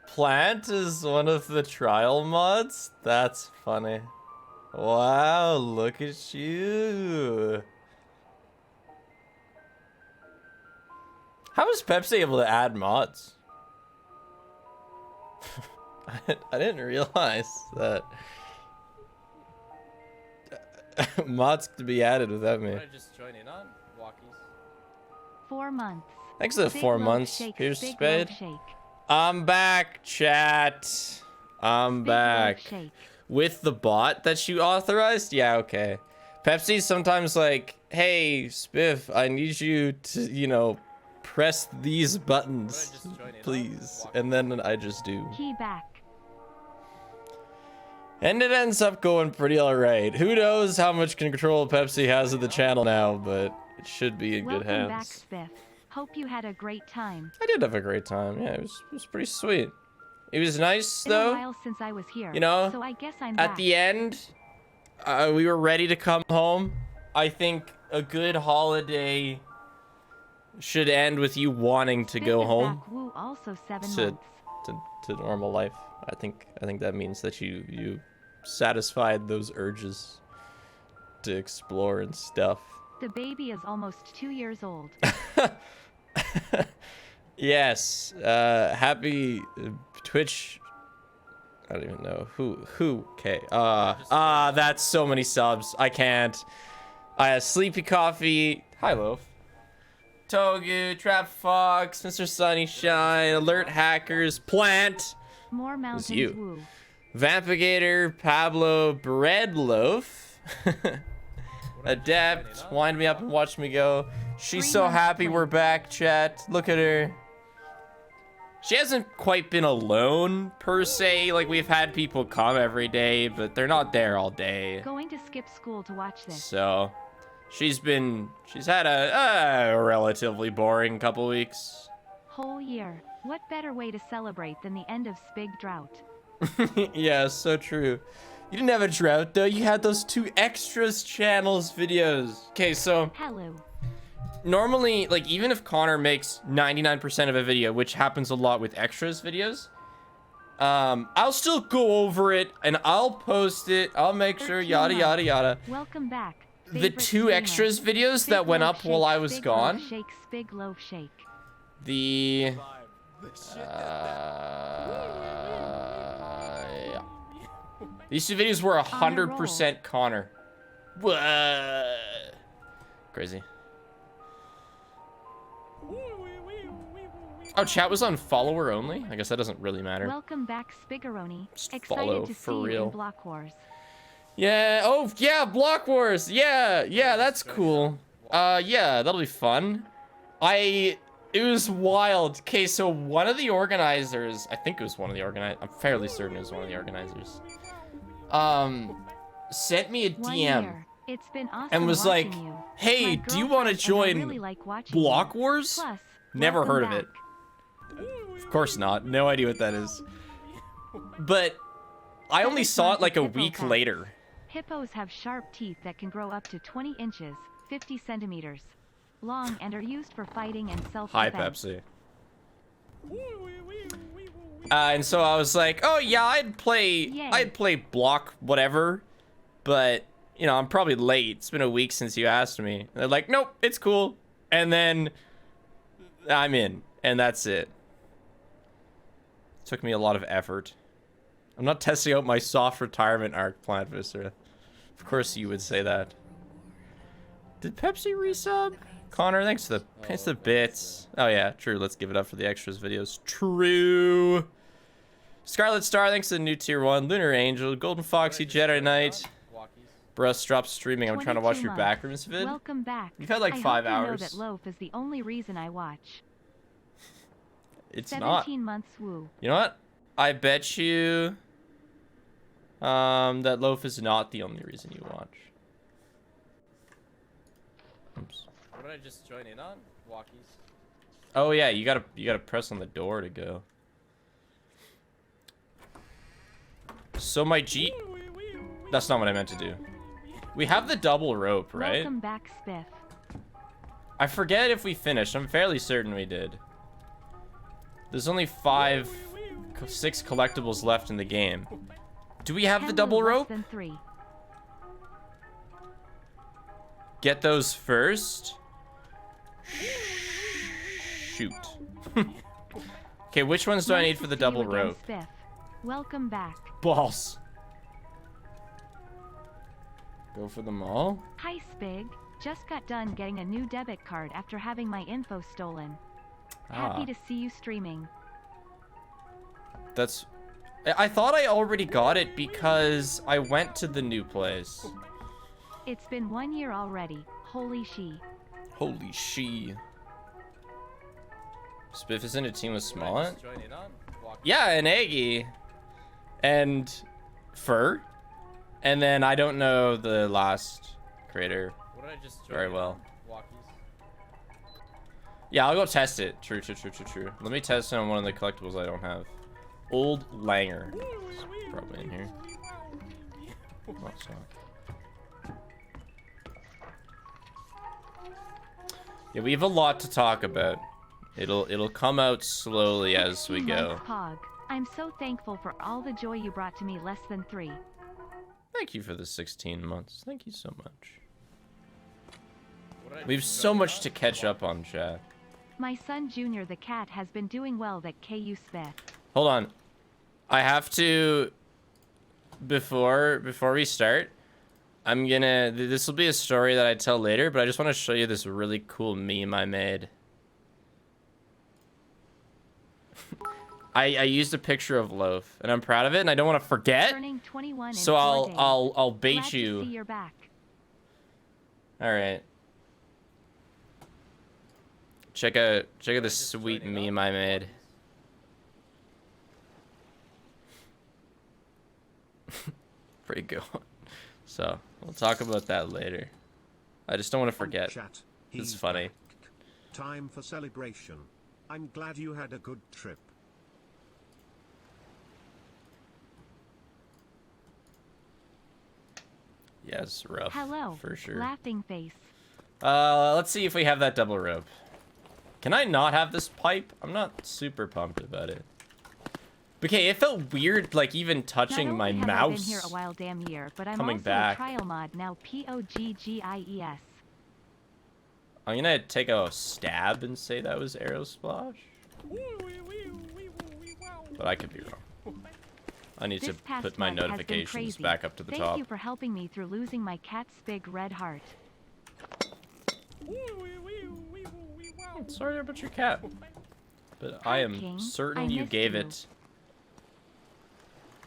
Plant is one of the trial mods? That's funny. Wow, look at you. How was Pepsi able to add mods? I didn't realize that mods could be added without me. Just join in on walkies. 4 months. Thanks for the 4 months. Here's Spade. I'm back, chat. I'm back. With the bot that you authorized? Yeah, okay. Pepsi's sometimes like, hey, Spiff, I need you to, you know, press these buttons, please. And then I just do. Key back. And it ends up going pretty alright. Who knows how much control Pepsi has of the channel now, but it should be in good hands. Welcome back, Spiff. Hope you had a great time. I did have a great time. Yeah, it was pretty sweet. It was nice, though. Been a while since I was here, you know, so I guess I'm at back. the end, we were ready to come home. I think a good holiday should end with you wanting to go home Woo, also 7 to months. normal life. I think that means that you satisfied those urges to explore and stuff. The baby is almost 2 years old. Yes. Happy Twitch. I don't even know who. Okay. That's so many subs. I can't. Sleepy Coffee. Hi, Loaf. Togu, Trap Fox, Mr. Sunnyshine, Alert Hackers, Plant. More mountains. You. Woo. Vampagator, Pablo, Bread Loaf. Adept, wind me up and watch me go. She's so happy we're back, chat. Look at her. She hasn't quite been alone, per se. Like, we've had people come every day, but they're not there all day. Going to skip school to watch this. So, she's had a relatively boring couple weeks. Whole year. What better way to celebrate than the end of Spig Drought? Yeah, so true. You didn't have a drought, though. You had those 2 extras channels videos. Okay, so... Hello. Normally, like, even if Connor makes 99% of a video, which happens a lot with extras videos, I'll still go over it, and I'll post it. I'll make sure, yada, yada, yada. Welcome back. The 2 extras videos that went up while I was gone. Shake, Spig Loaf Shake. The... These 2 videos were 100% Connor. What? Crazy. Oh, chat was on follower only? I guess that doesn't really matter. Welcome back, Spigaroni. Excited follow to for see real. you in Block Wars. Yeah, oh, yeah, Block Wars. Yeah, that's cool. Yeah, that'll be fun. It was wild. Okay, so one of the organizers, I think it was one of the organizers, I'm fairly certain it was one of the organizers, sent me a DM. It's been awesome and was like, you. hey, do you want to join really like Block Wars? Plus, never heard of it. Of course not. No idea what that is. But I only saw it like a week later. Hippos have sharp teeth that can grow up to 20 inches, 50 centimeters long, and are used for fighting and self-defense. Hi, Pepsi. And so I was like, oh yeah, I'd play Block whatever, but you know, I'm probably late. It's been a week since you asked me. And they're like, nope, it's cool. And then I'm in, and that's it. Took me a lot of effort. I'm not testing out my soft retirement arc, Plant Viscera. Of course you would say that. Did Pepsi resub? Connor, thanks for the bits. Oh yeah, true. Let's give it up for the extras videos. True. Scarlet Star, thanks to the new tier 1. Lunar Angel, Golden Foxy, Jedi Knight. Bruh, drop streaming. I'm trying to watch your backrooms vid. Welcome back. You've had like 5 hours. I know that Loaf is the only reason I watch. It's 17 not. months woo. You know what? I bet you that Loaf is not the only reason you watch. Oops. What did I just join in on? Walkies. Oh yeah, you gotta press on the door to go. So my G... That's not what I meant to do. We have the double rope, right? Welcome back, Spiff. I forget if we finished. I'm fairly certain we did. There's only 6 collectibles left in the game. Do we have the double less rope? than 3. Get those first. Shoot. Okay, which ones do I need for the double rope? Spiff. Welcome back. Balls. Go for them all? Hi Spig. Just got done getting a new debit card after having my info stolen. Happy to see you streaming. That's... I thought I already got it because I went to the new place. It's been 1 year already. Holy she. Holy she. Spiff is in a team with Smollett? Yeah, and Aggie. And Fur. And then I don't know the last creator very well. Yeah, I'll go test it. True. Let me test it on one of the collectibles I don't have. Old Langer. It's probably in here. Oh, it's not. Yeah, we have a lot to talk about. It'll come out slowly as we go. Pog. I'm so thankful for all the joy you brought to me less than 3. Thank you for the 16 months. Thank you so much. We have so much to catch up on, chat. My son Junior the cat has been doing well that KU Smith. Hold on. I have to... Before we start, I'm gonna... This will be a story that I tell later, but I just want to show you this really cool meme I made. I used a picture of Loaf, and I'm proud of it, and I don't want to forget. Turning 21 So in 4 days. I'll bait Glad you. To see you're back. All right. Check out this sweet meme I made. Pretty good one. So we'll talk about that later. I just don't want to forget. Chat, It's funny. Time for celebration. I'm glad you had a good trip. Yes, rough. Hello. For sure. Laughing face. Let's see if we have that double rope. Can I not have this pipe? I'm not super pumped about it. Okay, it felt weird, like even touching my Not only have I mouse. been here a wild damn year, but I'm coming also back. a trial mod now. POGGIES. I'm gonna take a stab and say that was arrow splash. But I could be wrong. I need This to past put my month has been notifications crazy. back up to the Thank top. you for helping me through losing my cat's big red heart. Sorry about your cat. But I am King. certain I you missed gave you. it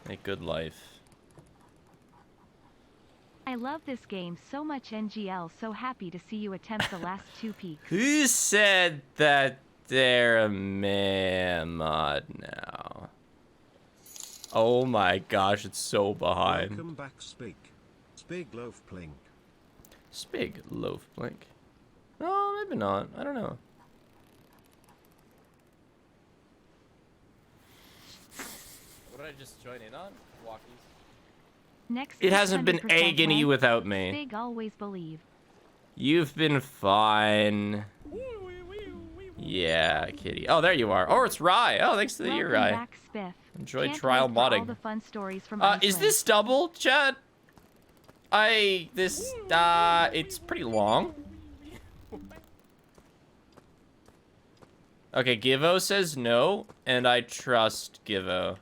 a good life. I love this game so much. NGL, so happy to see you attempt the last 2 peaks. Who said that they're a mod now? Oh my gosh, it's so behind. Welcome back, Spig. Spig Loaf Plink. Spig loaf blink. No, maybe not. I don't know. What did I just join in on? Walkies. Next, It hasn't been 600% agony win. without me. Big always believe. You've been fine. Yeah, kitty. Oh, there you are. Oh, it's Rye. Oh, thanks to the year, Welcome Rye. back, Spiff. Enjoy Can't trial wait for all modding. the fun stories from Is Iceland. this double, chat? It's pretty long. Okay, Givo says no, and I trust Givo.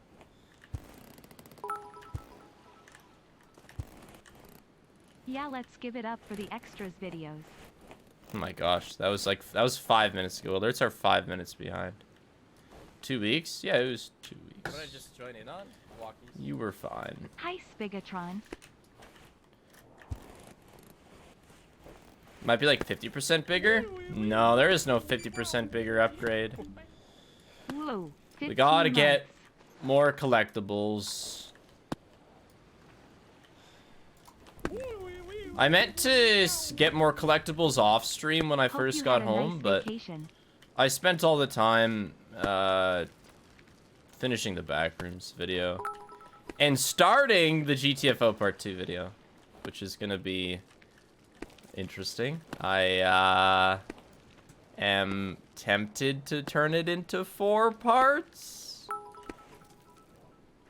Yeah, let's give it up for the extras videos. Oh my gosh, that was 5 minutes ago. Alerts are 5 minutes behind. 2 weeks? Yeah, it was 2 weeks. What did I just join in on? Walkies. You were fine. Hi, Spigatron. Might be like 50% bigger? No, there is no 50% bigger upgrade. Whoa. We gotta 15 get months. more collectibles. I meant to get more collectibles off stream when I Hope first you got had a home, nice but vacation. I spent all the time finishing the backrooms video and starting the GTFO Part 2 video, which is gonna be interesting. I am tempted to turn it into 4 parts.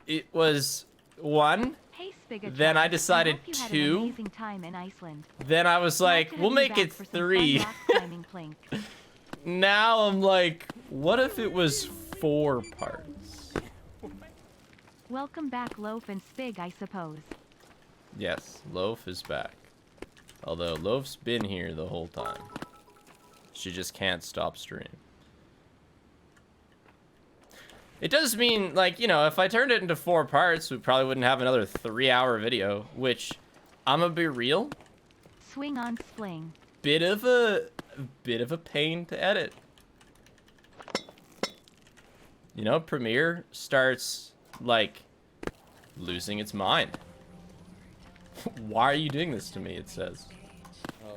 It was 1. Hey, Spigot. Then I decided hope you had 2. an amazing time in Iceland. Then I was Glad like, to have we'll you make back it for some 3. fun rock climbing plank. Now I'm like, what if it was 4 parts? Welcome back, Loaf and Spig, I suppose. Yes, Loaf is back. Although Loaf's been here the whole time. She just can't stop stream. It does mean, like, you know, if I turned it into 4 parts, we probably wouldn't have another 3-hour video, which, I'm gonna be real, Swing on spling. bit of a pain to edit. You know, Premiere starts, like, losing its mind. Why are you doing this to me, it says.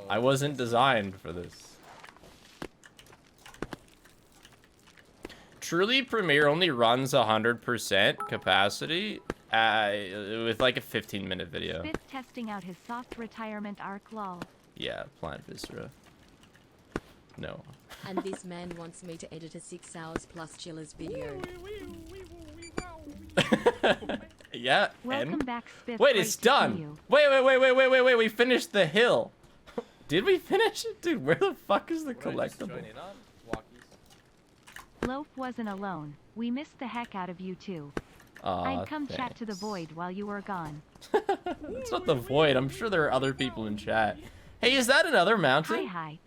I wasn't designed for this. Truly, Premiere only runs 100% capacity with like a 15-minute video. Spith testing out his soft retirement arc, lol. Yeah, Plant Viscera. No. And this man wants me to edit a 6 hours plus chillers video. Yeah, Welcome and... back, Spith. Wait, Great it's to see done! you. Wait, we finished the hill. Did we finish it? Dude, where the fuck is the What did I just collectible? join in on? Walkies. Loaf wasn't alone. We missed the heck out of you too. Aw, I'd come chat to the thanks. void while you were gone. It's not the void. I'm sure there are other people in chat. Hey, is that another mountain? Hi.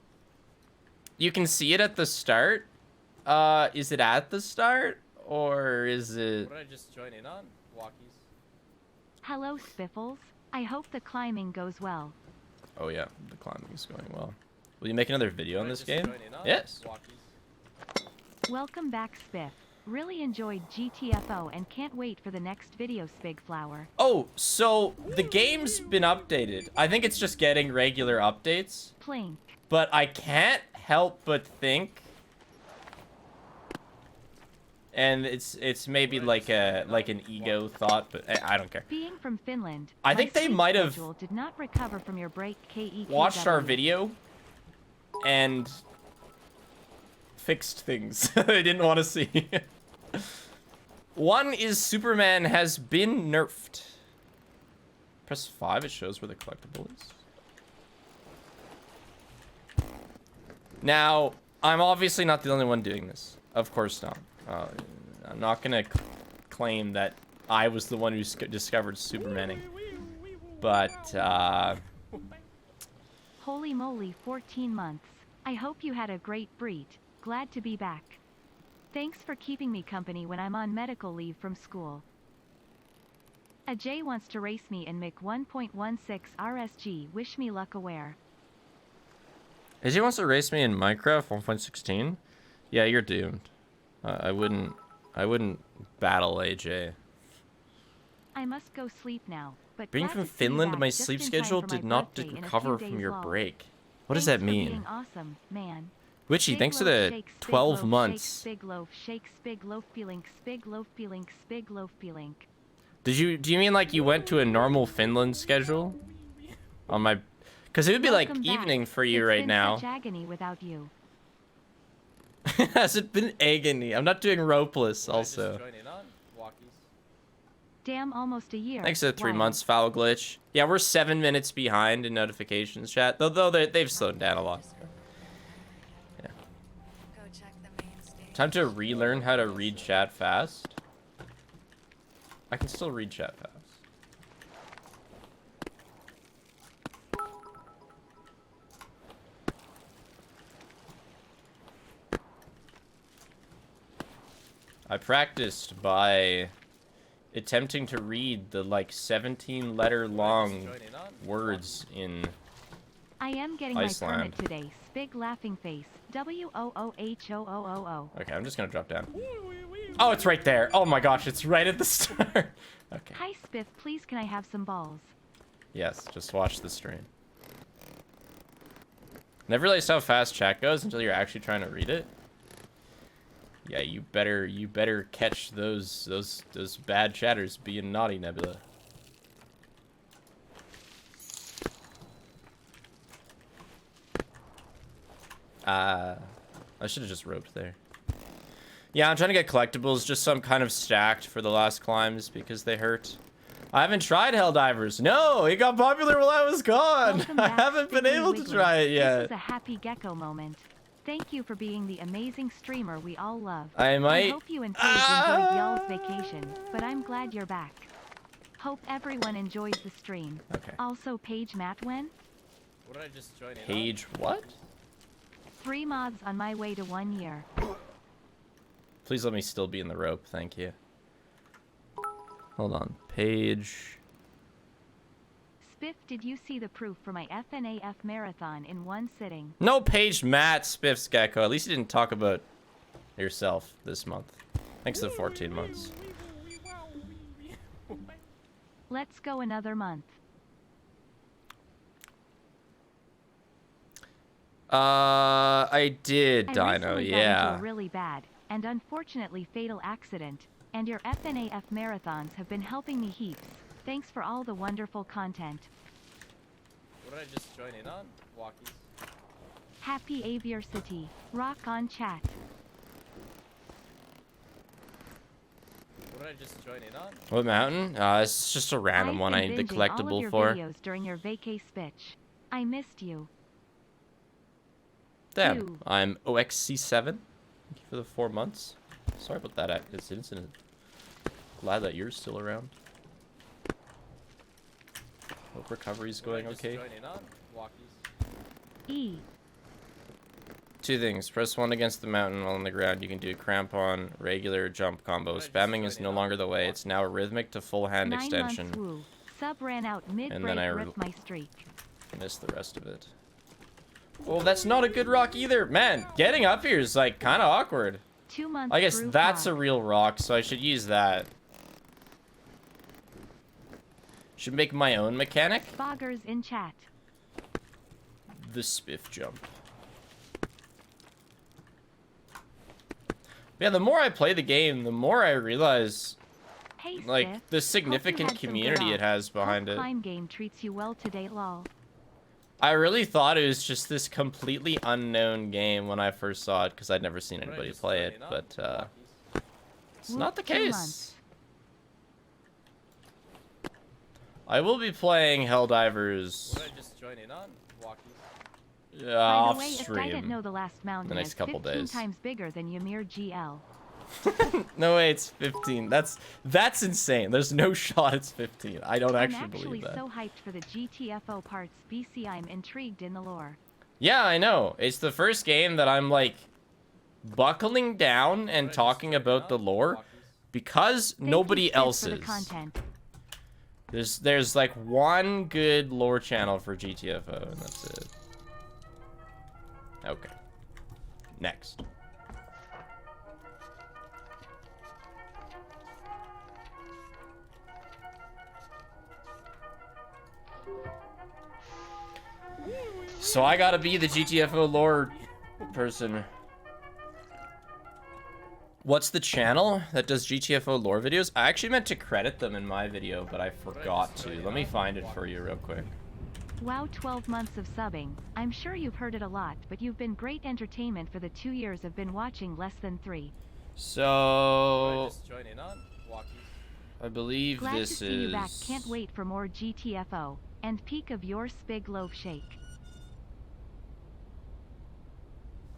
You can see it at the start. Is it at the start? Or is it... What did I just join in on? Walkies. Hello, Spiffles. I hope the climbing goes well. Oh yeah, the climbing is going well. Will you make another video on What this did I just game? join in on? Yes. Walkies. Welcome back, Spiff. Really enjoyed GTFO and can't wait for the next video, Spigflower. Oh, so the game's been updated. I think it's just getting regular updates. Plink. But I can't help but think, and it's maybe like an ego thought, but I don't care. Being from Finland, I my think they sleep might have schedule did not recover from your break. Watched our video and fixed things they didn't want to see. One is Superman has been nerfed. Press 5, it shows where the collectible is. Now, I'm obviously not the only one doing this. Of course not. I'm not gonna claim that I was the one who discovered Supermaning. But, Holy moly, 14 months. I hope you had a great breed. Glad to be back. Thanks for keeping me company when I'm on medical leave from school. Ajay wants to race me in MiG 1.16 RSG. Wish me luck aware. AJ wants to race me in Minecraft 1.16? Yeah, you're doomed. I wouldn't battle AJ. I must go sleep now, but Being glad from to see you Finland, back my just sleep in time schedule for my did not birthday in a recover few from days, your lol. break. What does Thanks that for mean? being awesome, man. Witchy, Spig thanks for loaf, the shake, spig 12 loaf, months. Shake, spig loaf, shake, spig loaf, peeling, spig loaf, peeling, spig loaf, peeling. Do you mean like you went to a normal Finland schedule? On my... Because it would be like Welcome back. evening for you It's right been now. such agony without you. Has it been agony? I'm not doing ropeless What did I just also. join in on? Walkies. Damn, almost a year. Thanks for the 3 Wild. months, foul glitch. Yeah, we're 7 minutes behind in notifications, chat. Though they've slowed down a lot. Yeah. Time to relearn how to read chat fast. I can still read chat fast. I practiced by attempting to read the like 17 letter long Join in on? words in... I am getting Iceland. my permit today. Spig laughing face. WOOHOOOO. Okay, I'm just gonna drop down. Oh, it's right there. Oh my gosh, it's right at the start. Okay. Hi Spiff, please can I have some balls? Yes, just watch the stream. Never realized how fast chat goes until you're actually trying to read it. Yeah, you better catch those bad chatters being naughty, Nebula. I should have just roped there. Yeah, I'm trying to get collectibles just so I'm kind of stacked for the last climbs because they hurt. I haven't tried Helldivers. No, it got popular while I was gone. Welcome I back, haven't been Stiggly able to Wiggly. try it This yet. is a happy gecko moment. Thank you for being the amazing streamer we all love. I might. I hope you and Paige enjoyed y'all's vacation, but I'm glad you're back. Hope everyone enjoys the stream. Okay. Also, Paige Matt when? What did I just join in on? Page what? 3 mods on my way to 1 year. Please let me still be in the rope. Thank you. Hold on. Page. Spiff, did you see the proof for my FNAF marathon in one sitting? No Page Matt Spiff's Gecko. At least you didn't talk about yourself this month. Thanks to the 14 months. Let's go another month. I did, I Dino, recently got into yeah. a really bad and unfortunately fatal accident, and your FNAF marathons have been helping me heaps. Thanks for all the wonderful content. What did I just join in on? Walkies. Happy Avior City. Rock on chat. What did I just join in on? What mountain? It's just a random I've one been I need the binging all of collectible your for. videos during your vacay spitch. I missed you. Damn, Ew. I'm OXC7. Thank you for the 4 months. Sorry about that incident. Glad that you're still around. Hope recovery's going What did I okay. just join in on? Walkies. E. 2 things. Press 1 against the mountain while on the ground. You can do crampon, regular, jump combo. What did I just Spamming is join no in longer on? the way. It's now a rhythmic to full hand 9 extension. months woo. Sub ran out And then mid-break I rip my streak. Missed the rest of it. Oh, that's not a good rock either. Man, getting up here is like kind of awkward. 2 months I guess through that's a pod. real rock, so I should use that. Should make my own mechanic. Boggers in chat. The spiff jump. Yeah, the more I play the game, the more I realize Hey, like Spiff. the Hope you significant had some good community it odds. has behind Hope it. Climb game treats you well today, lol. I really thought it was just this completely unknown game when I first saw it because I'd never seen What did I anybody just play join it, in on? but Walkies. it's not the 2 case. months. I will be playing Helldivers What did I just join in on? Walkies. By off the way, if I stream. didn't know the last mountain the next is couple 15 days. times bigger than Ymir GL. No way, it's 15. That's insane. There's no shot it's 15. I don't I'm actually actually believe that. so hyped for the GTFO parts. BC, I'm intrigued in the lore. Yeah, I know. It's the first game that I'm like buckling down and What did I just talking join in about on? the lore Walkies. because Thank you, nobody Spiff, else for the is. content. There's like one good lore channel for GTFO and that's it. Okay. Next. So I gotta be the GTFO lore person. What's the channel that does GTFO lore videos? I actually meant to credit them in my video, but I forgot to. Let me find it for you real quick. Wow, 12 months of subbing. I'm sure you've heard it a lot, but you've been great entertainment for the 2 years I've been watching less than 3. What did I So just join in on? Walkies. I believe Glad this to see you back. is Can't wait for more GTFO. And peak of your spig loaf shake.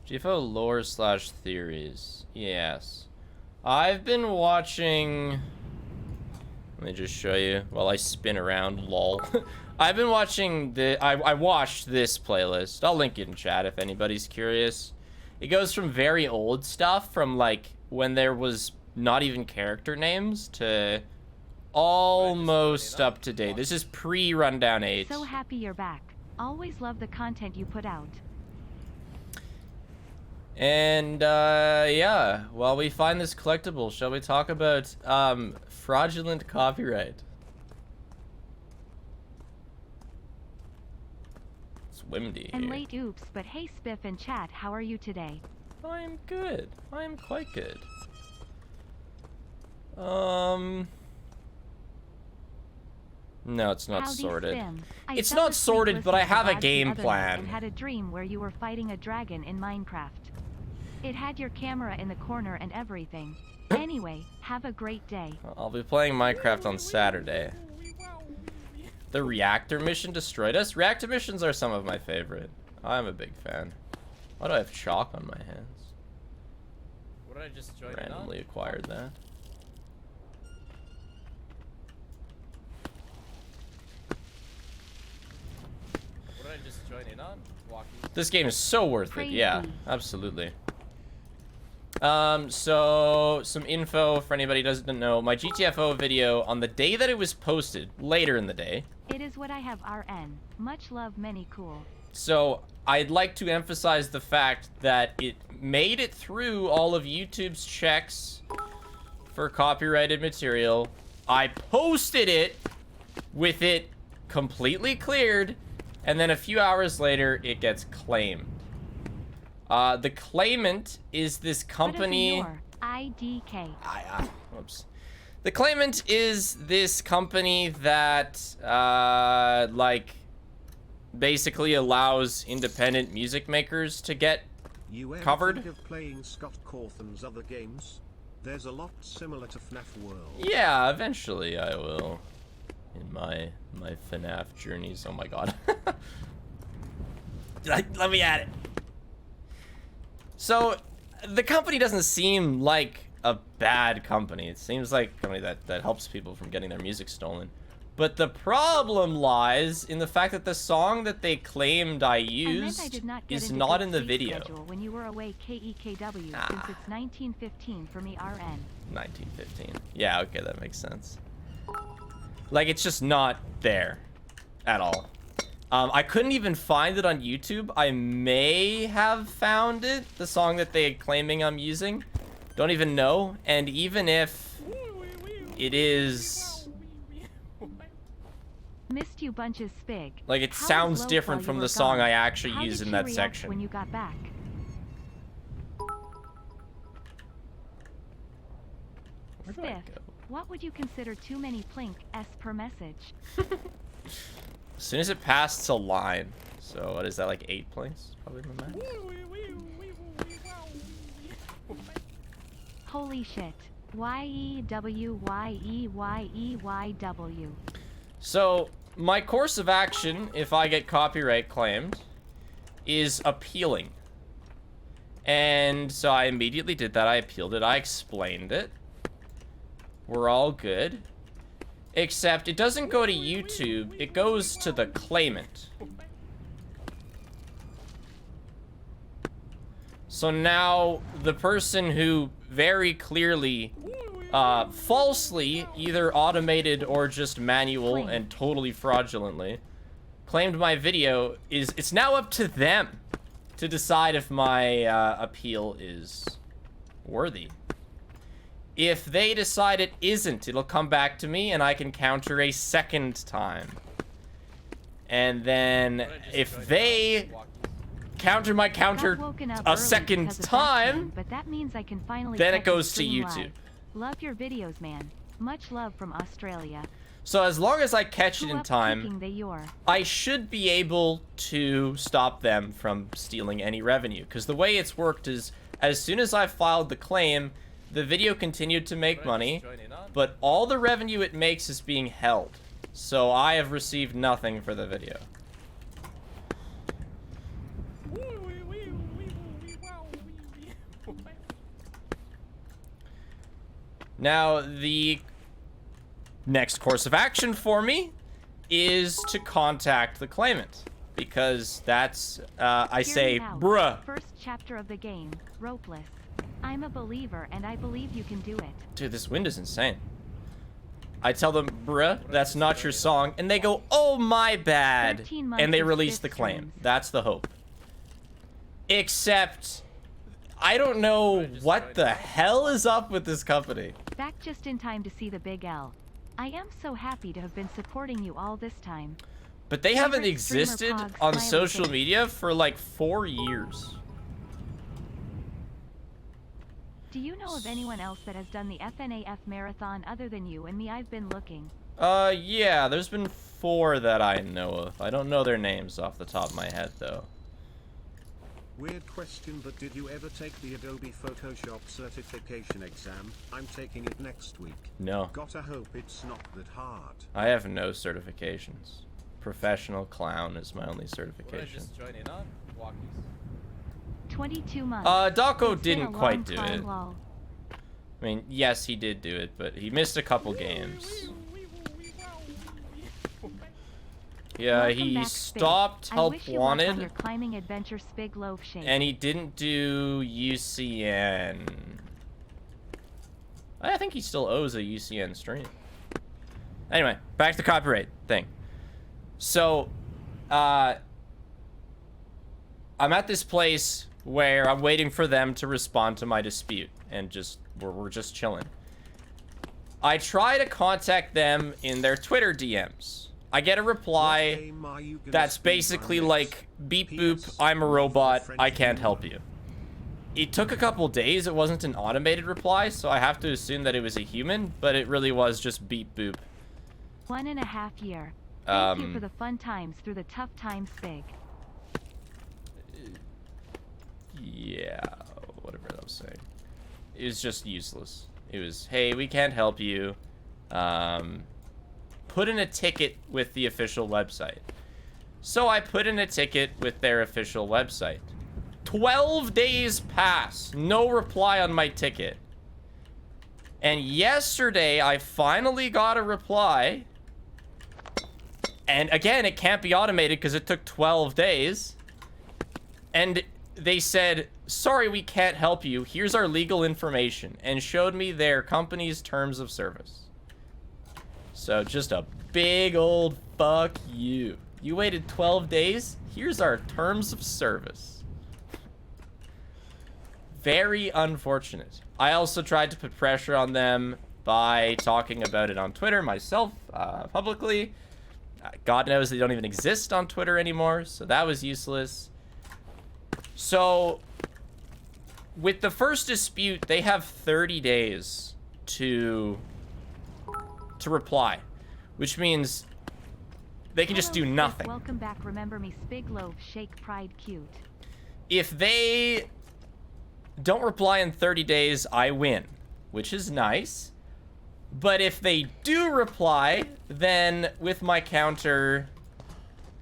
GTFO lore / theories. Yes. I've been watching. Let me just show you while I spin around. Lol. I've been watching the. I watched this playlist. I'll link it in chat if anybody's curious. It goes from very old stuff, from like when there was not even character names, to almost up to date. This is pre-Rundown 8. So happy you're back. Always love the content you put out. And yeah, while we find this collectible, shall we talk about fraudulent copyright? It's windy And here. late oops, but hey Spiff and chat, how are you today? I'm good. I'm quite good. No, it's not Howdy, sorted. Spim. I It's fell not asleep sorted, but I listening to have a VODs the game other night plan. And had a dream where you were fighting a dragon in Minecraft. It had your camera in the corner and everything. Anyway, have a great day. I'll be playing Minecraft on Saturday. The reactor mission destroyed us? Reactor missions are some of my favorite. I'm a big fan. Why do I have chalk on my hands? What did I just join in on? Randomly acquired that. What did I just join in on? Walking. This game is so worth it. Crazy. Yeah, absolutely. So some info for anybody who doesn't know. My GTFO video on the day that it was posted, later in the day. It is what I have RN. Much love, many cool. So I'd like to emphasize the fact that it made it through all of YouTube's checks for copyrighted material. I posted it with it completely cleared, and then a few hours later, it gets claimed. The claimant is this company. What is your IDK? Whoops. The claimant is this company that, like, basically allows independent music makers to get You ever covered. think of playing Scott Cawthon's other games? There's a lot similar to FNAF World. Yeah, eventually I will. In my FNAF journeys. Oh my god. Let me at it. So, the company doesn't seem like a bad company. It seems like a company that helps people from getting their music stolen. But the problem lies in the fact that the song that they claimed I used I did not get is into not good in the sleep video. schedule when you were away KEKW since it's 1915 for me RN. 1915. Yeah, okay, that makes sense. Like, it's just not there at all. I couldn't even find it on YouTube. I may have found it, the song that they're claiming I'm using. Don't even know. And even if it is... Missed you bunches Spig. Like, it How was sounds loaf different while from you the were song gone? I actually How use did in she that react section. when you got back? Where do I Spiff, go? what would you consider too many plink-s per message? As soon as it passed a line. So, what is that, like 8 points? Probably my max. Holy shit. YEWYEYEYW. So, my course of action, if I get copyright claimed, is appealing. And so I immediately did that. I appealed it. I explained it. We're all good. Except it doesn't go to YouTube. It goes to the claimant. So now the person who very clearly, falsely, either automated or just manual and totally fraudulently claimed my video it's now up to them to decide if my appeal is worthy. If they decide it isn't, it'll come back to me and I can counter a second time. And then if they counter my counter Got woken up a early second because of time, Dustman, but that means I can finally then it catch a goes to stream YouTube. live. Love your videos, man. Much love from Australia. So as long as I catch it Who in up time, kicking the Yore? I should be able to stop them from stealing any revenue. Because the way it's worked is, as soon as I filed the claim, the video continued to make money, but all the revenue it makes is being held. So I have received nothing for the video. Now, the next course of action for me is to contact the claimant. Because that's, I say, Hear me out. bruh. First chapter of the game, ropeless. I'm a believer and I believe you can do it. Dude, this wind is insane. I tell them, bruh, that's not your song. And they go, oh, my bad. 13 months And they of release fifth the claim. streams. That's the hope. Except, I don't know what the hell is up with this company. Back just in time to see the big L. I am so happy to have been supporting you all this time. But they haven't Favorite streamer existed Pog on smiley social face. media for like 4 years. Do you know of anyone else that has done the FNAF marathon other than you and me? I've been looking. Yeah, there's been 4 4 that I know of. I don't know their names off the top of my head, though. 4 streamer Pog smiley face. Favorite streamer Pog smiley face. 4 that I know of. Yeah, there's been 4 that I know of. I don't know their names off the top of my head, though. 4 that I know of. I don't know their names off the top of my head, though. Weird question, but did you ever take the Adobe Photoshop certification exam? I'm taking it next week. No. Gotta hope it's not that hard. I have no certifications. Professional clown is my only What did I certification. just join in on? Walkies. 22 months. Daco It's been didn't a quite long do time, it. lol. I mean, yes, he did do it, but he missed a couple games. Yeah, Welcome he back, Spig. stopped I Help wish you luck on your Wanted, climbing adventure Spig loaf shake. and he didn't do UCN. I think he still owes a UCN stream. Anyway, back to the copyright thing. So, I'm at this place where I'm waiting for them to respond to my dispute, and we're just chilling. I try to contact them in their Twitter DMs. I get a reply What game are you gonna that's speed basically run next? like, beep boop, I'm a robot, I can't help you. It took a couple days, it wasn't an automated reply, so I have to assume that it was a human, but it really was just beep boop. 1.5 years. Thank you for the fun times through the tough times, Spig. Yeah, whatever that was saying. It was just useless. It was, hey, we can't help you. Put in a ticket with the official website. So I put in a ticket with their official website. 12 days pass, no reply on my ticket. And yesterday, I finally got a reply. And again, it can't be automated because it took 12 days. And they said, sorry, we can't help you. Here's our legal information. And showed me their company's terms of service. So just a big old fuck you. You waited 12 days? Here's our terms of service. Very unfortunate. I also tried to put pressure on them by talking about it on Twitter myself, publicly. God knows they don't even exist on Twitter anymore, so that was useless. So, with the first dispute, they have 30 days to reply, which means they can just do Hello, Spig. nothing. Welcome back. Remember me, Spig loaf shake pride cute. If they don't reply in 30 days, I win, which is nice. But if they do reply, then with my counter...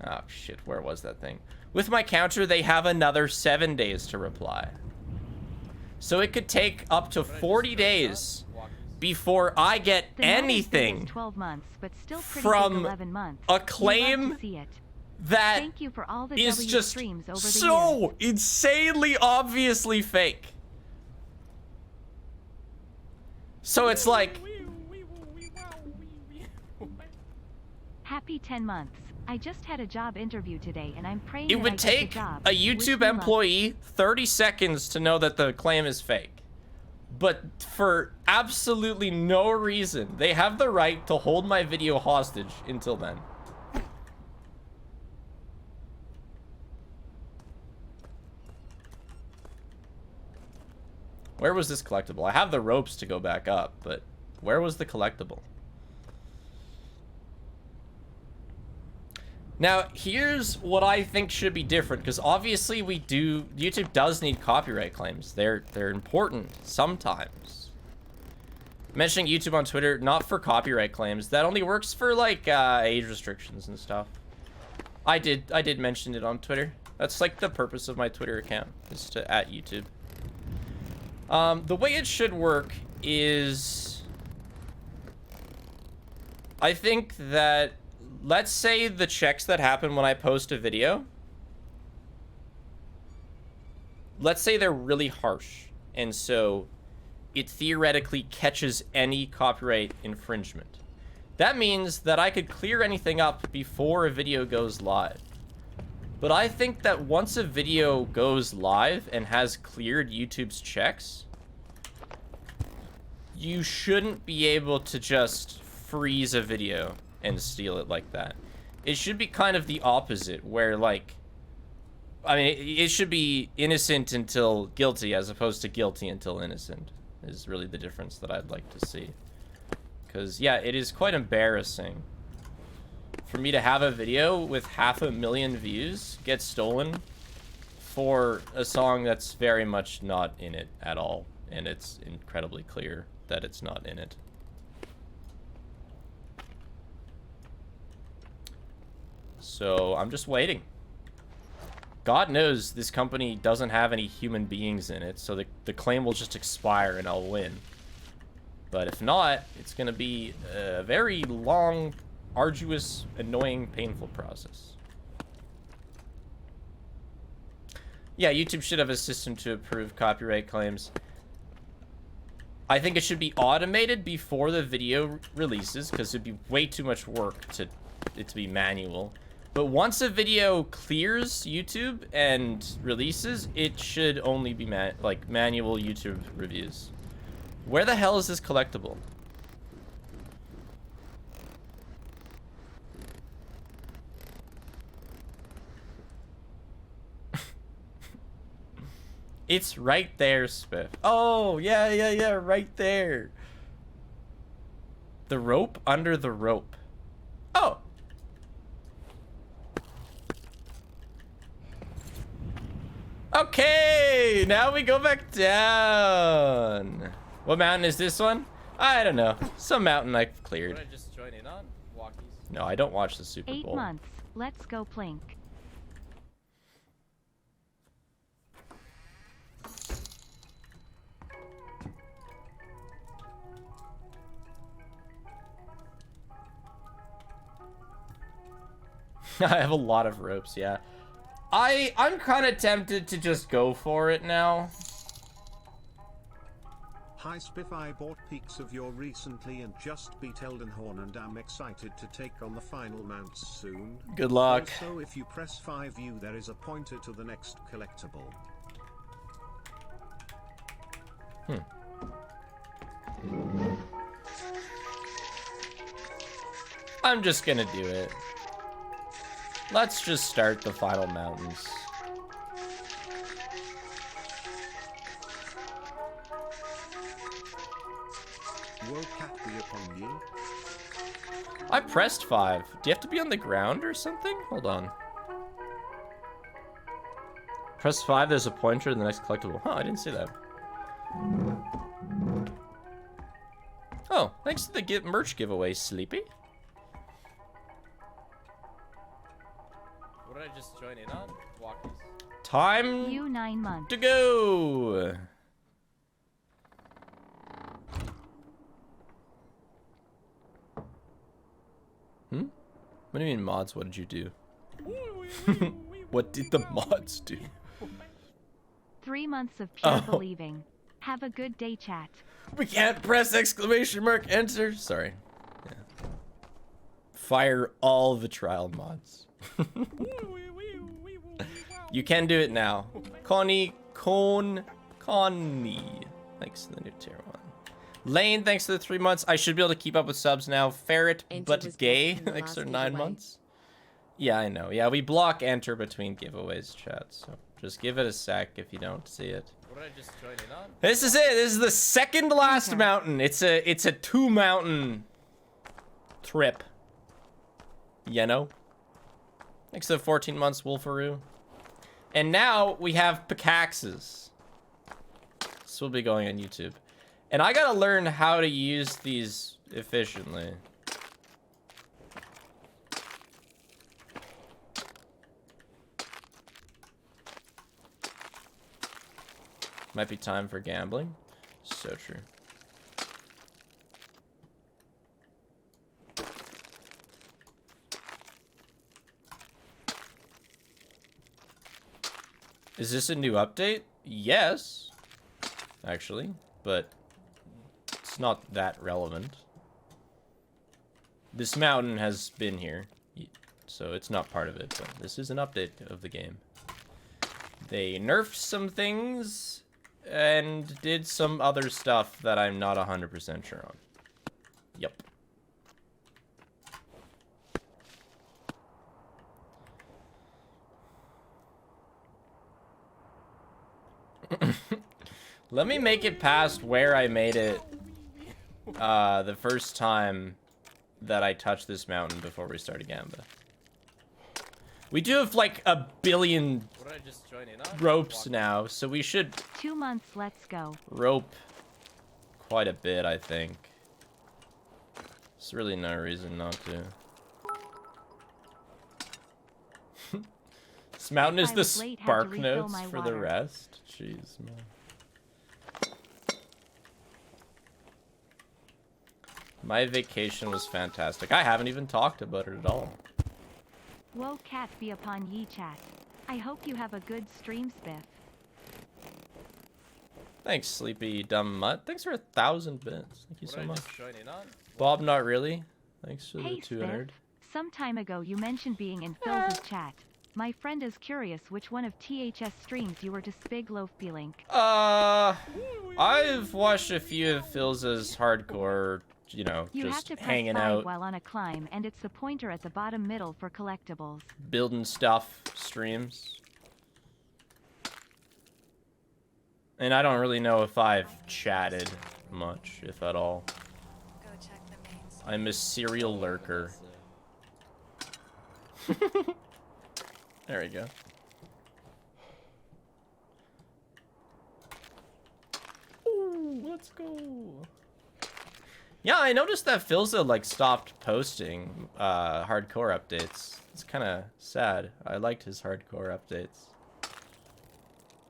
Oh, shit, where was that thing? With my counter, they have another 7 days to reply. So it could take up to 40 days before I get The notice anything is 12 months, but still pretty from big 11 months. a We love claim to see it. that Thank you for all the is W just streams over the years. so insanely obviously fake. So it's like, Happy 10 months. I just had a job interview today and I'm praying it that would I take get the job. a Wish YouTube me luck. employee 30 seconds to know that the claim is fake. But for absolutely no reason, they have the right to hold my video hostage until then. Where was this collectible? I have the ropes to go back up, but where was the collectible? Now, here's what I think should be different, because obviously YouTube does need copyright claims. They're important sometimes. Mentioning YouTube on Twitter, not for copyright claims. That only works for like age restrictions and stuff. I did mention it on Twitter. That's like the purpose of my Twitter account, is to @YouTube. The way it should work is, I think that, let's say the checks that happen when I post a video, let's say they're really harsh, and so it theoretically catches any copyright infringement. That means that I could clear anything up before a video goes live. But I think that once a video goes live and has cleared YouTube's checks, you shouldn't be able to just freeze a video and steal it like that. It should be kind of the opposite, where like, I mean, it should be innocent until guilty as opposed to guilty until innocent, is really the difference that I'd like to see. Because, yeah, it is quite embarrassing for me to have a video with 500,000 views get stolen for a song that's very much not in it at all, and it's incredibly clear that it's not in it. So I'm just waiting. God knows this company doesn't have any human beings in it, so the claim will just expire and I'll win. But if not, it's going to be a very long, arduous, annoying, painful process. Yeah, YouTube should have a system to approve copyright claims. I think it should be automated before the video releases, because it'd be way too much work to it to be manual. But once a video clears YouTube and releases, it should only be manual YouTube reviews. Where the hell is this collectible? It's right there, Spiff. Oh, yeah, right there. The rope under the rope. Oh. Okay, now we go back down. What mountain is this one? I don't know. Some mountain I cleared. What I just join in on? Walkies. No, I don't watch the Super 8 Bowl. months. Let's go plink. I have a lot of ropes, yeah. I'm kind of tempted to just go for it now. Hi Spiff, I bought peaks of Yore recently and just beat Eldenhorn and I'm excited to take on the final mounts soon. Good luck. Also, if you press 5U there is a pointer to the next collectible. I'm just gonna do it. Let's just start the final mountains. Woe cat be upon you. I pressed 5. Do you have to be on the ground or something? Hold on. Press 5, there's a pointer in the next collectible. Huh, I didn't see that. Oh, thanks to the merch giveaway, Sleepy. What did I just join in on? Walkies. Time You 9 months. to go. What do you mean mods? What did you do? What did the mods do? 3 months of pure Oh. believing. Have a good day, chat. We can't press exclamation mark enter. Sorry. Yeah. Fire all the trial mods. You can do it now. Connie. Thanks to the new tier 1. Lane, thanks to the 3 months. I should be able to keep up with subs now. Ferret, Enter but was gay. blocked in the Thanks for last 9 giveaway. months. Yeah, I know. Yeah, we block enter between giveaways, chat. So just give it a sec if you don't see it. What did I just join in on? This is it. This is the second to last Okay. mountain. It's a 2 mountain trip. You know? Thanks to the 14 months, Wolfaroo. And now we have pickaxes. This will be going on YouTube. And I gotta learn how to use these efficiently. Might be time for gambling. So true. Is this a new update? Yes. Actually, but it's not that relevant. This mountain has been here, so it's not part of it, but this is an update of the game. They nerfed some things and did some other stuff that I'm not 100% sure on. Yep. Let me make it past where I made it the first time that I touched this mountain before we started Gamba. We do have like a billion What did I just join in on? ropes now, so we should 2 months, let's go. rope quite a bit, I think. There's really no reason not to. This mountain is I the was late, had to spark refill notes my for the water. rest. Jeez, man. My vacation was fantastic. I haven't even talked about it at all. Woe cat be upon ye chat. I hope you have a good stream, Spiff. Thanks, sleepy dumb mutt. Thanks for 1,000 bits. Thank you What so did I much. just join in on? Bob, not really. Thanks for Hey, the Spiff. 200. Some time ago you mentioned being in Phil's chat. My friend is curious which one of THS streams you were to spig loaf link. I've watched a few of Phil's hardcore, you know, You have just to press hanging 5 out, while on a climb, and it's the pointer at the bottom middle for collectibles. building stuff streams. And I don't really know if I've chatted much, if at all. I'm a serial lurker. There we go. Ooh, let's go. Yeah, I noticed that Philza like stopped posting hardcore updates. It's kind of sad. I liked his hardcore updates.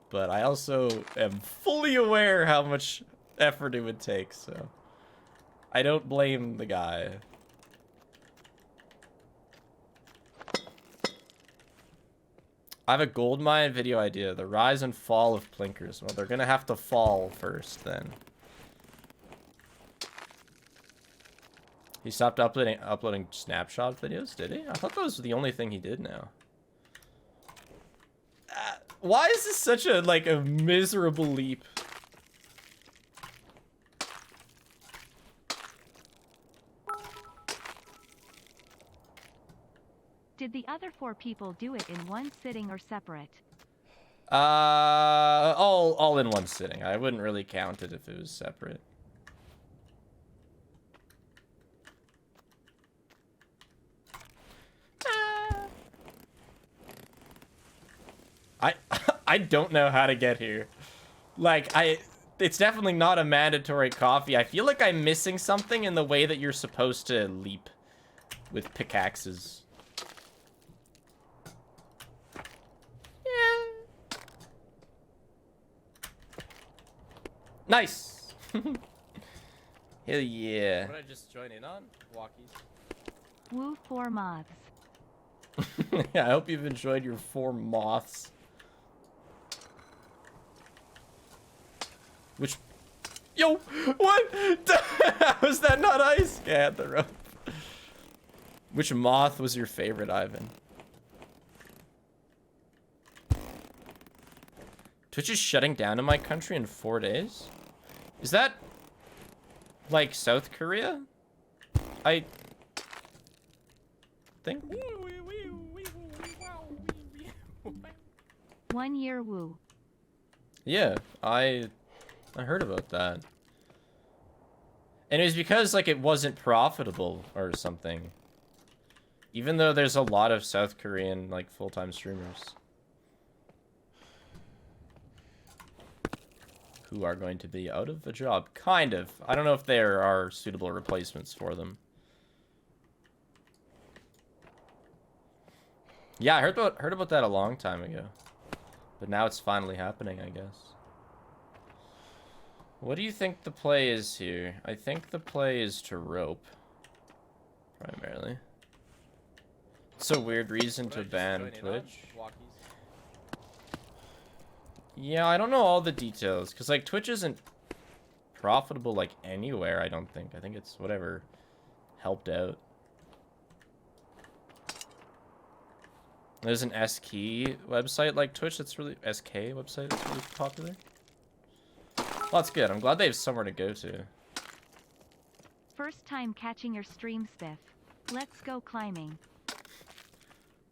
But I also am fully aware how much effort it would take, so I don't blame the guy. I have a gold mine video idea. The rise and fall of plinkers. Well, they're gonna have to fall first, then. He stopped uploading snapshot videos, did he? I thought that was the only thing he did now. Why is this such a, like, a miserable leap? Did the other 4 people do it in one sitting or separate? All in one sitting. I wouldn't really count it if it was separate. I don't know how to get here. Like, it's definitely not a mandatory coffee. I feel like I'm missing something in the way that you're supposed to leap with pickaxes. Yeah. Nice. Hell yeah. What did I just join in on? Walkies. Woo 4 moths. Yeah, I hope you've enjoyed your 4 moths. Which... Yo! What? How is that not ice? Yeah, I had the rope. Which moth was your favorite, Ivan? Twitch is shutting down in my country in 4 days? Is that... like South Korea? I... think... 1 year woo. Yeah, I heard about that. And it was because, like, it wasn't profitable or something. Even though there's a lot of South Korean, like, full-time streamers who are going to be out of a job. Kind of. I don't know if there are suitable replacements for them. Yeah, I heard about that a long time ago. But now it's finally happening, I guess. What do you think the play is here? I think the play is to rope. Primarily. It's a weird reason to ban Twitch. Yeah, I don't know all the details. Because, like, Twitch isn't profitable, like, anywhere, I don't think. I think it's whatever helped out. There's an SK website like Twitch that's really... SK website that's really popular. Well, that's good. I'm glad they have somewhere to go to. First time catching your stream, Spiff. Let's go climbing.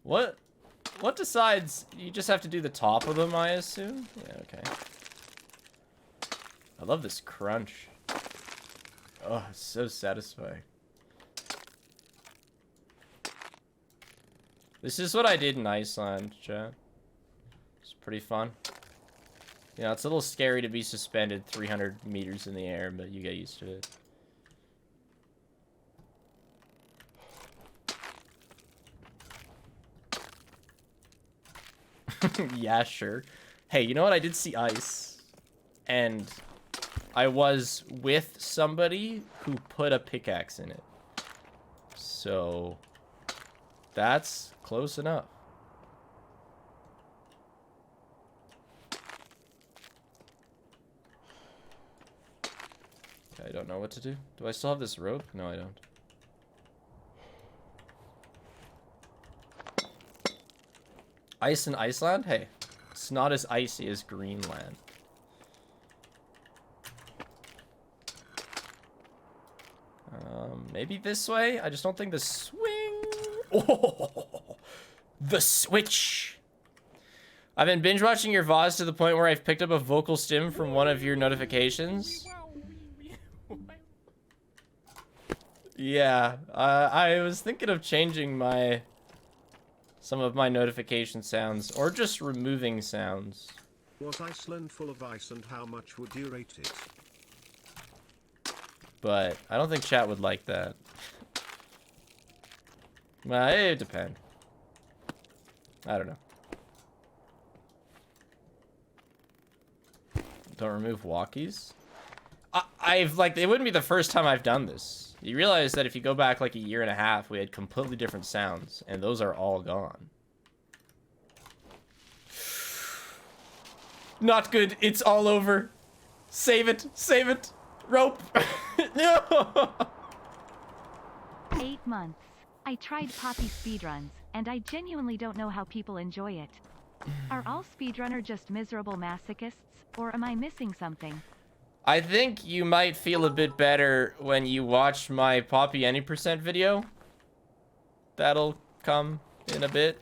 What decides... You just have to do the top of them, I assume? Yeah, okay. I love this crunch. Oh, it's so satisfying. This is what I did in Iceland, chat. It's pretty fun. You know, it's a little scary to be suspended 300 meters in the air, but you get used to it. Yeah, sure. Hey, you know what? I did see ice. And I was with somebody who put a pickaxe in it. So that's close enough. I don't know what to do. Do I still have this rope? No, I don't. Ice in Iceland? Hey, it's not as icy as Greenland. Maybe this way? I just don't think the swing... Oh, the switch! I've been binge watching your VODs to the point where I've picked up a vocal stim from one of your notifications. Yeah, I was thinking of changing some of my notification sounds, or just removing sounds. Was Iceland full of ice, and how much would you rate it? But I don't think chat would like that. Well, it depends. I don't know. Don't remove walkies? I've, like, it wouldn't be the first time I've done this. You realize that if you go back, like, a year and a half, we had completely different sounds, and those are all gone. Not good. It's all over. Save it. Save it. Rope. No. 8 months. I tried Poppy speedruns, and I genuinely don't know how people enjoy it. Are all speedrunner just miserable masochists, or am I missing something? I think you might feel a bit better when you watch my Poppy any % video. That'll come in a bit.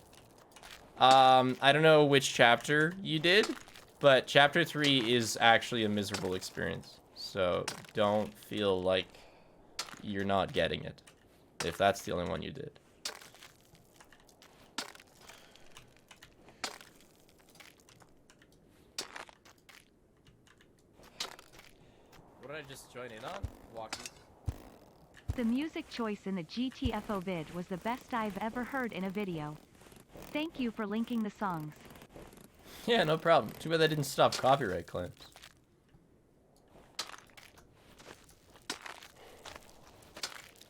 I don't know which chapter you did, but chapter 3 is actually a miserable experience. So don't feel like you're not getting it, if that's the only one you did. What did I just join in on? Walkies. The music choice in the GTFO vid was the best I've ever heard in a video. Thank you for linking the songs. Yeah, no problem. Too bad they didn't stop copyright claims.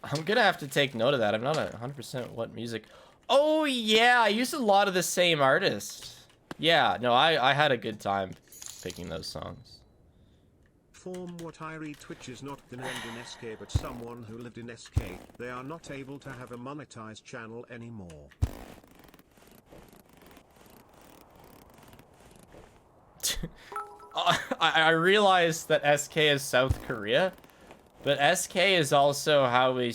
I'm gonna have to take note of that. I'm not 100% what music. Oh yeah, I used a lot of the same artist. Yeah, no, I had a good time picking those songs. From what I read, Twitch is not gonna end in SK, but someone who lived in SK, they are not able to have a monetized channel anymore. I realized that SK is South Korea, but SK is also how we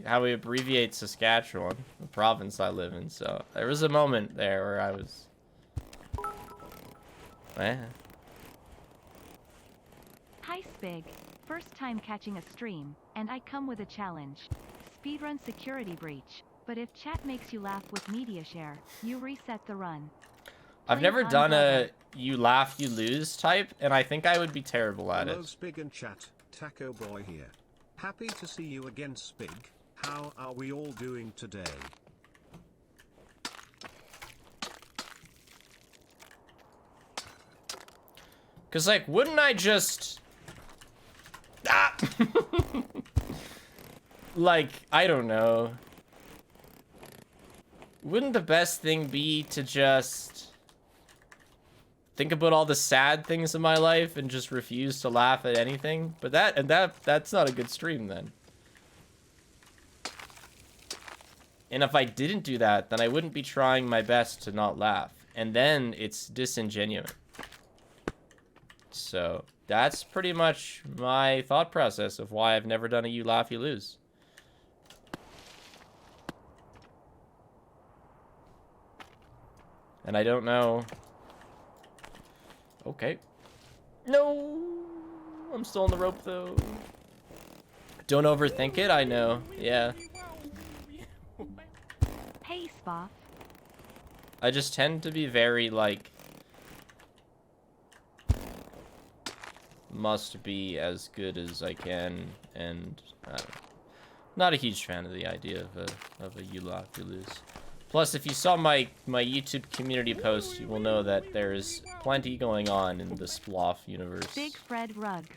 abbreviate Saskatchewan, the province I live in. So there was a moment there where I was, Hi Spig. First time catching a stream, and I come with a challenge. Speedrun security breach. But if chat makes you laugh with media share, you reset the run. I've never done a you laugh, you lose type, and I think I would be terrible at it. Hello Spig and chat, Taco Boy here. Happy to see you again, Spig. How are we all doing today? Cause like, wouldn't I just... Ah! Like, I don't know. Wouldn't the best thing be to just think about all the sad things in my life and just refuse to laugh at anything? But that's not a good stream then. And if I didn't do that, then I wouldn't be trying my best to not laugh. And then it's disingenuous. So that's pretty much my thought process of why I've never done a you laugh, you lose. And I don't know. Okay. No! I'm still on the rope, though. Don't overthink it, I know. Yeah. Hey Spoff. I just tend to be very, like, must be as good as I can, and I don't know. Not a huge fan of the idea of a you lock, you lose. Plus, if you saw my YouTube community post, you will know that there's plenty going on in the Sploff universe. Big Fred Ruggs.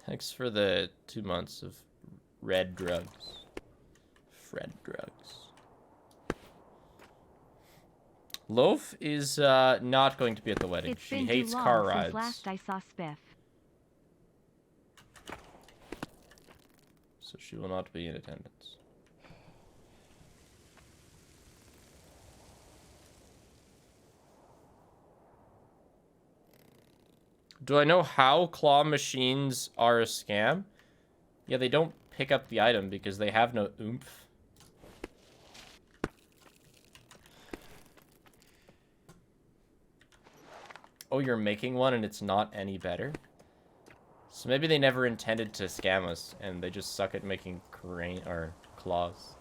Thanks for the 2 months of red drugs. Fred drugs. Loaf is not going to be at the wedding. It's She been hates too long car since rides. last I saw Spiff. So she will not be in attendance. Do I know how claw machines are a scam? Yeah, they don't pick up the item because they have no oomph. Oh, you're making one and it's not any better? So maybe they never intended to scam us and they just suck at making claws.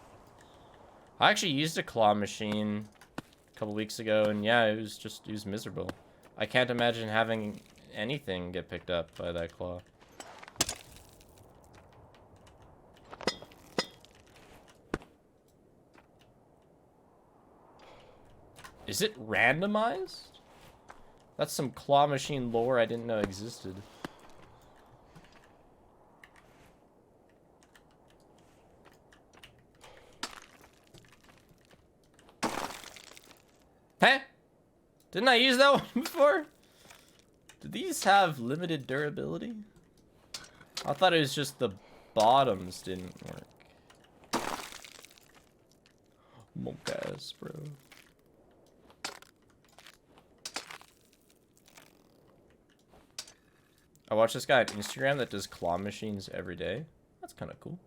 I actually used a claw machine a couple weeks ago and yeah, it was miserable. I can't imagine having anything get picked up by that claw. Is it randomized? That's some claw machine lore I didn't know existed. Huh? Didn't I use that one before? Do these have limited durability? I thought it was just the bottoms didn't work. Monk ass, bro. I watch this guy on Instagram that does claw machines every day. That's kind of cool.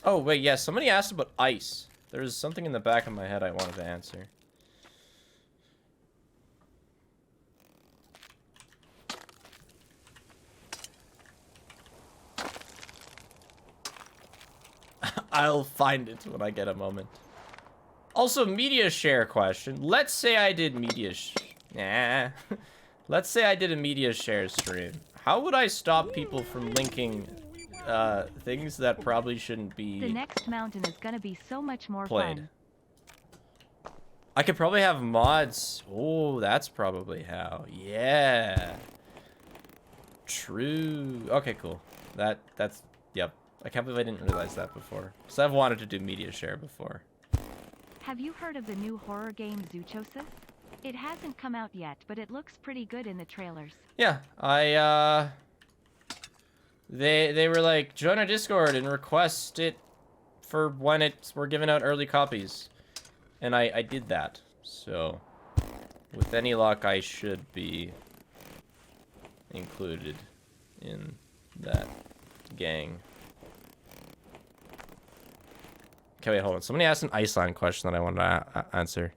Oh, wait, yeah, somebody asked about ice. There's something in the back of my head I wanted to answer. I'll find it when I get a moment. Also, media share question. Let's say I did Let's say I did a media share stream. How would I stop people from linking things that probably shouldn't be The next mountain is gonna be so much more played? fun. I could probably have mods. Oh, that's probably how. Yeah. True. Okay, cool. That's yep. I can't believe I didn't realize that before. Because I've wanted to do media share before. Have you heard of the new horror game Zoochosis? It hasn't come out yet, but it looks pretty good in the trailers. Yeah, they were like, join our Discord and request it for when we're giving out early copies. And I did that. So, with any luck, I should be included in that gang. Okay, wait, hold on. Somebody asked an Iceland question that I wanted to answer.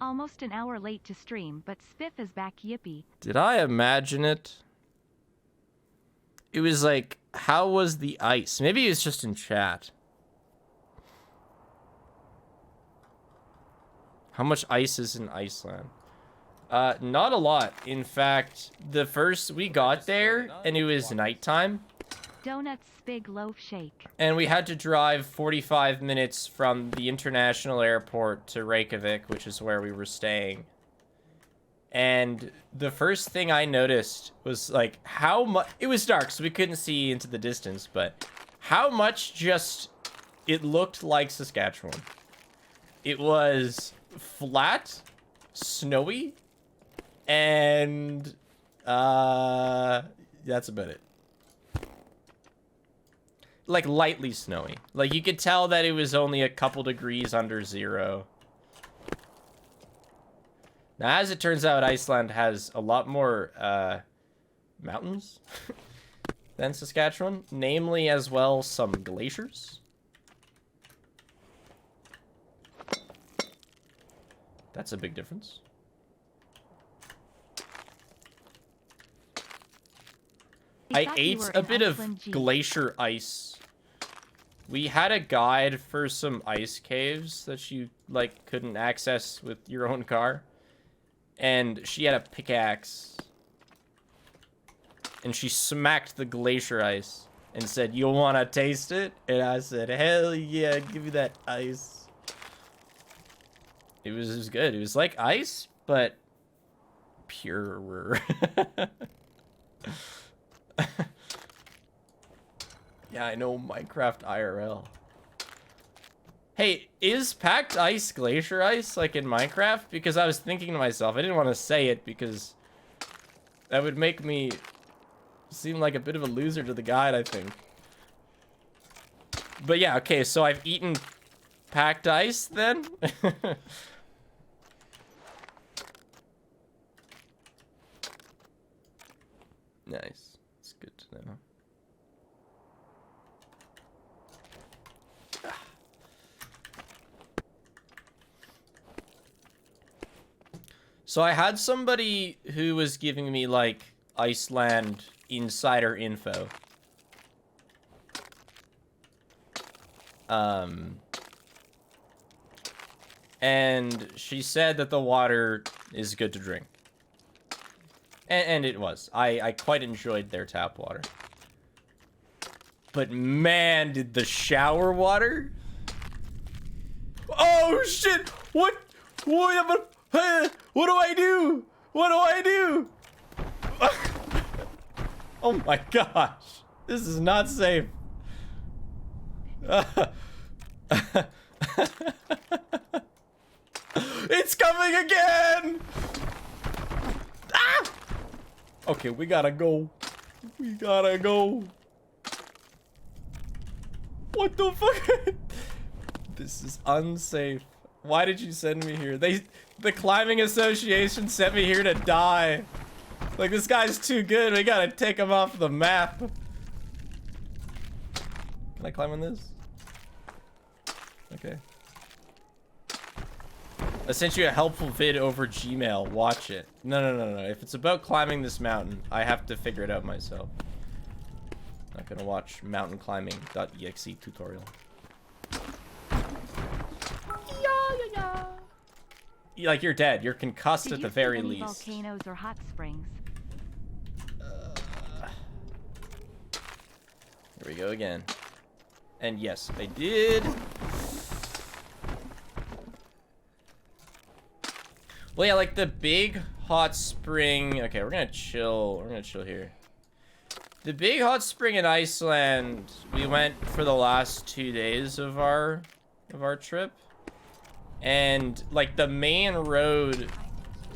Almost an hour late to stream, but Spiff is back, yippee. Did I imagine it? It was like, how was the ice? Maybe it's just in chat. How much ice is in Iceland? Not a lot. In fact, we got there and it was nighttime. Donuts, big loaf shake. And we had to drive 45 minutes from the international airport to Reykjavik, which is where we were staying. And the first thing I noticed was like how much, it was dark so we couldn't see into the distance, but how much just it looked like Saskatchewan. It was flat, snowy, and that's about it. Like lightly snowy. Like you could tell that it was only a couple degrees under zero. Now, as it turns out, Iceland has a lot more mountains than Saskatchewan, namely as well some glaciers. That's a big difference. I thought you ate were a an bit of Iceland Jeep. glacier ice. We had a guide for some ice caves that you, like, couldn't access with your own car. And she had a pickaxe. And she smacked the glacier ice and said, "You wanna taste it?" And I said, "Hell yeah, give me that ice." It was good. It was like ice, but purer. Yeah, I know, Minecraft IRL. Hey, is packed ice glacier ice like in Minecraft? Because I was thinking to myself, I didn't want to say it because that would make me seem like a bit of a loser to the guide, I think. But yeah, okay, so I've eaten packed ice then? Nice. It's good to know. So I had somebody who was giving me, like, Iceland insider info. And she said that the water is good to drink. And it was. I quite enjoyed their tap water. But man, did the shower water... Oh, shit! What do I do? What do I do? Oh my gosh. This is not safe. It's coming again! Ah! Okay, we gotta go. We gotta go. What the fuck? This is unsafe. Why did you send me here? The climbing association sent me here to die. Like, this guy's too good. We gotta take him off the map. Can I climb on this? Okay. I sent you a helpful vid over Gmail. Watch it. No. If it's about climbing this mountain, I have to figure it out myself. I'm not gonna watch mountainclimbing.exe tutorial. Like, you're dead. You're concussed Did at you the see very any least. volcanoes or hot springs? Here we go again. And yes, I did. Well, yeah, like the big hot spring. Okay, we're gonna chill. We're gonna chill here. The big hot spring in Iceland, we went for the last 2 days of our trip. And like the main road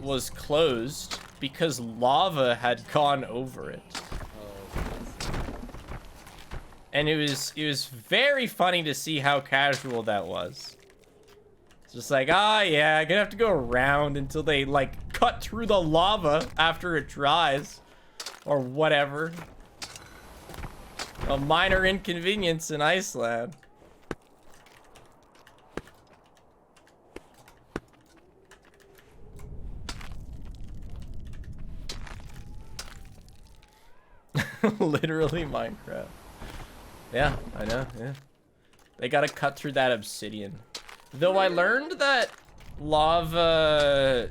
was closed because lava had gone over it. And it was very funny to see how casual that was. It's just like, yeah, I'm gonna have to go around until they like cut through the lava after it dries or whatever. A minor inconvenience in Iceland. Literally Minecraft. Yeah, I know, yeah. They gotta cut through that obsidian. Though I learned that lava,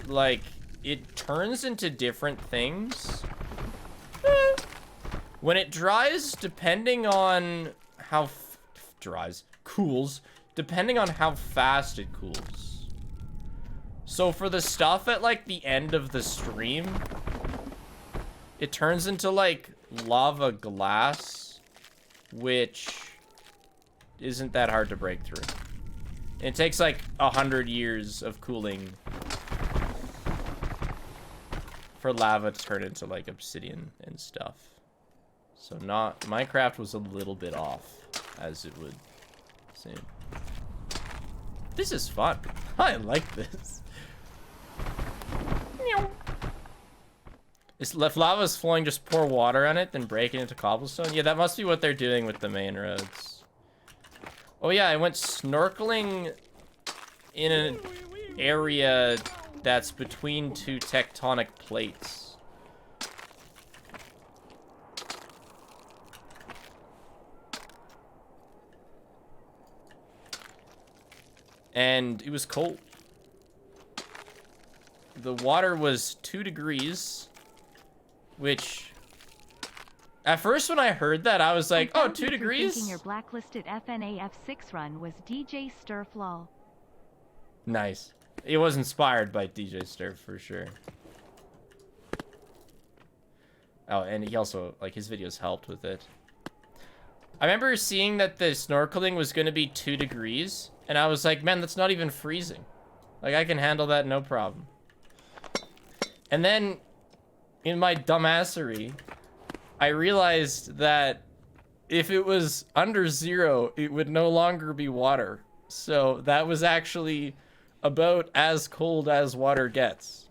like, it turns into different things. When it dries, depending on how cools, depending on how fast it cools. So for the stuff at, like, the end of the stream, it turns into, like, lava glass, which isn't that hard to break through. And it takes, like, 100 years of cooling for lava to turn into, like, obsidian and stuff. So Minecraft was a little bit off, as it would seem. This is fun. I like this. If lava's flowing, just pour water on it, then break it into cobblestone? Yeah, that must be what they're doing with the main roads. Oh yeah, I went snorkeling in area that's between two tectonic plates. And it was cold. The water was 2 degrees, which at first when I heard that, I was like, oh, 2 degrees? Thinking your blacklisted FNAF 6 run was DJ Sturf lol. Nice. It was inspired by DJ Sturf for sure. Oh, and he also, like, his videos helped with it. I remember seeing that the snorkeling was going to be 2 degrees, and I was like, man, that's not even freezing. Like, I can handle that no problem. And then, in my dumbassery, I realized that if it was under 0, it would no longer be water. So that was actually about as cold as water gets.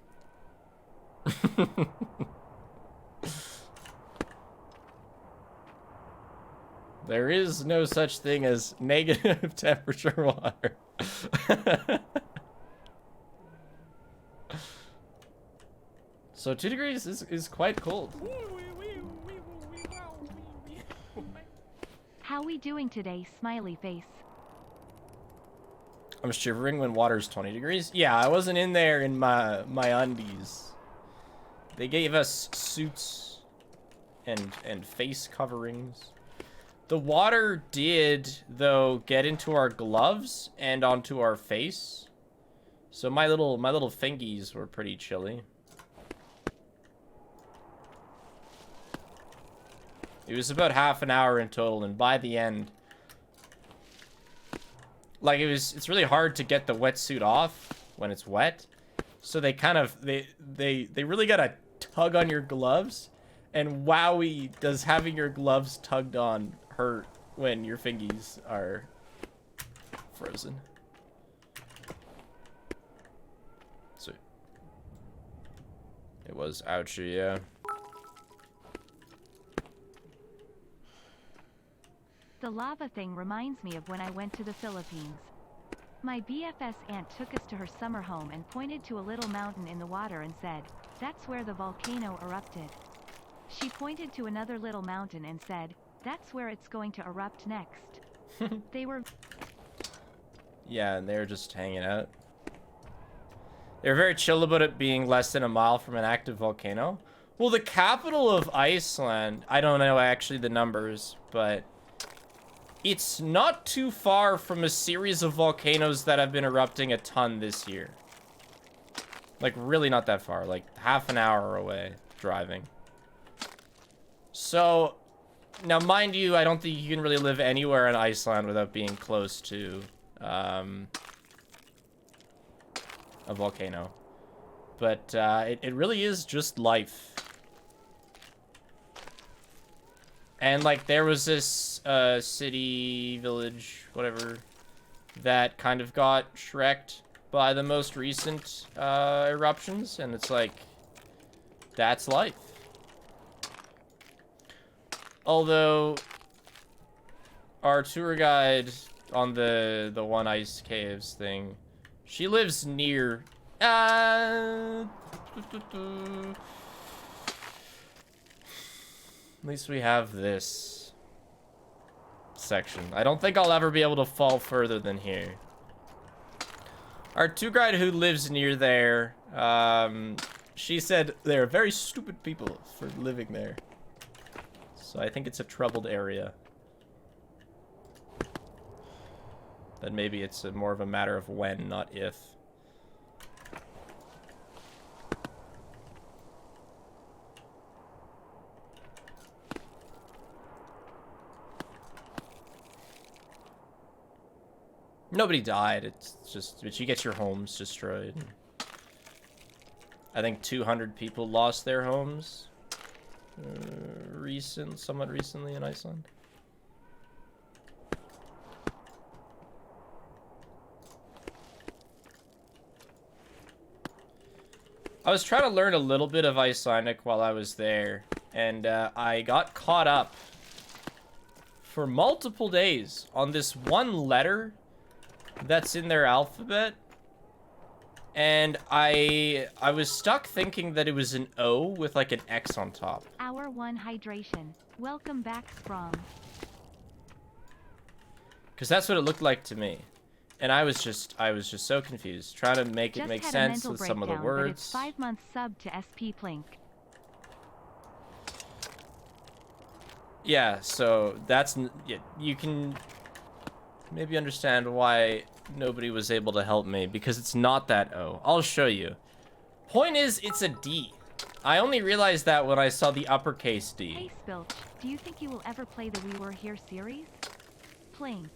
There is no such thing as negative temperature water. So 2 degrees is quite cold. How we doing today, smiley face? I'm shivering when water's 20 degrees. Yeah, I wasn't in there in my undies. They gave us suits and face coverings. The water did, though, get into our gloves and onto our face. So my little fingies were pretty chilly. It was about half an hour in total, and by the end, like, it's really hard to get the wetsuit off when it's wet. So they kind of, they really gotta tug on your gloves. And wowie, does having your gloves tugged on hurt when your fingies are frozen. So it was ouchy, yeah. The lava thing reminds me of when I went to the Philippines. My BFS aunt took us to her summer home and pointed to a little mountain in the water and said, "That's where the volcano erupted." She pointed to another little mountain and said, "That's where it's going to erupt next." They were... Yeah, and they were just hanging out. They were very chill about it being less than a mile from an active volcano. Well, the capital of Iceland, I don't know actually the numbers, but it's not too far from a series of volcanoes that have been erupting a ton this year. Like, really not that far, like half an hour away driving. So, now mind you, I don't think you can really live anywhere in Iceland without being close to a volcano. But it really is just life. And like there was this city, village, whatever, that kind of got shreked by the most recent eruptions, and it's like, that's life. Although our tour guide on the one ice caves thing, she lives near at least we have this section. I don't think I'll ever be able to fall further than here. Our tour guide who lives near there, she said they're very stupid people for living there. So I think it's a troubled area. That maybe it's more of a matter of when, not if. Nobody died. It's just, but you get your homes destroyed. I think 200 people lost their homes. Somewhat recently in Iceland. I was trying to learn a little bit of Icelandic while I was there, and I got caught up for multiple days on this one letter that's in their alphabet And I was stuck thinking that it was an O with like an X on top. Hour 1 hydration. Welcome back, Sprong. Because that's what it looked like to me. And I was just so confused, trying to make it make sense with some of the words. But it's 5 months sub to SP Plink. Yeah, so that's you can maybe understand why nobody was able to help me, because it's not that O. I'll show you. Point is, it's a D. I only realized that when I saw the uppercase D. Hey Spilch, do you think you will ever play the We Were Here series? Plink.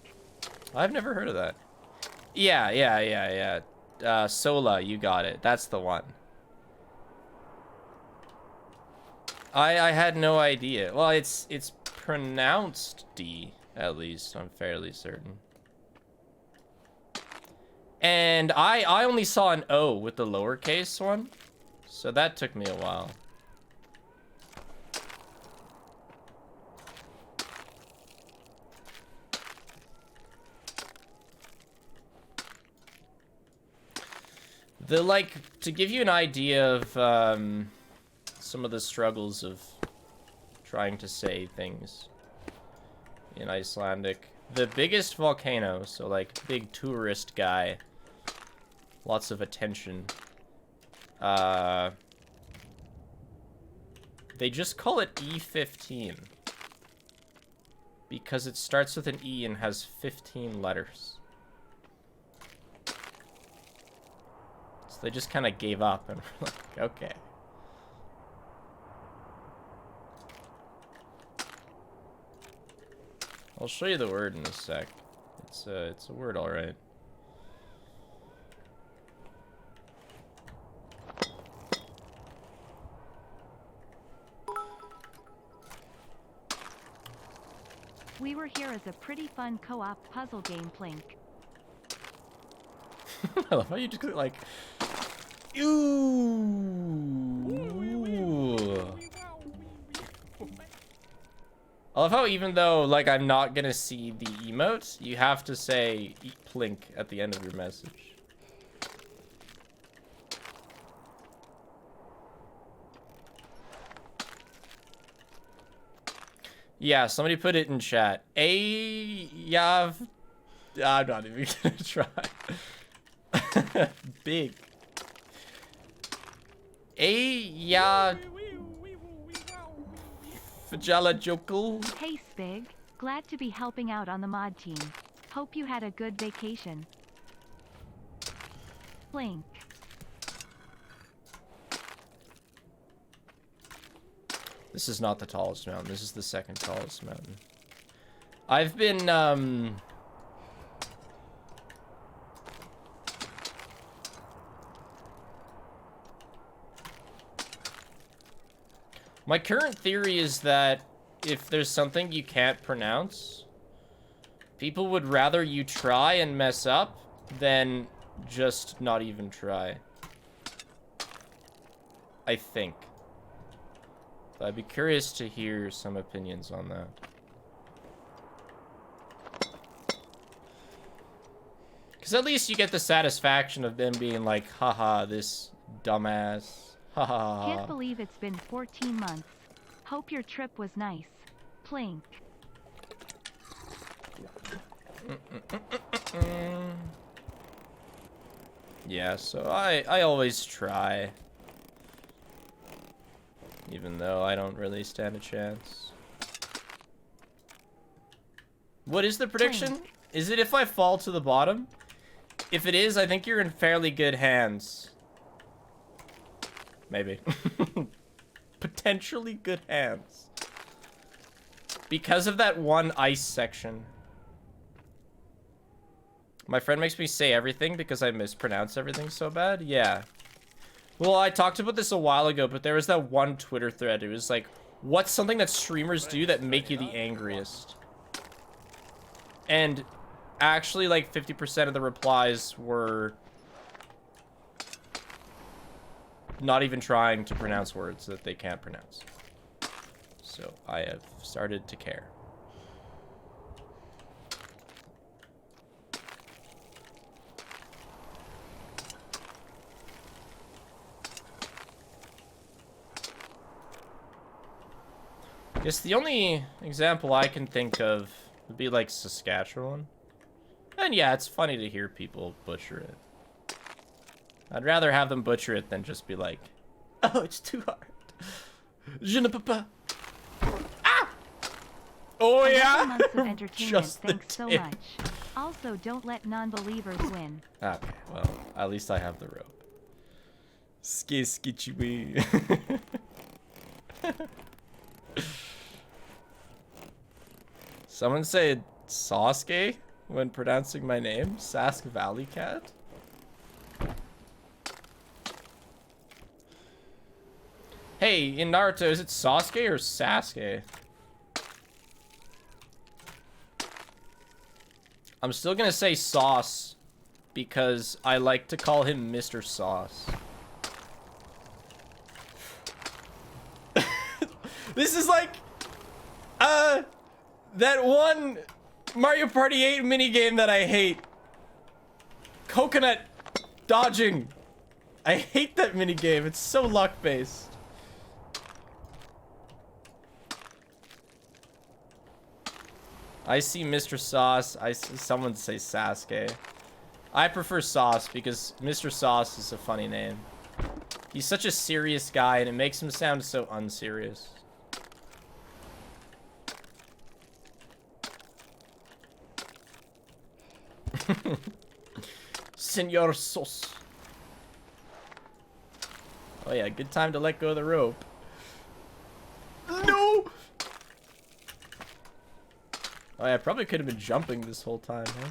I've never heard of that. Yeah. Sola, you got it. That's the one. I had no idea. Well, it's pronounced D, at least. I'm fairly certain. And I only saw an O with the lowercase one, so that took me a while. To give you an idea of some of the struggles of trying to say things in Icelandic. The biggest volcano, so like big tourist guy, lots of attention. They just call it E15 because it starts with an E and has 15 letters. So they just kind of gave up and were like, okay. I'll show you the word in a sec. It's a word, all right. We Were Here is a pretty fun co-op puzzle game, Plink. I love how you just like, ooh. I love how even though like I'm not gonna see the emote, you have to say eat plink at the end of your message. Yeah, somebody put it in chat. I'm not even gonna try. Big. Fajala Jokul. Hey Spig, glad to be helping out on the mod team. Hope you had a good vacation. Plink. This is not the tallest mountain. This is the second tallest mountain. I've been, my current theory is that if there's something you can't pronounce, people would rather you try and mess up than just not even try. I think. So I'd be curious to hear some opinions on that. Because at least you get the satisfaction of them being like, haha, this dumbass. Haha. Can't believe it's been 14 months. Hope your trip was nice. Plink. Yeah, so I always try. Even though I don't really stand a chance. What is the prediction? Is it if I fall to the bottom? If it is, I think you're in fairly good hands. Maybe. Potentially good hands. Because of that one ice section. My friend makes me say everything because I mispronounce everything so bad. Yeah. Well, I talked about this a while ago, but there was that one Twitter thread. It was like, what's something that streamers do that make you the angriest? And actually, like, 50% of the replies were not even trying to pronounce words that they can't pronounce. So I have started to care. Guess the only example I can think of would be like Saskatchewan. And yeah, it's funny to hear people butcher it. I'd rather have them butcher it than just be like, oh, it's too hard. Je ne peux pas. Ah! Oh yeah! Months of entertainment, Just the thanks so tip. much. Also, don't let non-believers win. Okay, well, at least I have the rope. Ski skitchy. Someone said Sasuke when pronouncing my name. Sask Valley Cat. Hey, in Naruto, is it Sasuke or Sasuke? I'm still gonna say Sauce because I like to call him Mr. Sauce. This is like, that one Mario Party 8 minigame that I hate. Coconut dodging. I hate that minigame. It's so luck-based. I see Mr. Sauce. I see someone say Sasuke. I prefer Sauce because Mr. Sauce is a funny name. He's such a serious guy and it makes him sound so unserious. Senor Sauce. Oh yeah, good time to let go of the rope. No! Oh yeah, I probably could have been jumping this whole time, huh?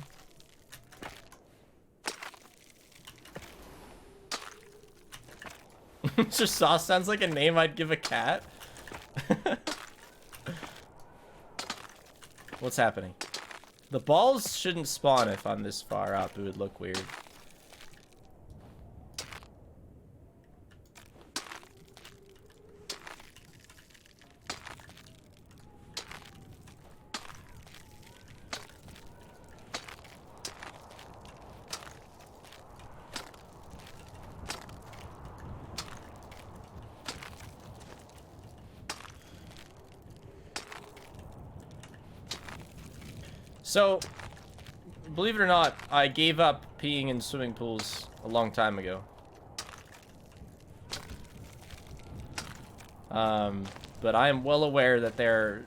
Mr. Sauce sounds like a name I'd give a cat. What's happening? The balls shouldn't spawn if I'm this far up. It would look weird. So, believe it or not, I gave up peeing in swimming pools a long time ago. But I am well aware that there are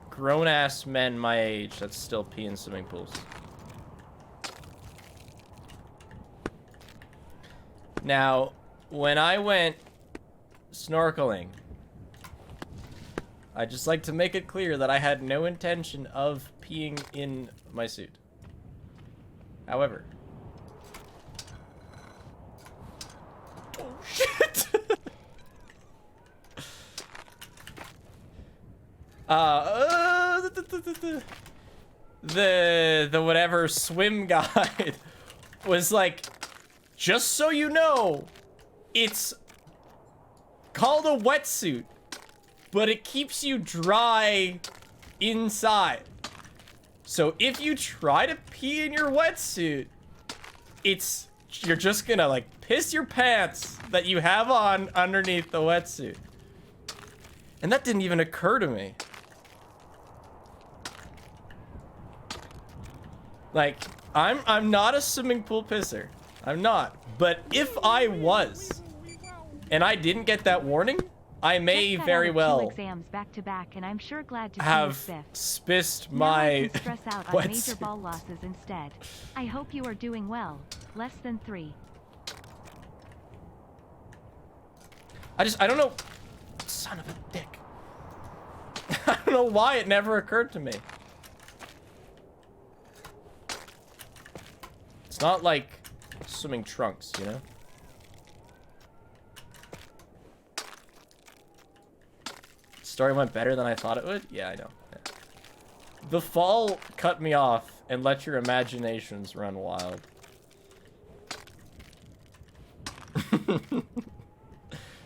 grown-ass men my age that still pee in swimming pools. Now, when I went snorkeling, I'd just like to make it clear that I had no intention of peeing in my suit. However... Oh, shit! The whatever swim guide was like, just so you know, it's called a wetsuit, but it keeps you dry inside. So if you try to pee in your wetsuit, you're just gonna like piss your pants that you have on underneath the wetsuit. And that didn't even occur to me. Like, I'm not a swimming pool pisser. I'm not. But if I was, and I didn't get that warning, I may Just got very out of well 2 exams back to back, and I'm sure glad to have see you spiffed. spissed Now I my can stress out on major wetsuit. ball losses instead. I hope you are doing well. Less than 3. I don't know. Son of a dick. I don't know why it never occurred to me. It's not like swimming trunks, you know? Story went better than I thought it would? Yeah, I know. Yeah. The fall cut me off and let your imaginations run wild.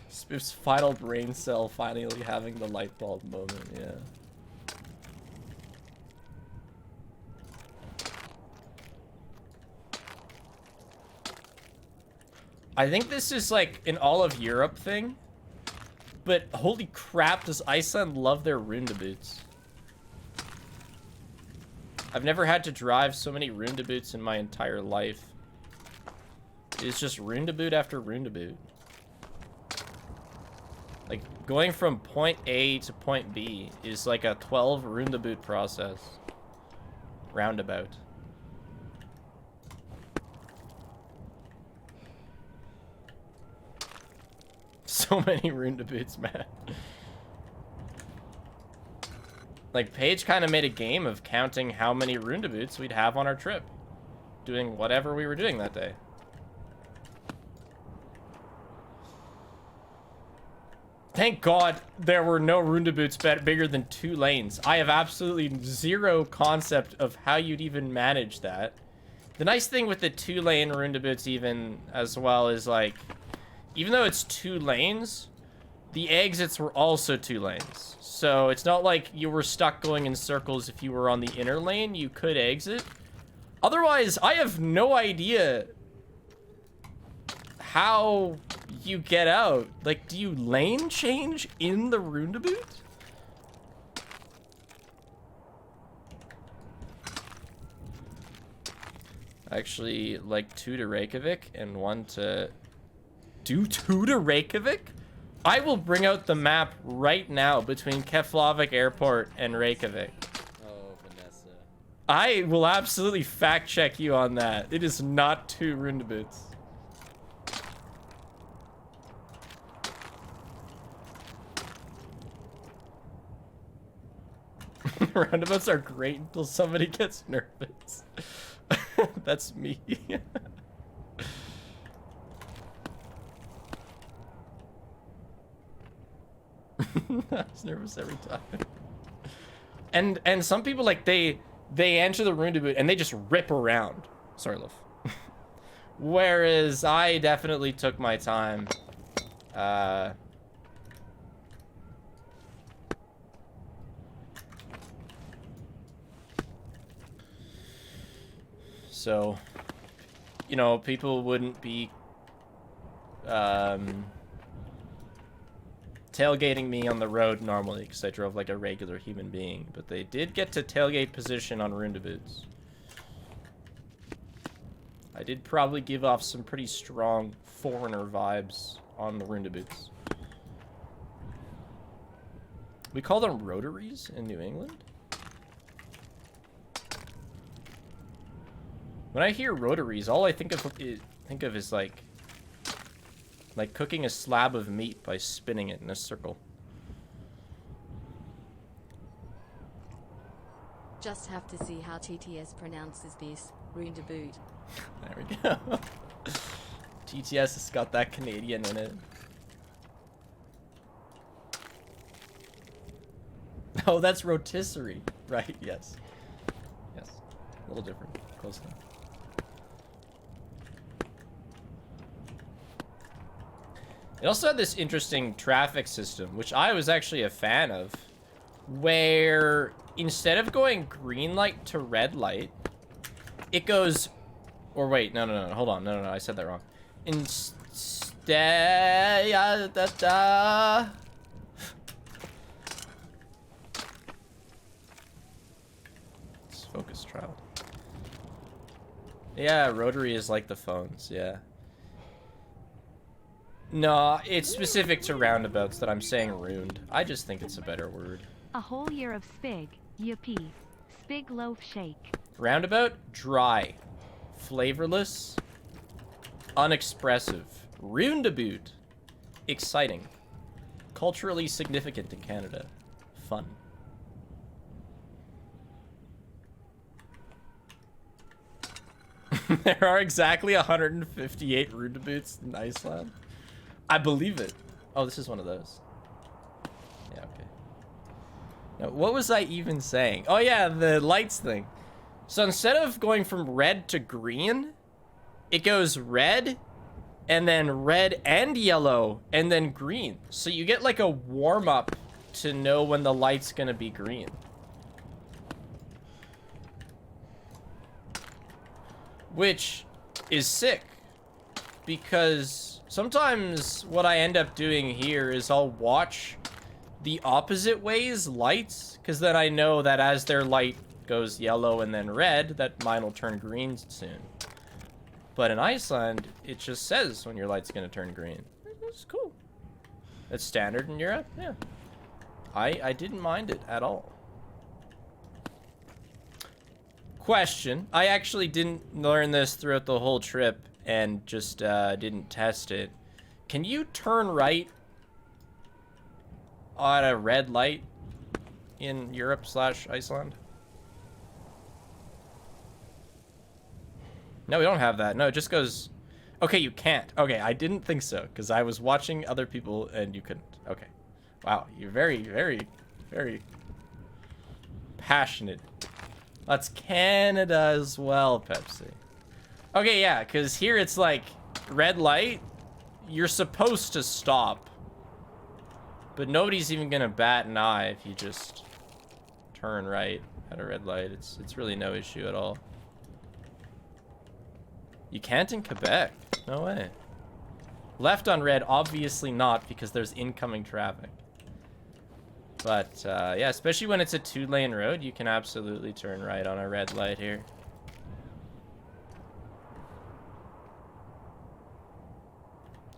Spiff's final brain cell finally having the light bulb moment, yeah. I think this is like an all of Europe thing. But holy crap, does Iceland love their roundabouts. I've never had to drive so many roundabouts in my entire life. It's just roundabout after roundabout. Like, going from point A to point B is like a 12 roundabout process. Roundabout. So many roundabouts, man. Like, Paige kind of made a game of counting how many roundabouts we'd have on our trip. Doing whatever we were doing that day. Thank God there were no roundabouts bigger than 2 lanes. I have absolutely zero concept of how you'd even manage that. The nice thing with the 2-lane roundabouts even as well is, like, even though it's 2 lanes, the exits were also 2 lanes. So it's not like you were stuck going in circles if you were on the inner lane. You could exit. Otherwise, I have no idea how you get out. Like, do you lane change in the roundabout? Actually, like 2 to Reykjavik and 1 to... Do 2 to Reykjavik? I will bring out the map right now between Keflavik Airport and Reykjavik. Oh, Vanessa. I will absolutely fact check you on that. It is not 2 roundabouts. Roundabouts are great until somebody gets nervous. That's me. I was nervous every time. And some people, like, they enter the roundabout and they just rip around. Sorry, Loaf. Whereas I definitely took my time. So, you know, people wouldn't be tailgating me on the road normally because I drove like a regular human being, but they did get to tailgate position on roundabouts. I did probably give off some pretty strong foreigner vibes on the roundabouts. We call them rotaries in New England. When I hear rotaries, all I think of is like cooking a slab of meat by spinning it in a circle. Just have to see how TTS pronounces this. Roundabout. There we go. TTS has got that Canadian in it. Oh, that's rotisserie. Right, yes. Yes. A little different. Close enough. It also had this interesting traffic system, which I was actually a fan of, where instead of going green light to red light, it goes... Or wait, no, hold on. No, I said that wrong. Instead... Let's focus, child. Yeah, rotary is like the phones, yeah. No, it's specific to roundabouts that I'm saying ruined. I just think it's a better word. A whole year of spig, yippee. Spig loaf shake. Roundabout, dry. Flavorless. Unexpressive. Roundabout, exciting. Culturally significant in Canada. Fun. There are exactly 158 roundabouts in Iceland. I believe it. Oh, this is one of those. Yeah, okay. Now, what was I even saying? Oh, yeah, the lights thing. So instead of going from red to green, it goes red, and then red and yellow, and then green. So you get like a warm-up to know when the light's gonna be green. Which is sick. because sometimes what I end up doing here is I'll watch the opposite ways lights, because then I know that as their light goes yellow and then red, that mine will turn green soon. But in Iceland, it just says when your light's gonna turn green. It's cool. It's standard in Europe, yeah. I didn't mind it at all. Question. I actually didn't learn this throughout the whole trip and just didn't test it. Can you turn right on a red light in Europe/Iceland? No, we don't have that. No, it just goes... Okay, you can't. Okay, I didn't think so, because I was watching other people and you couldn't. Okay. Wow, you're very, very, very passionate. That's Canada as well, Pepsi. Okay, yeah, because here it's like red light, you're supposed to stop. But nobody's even gonna bat an eye if you just turn right at a red light. It's really no issue at all. You can't in Quebec. No way. Left on red, obviously not, because there's incoming traffic. But, yeah, especially when it's a 2-lane road, you can absolutely turn right on a red light here.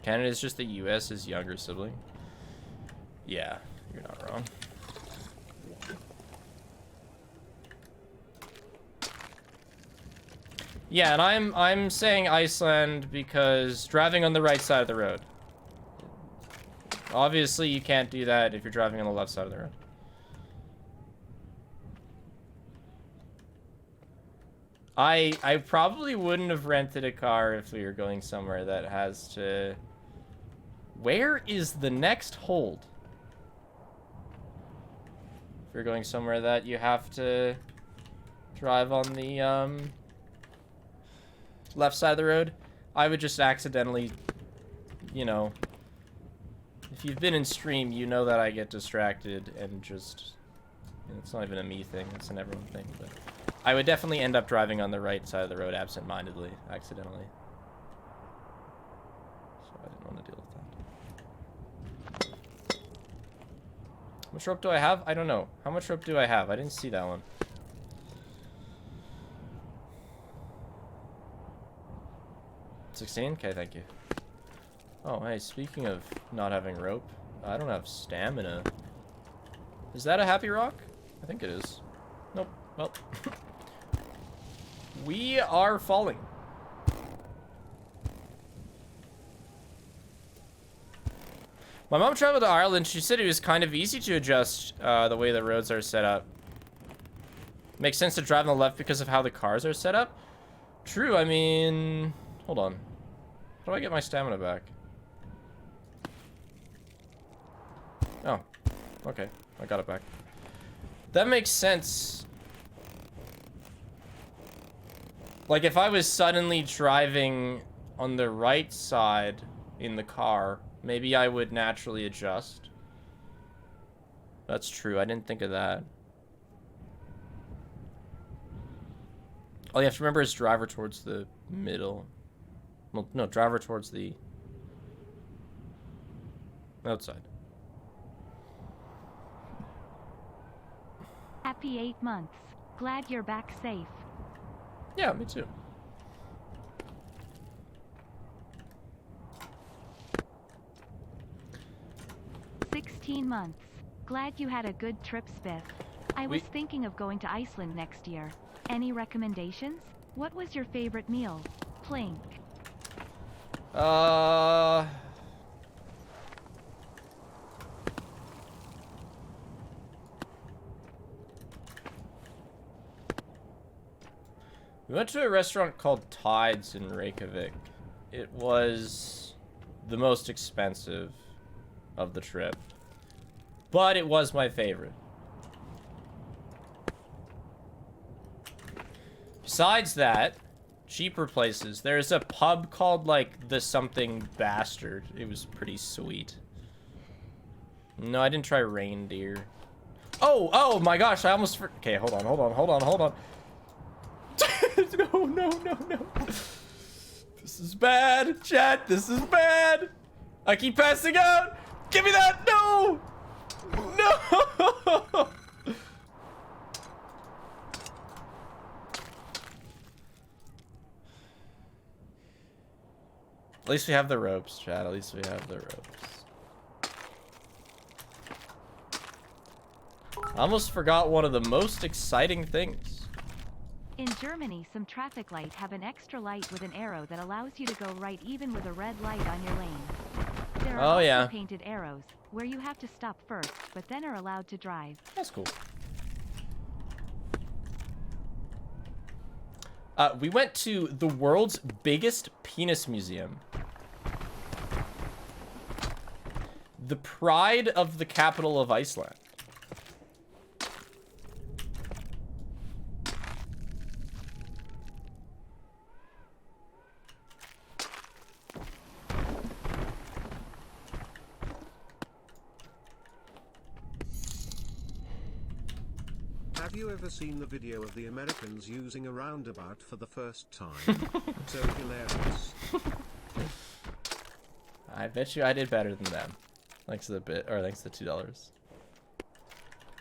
Canada's just the US's younger sibling. Yeah, you're not wrong. Yeah, and I'm saying Iceland because driving on the right side of the road. Obviously, you can't do that if you're driving on the left side of the road. I probably wouldn't have rented a car if we were going somewhere that has to... Where is the next hold? If you're going somewhere that you have to drive on the left side of the road, I would just accidentally, you know, if you've been in stream, you know that I get distracted and just, you know, it's not even a me thing, it's an everyone thing, but I would definitely end up driving on the right side of the road absent-mindedly, accidentally. So I didn't want to deal with that. How much rope do I have? I don't know. How much rope do I have? I didn't see that one. $16? Okay, thank you. Oh, hey, speaking of not having rope, I don't have stamina. Is that a happy rock? I think it is. Nope. Well. We are falling. My mom traveled to Ireland. She said it was kind of easy to adjust the way the roads are set up. Makes sense to drive on the left because of how the cars are set up. True, I mean... Hold on. How do I get my stamina back? Oh. Okay. I got it back. That makes sense. Like, if I was suddenly driving on the right side in the car, maybe I would naturally adjust. That's true. I didn't think of that. All you have to remember is driver towards the middle. Well, no, driver towards the outside. Happy 8 months. Glad you're back safe. Yeah, me too. "16 months. Glad you had a good trip, Spiff. I was thinking of going to Iceland next year. Any recommendations? What was your favorite meal? Plink. We went to a restaurant called Tides in Reykjavik. It was the most expensive of the trip, but it was my favorite. Besides that, cheaper places. There's a pub called, like, the something bastard. It was pretty sweet. No, I didn't try reindeer. Oh my gosh, I almost okay, hold on. No. This This is bad, chat. This is bad. I keep passing out. Give me that. No. No. At least we have the ropes, chat. At least we have the ropes. I almost forgot one of the most exciting things. In Germany, some traffic lights have an extra light with an arrow that allows you to go right even with a red light on your lane. There are also painted arrows, where you have to stop first, but then are allowed to drive. That's cool. We went to the world's biggest penis museum. The pride of the capital of Iceland. Have you ever seen the video of the Americans using a roundabout for the first time? So hilarious. I bet you I did better than them. Thanks to the bit, or thanks to $2.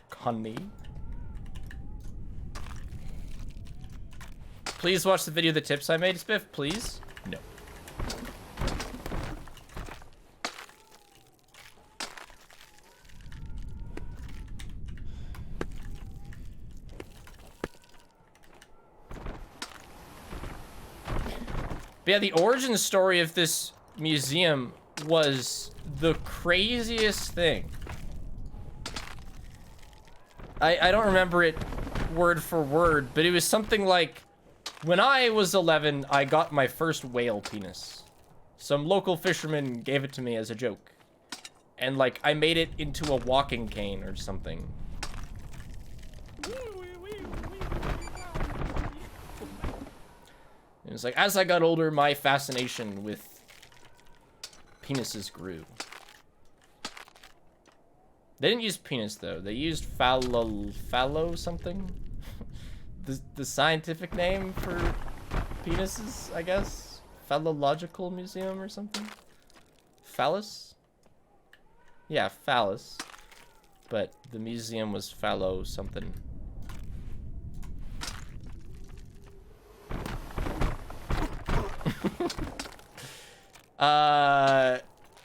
Connie. Please watch the video of the tips I made, Spiff, please. No. But yeah, the origin story of this museum was the craziest thing. I don't remember it word for word, but it was something like, when I was 11, I got my first whale penis. Some local fisherman gave it to me as a joke. And like, I made it into a walking cane or something. It was like, as I got older, my fascination with penises grew. They didn't use penis, though. They used phallo something? the scientific name for penises, I guess? Phallological museum or something? Phallus? Yeah, phallus. But the museum was phallo something.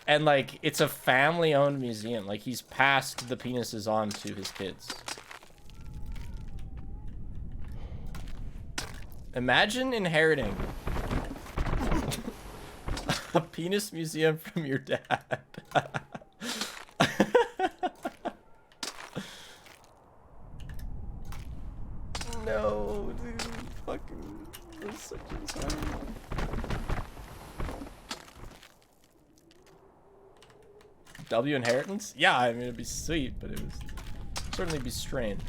And like, it's a family-owned museum. Like, he's passed the penises on to his kids. Imagine inheriting a penis museum from your dad. No, dude, fucking, that's such a time. W inheritance? Yeah, I mean, it'd be sweet, but it would certainly be strange.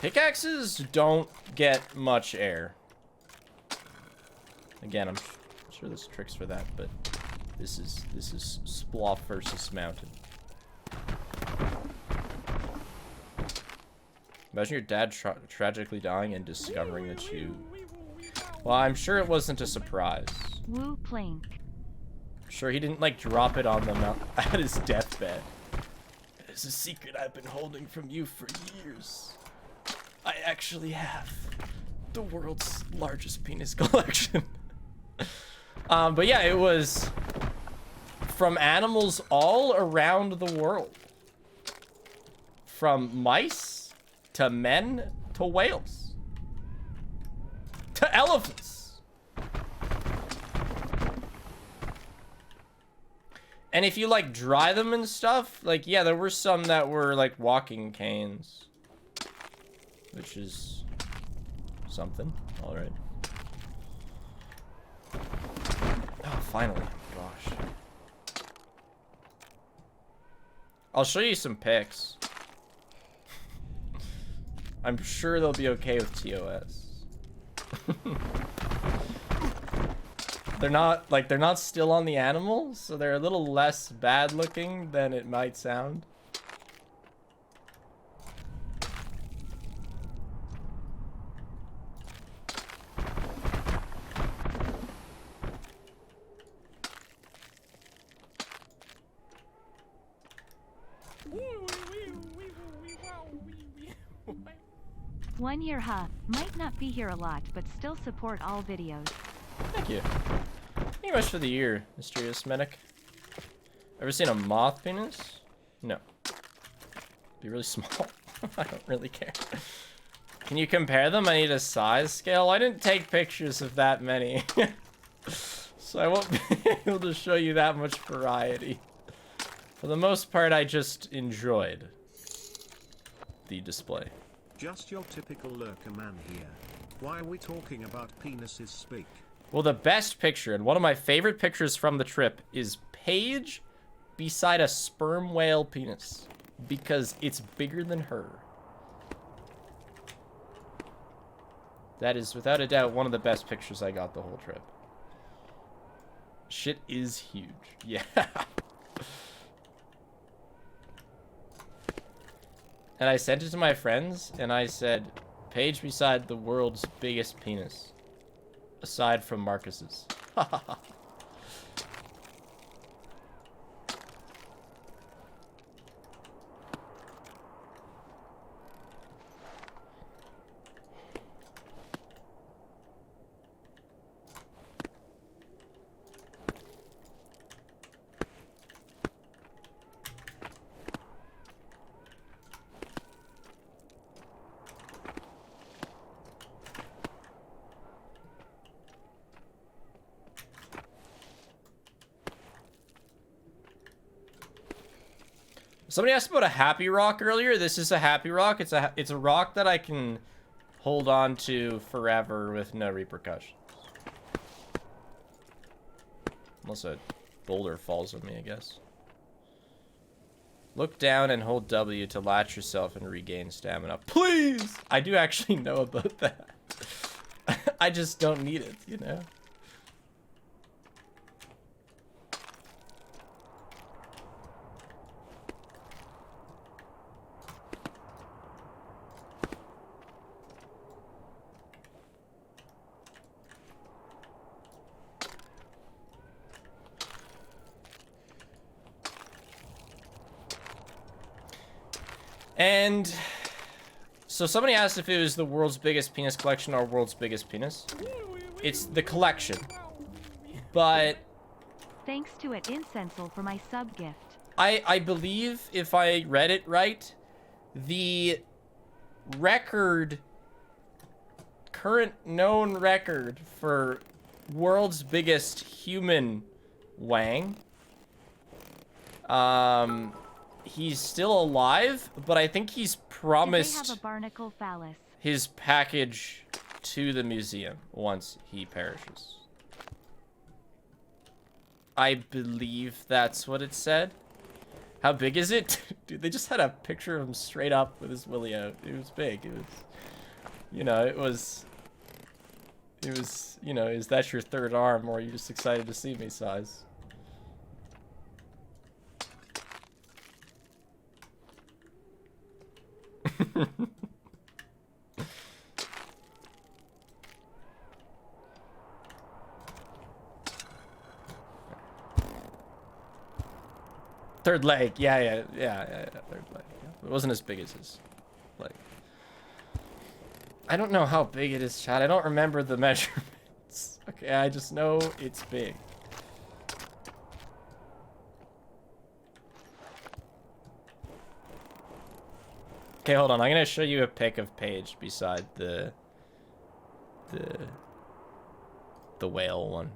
Pickaxes don't get much air. Again, I'm sure there's tricks for that, but this is Sploff versus Mountain. Imagine your dad tragically dying and discovering that you... Well, I'm sure it wasn't a surprise. Woo plank. Sure, he didn't, like, drop it on them at his deathbed. It's a secret I've been holding from you for years. I actually have the world's largest penis collection. But yeah, it was from animals all around the world. From mice to men to whales. To elephants. And if you like dry them and stuff, like, yeah, there were some that were like walking canes, which is something. All right. Oh, finally. Gosh. I'll show you some pics. I'm sure they'll be okay with TOS. They're not still on the animal, so they're a little less bad looking than it might sound. 1 year, huh? Might not be here a lot, but still support all videos. Thank you. Thank you much for the year, Mysterious Medic. Ever seen a moth penis? No. Be really small. I don't really care. Can you compare them? I need a size scale. I didn't take pictures of that many. So I won't be able to show you that much variety. For the most part, I just enjoyed the display. Just your typical lurker man here. Why are we talking about penises speak? Well, the best picture, and one of my favorite pictures from the trip, is Paige beside a sperm whale penis. Because it's bigger than her. That is, without a doubt, one of the best pictures I got the whole trip. Shit is huge. Yeah. And I sent it to my friends, and I said, Paige beside the world's biggest penis. Aside from Marcus's. Somebody asked about a happy rock earlier. This is a happy rock. It's a rock that I can hold on to forever with no repercussions. Unless a boulder falls on me, I guess. Look down and hold W to latch yourself and regain stamina. Please! I do actually know about that. I just don't need it, you know? And so somebody asked if it was the world's biggest penis collection or world's biggest penis. It's the collection. But Thanks to it Incensal for my sub gift. I believe, if I read it right, the record, current known record for world's biggest human wang, he's still alive, but I think he's Did they promised have a barnacle phallus? his package to the museum once he perishes. I believe that's what it said. How big is it? Dude, they just had a picture of him straight up with his willy out. It was big. It was, you know, it was, you know, is that your third arm, or are you just excited to see me size? Third leg, yeah, third leg. Yeah. It wasn't as big as his leg. I don't know how big it is, Chad. I don't remember the measurements. Okay, I just know it's big. Okay, hold on. I'm gonna show you a pic of Paige beside the whale one.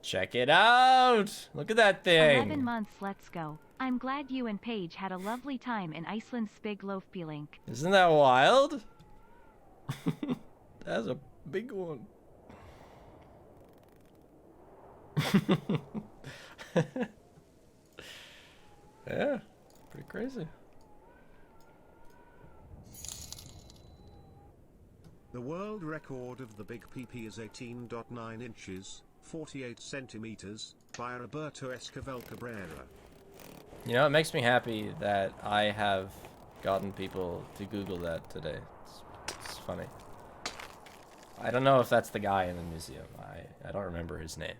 Check it out! Look at that thing! 11 months, let's go. I'm glad you and Paige had a lovely time in Iceland's big loaf peeling. Isn't that wild? That's a big one. Yeah, pretty crazy. The world record of the big PP is 18.9 inches, 48 centimeters, by Roberto Esquivel Cabrera. You know, it makes me happy that I have gotten people to Google that today. It's funny. I don't know if that's the guy in the museum. I don't remember his name.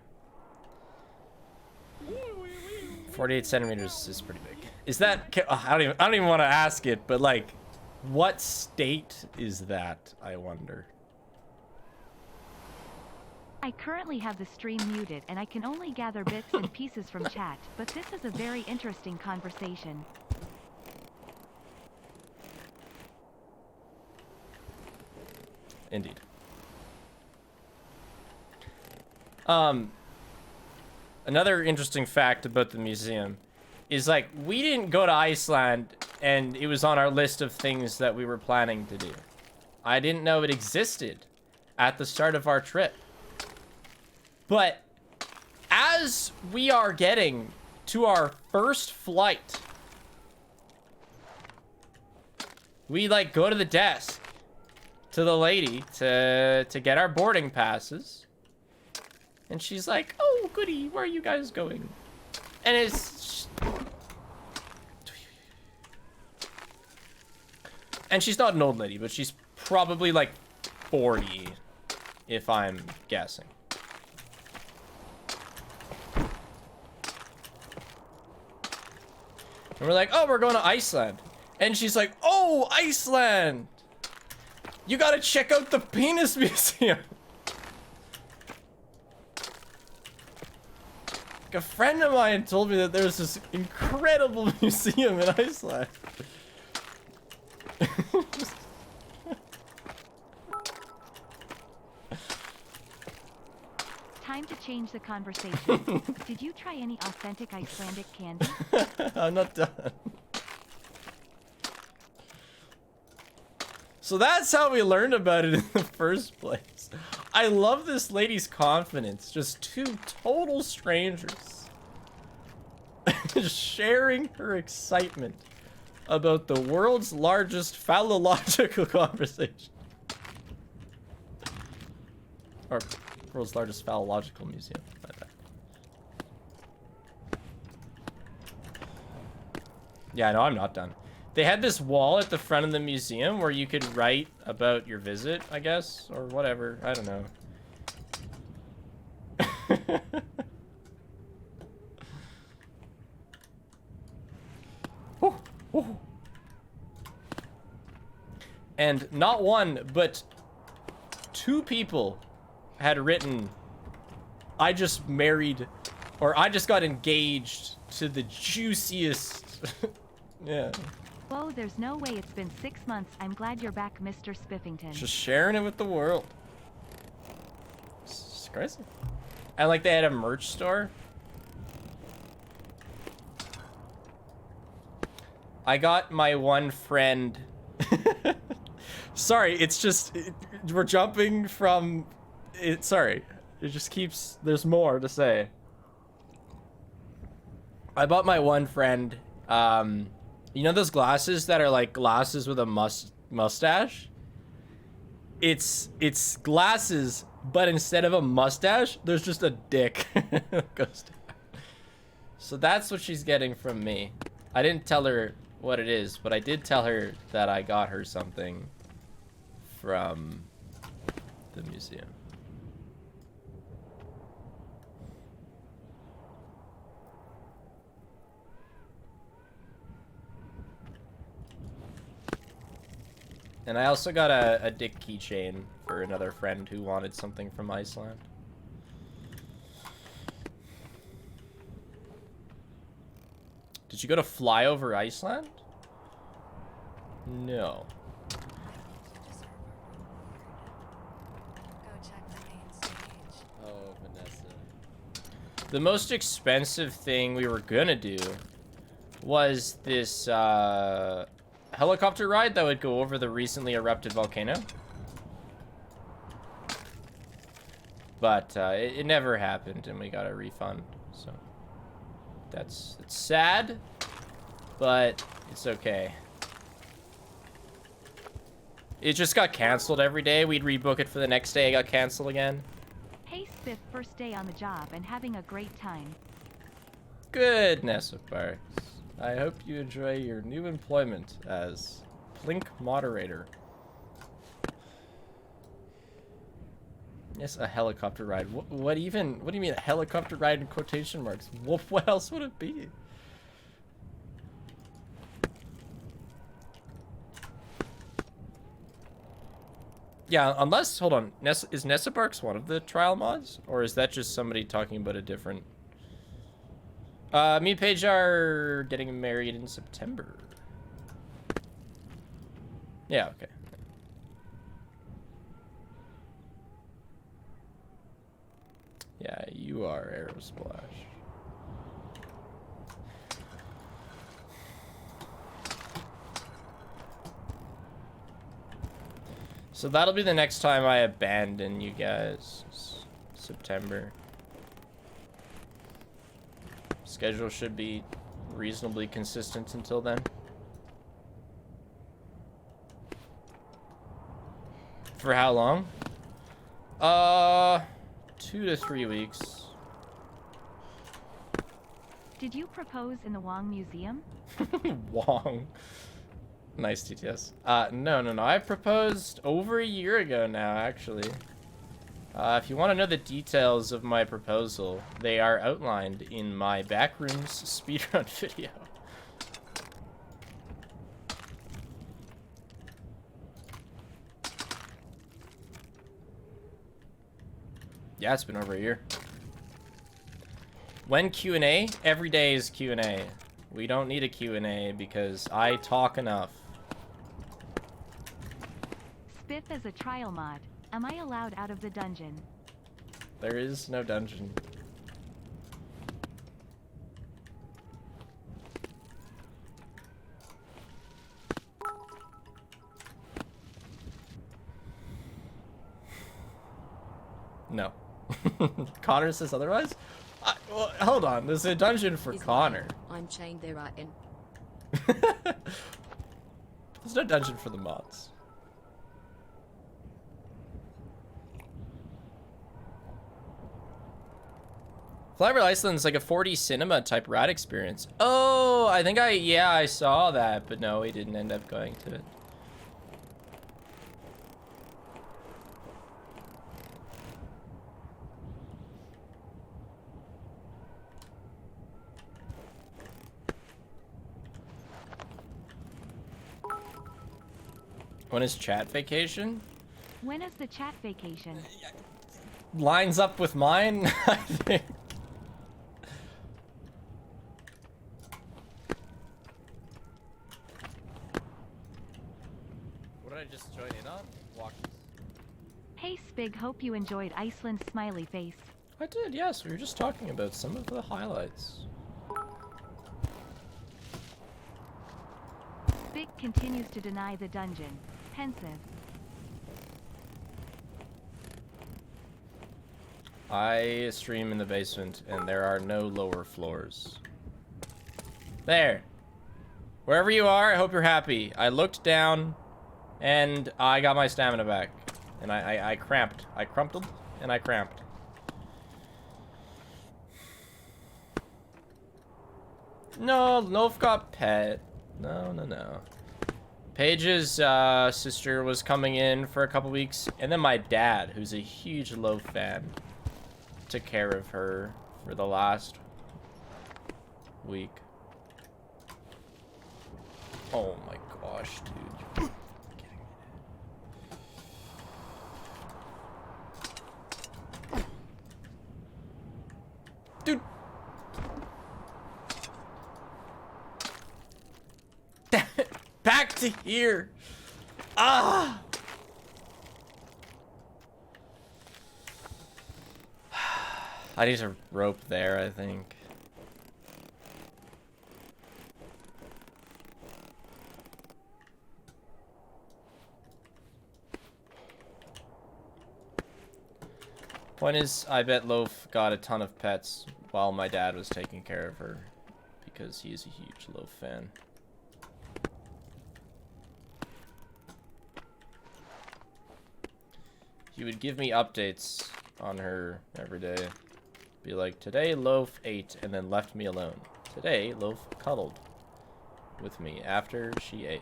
48 centimeters is pretty big. Is that? I don't even want to ask it, but like, what state is that? I wonder. I currently have the stream muted and I can only gather bits and pieces from chat, but this is a very interesting conversation. Indeed. Another interesting fact about the museum is like we didn't go to Iceland and it was on our list of things that we were planning to do. I didn't know it existed at the start of our trip. But as we are getting to our first flight, we like go to the desk to the lady to get our boarding passes. And she's like, "Oh, goody, where are you guys going?" And she's not an old lady, but she's probably like 40, if I'm guessing. And we're like, "Oh, we're going to Iceland." And she's like, "Oh, Iceland! You gotta check out the penis museum." Like a friend of mine told me that there's this incredible museum in Iceland. Time to change the conversation. Did you try any authentic Icelandic candy? I'm not done. So that's how we learned about it in the first place. I love this lady's confidence. Just two total strangers sharing her excitement about the world's largest phallological conversation. Or world's largest phallological museum. Yeah, no, I'm not done. They had this wall at the front of the museum where you could write about your visit, I guess, or whatever. I don't know. Ooh, ooh. And not one, but two people had written, "I just married," or "I just got engaged to the juiciest." Yeah. Whoa, there's no way it's been 6 months. I'm glad you're back, Mr. Spiffington. Just sharing it with the world. It's crazy. And like they had a merch store. I got my one friend. Sorry, it's just we're jumping from it. Sorry, it just keeps. There's more to say. I bought my one friend. You know those glasses that are like glasses with a mustache? It's glasses, but instead of a mustache, there's just a dick. Goes down. So that's what she's getting from me. I didn't tell her what it is, but I did tell her that I got her something from the museum. And I also got a dick keychain for another friend who wanted something from Iceland. Did you go to Flyover Iceland? No. Oh, Vanessa. The most expensive thing we were gonna do was this helicopter ride that would go over the recently erupted volcano. But it never happened and we got a refund, so it's sad, but it's okay. It just got canceled every day. We'd rebook it for the next day. It got canceled again. Hey Spiff, first day on the job and having a great time. Good, Nessa Parks. I hope you enjoy your new employment as Plink moderator. Yes, a helicopter ride. What do you mean a helicopter ride in quotation marks? What else would it be? Yeah, unless, hold on, is Nessa Barks one of the trial mods? Or is that just somebody talking about a different... me and Paige are getting married in September. Yeah, okay. Yeah, you are Aerosplash. So that'll be the next time I abandon you guys. September. Schedule should be reasonably consistent until then. For how long? 2 to 3 weeks. Did you propose in the Wong Museum? Wong. Nice, TTS. No. I proposed over a year ago now, actually. If you want to know the details of my proposal, they are outlined in my Backrooms speedrun video. Yeah, it's been over a year. When Q&A? Every day is Q&A. We don't need a Q&A because I talk enough. Spiff as a trial mod. Am I allowed out of the dungeon? There is no dungeon. No. Connor says otherwise? Well, hold on, there's a dungeon for Is Connor. I'm chained there I am. There's no dungeon for the mods. Flyover Iceland's like a 4D cinema type rad experience. Oh, I think I saw that, but no, we didn't end up going to it. When is chat vacation? When is the chat vacation? Lines up with mine, I think. What did I just join in on? Walkies. Hey Spig, hope you enjoyed Iceland smiley face. I did, yes. We were just talking about some of the highlights. Spig continues to deny the dungeon. Pensive. I stream in the basement, and there are no lower floors. There. Wherever you are, I hope you're happy. I looked down, and I got my stamina back. And I cramped. I crumpled, and I cramped. No, loaf got pet. No. Paige's sister was coming in for a couple weeks, and then my dad, who's a huge loaf fan, took care of her for the last week. Oh my gosh, dude. Dude. Back to here. Ah. I need to rope there, I think. Point is, I bet Loaf got a ton of pets while my dad was taking care of her, because he's a huge Loaf fan. He would give me updates on her every day. Be like, today Loaf ate and then left me alone. Today Loaf cuddled. with me after she ate.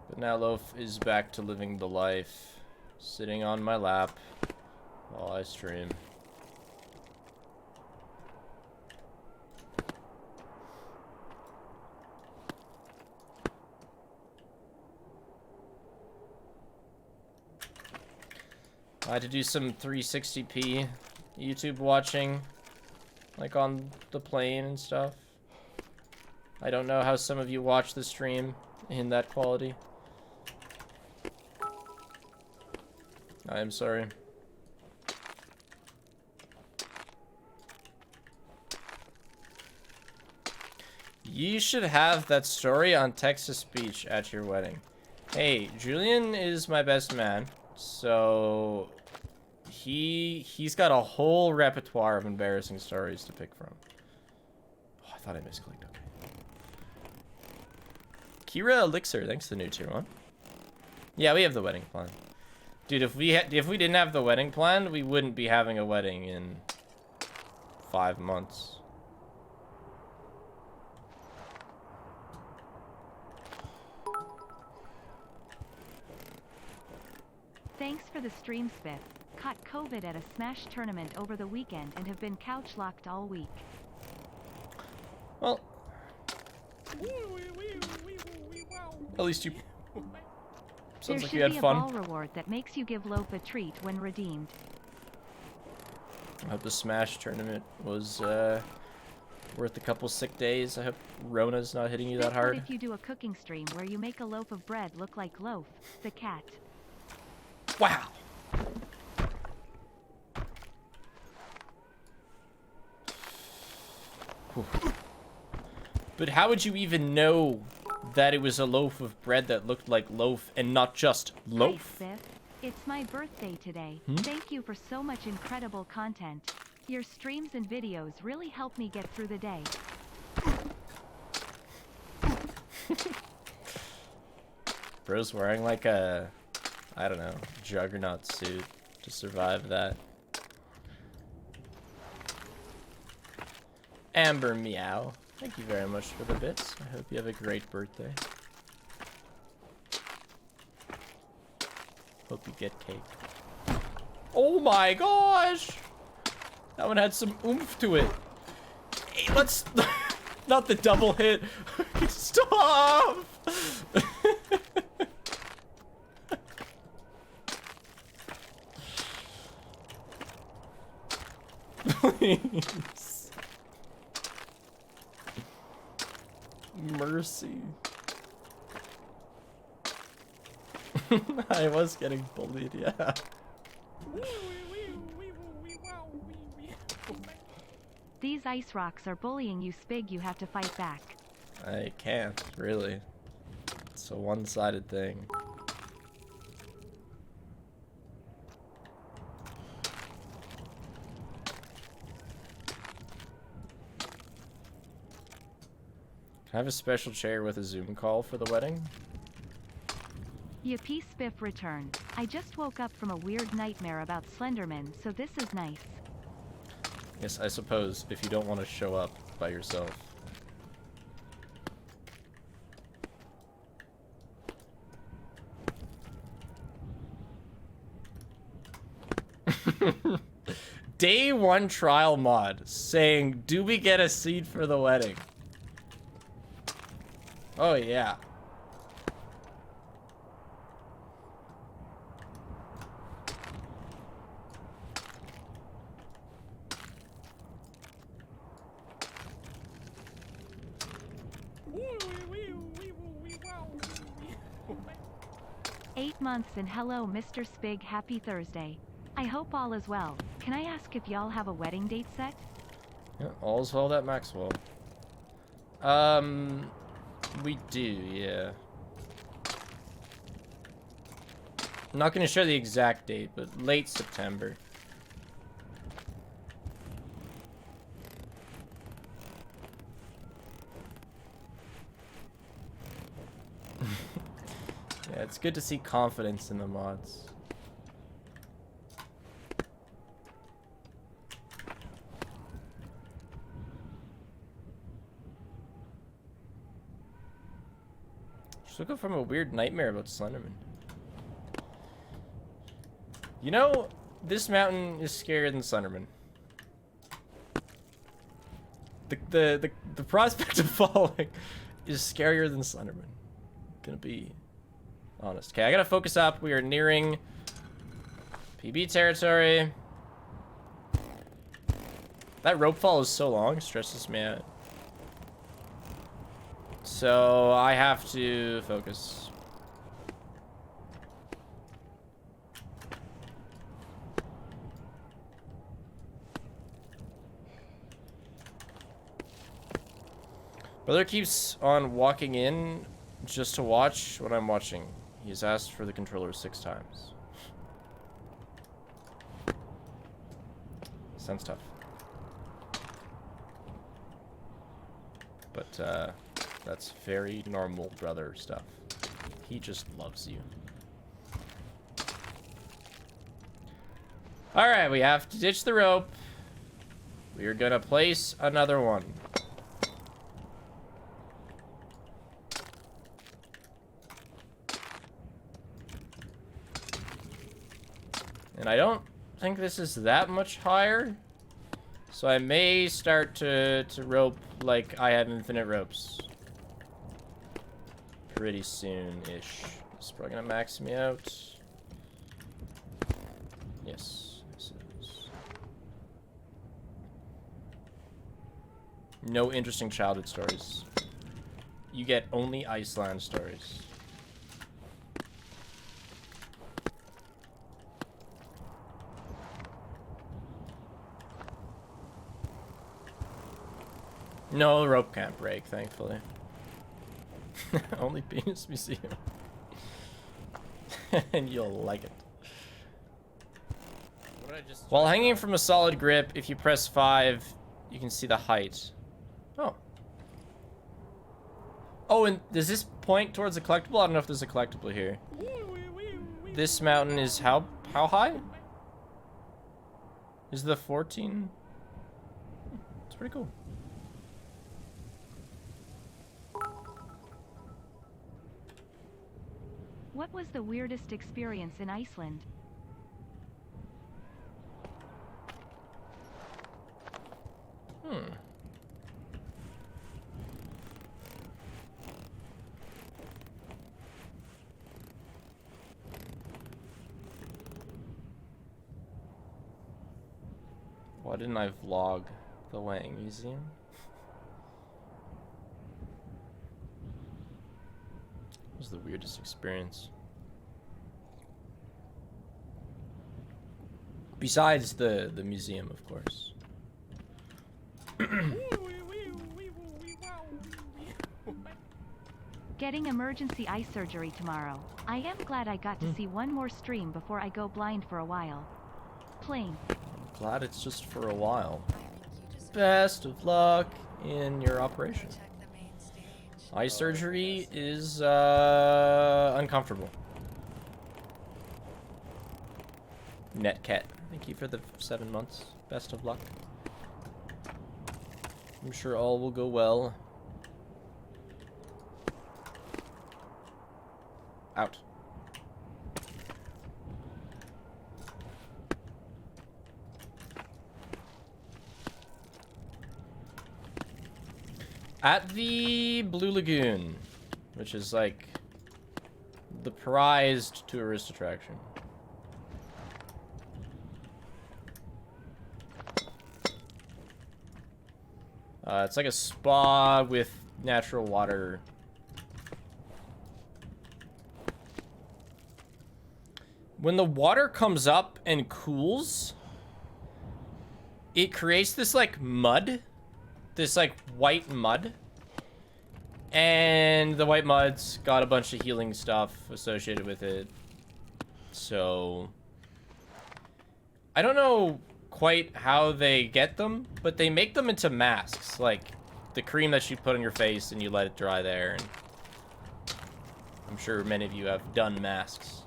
But now Loaf is back to living the life, sitting on my lap while I stream. I had to do some 360p YouTube watching, like on the plane and stuff. I don't know how some of you watch the stream in that quality. I am sorry. You should have that story on text-to-speech at your wedding. Hey, Julian is my best man, so he's got a whole repertoire of embarrassing stories to pick from. Oh, I thought I misclicked. Okay. Kira Elixir, thanks to the new tier 1. Yeah, we have the wedding plan. Dude, if we didn't have the wedding plan, we wouldn't be having a wedding in 5 months. Thanks for the stream, Spiff. Caught COVID at a Smash tournament over the weekend and have been couch locked all week. Well, at least you... Sounds like you had fun. There should be a ball reward that makes you give Loaf a treat when redeemed. I hope the Smash tournament was worth a couple sick days. I hope Rona's not hitting you that hard. What if you do a cooking stream where you make a loaf of bread look like Loaf, the cat? Wow. Whew. But how would you even know that it was a loaf of bread that looked like Loaf and not just Loaf? Hi, Spiff. It's my birthday today. Hmm? Thank you for so much incredible content. Your streams and videos really help me get through the day. Bro's wearing like a, I don't know, juggernaut suit to survive that. Amber Meow, thank you very much for the bits. I hope you have a great birthday. Hope you get cake. Oh my gosh! That one had some oomph to it. Hey, let's... Not the double hit. Stop! Please. Mercy. I was getting bullied, yeah. These ice rocks are bullying you, Spig. You have to fight back. I can't, really. It's a one-sided thing. Can I have a special chair with a Zoom call for the wedding? Yippee, Spiff returned. I just woke up from a weird nightmare about Slenderman, so this is nice. Yes, I suppose, if you don't want to show up by yourself. Day 1 trial mod saying, do we get a seat for the wedding? Oh, yeah. Months and hello, Mr. Spig. Happy Thursday. I hope all is well. Can I ask if y'all have a wedding date set? Yeah, all's well at Maxwell. We do, yeah. I'm not gonna share the exact date, but late September. Yeah, it's good to see confidence in the mods. Just looking from a weird nightmare about Slenderman. You know, this mountain is scarier than Slenderman. The prospect of falling is scarier than Slenderman. Gonna be honest. Okay, I gotta focus up. We are nearing PB territory. That rope fall is so long, it stresses me out. So I have to focus. Brother keeps on walking in just to watch what I'm watching. He's asked for the controller 6 times. Sounds tough. But, that's very normal brother stuff. He just loves you. Alright, we have to ditch the rope. We are gonna place another one. And I don't think this is that much higher. So I may start to rope like I have infinite ropes. Pretty soon-ish. It's probably gonna max me out. Yes. Yes, it is. No interesting childhood stories. You get only Iceland stories. No, the rope can't break, thankfully. Only Penis Museum. And you'll like it. While hanging from a solid grip, if you press 5, you can see the height. Oh. Oh, and does this point towards a collectible? I don't know if there's a collectible here. This mountain is how high? Is the 14? It's pretty cool. What was the weirdest experience in Iceland? Why didn't I vlog the Wang Museum? What was the weirdest experience? Besides the museum, of course. Getting emergency eye surgery tomorrow. I am glad I got to see one more stream before I go blind for a while. Plain. I'm glad it's just for a while. Best of luck in your operation. Eye surgery is uncomfortable. Netcat, thank you for the 7 months. Best of luck. I'm sure all will go well. Out. At the Blue Lagoon, which is like the prized tourist attraction. It's like a spa with natural water. When the water comes up and cools, it creates this like mud, this like white mud. And the white mud's got a bunch of healing stuff associated with it. So I don't know quite how they get them, but they make them into masks, like the cream that you put on your face and you let it dry there. And I'm sure many of you have done masks.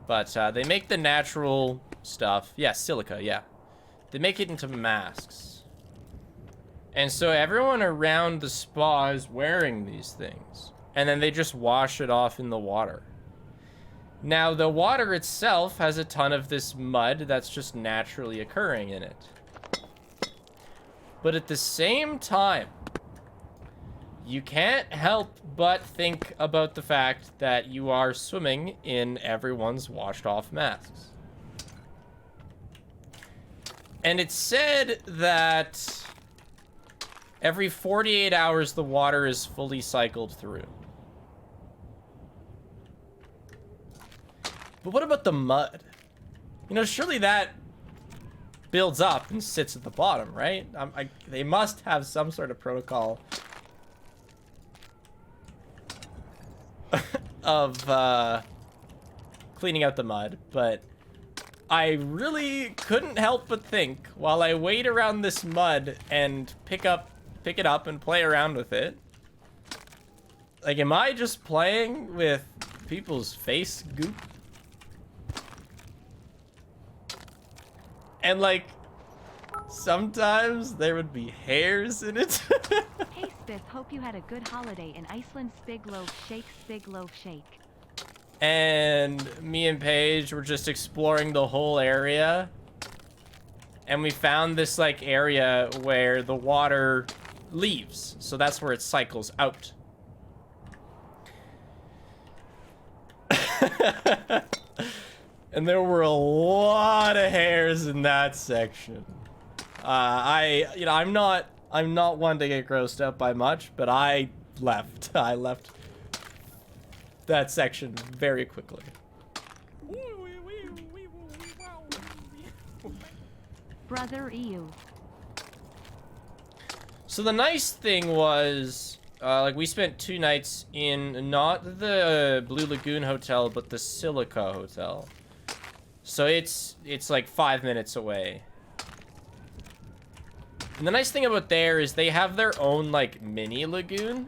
But they make the natural stuff. Yeah, silica, yeah. They make it into masks. And so everyone around the spa is wearing these things. And then they just wash it off in the water. Now, the water itself has a ton of this mud that's just naturally occurring in it. But at the same time, you can't help but think about the fact that you are swimming in everyone's washed off masks. And it's said that every 48 hours the water is fully cycled through. But what about the mud? You know, surely that builds up and sits at the bottom, right? They must have some sort of protocol of cleaning out the mud, but I really couldn't help but think while I wade around this mud and pick it up and play around with it. Like, am I just playing with people's face goop? And like, sometimes there would be hairs in it. Hey Spiff, hope you had a good holiday in Iceland. Spig loaf shake, spig loaf shake. And me and Paige were just exploring the whole area. And we found this like area where the water leaves. So that's where it cycles out. And there were a lot of hairs in that section. I'm not one to get grossed out by much, but I left. I left that section very quickly. Brother EU. So the nice thing was, like, we spent 2 nights in not the Blue Lagoon hotel, but the Silica hotel. So it's like 5 minutes away. And the nice thing about there is they have their own like mini lagoon,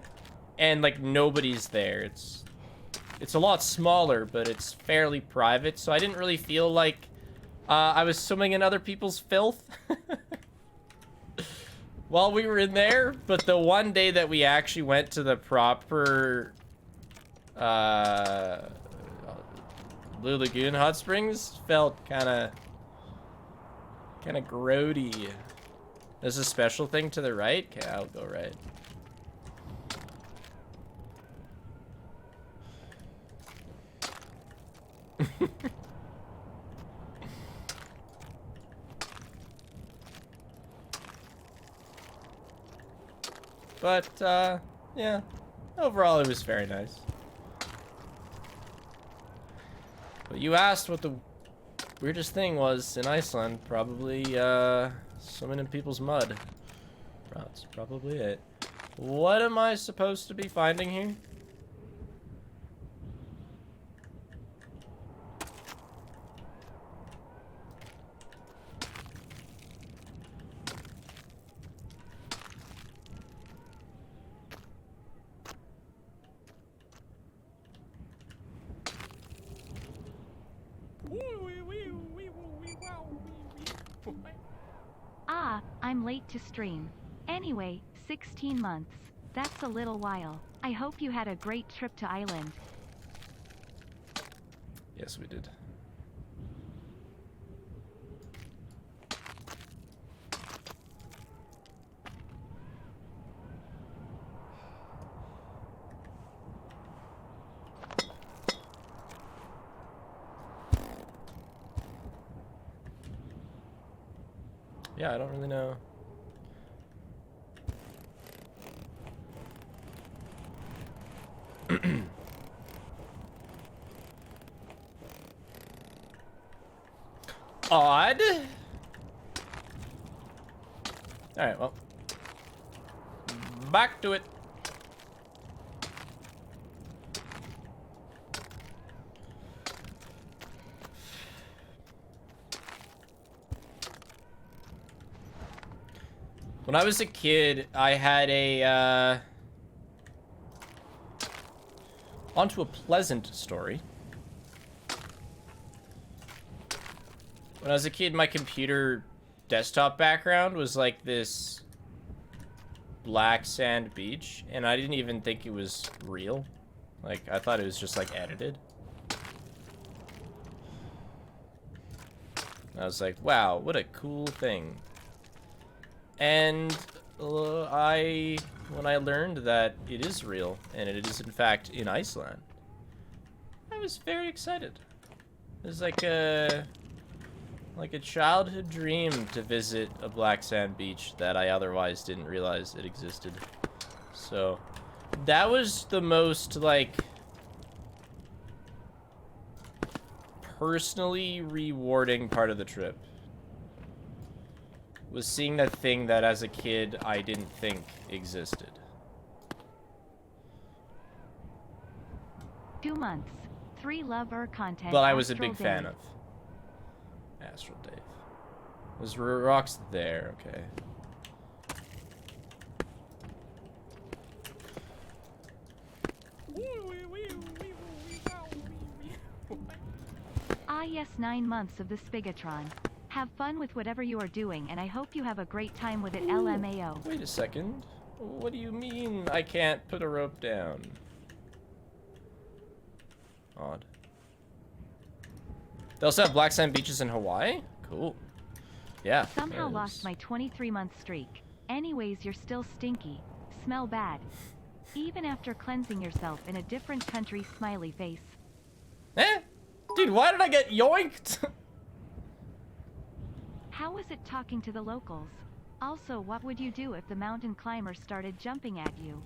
and like nobody's there. It's a lot smaller, but it's fairly private. So I didn't really feel like I was swimming in other people's filth while we were in there. But the one day that we actually went to the proper Blue Lagoon hot springs felt kind of grody. There's a special thing to the right. Okay, I'll go right. But yeah, overall it was very nice. But you asked what the weirdest thing was in Iceland. Probably swimming in people's mud. That's probably it. What am I supposed to be finding here? Ah, I'm late to stream. Anyway, 16 months. That's a little while. I hope you had a great trip to Iceland. Yes, we did. Yeah, I don't really know. Odd. Alright, well. Back to it. When I was a kid, I had a, On to a pleasant story. When I was a kid, my computer desktop background was like this black sand beach, and I didn't even think it was real. Like, I thought it was just like edited. I was like, wow, what a cool thing. And when I learned that it is real, and it is in fact in Iceland, I was very excited. It was like a childhood dream to visit a black sand beach that I otherwise didn't realize it existed. So that was the most like personally rewarding part of the trip. Was seeing that thing that as a kid I didn't think existed. 2 months. 3 lover content. But I was a Astral big fan Day. of Astral Dave. Was rocks there? Okay. Ah yes, 9 months of the Spigatron. Have fun with whatever you are doing, and I hope you have a great time with it. LMAO. Wait a second. What do you mean I can't put a rope down? Odd. They also have black sand beaches in Hawaii? Cool. Yeah. Somehow that lost is- my 23-month streak. Anyways, you're still stinky. Smell bad. Even after cleansing yourself in a different country, smiley face. Eh? Dude, why did I get yoinked? How was it talking to the locals? Also, what would you do if the mountain climber started jumping at you?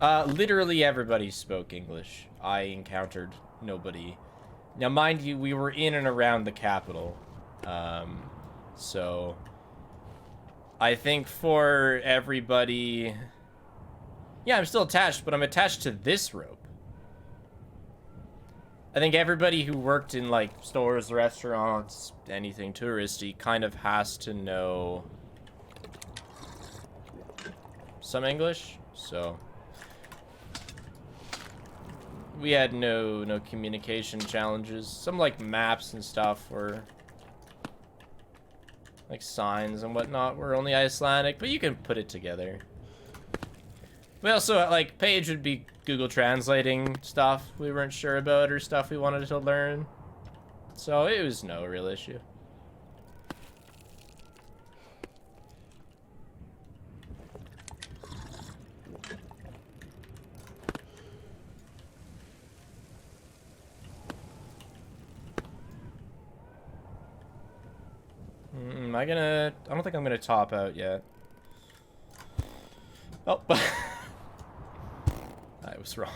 Literally everybody spoke English. I encountered nobody. Now, mind you, we were in and around the capital. So I think for everybody... Yeah, I'm still attached, but I'm attached to this rope. I think everybody who worked in, like, stores, restaurants, anything touristy kind of has to know some English, so... We had no communication challenges. Some, like, maps and stuff were... like, signs and whatnot were only Icelandic, but you can put it together. We also, like, Paige would be Google translating stuff we weren't sure about or stuff we wanted to learn. So it was no real issue. I don't think I'm gonna top out yet. Oh, I was wrong.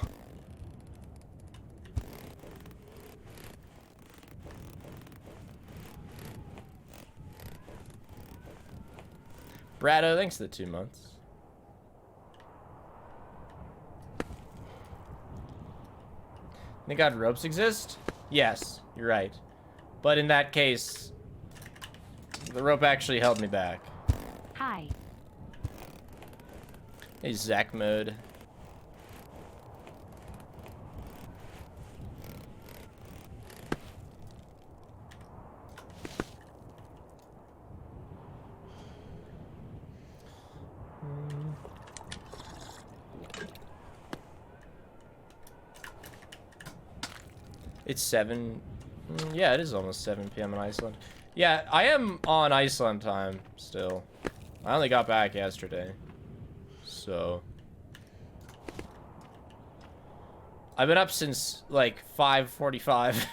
Brado, thanks for the 2 months. Thank God ropes exist? Yes, you're right. But in that case, the rope actually held me back. Hi. Hey, Zach mode. It's 7. Yeah, it is almost 7 p.m. in Iceland. Yeah, I am on Iceland time still. I only got back yesterday. So I've been up since like 5:45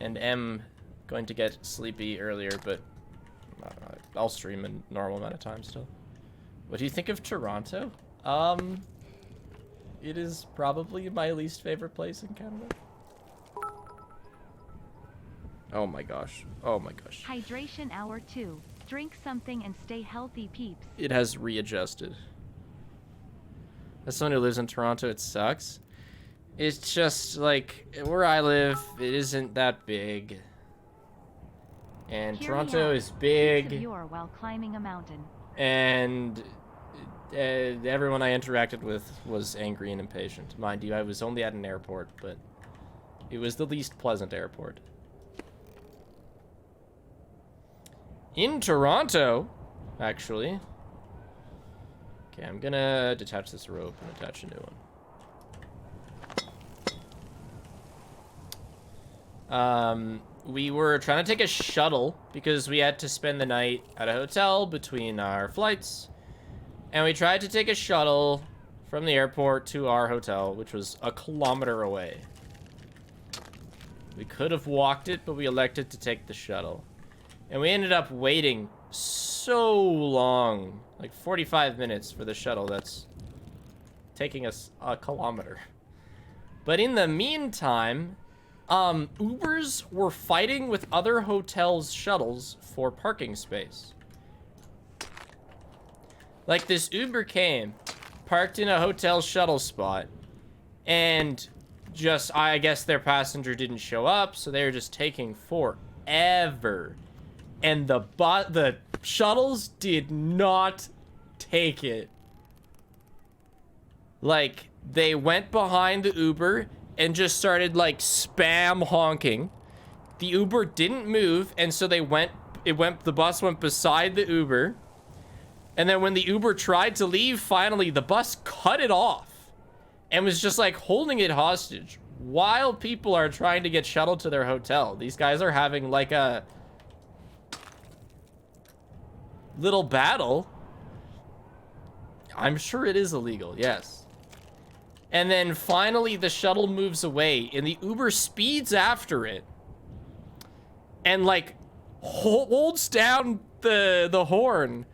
and am going to get sleepy earlier, but I'll stream a normal amount of time still. What do you think of Toronto? It is probably my least favorite place in Canada. Oh my gosh. Oh my gosh. Hydration hour 2. Drink something and stay healthy, peeps. It has readjusted. As someone who lives in Toronto, it sucks. It's just like where I live, it isn't that big. And Here Toronto we are. is big. Piece of Yore while climbing a mountain. And everyone I interacted with was angry and impatient. Mind you, I was only at an airport, but it was the least pleasant airport. In Toronto, actually. Okay, I'm gonna detach this rope and attach a new one. We were trying to take a shuttle because we had to spend the night at a hotel between our flights. And we tried to take a shuttle from the airport to our hotel, which was a kilometer away. We could have walked it, but we elected to take the shuttle. And we ended up waiting so long, like 45 minutes for the shuttle that's taking us a kilometer. But in the meantime, Ubers were fighting with other hotels' shuttles for parking space. Like, this Uber came, parked in a hotel shuttle spot, and just, I guess their passenger didn't show up, so they were just taking forever. And the shuttles did not take it. Like, they went behind the Uber and just started, like, spam honking. The Uber didn't move, and so the bus went beside the Uber. And then when the Uber tried to leave, finally, the bus cut it off and was just, like, holding it hostage while people are trying to get shuttled to their hotel. These guys are having, like, a little battle. I'm sure it is illegal, yes. And then finally the shuttle moves away and the Uber speeds after it and, like, holds down the horn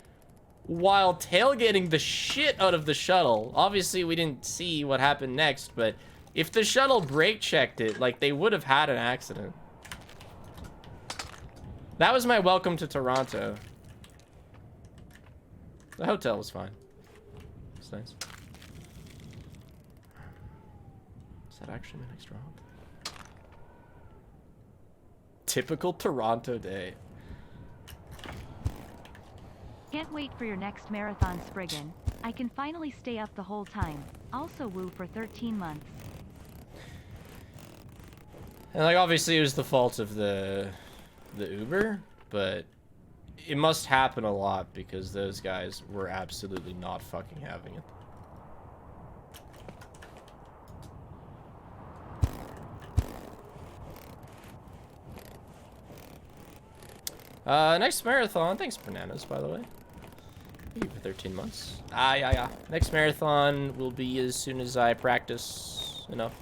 while tailgating the shit out of the shuttle. Obviously we didn't see what happened next, but if the shuttle brake checked it, like, they would have had an accident. That was my welcome to Toronto. The hotel was fine. It's nice. Is that actually my next rock? Typical Toronto day. Can't wait for your next marathon, Spriggan. I can finally stay up the whole time. Also woo for 13 months. And, like, obviously it was the fault of the Uber, but it must happen a lot because those guys were absolutely not fucking having it. Next marathon, thanks Bananas, by the way. Thank you for 13 months. Yeah. Next marathon will be as soon as I practice enough.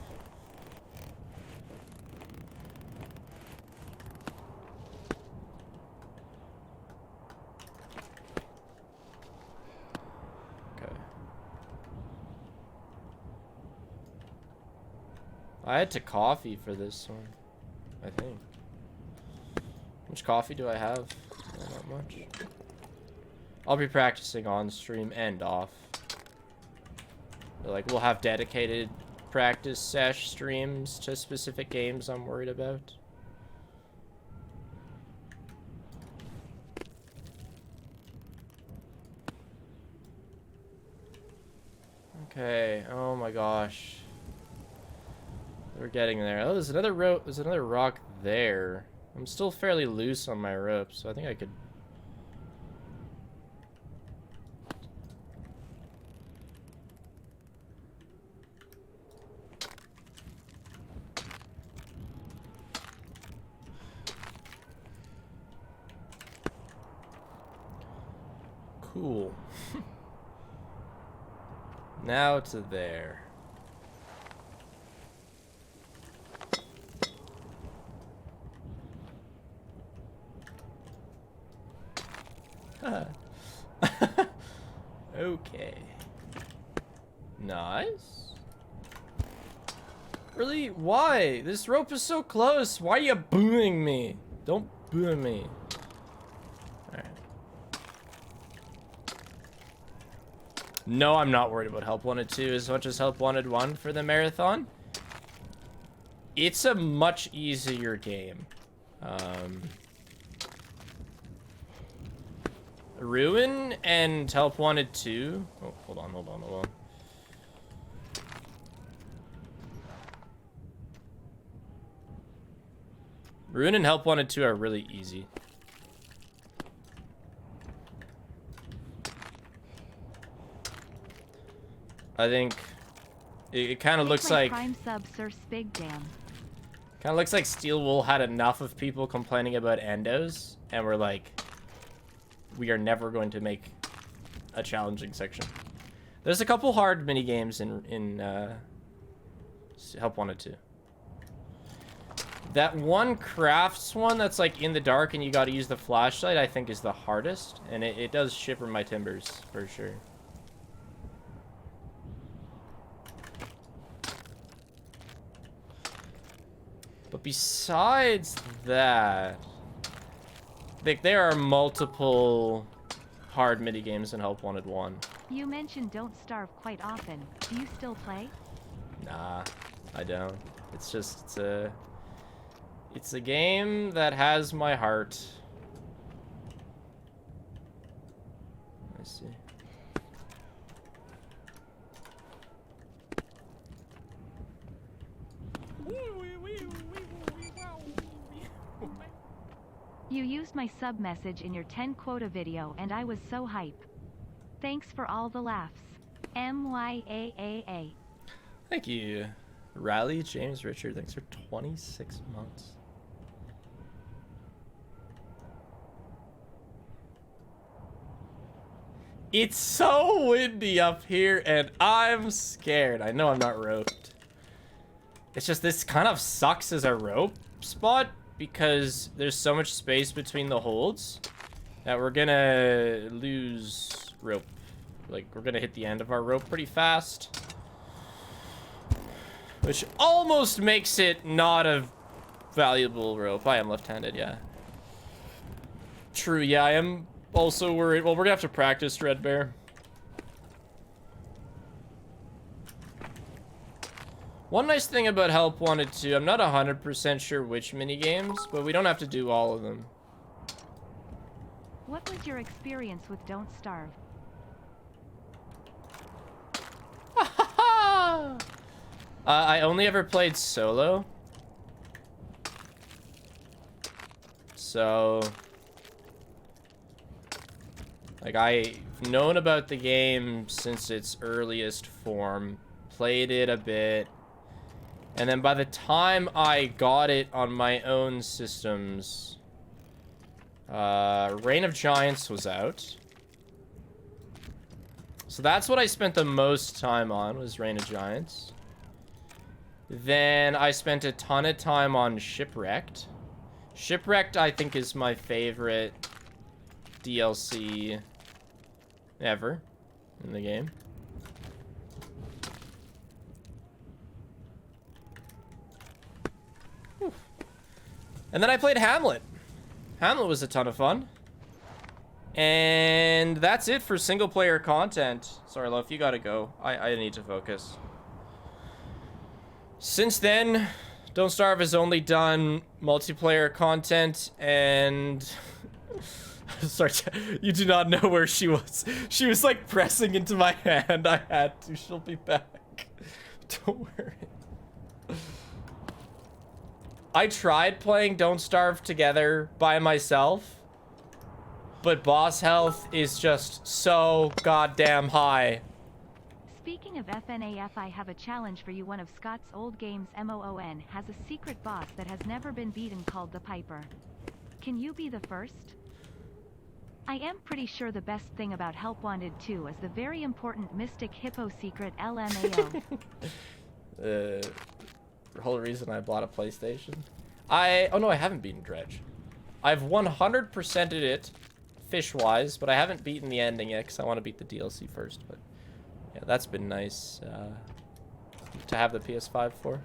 Okay. I had to coffee for this one, I think. How much coffee do I have? Not much. I'll be practicing on stream and off. But, like, we'll have dedicated practice sesh streams to specific games I'm worried about. Okay, oh my gosh. We're getting there. Oh, there's another rope. There's another rock there. I'm still fairly loose on my rope, so I think I could. Cool. Now to there. Okay. Nice. Really? Why? This rope is so close. Why are you booing me? Don't boo me. Alright. No, I'm not worried about Help Wanted 2 as much as Help Wanted 1 for the marathon. It's a much easier game. Ruin and Help Wanted 2. Oh, hold on. Ruin and Help Wanted 2 are really easy. I think it kind of looks like Prime sub Sir Spig Jam. kind of looks like Steel Wool had enough of people complaining about endos, and we're like, we are never going to make a challenging section. There's a couple hard mini games in Help Wanted 2. That one crafts one that's like in the dark and you got to use the flashlight, I think is the hardest, and it does shiver my timbers for sure. But besides that, like, there are multiple hard mini games in Help Wanted 1. You mentioned Don't Starve quite often. Do you still play? Nah, I don't. It's just, it's a game that has my heart. Let's see. You used my sub message in your 10 quota video and I was so hype. Thanks for all the laughs. MYAAA. Thank you. Riley James Richard, thanks for 26 months. It's so windy up here and I'm scared. I know I'm not roped. It's just this kind of sucks as a rope spot because there's so much space between the holds that we're gonna lose rope. Like, we're gonna hit the end of our rope pretty fast. Which almost makes it not a valuable rope. I am left-handed, yeah. True, yeah, I am also worried. Well, we're gonna have to practice, Red Bear. One nice thing about Help Wanted 2, I'm not 100% sure which mini games, but we don't have to do all of them. What was your experience with Don't Starve? I only ever played solo. So, like, I've known about the game since its earliest form, played it a bit, and then by the time I got it on my own systems, Reign of Giants was out. So that's what I spent the most time on, was Reign of Giants. Then I spent a ton of time on Shipwrecked. Shipwrecked, I think, is my favorite DLC ever in the game. Whew. And then I played Hamlet. Hamlet was a ton of fun. And that's it for single player content. Sorry, Loaf, you gotta go. I need to focus. Since then, Don't Starve has only done multiplayer content and... Sorry, you do not know where she was. She was like pressing into my hand. I had to. She'll be back. Don't worry. I tried playing Don't Starve together by myself, but boss health is just so goddamn high. Speaking of FNAF, I have a challenge for you. One of Scott's old games, MOON, has a secret boss that has never been beaten called the Piper. Can you be the first? I am pretty sure the best thing about Help Wanted 2 is the very important Mystic Hippo secret LMAO. The whole reason I bought a PlayStation. Oh no, I haven't beaten Dredge. I've 100%ed it, fish-wise, but I haven't beaten the ending yet because I want to beat the DLC first. But yeah, that's been nice to have the PS5 for.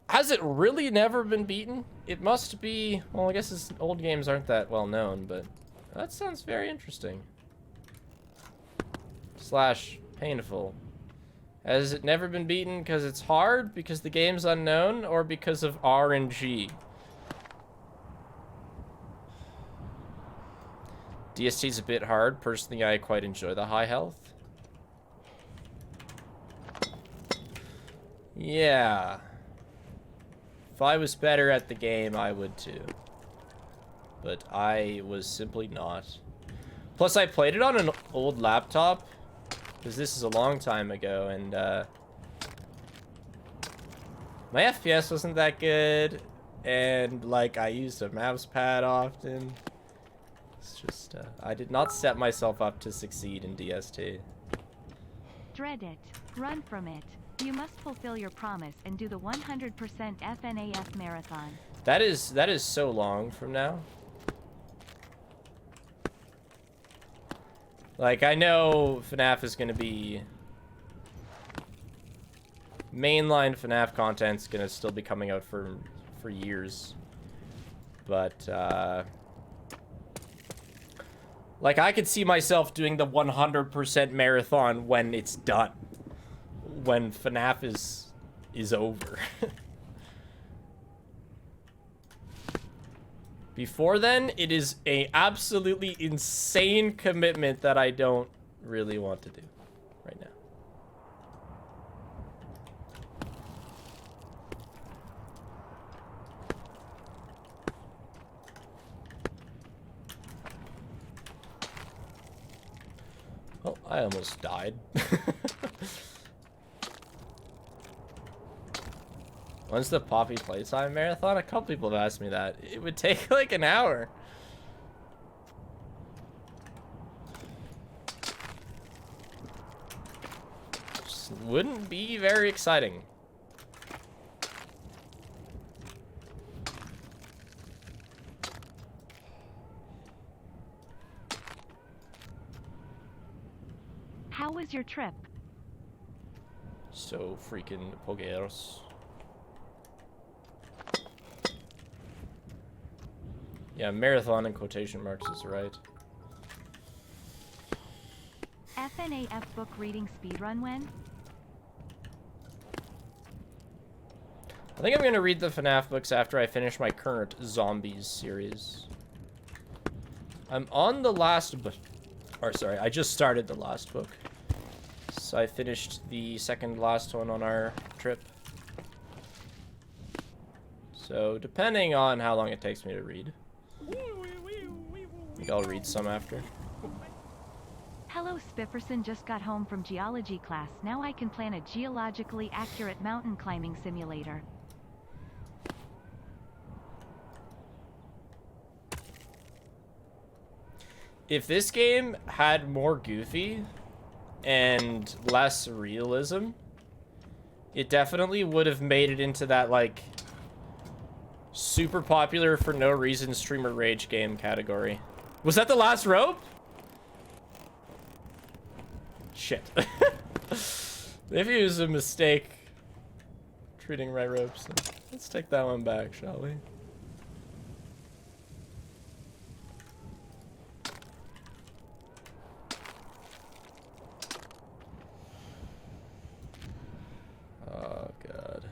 Has it really never been beaten? It must be... Well, I guess his old games aren't that well known, but that sounds very interesting. Slash painful. Has it never been beaten because it's hard, because the game's unknown, or because of RNG? DST's a bit hard. Personally, I quite enjoy the high health. Yeah. If I was better at the game, I would too. But I was simply not. Plus, I played it on an old laptop. Because this is a long time ago, and my FPS wasn't that good. And, like, I used a mouse pad often. It's just, I did not set myself up to succeed in DST. Dread it. Run from it. You must fulfill your promise and do the 100% FNAF marathon. That is so long from now. Like, I know FNAF is gonna be... mainline FNAF content's gonna still be coming out for years. But, like, I could see myself doing the 100% marathon when it's done. When FNAF is over. Before then, it is a absolutely insane commitment that I don't really want to do right now. Oh, I almost died. When's the Poppy playtime marathon? A couple people have asked me that. It would take like an hour. Just wouldn't be very exciting. How was your trip? So freaking pogueros. Yeah, marathon in quotation marks is right. FNAF book reading speedrun when? I think I'm gonna read the FNAF books after I finish my current Zombies series. I'm on the last book. Or sorry, I just started the last book. So I finished the second last one on our trip. So depending on how long it takes me to read. I think I'll read some after. Hello, Spifferson just got home from geology class. Now I can plan a geologically accurate mountain climbing simulator. If this game had more Goofy and less realism, it definitely would have made it into that, like, super popular for no reason streamer rage game category. Was that the last rope? Shit. Maybe it was a mistake treating my ropes. Let's take that one back, shall we? Oh, God.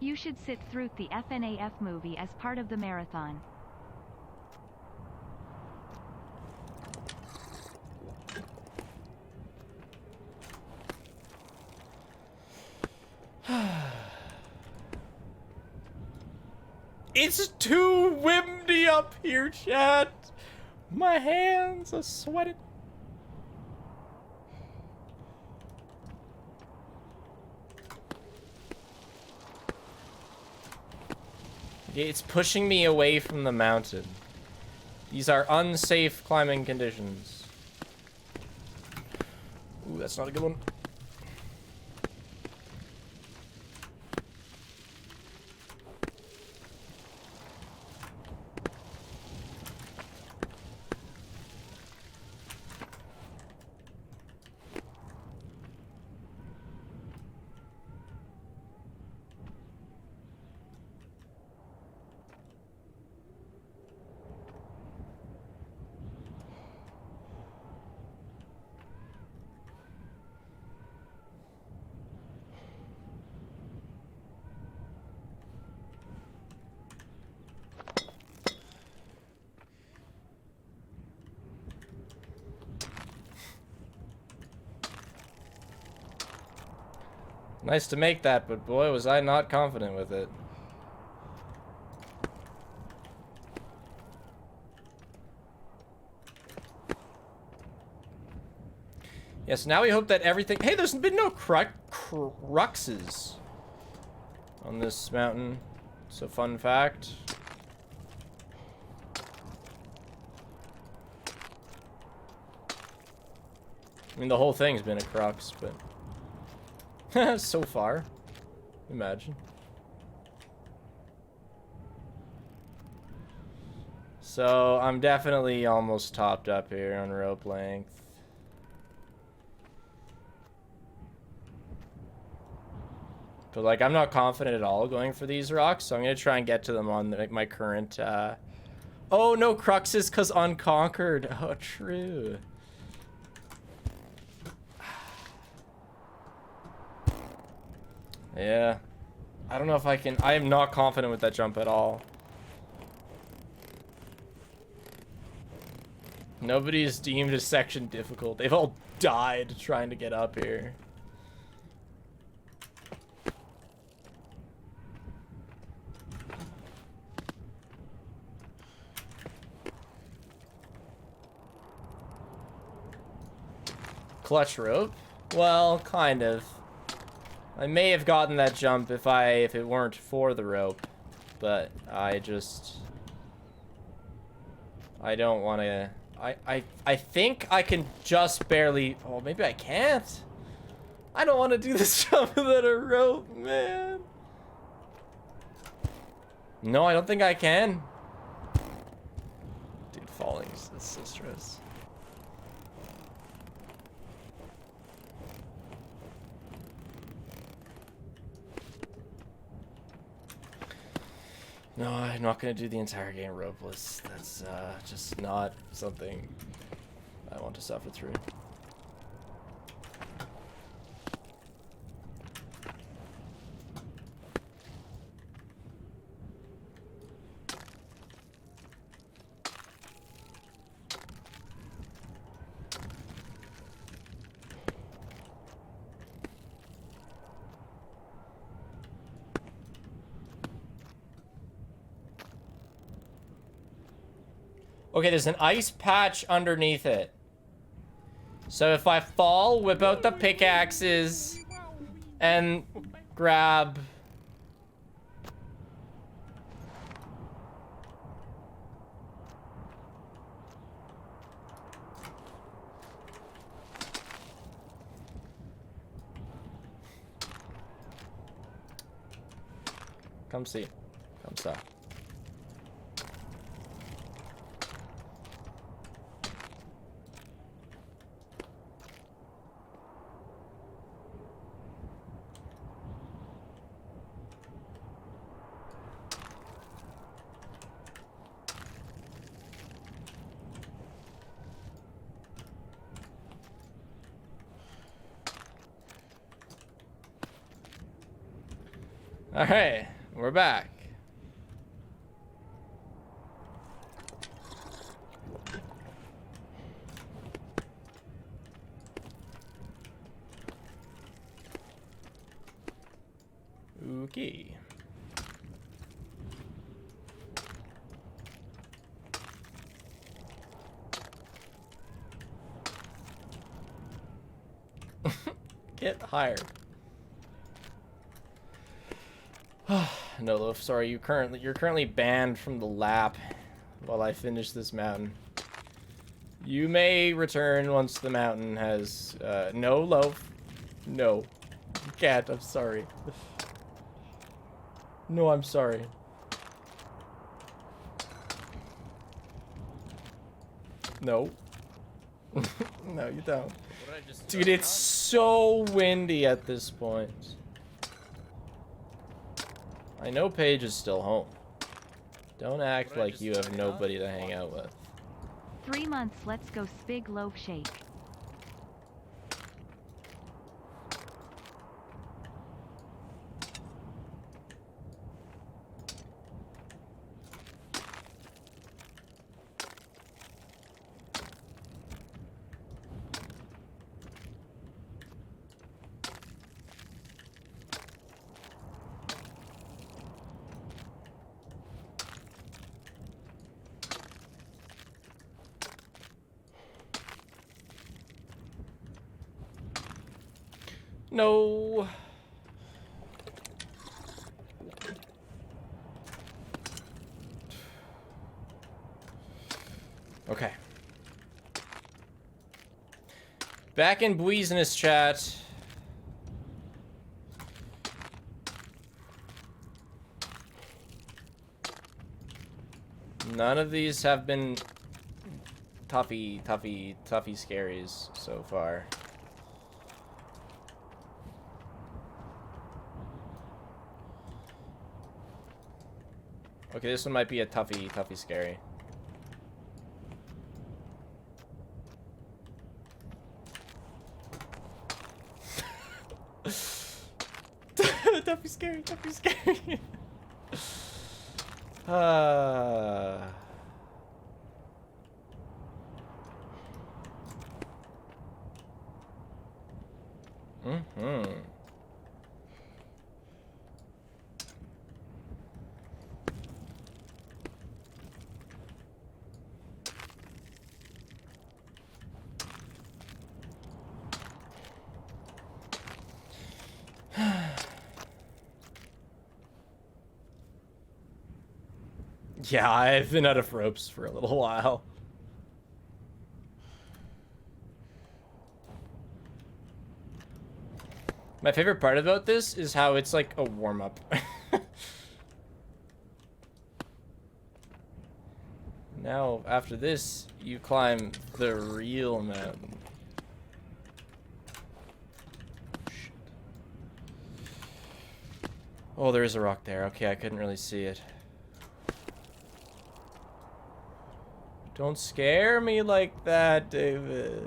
You should sit through the FNAF movie as part of the marathon. It's too windy up here, chat. My hands are sweating. It's pushing me away from the mountain. These are unsafe climbing conditions. Ooh, that's not a good one. Nice to make that, but boy, was I not confident with it. Yes, now we hope that everything... Hey, there's been no cruxes on this mountain. It's a fun fact. I mean, the whole thing's been a crux, but... so far. Imagine. So, I'm definitely almost topped up here on rope length. But, like, I'm not confident at all going for these rocks, so I'm going to try and get to them on my current, Oh, no cruxes, because unconquered. Oh, true. Yeah. I don't know if I can... I am not confident with that jump at all. Nobody's deemed a section difficult. They've all died trying to get up here. Clutch rope? Well, kind of. I may have gotten that jump if it weren't for the rope, but I don't want to. I think I can just barely. Oh, maybe I can't. I don't want to do this jump without a rope, man. No, I don't think I can. Dude, falling is so stress. No, I'm not going to do the entire game ropeless. That's just not something I want to suffer through. Okay, there's an ice patch underneath it. So if I fall, whip out the pickaxes and grab... Come see. Come saw. All right, we're back. Okay. Get higher. No, loaf. Sorry, you're currently banned from the lap while I finish this mountain. You may return once the mountain has no, loaf. No. You can't. I'm sorry. No, I'm sorry. No. No, you don't. Dude, it's so windy at this point. I know Paige is still home. Don't act like you have nobody to hang out with. 3 months, let's go spig loaf shake. No. Okay. Back in Business chat. None of these have been toughy scaries so far. Okay, this one might be a toughy scary. Toughy scary. Yeah, I've been out of ropes for a little while. My favorite part about this is how it's like a warm-up. Now, after this, you climb the real mountain. Shit. Oh, there is a rock there. Okay, I couldn't really see it. Don't scare me like that, David.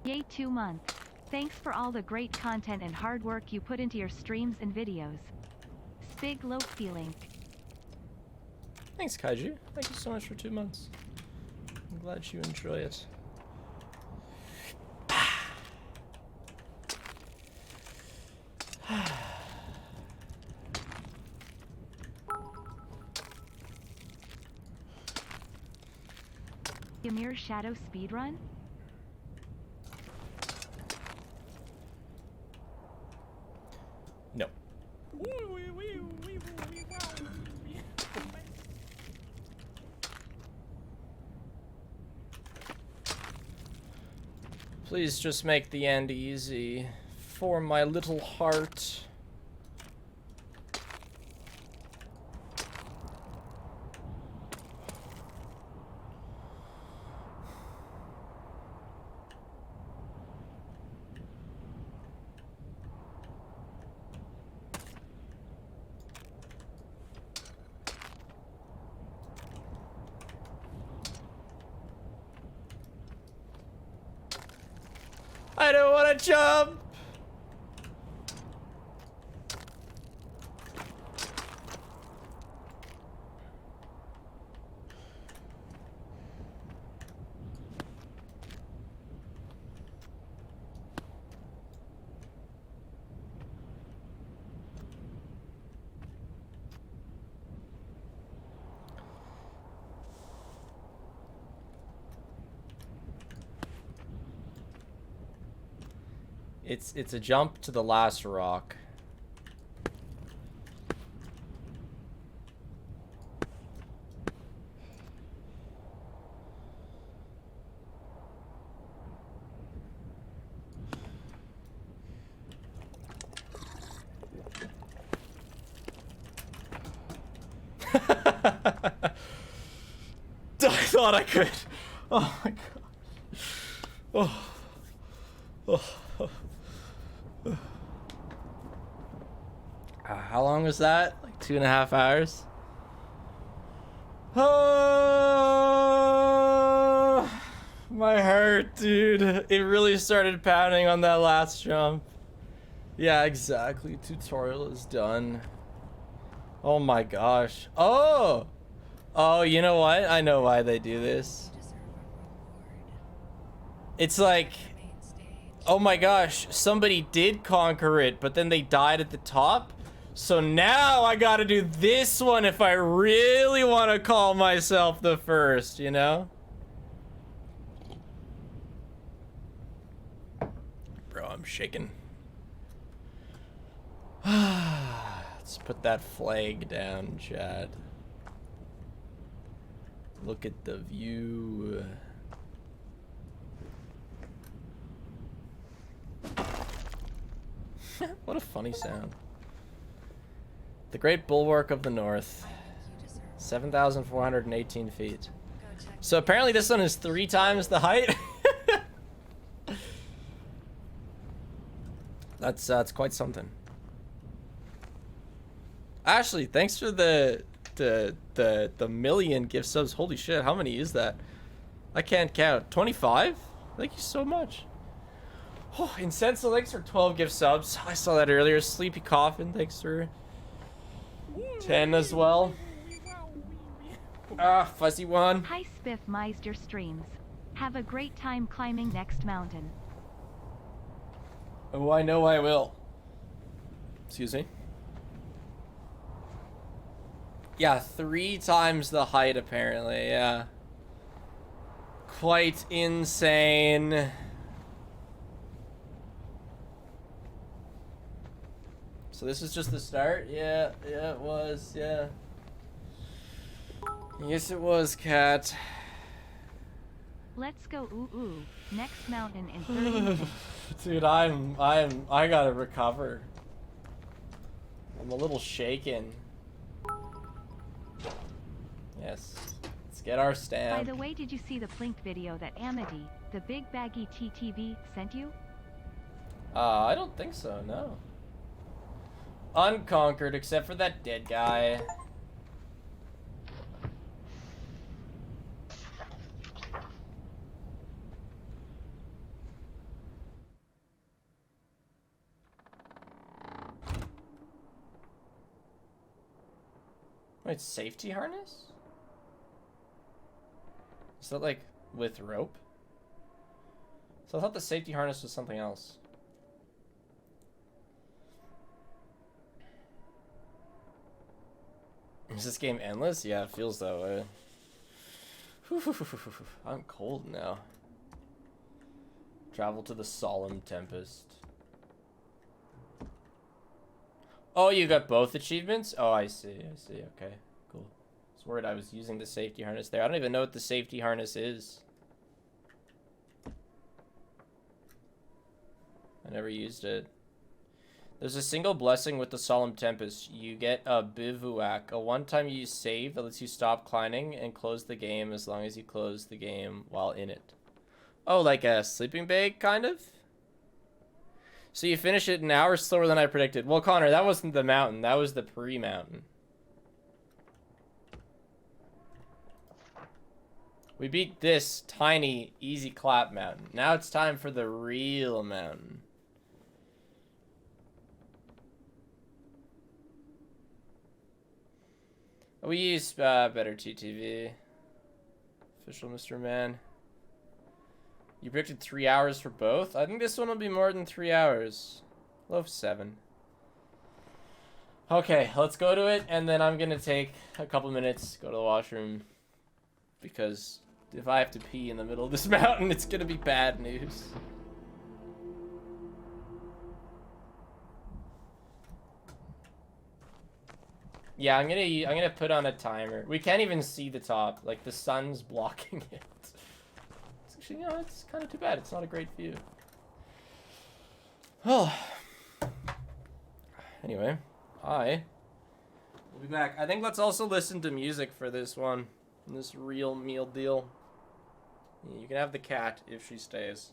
Yay, 2 months. Thanks for all the great content and hard work you put into your streams and videos. Spig loaf feeling. Thanks, Kaiju. Thank you so much for 2 months. I'm glad you enjoy it. Ymir Shadow speedrun? No. Please just make the end easy for my little heart. I don't want to jump. It's a jump to the last rock. I thought I could. Oh my god. How long was that? Like 2.5 hours? Oh, my heart, dude. It really started pounding on that last jump. Yeah, exactly. Tutorial is done. Oh my gosh. Oh! Oh, you know what? I know why they do this. It's like, oh my gosh, somebody did conquer it, but then they died at the top. So now I gotta do this one if I really want to call myself the first, you know? Bro, I'm shaking. Let's put that flag down, Chad. Look at the view. What a funny sound. The Great Bulwark of the North. 7,418 feet. So apparently this one is 3 times the height. That's quite something. Ashley, thanks for the million gift subs. Holy shit, how many is that? I can't count. 25? Thank you so much. Oh, Insensa, thanks for 12 gift subs. I saw that earlier. Sleepy Coffin, thanks for 10 as well. Ah, Fuzzy One. Hi Spiff Meister streams. Have a great time climbing next mountain. Oh, I know I will. Excuse me. Yeah, 3 times the height apparently, yeah. Quite insane. So this is just the start? Yeah, it was, yeah. Yes, it was, Cat. Let's go ooh ooh. Next mountain in 30 minutes. Dude, I gotta recover. I'm a little shaken. Yes. Let's get our stamp. By the way, did you see the Plink video that Amity, the big baggy TTV, sent you? I don't think so, no. Unconquered, except for that dead guy. Wait, safety harness? Is that like with rope? So I thought the safety harness was something else. Is this game endless? Yeah, it feels that way. I'm cold now. Travel to the Solemn Tempest. Oh, you got both achievements? Oh, I see, okay, cool. I was worried I was using the safety harness there. I don't even know what the safety harness is. I never used it. There's a single blessing with the Solemn Tempest. You get a bivouac, a one-time use save that lets you stop climbing and close the game as long as you close the game while in it. Oh, like a sleeping bag, kind of? So you finish it an hour slower than I predicted. Well, Connor, that wasn't the mountain. That was the pre-mountain. We beat this tiny, easy clap mountain. Now it's time for the real mountain. We use better TTV. Official Mr. Man. You predicted 3 hours for both? I think this one will be more than 3 hours. Loaf 7. Okay, let's go to it, and then I'm gonna take a couple minutes, go to the washroom. Because if I have to pee in the middle of this mountain, it's gonna be bad news. Yeah, I'm gonna put on a timer. We can't even see the top. Like, the sun's blocking it. It's actually, you know, it's kind of too bad. It's not a great view. Oh. Anyway, we'll be back. I think let's also listen to music for this one. This real meal deal. You can have the cat if she stays.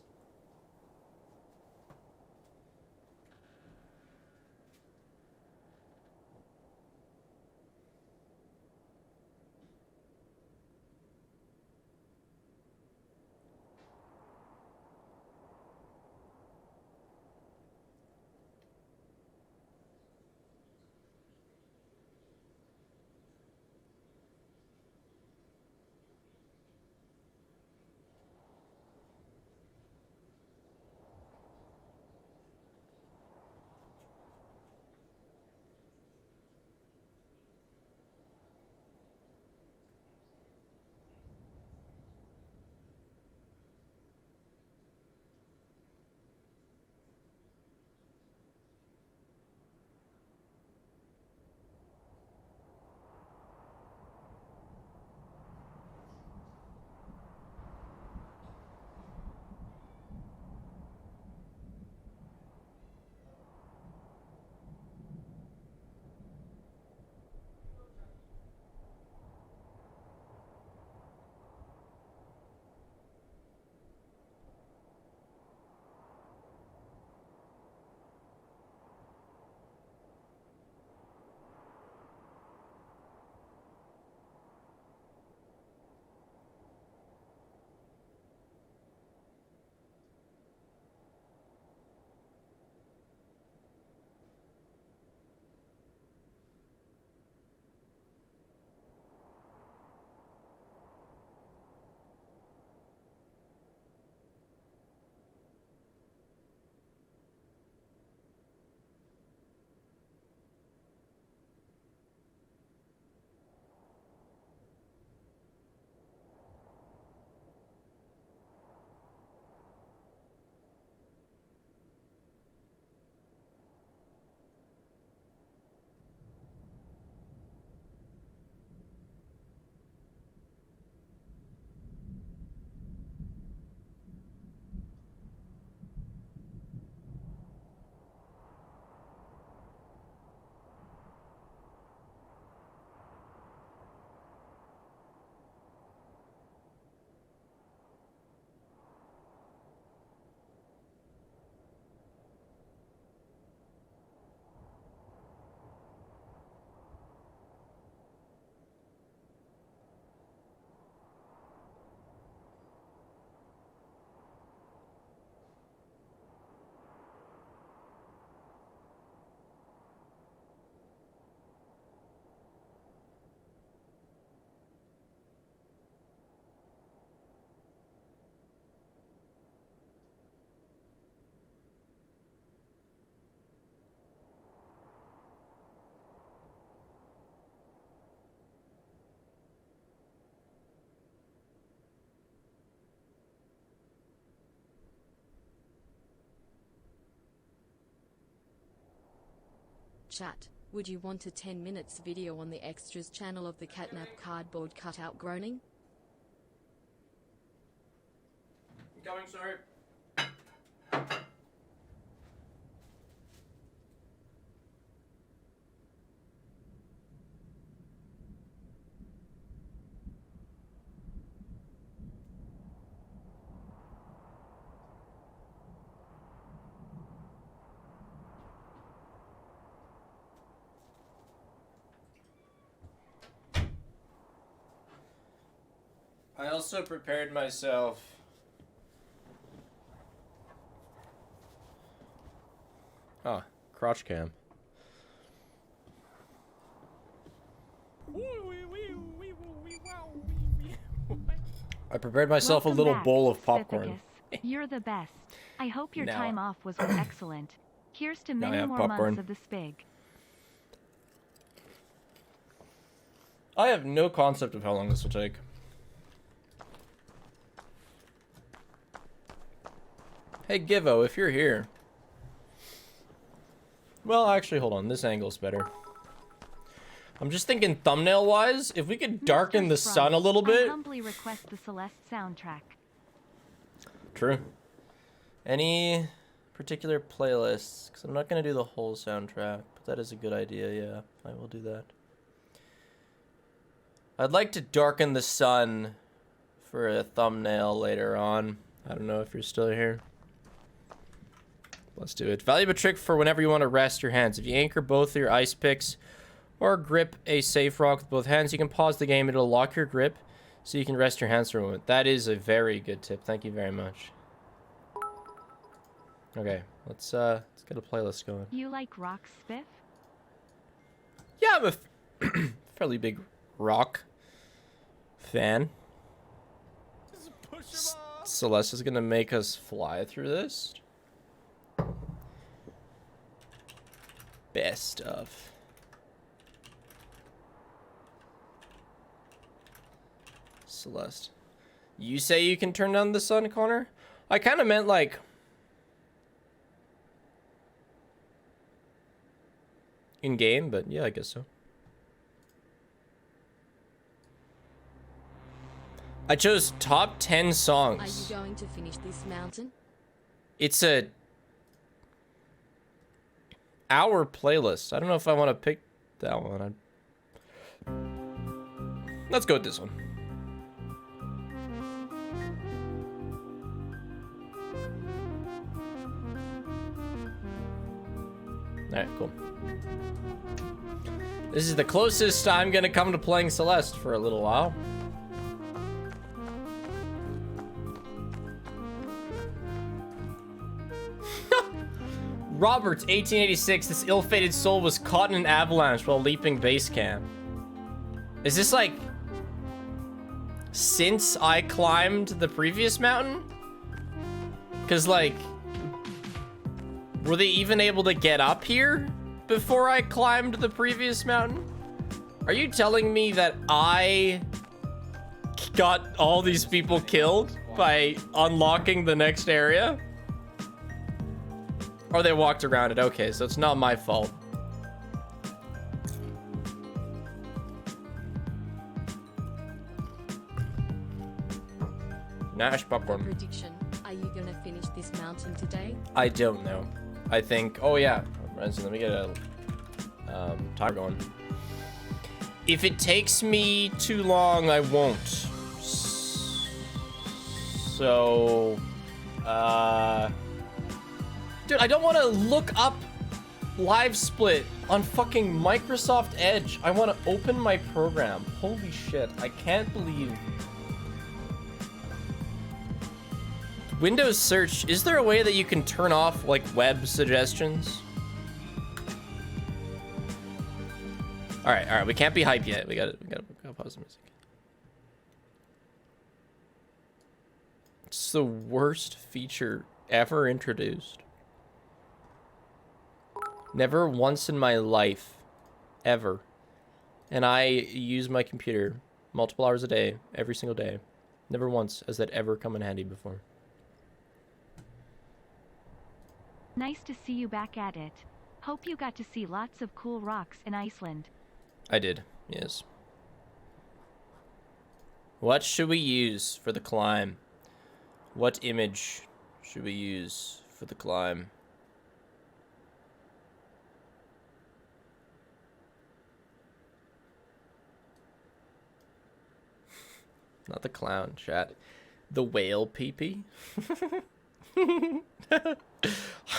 chat. Would you want a 10 minutes video on the extras channel of the catnap cardboard cutout groaning? Coming, sorry. I also prepared myself. Ah, crotch cam. I prepared myself Welcome a little back, bowl of popcorn. Spifficus. You're the best. I hope your Now- time off was excellent. Here's to Now I many have more popcorn. months of the spig. I have no concept of how long this will take. Hey Givo, if you're here. Well, actually, hold on. This angle's better. I'm just thinking thumbnail-wise, if we could darken Mr. the sun a little I bit. humbly request the Celeste soundtrack. True. Any particular playlists? Because I'm not going to do the whole soundtrack, but that is a good idea, yeah. I will do that. I'd like to darken the sun for a thumbnail later on. I don't know if you're still here. Let's do it. Valuable trick for whenever you want to rest your hands. If you anchor both of your ice picks or grip a safe rock with both hands, you can pause the game. It'll lock your grip so you can rest your hands for a moment. That is a very good tip. Thank you very much. Okay, let's get a playlist going. You like rock, Spiff? Yeah, I'm a fairly big rock fan. Celeste is gonna make us fly through this. Best of. Celeste. You say you can turn down the sun, Connor? I kind of meant like... in-game, but yeah, I guess so. I chose top 10 songs. Are you going to finish this mountain? It's a hour playlist. I don't know if I want to pick that one. Let's go with this one. Alright, cool. This is the closest I'm gonna come to playing Celeste for a little while. Roberts, 1886. This ill-fated soul was caught in an avalanche while leaping base camp. Is this like since I climbed the previous mountain? Because like, were they even able to get up here before I climbed the previous mountain? Are you telling me that I got all these people killed by unlocking the next area? Or they walked around it. Okay, so it's not my fault. Nash popcorn. Prediction. Are you gonna finish this mountain today? I don't know. I think... Oh, yeah. Let me get a timer going. If it takes me too long, I won't. So... Dude, I don't want to look up Live Split on fucking Microsoft Edge. I want to open my program. Holy shit. I can't believe... Windows search. Is there a way that you can turn off, like, web suggestions? Alright. We can't be hyped yet. We gotta pause the music. It's the worst feature ever introduced. Never once in my life, ever. And I use my computer multiple hours a day, every single day. Never once has that ever come in handy before. Nice to see you back at it. Hope you got to see lots of cool rocks in Iceland. I did, yes. What should we use for the climb? What image should we use for the climb? Not the clown, chat. The whale pee-pee?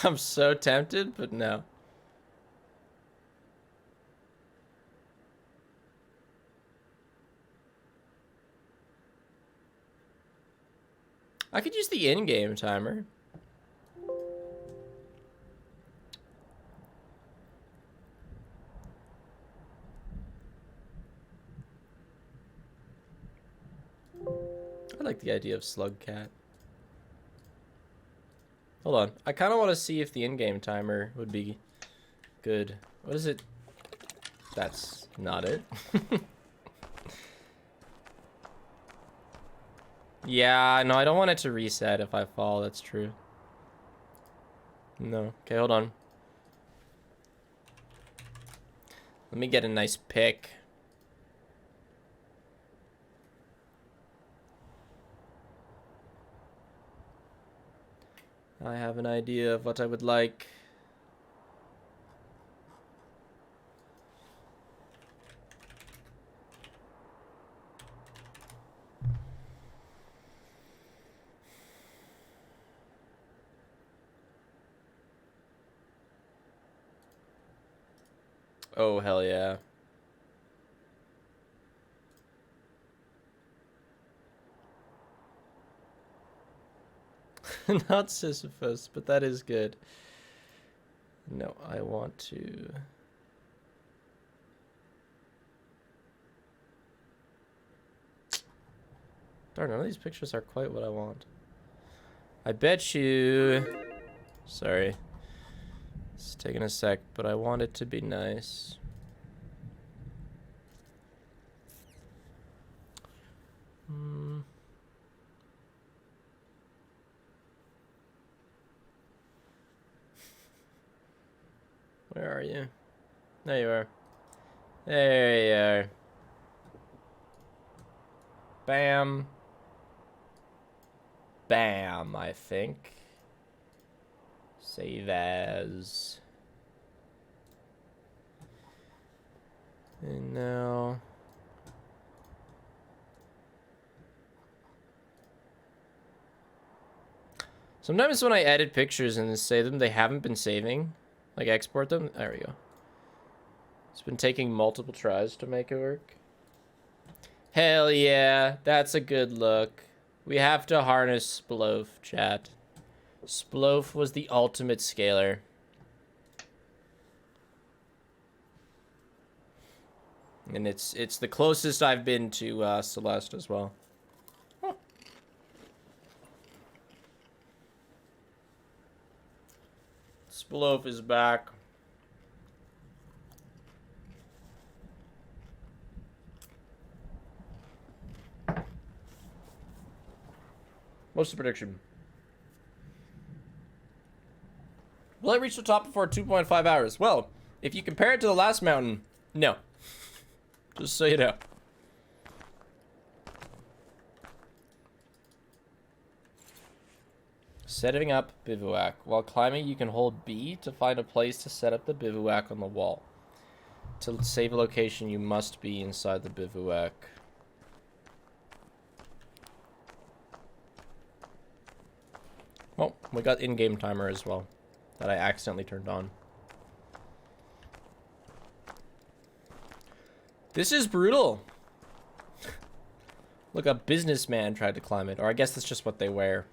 I'm so tempted, but no. I could use the in-game timer. I like the idea of slug cat. Hold on. I kind of want to see if the in-game timer would be good. What is it? That's not it. Yeah, no, I don't want it to reset if I fall. That's true. No. Okay, hold on. Let me get a nice pick. I have an idea of what I would like. Oh, hell yeah. Not Sisyphus, but that is good. No, I want to... Darn, none of these pictures are quite what I want. I bet you... Sorry. It's taking a sec, but I want it to be nice. Where are you? There you are. There you are. Bam. Bam, I think. Save as. And now. Sometimes when I edit pictures and save them, they haven't been saving. Like export them. There we go. It's been taking multiple tries to make it work. Hell yeah, that's a good look. We have to harness Sploaf, chat. Sploaf was the ultimate scaler. And it's the closest I've been to Celeste as well. Huh. Sploaf is back. What's the prediction? Will I reach the top before 2.5 hours? Well, if you compare it to the last mountain, no. Just so you know. Setting up bivouac. While climbing, you can hold B to find a place to set up the bivouac on the wall. To save a location, you must be inside the bivouac. Well, we got in-game timer as well, that I accidentally turned on. This is brutal. Look, a businessman tried to climb it, or I guess that's just what they wear.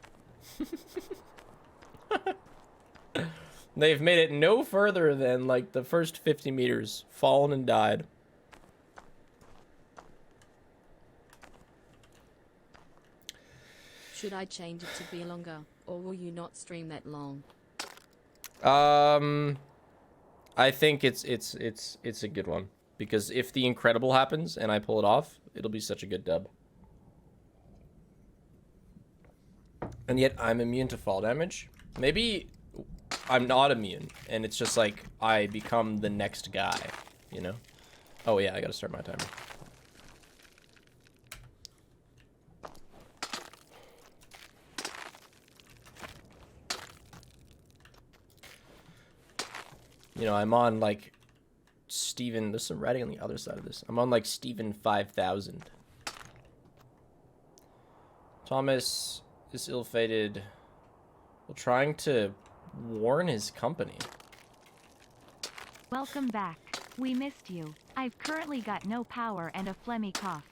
They've made it no further than like the first 50 meters, fallen and died. Should I change it to be longer, or will you not stream that long? I think it's a good one, because if the incredible happens and I pull it off, it'll be such a good dub. And yet I'm immune to fall damage. Maybe I'm not immune, and it's just like I become the next guy, you know? Oh yeah, I gotta start my timer. You know, I'm on like Steven, there's some writing on the other side of this. I'm on like Steven 5000. Thomas is ill-fated while trying to warn his company. Welcome back. We missed you. I've currently got no power and a phlegmy cough.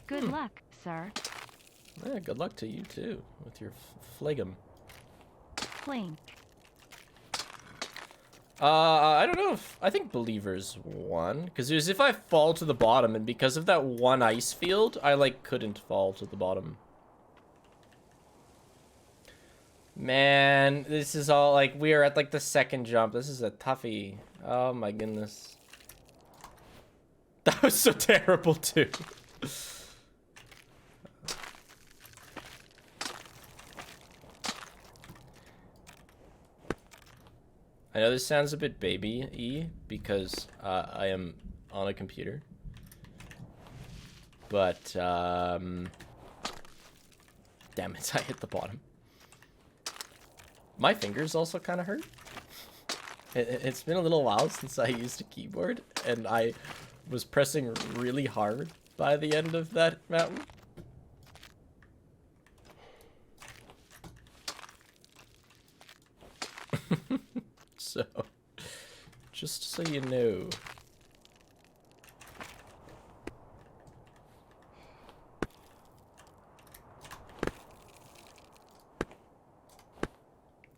Good luck, sir. Yeah, good luck to you too, with your phlegm. Plank. I don't know if, I think Believers won, because it was if I fall to the bottom, and because of that one ice field, I, like, couldn't fall to the bottom. Man, this is all, like, we are at, like, the second jump. This is a toughie. Oh, my goodness. That was so terrible, too. I know this sounds a bit baby-y because I am on a computer, but damn it, I hit the bottom. My fingers also kind of hurt. It's been a little while since I used a keyboard, and I was pressing really hard by the end of that mountain. So, just so you know.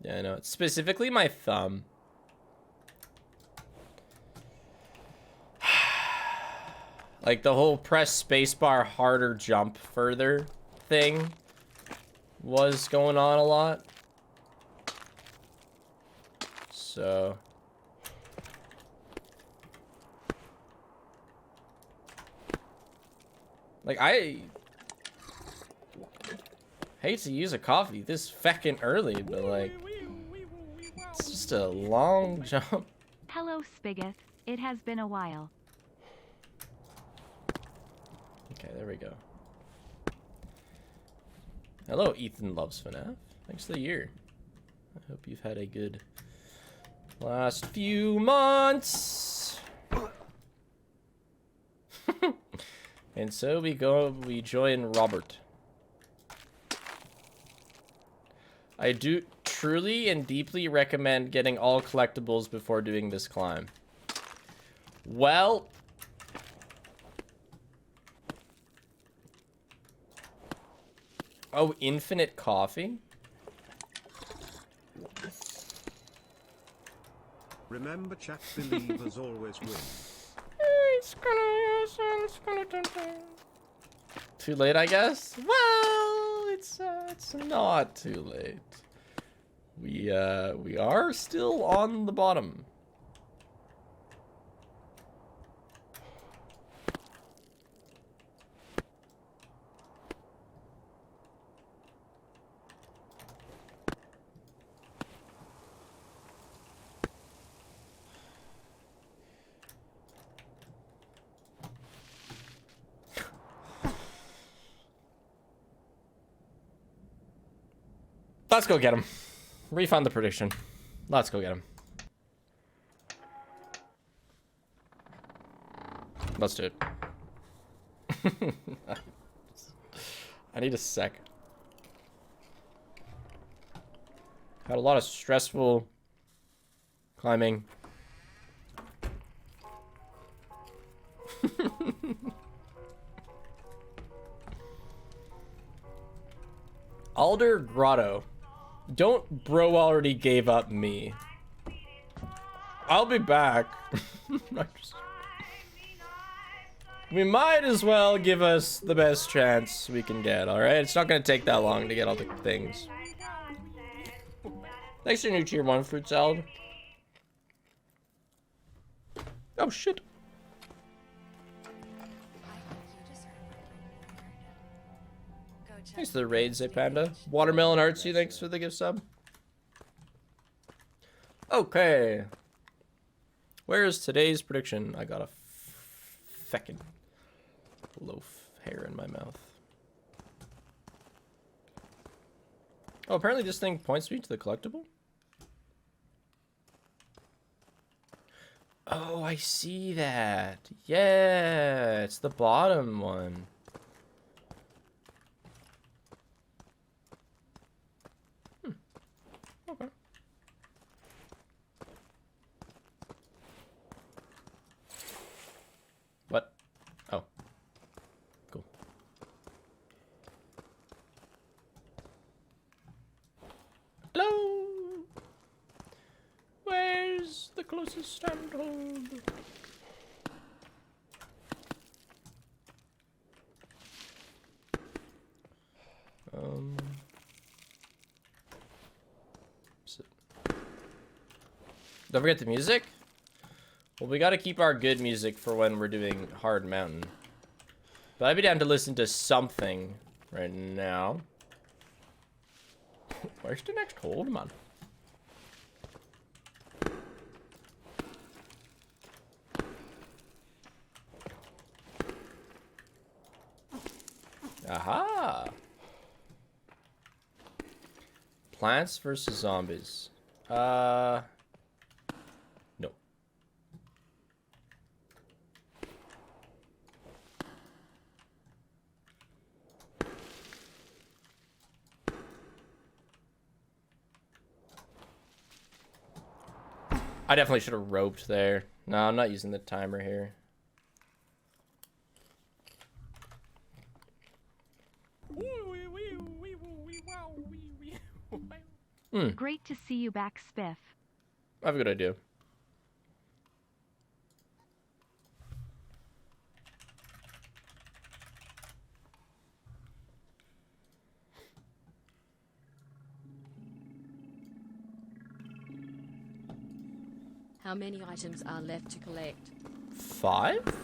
Yeah, I know. It's specifically my thumb. Like the whole press spacebar harder jump further thing was going on a lot. So like I hate to use a coffee this feckin' early, but like it's just a long jump. Hello, Spigot. It has been a while. Okay, there we go. Hello, Ethan Loves FNAF. Thanks for the year. I hope you've had a good last few months. And so we join Robert. I do truly and deeply recommend getting all collectibles before doing this climb. Well, oh, infinite coffee? Remember, chat, believers always win. Too late, I guess? Well, it's not too late. We are still on the bottom. Let's go get him. Refund the prediction. Let's go get him. Let's do it. I need a sec. Had a lot of stressful climbing. Alder Grotto. Don't bro already gave up me. I'll be back. We might as well give us the best chance we can get, alright? It's not gonna take that long to get all the things. Thanks for your new tier 1 fruit salad. Oh shit. Thanks for the raid, Zay Panda. Watermelon Artsy, thanks for the gift sub. Okay. Where's today's prediction? I got a feckin' loaf hair in my mouth. Oh, apparently this thing points me to the collectible? Oh, I see that. Yeah, it's the bottom one. Okay. What? Oh. Cool. Hello? Where's the closest strandhold? Don't forget the music. Well, we gotta keep our good music for when we're doing hard mountain. But I'd be down to listen to something right now. Where's the next hold, man? Aha! Plants versus zombies. No. I definitely should have roped there. No, I'm not using the timer here. Great to see you back, Spiff. I have a good idea. How many items are left to collect? 5?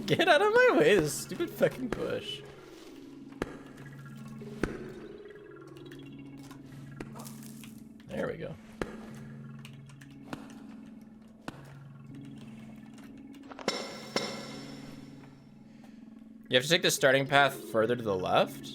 Get out of my way, this stupid fucking bush. There we go. You have to take the starting path further to the left?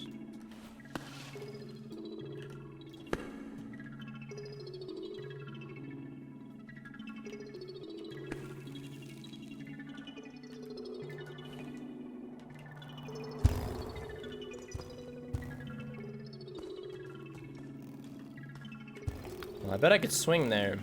I bet I could swing there.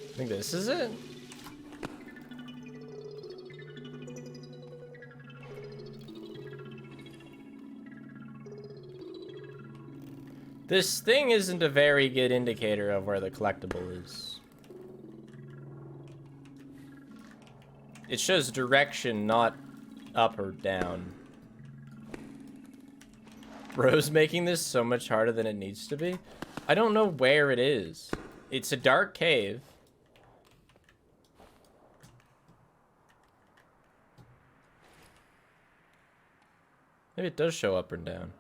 I think this is it. This thing isn't a very good indicator of where the collectible is. It shows direction, not up or down. Bro's making this so much harder than it needs to be. I don't know where it is. It's a dark cave. Maybe it does show up and down.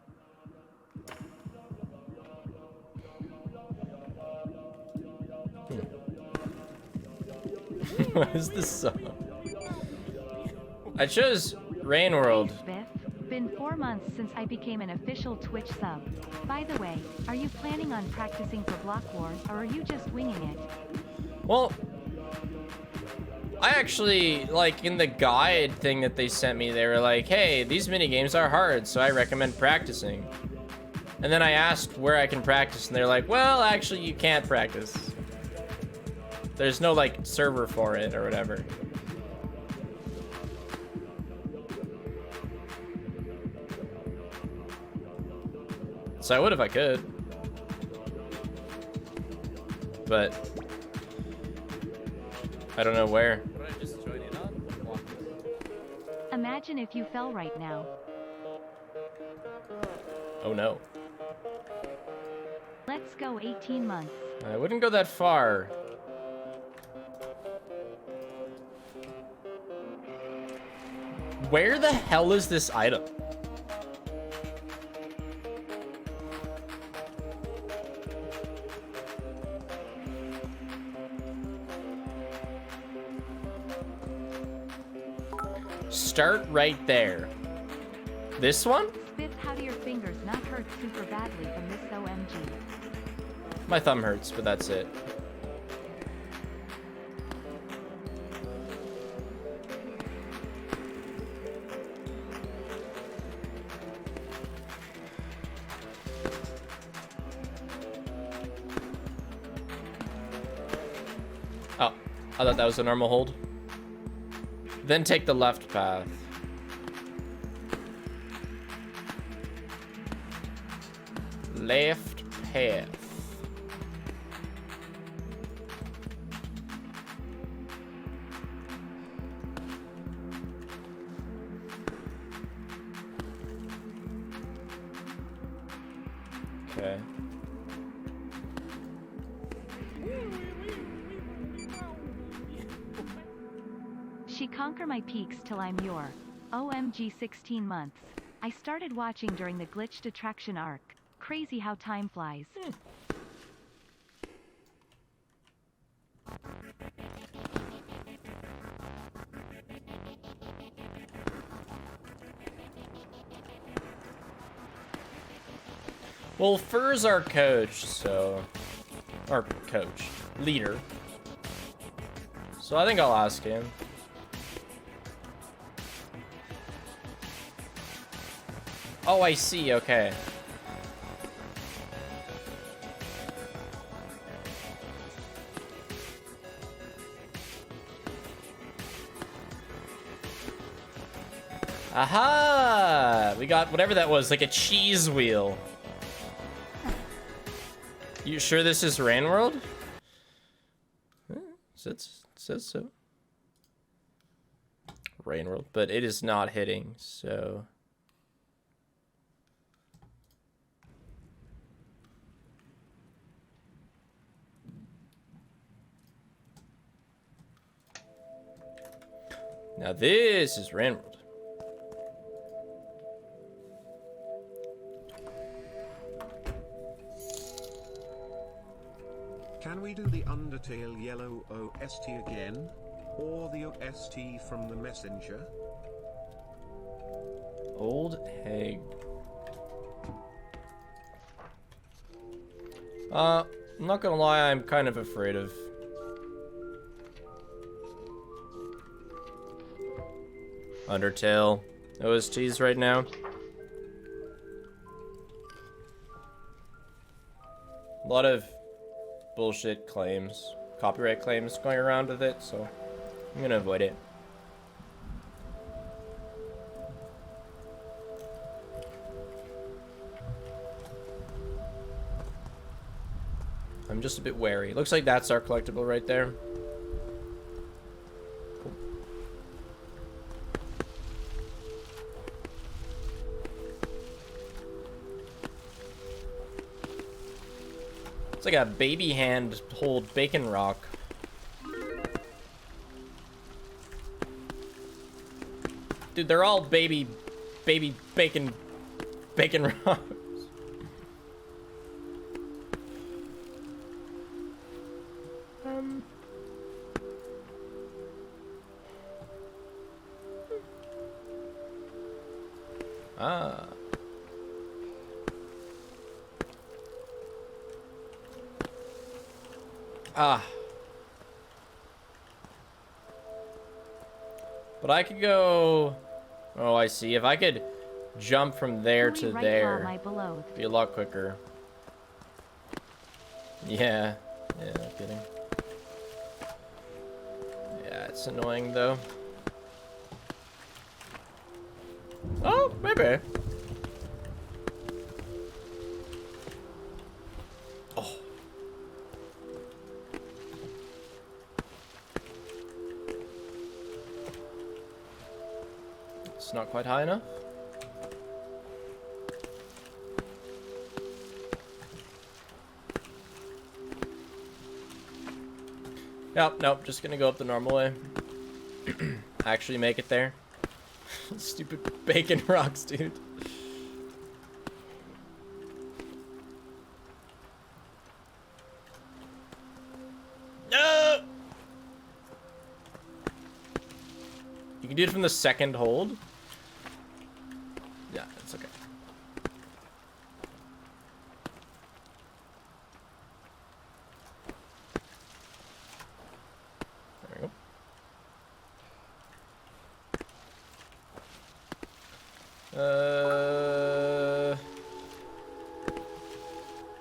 What is this song? I chose Rain World. Thanks, Biff. Been 4 months since I became an official Twitch sub. By the way, are you planning on practicing for Block Wars, or are you just winging it? Well, I actually, like, in the guide thing that they sent me, they were like, hey, these mini games are hard, so I recommend practicing. And then I asked where I can practice, and they're like, well, actually, you can't practice. There's no like server for it or whatever. So I would if I could. But I don't know where. What did I just join in on? Walking. Imagine if you fell right now. Oh no. Let's go 18 months. I wouldn't go that far. Where the hell is this item? Start right there. This one? Spiff, how do your fingers not hurt super badly from this OMG? My thumb hurts, but that's it. Oh, I thought that was a normal hold. Then take the left path. Left path. Okay. She conquer my peaks till I'm Yore. OMG 16 months. I started watching during the glitched attraction arc. Crazy how time flies. Well, Fur's our coach, so... Our coach. Leader. So I think I'll ask him. Oh, I see, okay. Aha! We got whatever that was, like a cheese wheel. You sure this is Rain World? Says so. Rain World, but it is not hitting, so... Now this is Rain World. Can we do the Undertale yellow OST again? Or the OST from the Messenger? Old Hag. I'm not gonna lie, I'm kind of afraid of Undertale OSTs right now. A lot of bullshit claims, copyright claims going around with it, so I'm gonna avoid it. I'm just a bit wary. Looks like that's our collectible right there. Cool. It's like a baby hand hold bacon rock. Dude, they're all baby bacon rocks. Ah. Ah. But I could go... Oh, I see. If I could jump from there to Right there, my beloved. be a lot quicker. Yeah. Yeah, no kidding. That's annoying, though. Oh, maybe. Oh. It's not quite high enough. Nope, just gonna go up the normal way. Actually make it there. Stupid bacon rocks, dude. No! You can do it from the second hold. Yeah, it's okay. There we go.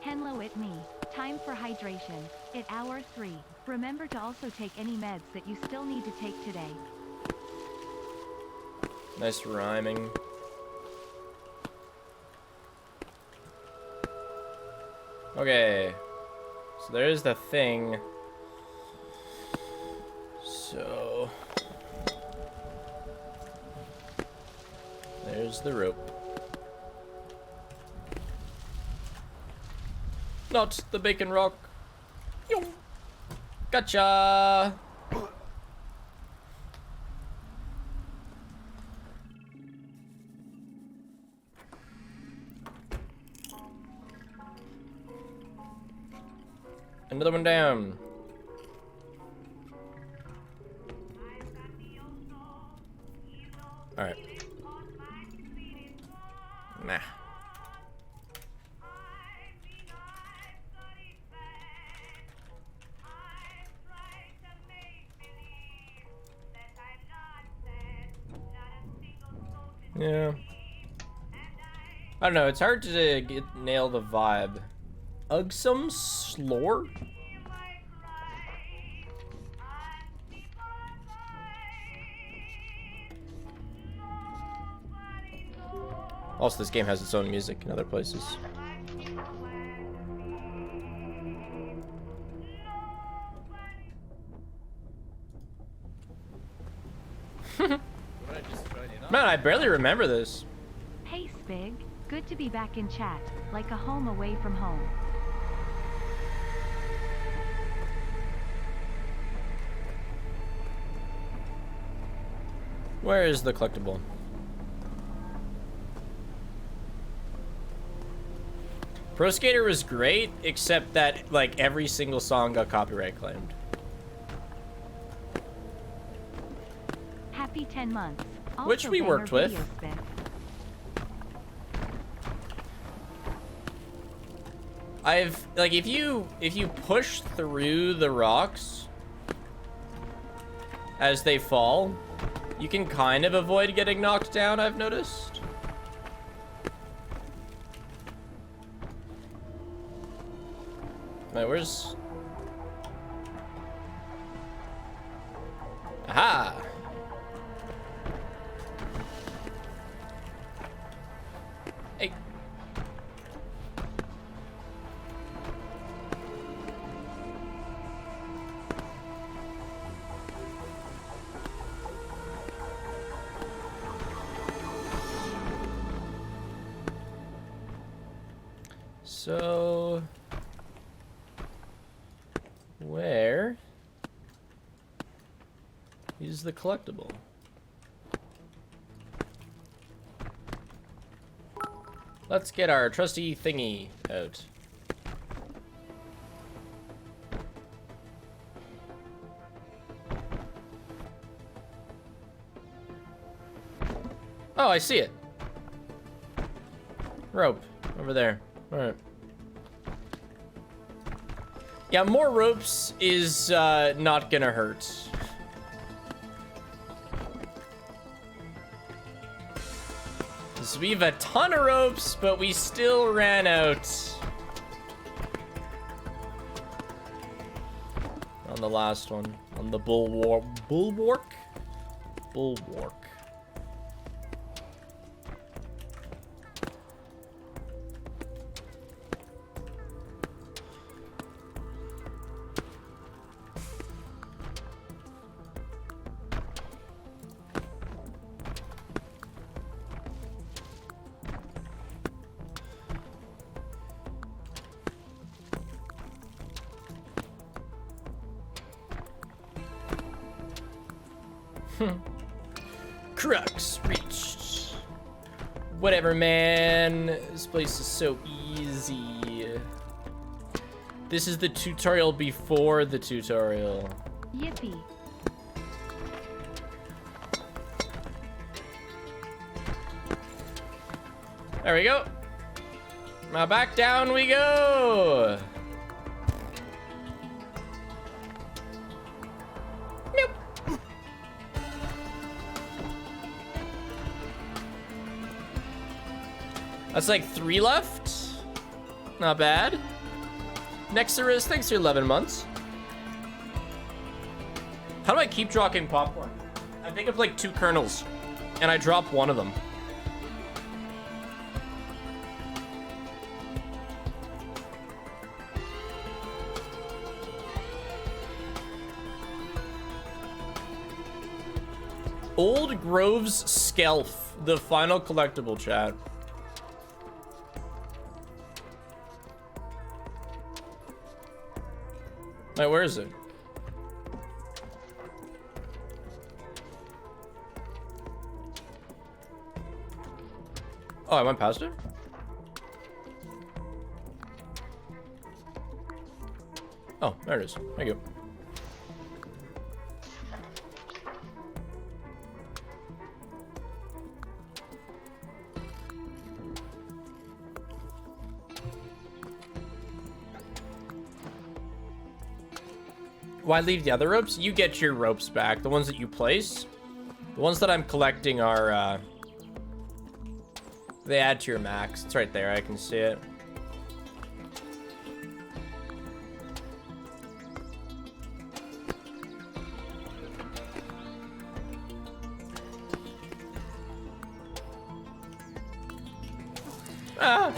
Hello, it me. Time for hydration. At hour 3. Remember to also take any meds that you still need to take today. Nice rhyming. Okay. So there's the thing. So there's the rope. Not the bacon rock. Yo. Gotcha. Another one down. All right. Nah. Yeah. I don't know. It's hard to nail the vibe. Ugsome slore? Also, this game has its own music in other places. Man, I barely remember this. Hey Spig, good to be back in chat, like a home away from home. Where is the collectible? Pro Skater was great, except that like every single song got copyright claimed. Happy 10 months. Also Which we worked banger with. video spec. I've like if you push through the rocks as they fall, you can kind of avoid getting knocked down, I've noticed. Wait, where's... Aha! Hey. So... where is the collectible? Let's get our trusty thingy out. Oh, I see it. Rope over there. All right. Yeah, more ropes is not gonna hurt. So we have a ton of ropes, but we still ran out on the last one. On the bulwark. Bulwark? Bulwark. Crux reached. Whatever, man. This place is so easy. This is the tutorial before the tutorial. Yippee. There we go. Now back down we go. Nope. That's like 3 left. Not bad. Next there is, thanks for 11 months. How do I keep dropping popcorn? I pick up like 2 kernels and I drop one of them. Old Grove's Skelf, the final collectible, chat. Wait, where is it? Oh, I went past it? Oh, there it is. Thank you. Why leave the other ropes? You get your ropes back. The ones that you place. The ones that I'm collecting are, they add to your max. It's right there. I can see it. Ah!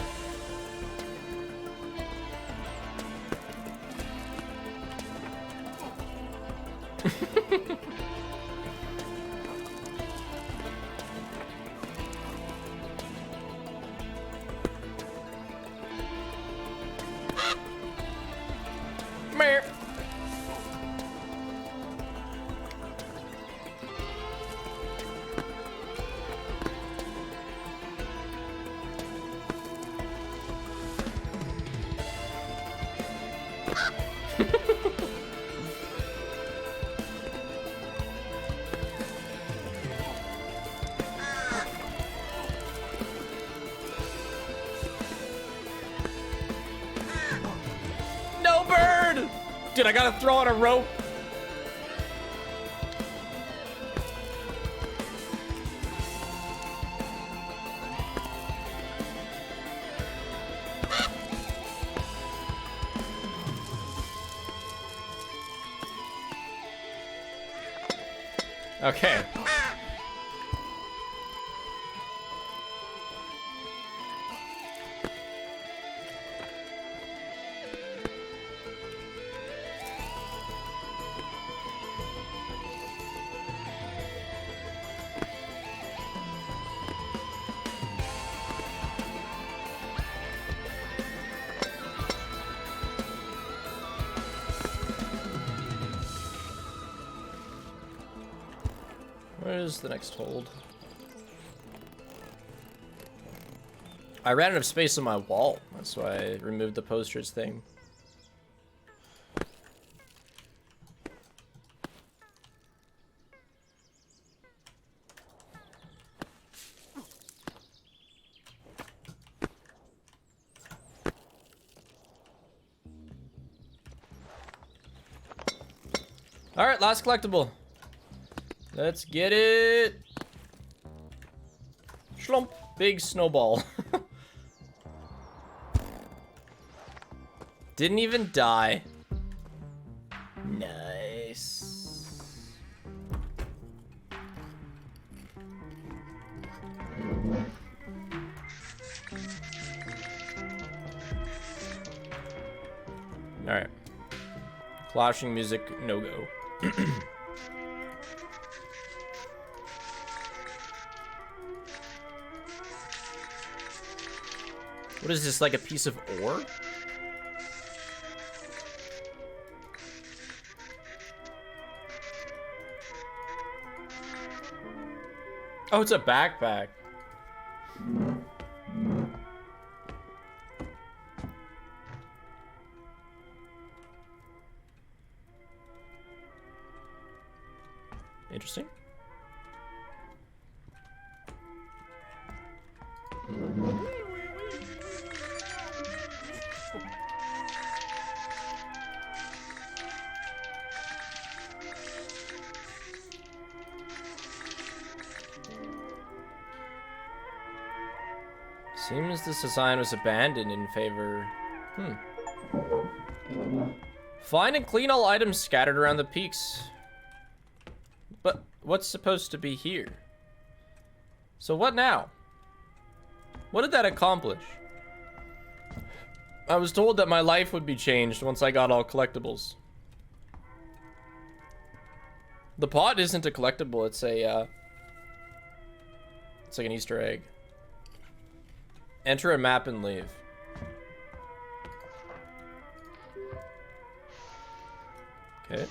Meh. No bird! Dude, I gotta throw on a rope. Okay. Where's the next hold? I ran out of space on my wall. That's why I removed the posters thing. All right, last collectible. Let's get it. Schlump. Big snowball. Didn't even die. Nice. Alright. Clashing music, no go. What is this, like a piece of ore? Oh, it's a backpack. Interesting. Seems this design was abandoned in favor... Find and clean all items scattered around the peaks. But what's supposed to be here? So what now? What did that accomplish? I was told that my life would be changed once I got all collectibles. The pot isn't a collectible, it's a, it's like an Easter egg. Enter a map and leave. Okay.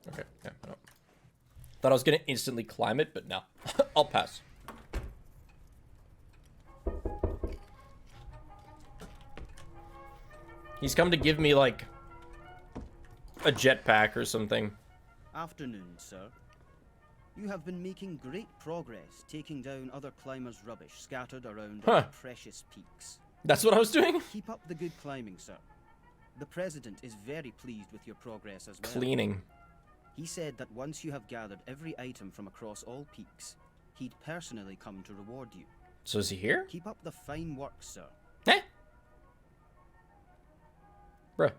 Okay, yeah, no. Thought I was gonna instantly climb it, but no. I'll pass. He's come to give me, like, a jetpack or something. Afternoon, sir. You have been making great progress taking down other climbers' rubbish scattered around our precious peaks. That's what I was doing? Keep up the good climbing, sir. The President is very pleased with your progress as well. Cleaning. He said that once you have gathered every item from across all peaks, he'd personally come to reward you. So is he here? Keep up the fine work, sir. Eh? Bruh.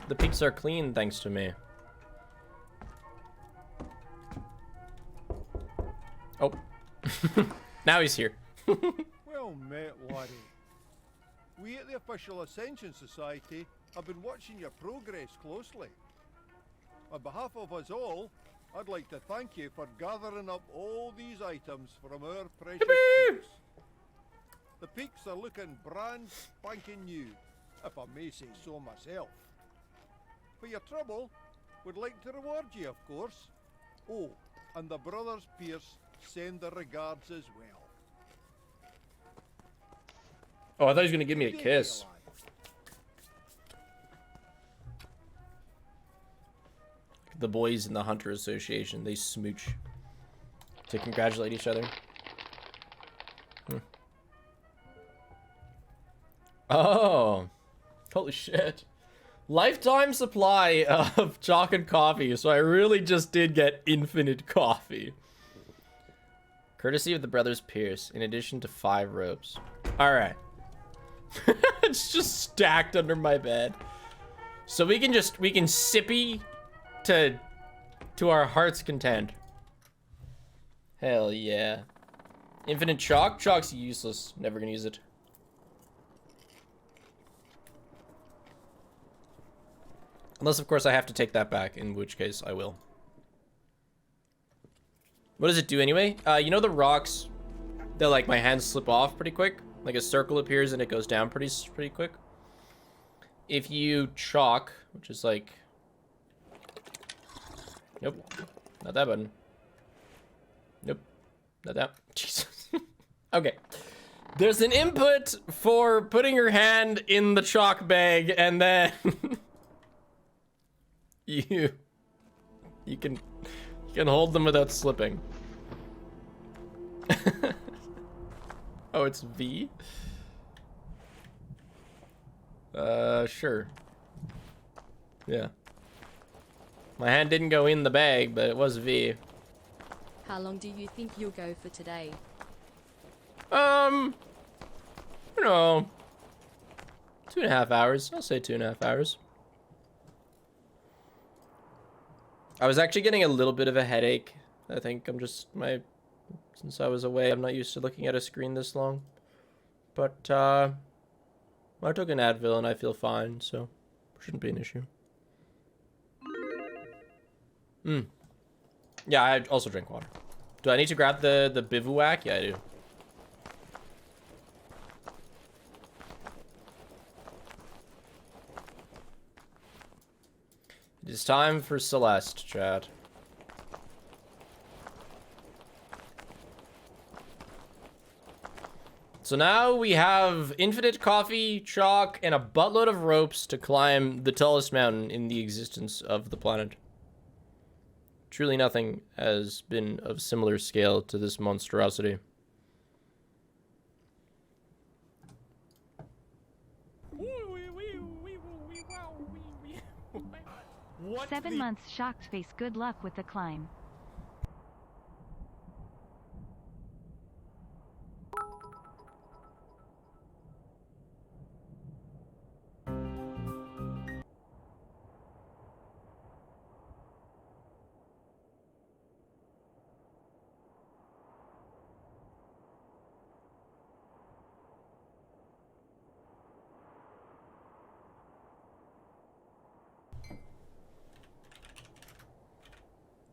The peaks are clean thanks to me. Oh. Now he's here. Well met, laddie. We at the official Ascension Society have been watching your progress closely. On behalf of us all, I'd like to thank you for gathering up all these items from our precious peaks. The peaks are looking brand spanking new, if I may say so myself. For your trouble, we'd like to reward you, of course. Oh, and the brothers Pierce send their regards as well. Oh, I thought he was gonna give me a kiss. The boys in the Hunter Association, they smooch to congratulate each other. Oh, holy shit. Lifetime supply of chalk and coffee, so I really just did get infinite coffee. Courtesy of the brothers Pierce, in addition to 5 ropes. Alright. It's just stacked under my bed. So we can sippy to our heart's content. Hell yeah. Infinite chalk? Chalk's useless. Never gonna use it. Unless, of course, I have to take that back, in which case I will. What does it do anyway? You know the rocks that, like, my hands slip off pretty quick? Like, a circle appears and it goes down pretty quick? If you chalk, which is like... Nope. Not that button. Nope. Not that. Jesus. Okay. There's an input for putting your hand in the chalk bag and then... You can hold them without slipping. Oh, it's V? Sure. Yeah. My hand didn't go in the bag, but it was V. How long do you think you'll go for today? You know, 2.5 hours. I'll say 2.5 hours. I was actually getting a little bit of a headache. I think I'm just since I was away, I'm not used to looking at a screen this long. But I took an Advil and I feel fine, so shouldn't be an issue. Yeah, I also drink water. Do I need to grab the bivouac? Yeah, I do. It is time for Celeste, chat. So now we have infinite coffee, chalk, and a buttload of ropes to climb the tallest mountain in the existence of the planet. Truly nothing has been of similar scale to this monstrosity. What 7 months shocked face. Good luck with the climb.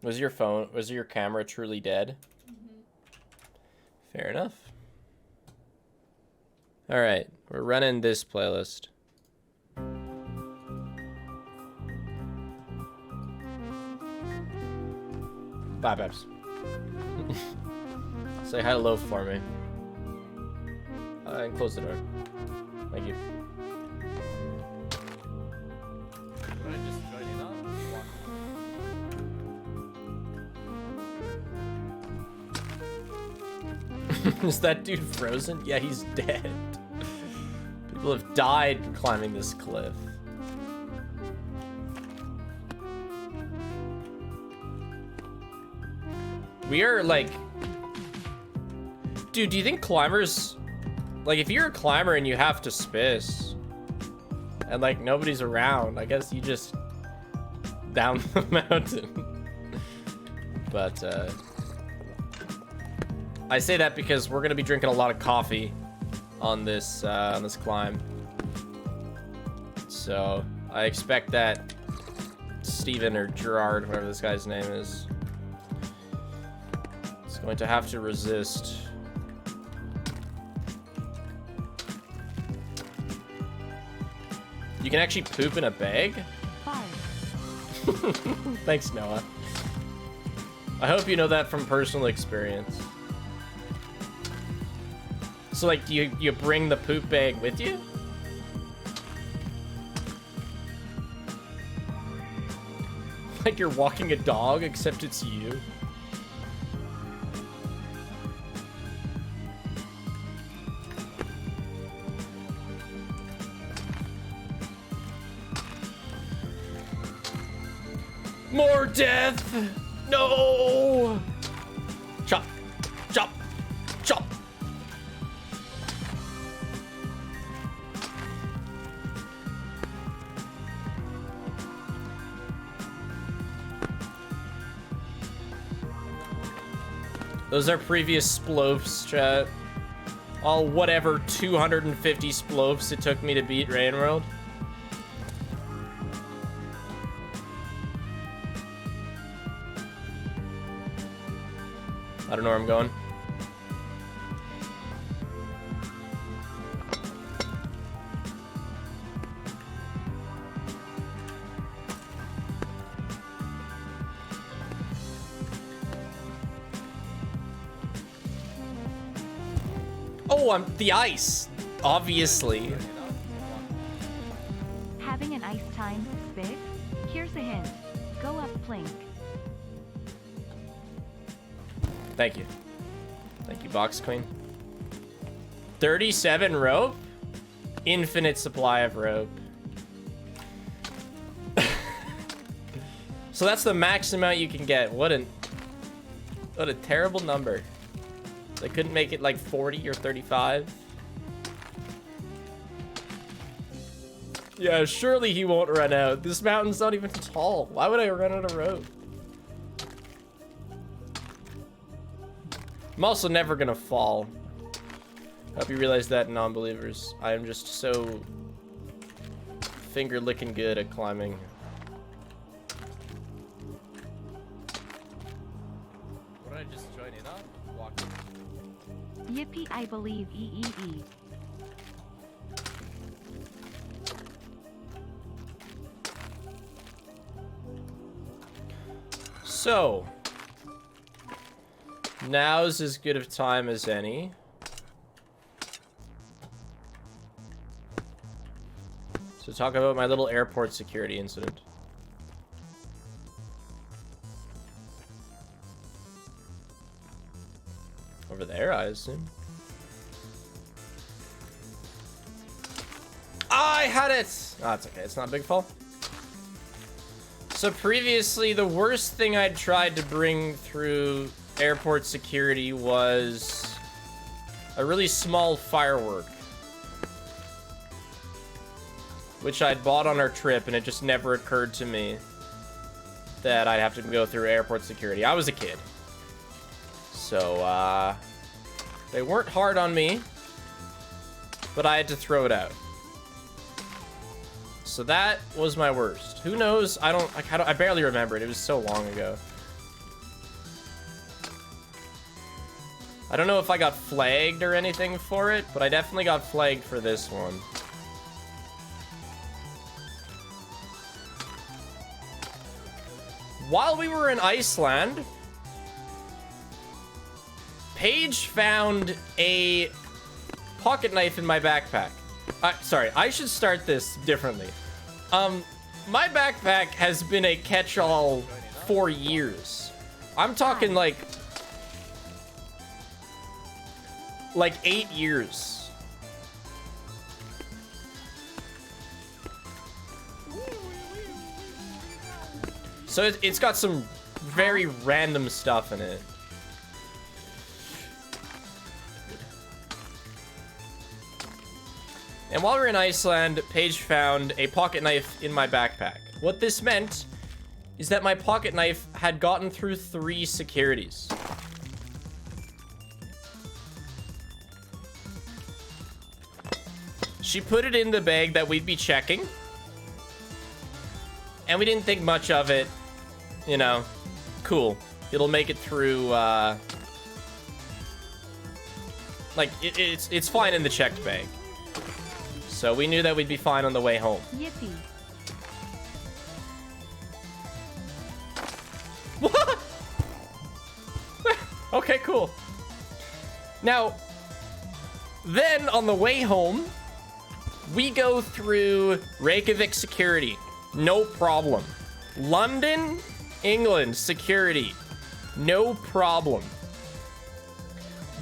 Was your camera truly dead? Fair enough. All right, we're running this playlist. Bye, Peps. Say hi to Loaf for me. And close the door. Thank you. What I just joined in on? Is that dude frozen? Yeah, he's dead. People have died climbing this cliff. We are like... Dude, do you think climbers... Like, if you're a climber and you have to spiss, and like nobody's around, I guess you just down the mountain. But I say that because we're gonna be drinking a lot of coffee on this climb. So I expect that Steven or Gerard, whatever this guy's name is going to have to resist. You can actually poop in a bag? Thanks, Noah. I hope you know that from personal experience. So, like, do you bring the poop bag with you? Like you're walking a dog, except it's you. More death! No! Chop! Chop! Chop! Those are previous splofes, chat. All whatever 250 splofes it took me to beat Rain World. I don't know where I'm going. Oh, I'm the ice, obviously. Having an ice time, Spiff? Here's a hint. Go up Plink. Thank you. Thank you, Box Queen. 37 rope? Infinite supply of rope. So that's the max amount you can get. What a terrible number. They couldn't make it like 40 or 35. Yeah, surely he won't run out. This mountain's not even tall. Why would I run out of rope? I'm also never gonna fall. Hope you realize that, non-believers. I am just so finger-licking good at climbing. What did I just join in on? Walking. Yippee, I believe EEE. So, now's as good of time as any. So talk about my little airport security incident. Over there, I assume. I had it! Oh, it's okay. It's not a big fall. So previously, the worst thing I'd tried to bring through airport security was a really small firework, which I'd bought on our trip, and it just never occurred to me that I'd have to go through airport security. I was a kid. So, they weren't hard on me, but I had to throw it out. So that was my worst. Who knows? I barely remember it. It was so long ago. I don't know if I got flagged or anything for it, but I definitely got flagged for this one. While we were in Iceland, Paige found a pocket knife in my backpack. Sorry, I should start this differently. My backpack has been a catch-all for years. I'm talking like 8 years. So it's got some very random stuff in it. And while we were in Iceland, Paige found a pocket knife in my backpack. What this meant is that my pocket knife had gotten through 3 securities. She put it in the bag that we'd be checking, and we didn't think much of it. You know, cool. It'll make it through, like, it's fine in the checked bag. So we knew that we'd be fine on the way home. Yippee. What? Okay, cool. Now, then on the way home, we go through Reykjavik security. No problem. London, England security. No problem.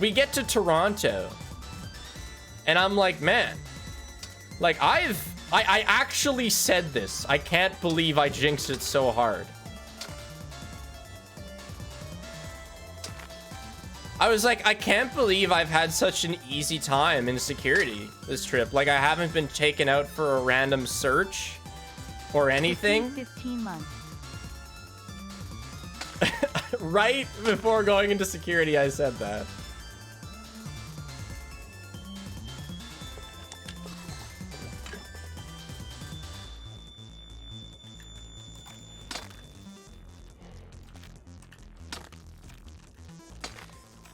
We get to Toronto, and I'm like, man, like I actually said this. I can't believe I jinxed it so hard. I was like, I can't believe I've had such an easy time in security this trip. Like, I haven't been taken out for a random search or anything. 15 months. Right before going into security, I said that.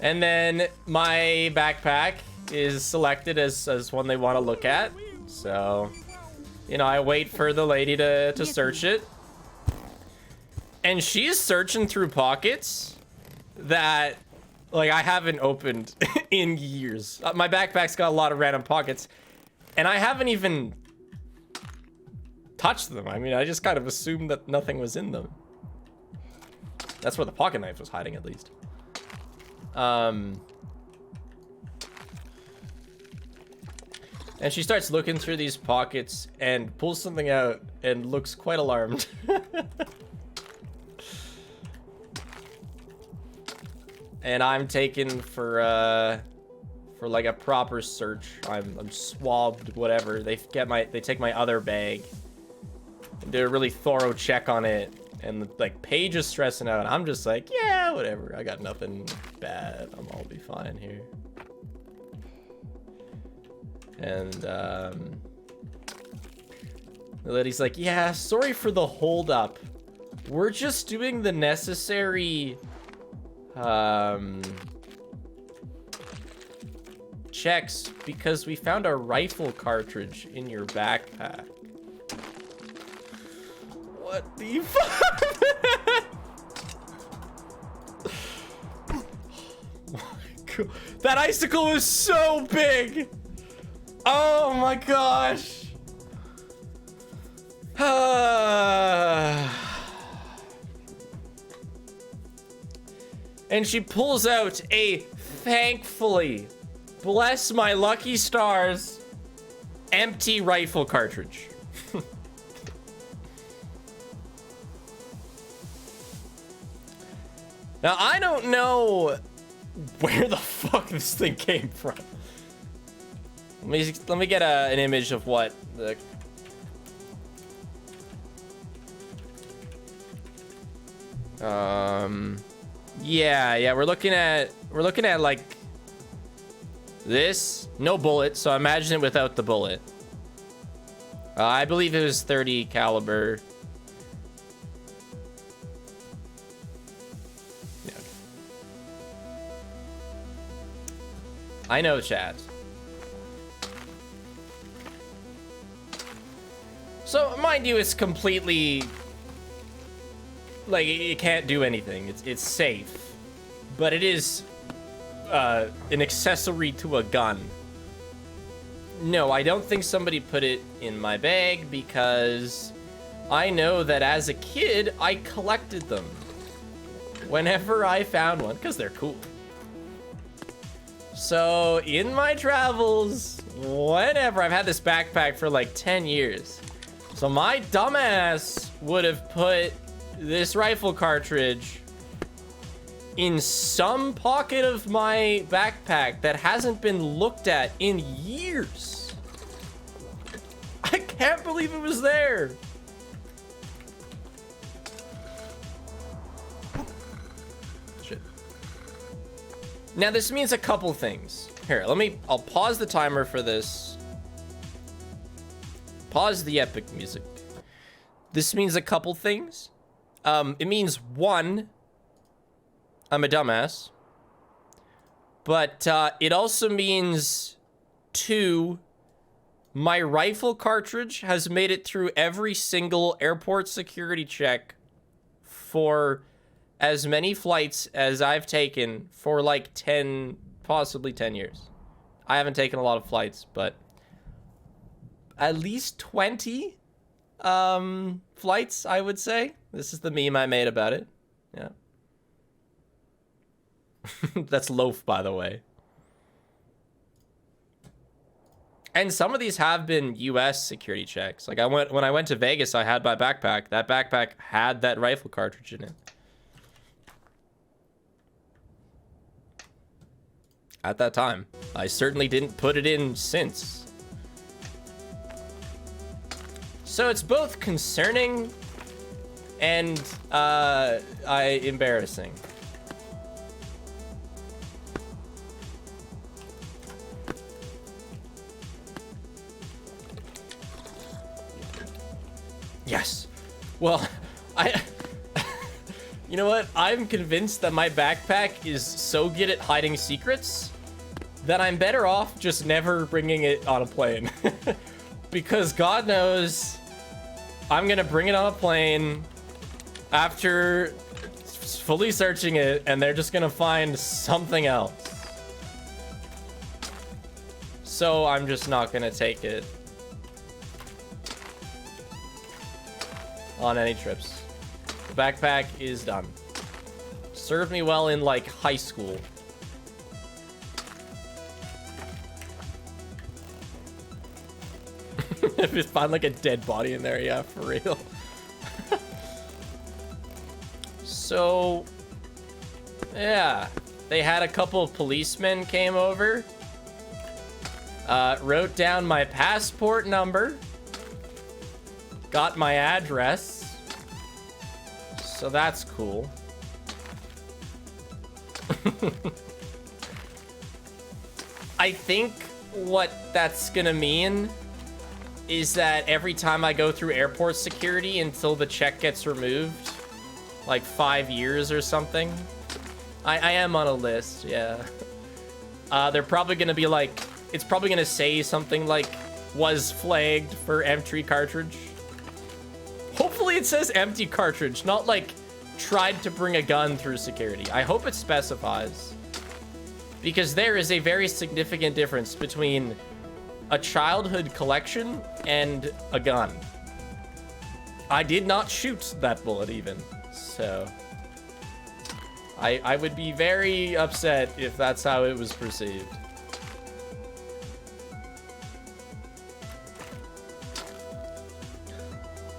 And then my backpack is selected as one they want to look at. So, you know, I wait for the lady to search it. And she's searching through pockets that, like, I haven't opened in years. My backpack's got a lot of random pockets, and I haven't even touched them. I mean, I just kind of assumed that nothing was in them. That's where the pocket knife was hiding, at least. And she starts looking through these pockets and pulls something out and looks quite alarmed. And I'm taken for for like a proper search. I'm swabbed, whatever. They take my other bag. Do a really thorough check on it, and like Paige is stressing out. I'm just like, yeah, whatever. I got nothing bad. I'll be fine here. And the lady's like, yeah, sorry for the hold up. We're just doing the necessary checks because we found a rifle cartridge in your backpack. What the fuck? Oh my God. That icicle was so big. Oh my gosh. And she pulls out a, thankfully, bless my lucky stars, empty rifle cartridge. Now, I don't know where the fuck this thing came from. Let me get an image of what the... Yeah, we're looking at like this. No bullet, so imagine it without the bullet. I believe it was 30 caliber. Yeah. I know, chat. So, mind you, it's completely... like, it can't do anything. It's safe. But it is an accessory to a gun. No, I don't think somebody put it in my bag because I know that as a kid, I collected them. Whenever I found one, because they're cool. So, in my travels, whenever, I've had this backpack for like 10 years. So my dumbass would have put this rifle cartridge in some pocket of my backpack that hasn't been looked at in years. I can't believe it was there. Shit. Now this means a couple things. Here, I'll pause the timer for this. Pause the epic music. This means a couple things. It means one, I'm a dumbass. But it also means two, my rifle cartridge has made it through every single airport security check for as many flights as I've taken for like 10, possibly 10 years. I haven't taken a lot of flights, but at least 20 flights, I would say. This is the meme I made about it. Yeah. That's loaf, by the way. And some of these have been US security checks. Like when I went to Vegas, I had my backpack. That backpack had that rifle cartridge in it. At that time. I certainly didn't put it in since. So it's both concerning and embarrassing. Yes. Well, you know what? I'm convinced that my backpack is so good at hiding secrets that I'm better off just never bringing it on a plane. Because God knows I'm gonna bring it on a plane after fully searching it, and they're just gonna find something else. So I'm just not gonna take it on any trips. The backpack is done. Served me well in like high school. If you find like a dead body in there, yeah, for real. So, yeah, they had a couple of policemen came over Wrote down my passport number. Got my address. So that's cool. I think what that's gonna mean is that every time I go through airport security until the check gets removed, like 5 years or something. I am on a list, yeah. They're probably gonna be like, it's probably gonna say something like, was flagged for empty cartridge. Hopefully it says empty cartridge, not like tried to bring a gun through security. I hope it specifies. Because there is a very significant difference between a childhood collection and a gun. I did not shoot that bullet even, so I would be very upset if that's how it was perceived.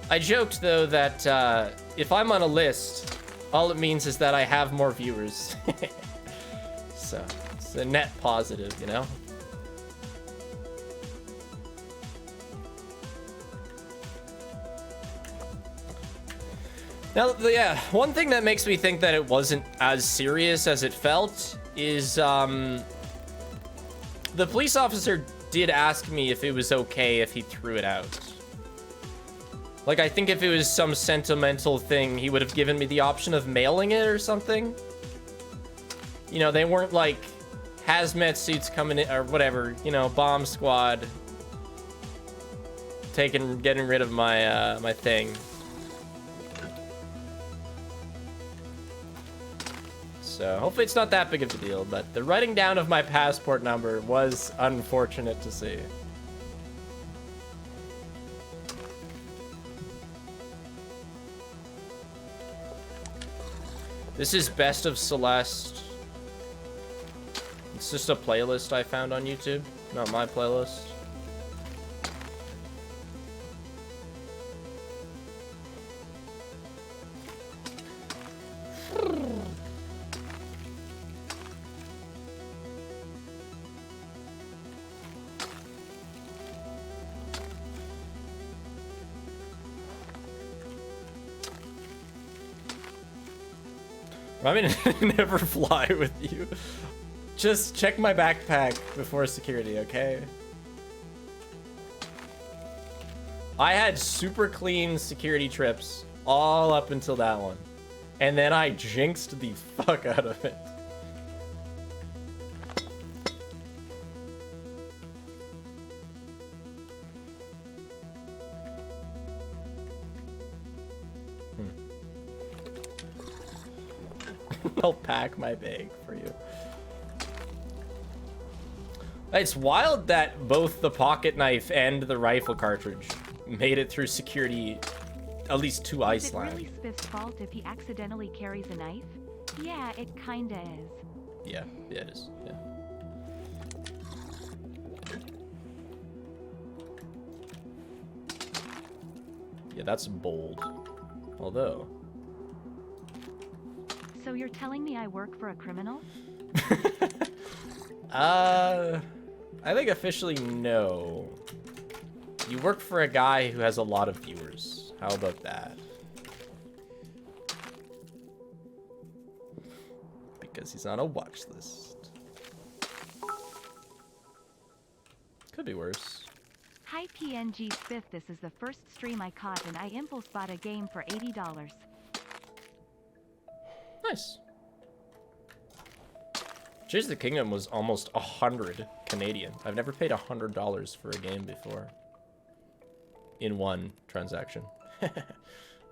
I joked though that if I'm on a list, all it means is that I have more viewers. So it's a net positive, you know? Now, yeah, one thing that makes me think that it wasn't as serious as it felt is, the police officer did ask me if it was okay if he threw it out. Like, I think if it was some sentimental thing, he would have given me the option of mailing it or something. You know, they weren't like hazmat suits coming in or whatever, you know, bomb squad getting rid of my, my thing. So hopefully it's not that big of a deal, but the writing down of my passport number was unfortunate to see. This is Best of Celeste. It's just a playlist I found on YouTube, not my playlist. I mean, never fly with you. Just check my backpack before security, okay? I had super clean security trips all up until that one. And then I jinxed the fuck out of it. I'll pack my bag for you. It's wild that both the pocket knife and the rifle cartridge made it through security, at least to Iceland. Is it really Spiff's fault if he accidentally carries a knife? Yeah, it kinda is. Yeah, it is. Yeah. Yeah, that's bold. Although. So you're telling me I work for a criminal? I think officially no. You work for a guy who has a lot of viewers. How about that? Because he's on a watch list. Could be worse. Hi PNG Spiff, this is the first stream I caught and I impulse bought a game for $80. Nice. Tears of the Kingdom was almost 100 Canadian. I've never paid $100 for a game before. In one transaction.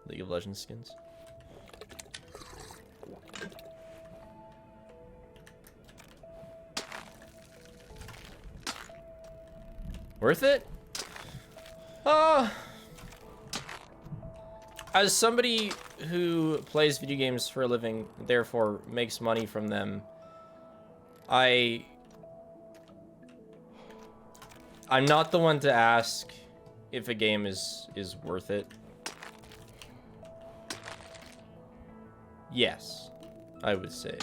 League of Legends skins. Worth it? As somebody who plays video games for a living, therefore makes money from them, I'm not the one to ask if a game is worth it. Yes, I would say.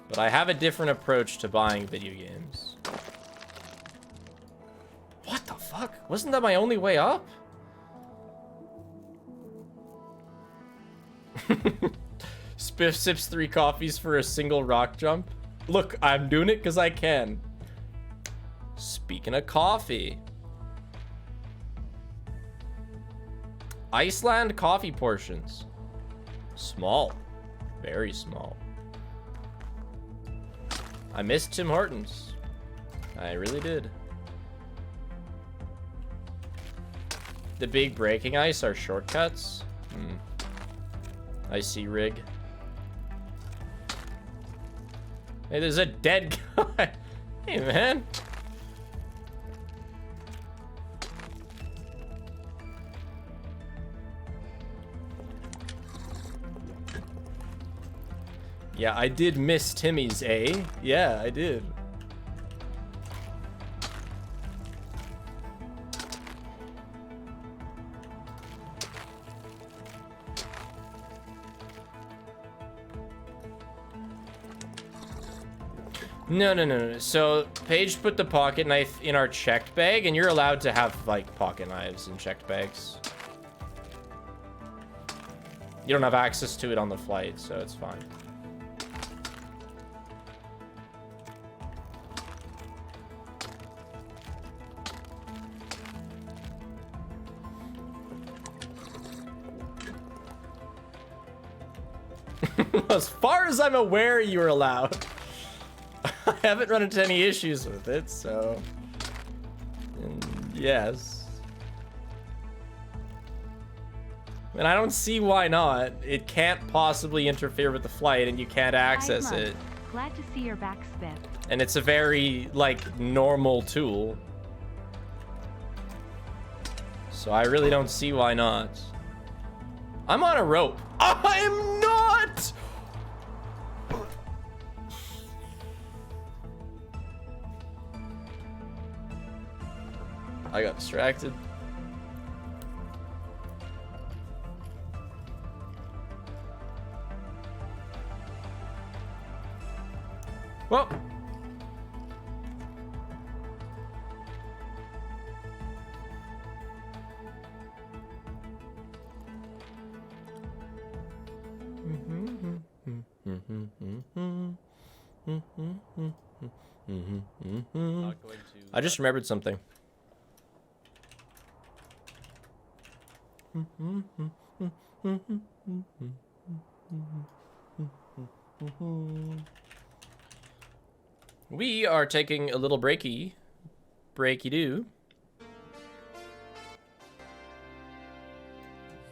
But I have a different approach to buying video games. Wasn't that my only way up? Spiff sips 3 coffees for a single rock jump. Look, I'm doing it because I can. Speaking of coffee. Iceland coffee portions. Small. Very small. I missed Tim Hortons. I really did. The big breaking ice are shortcuts. I see, rig. Hey, there's a dead guy. Hey, man. Yeah, I did miss Timmy's, eh? Yeah, I did. No. So, Paige put the pocket knife in our checked bag, and you're allowed to have, like, pocket knives in checked bags. You don't have access to it on the flight, so it's fine. As far as I'm aware, you're allowed. I haven't run into any issues with it, so... yes. And I don't see why not. It can't possibly interfere with the flight, and you can't access it. Glad to see you're back, Spiff. And it's a very, like, normal tool. So I really don't see why not. I'm on a rope. I'm not! I got distracted. Well. I just remembered something. We are taking a little breaky do.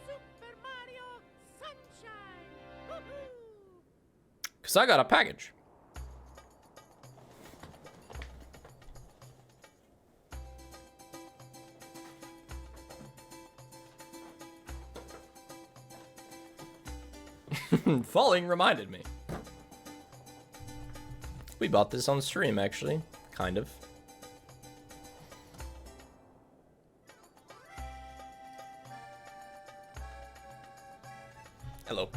Super Mario Sunshine! Woohoo! Cause I got a package. Falling reminded me. We bought this on stream, actually. Kind of. Hello.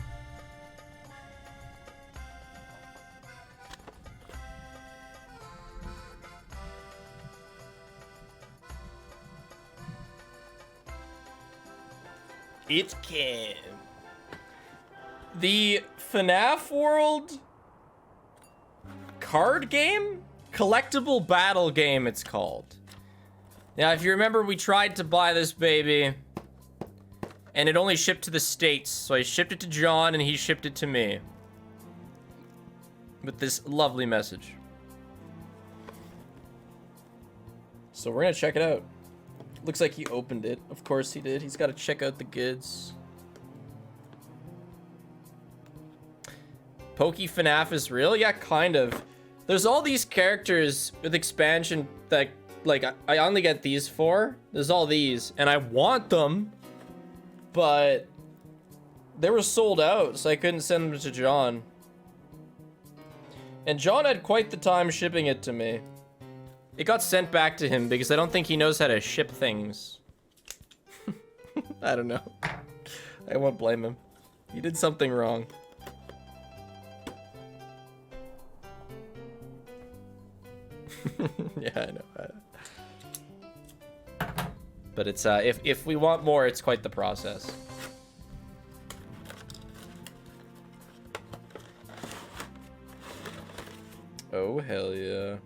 It can. The FNAF World card game? Collectible battle game, it's called. Now, if you remember, we tried to buy this baby, and it only shipped to the States. So I shipped it to John, and he shipped it to me. With this lovely message. So we're gonna check it out. Looks like he opened it. Of course he did. He's got to check out the goods. Pokey FNAF is real? Yeah, kind of. There's all these characters with expansion that, like, I only get these 4. There's all these, and I want them, but they were sold out, so I couldn't send them to John. And John had quite the time shipping it to me. It got sent back to him because I don't think he knows how to ship things. I don't know. I won't blame him. He did something wrong. Yeah, I know. But it's if we want more, it's quite the process. Oh hell yeah.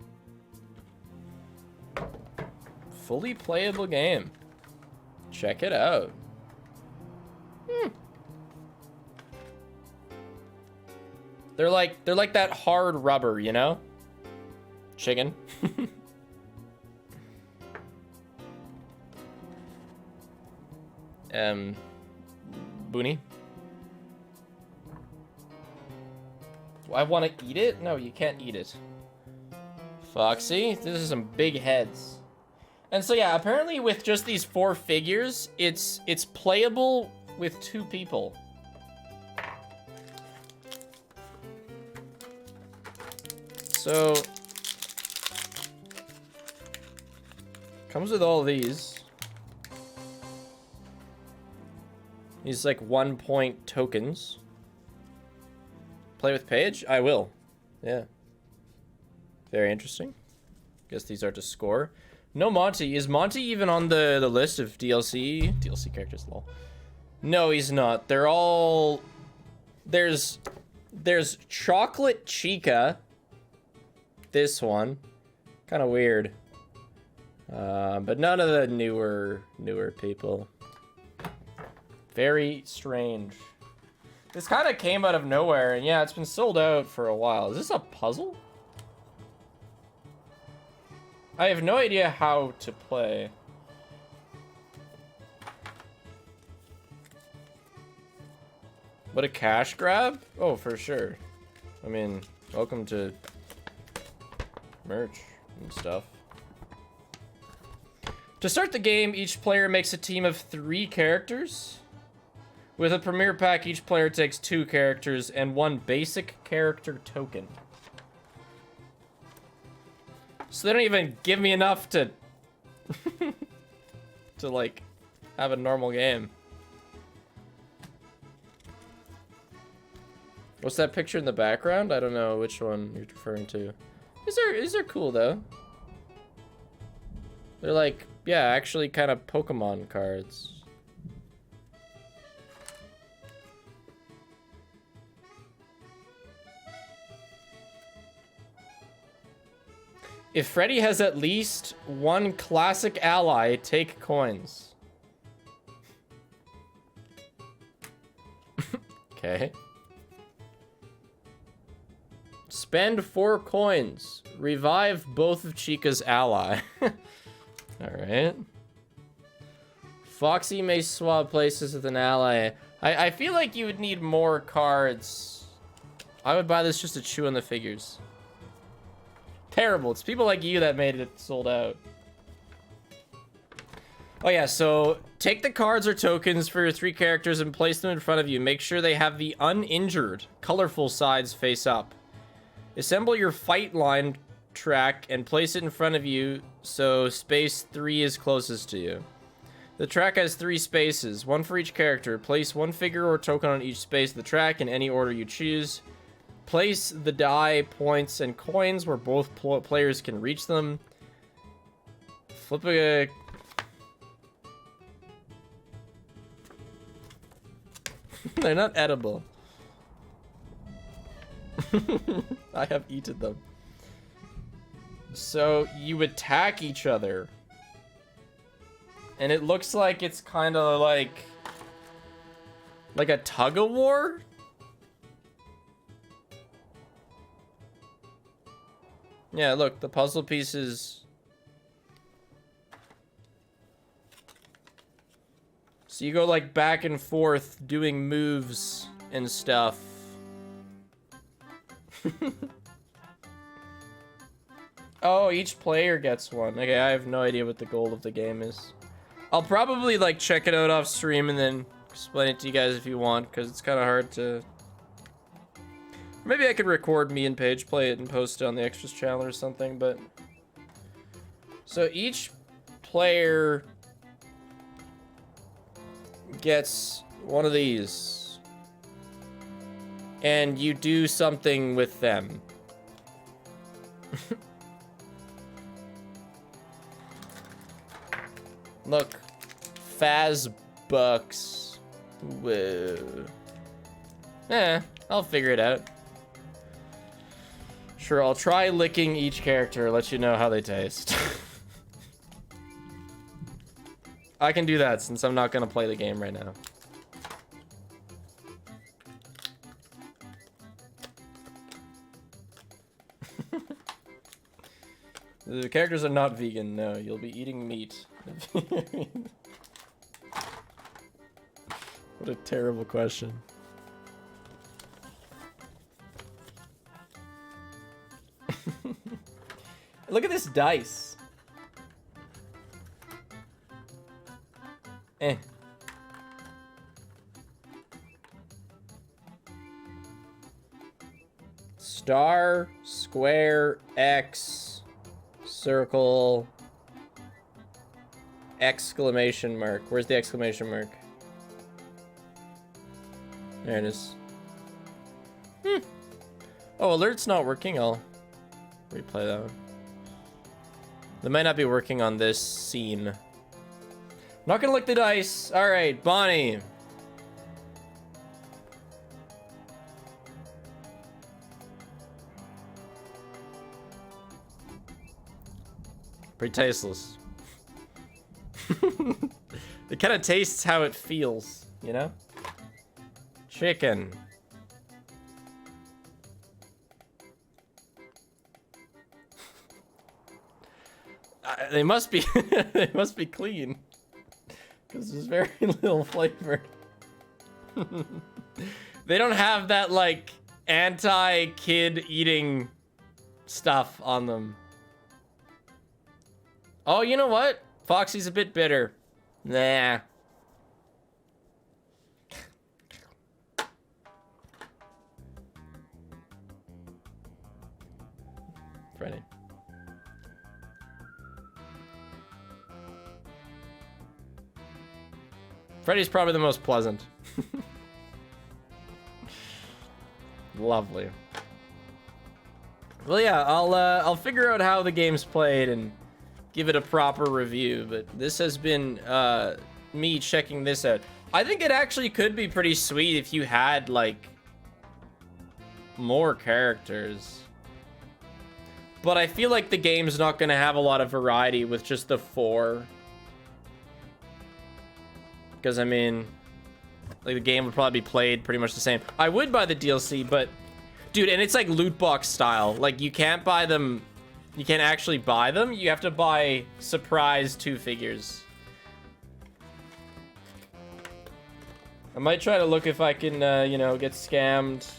Fully playable game. Check it out. They're like that hard rubber, you know? Chicken. Booney. Do I want to eat it? No, you can't eat it. Foxy, this is some big heads. And so yeah, apparently with just these 4 figures, it's playable with 2 people. So comes with all these. These like 1-point tokens. Play with Paige? I will. Yeah. Very interesting. Guess these are to score. No Monty. Is Monty even on the list of DLC characters? Lol. No, he's not. They're all... There's Chocolate Chica. This one. Kind of weird. But none of the newer people. Very strange. This kind of came out of nowhere, and yeah, it's been sold out for a while. Is this a puzzle? I have no idea how to play. What a cash grab? Oh, for sure. I mean, welcome to merch and stuff. To start the game, each player makes a team of 3 characters. With a premiere pack, each player takes 2 characters and 1 basic character token. So they don't even give me enough to to like have a normal game. What's that picture in the background? I don't know which one you're referring to. These are cool though. They're like, yeah, actually kind of Pokemon cards. If Freddy has at least 1 classic ally, take coins. Okay. Spend 4 coins. Revive both of Chica's ally. Alright. Foxy may swap places with an ally. I feel like you would need more cards. I would buy this just to chew on the figures. Terrible. It's people like you that made it sold out. Oh yeah, so take the cards or tokens for your 3 characters and place them in front of you. Make sure they have the uninjured, colorful sides face up. Assemble your fight line track and place it in front of you so space 3 is closest to you. The track has 3 spaces, 1 for each character. Place 1 figure or token on each space of the track in any order you choose. Place the die, points, and coins where both players can reach them. Flip a... They're not edible. I have eaten them. So you attack each other. And it looks like it's kind of like a tug-of-war? Yeah, look, the puzzle pieces. So you go like back and forth doing moves and stuff. Oh, each player gets one. Okay, I have no idea what the goal of the game is. I'll probably like check it out off stream and then explain it to you guys if you want, because it's kind of hard to... Maybe I could record me and Paige play it and post it on the extras channel or something, but... So each player gets one of these. And you do something with them. Look, Faz bucks. Whoa. I'll figure it out. Sure, I'll try licking each character, let you know how they taste. I can do that since I'm not gonna play the game right now. The characters are not vegan, no. You'll be eating meat. What a terrible question. Look at this dice. Star, square, X, circle, exclamation mark. Where's the exclamation mark? There it is. Oh, alert's not working. I'll replay that one. They might not be working on this scene. Not gonna lick the dice. All right, Bonnie. Pretty tasteless. It kind of tastes how it feels, you know? Chicken. They must be they must be clean because there's very little flavor. They don't have that like anti-kid eating stuff on them. Oh, you know what? Foxy's a bit bitter. Nah. Freddy. Freddy's probably the most pleasant. Lovely. Well, yeah, I'll figure out how the game's played and give it a proper review, but this has been me checking this out. I think it actually could be pretty sweet if you had like more characters. But I feel like the game's not gonna have a lot of variety with just the 4. Because I mean, like the game would probably be played pretty much the same. I would buy the DLC, but dude, and it's like loot box style. Like you can't buy them. You can't actually buy them. You have to buy surprise 2 figures. I might try to look if I can, you know, get scammed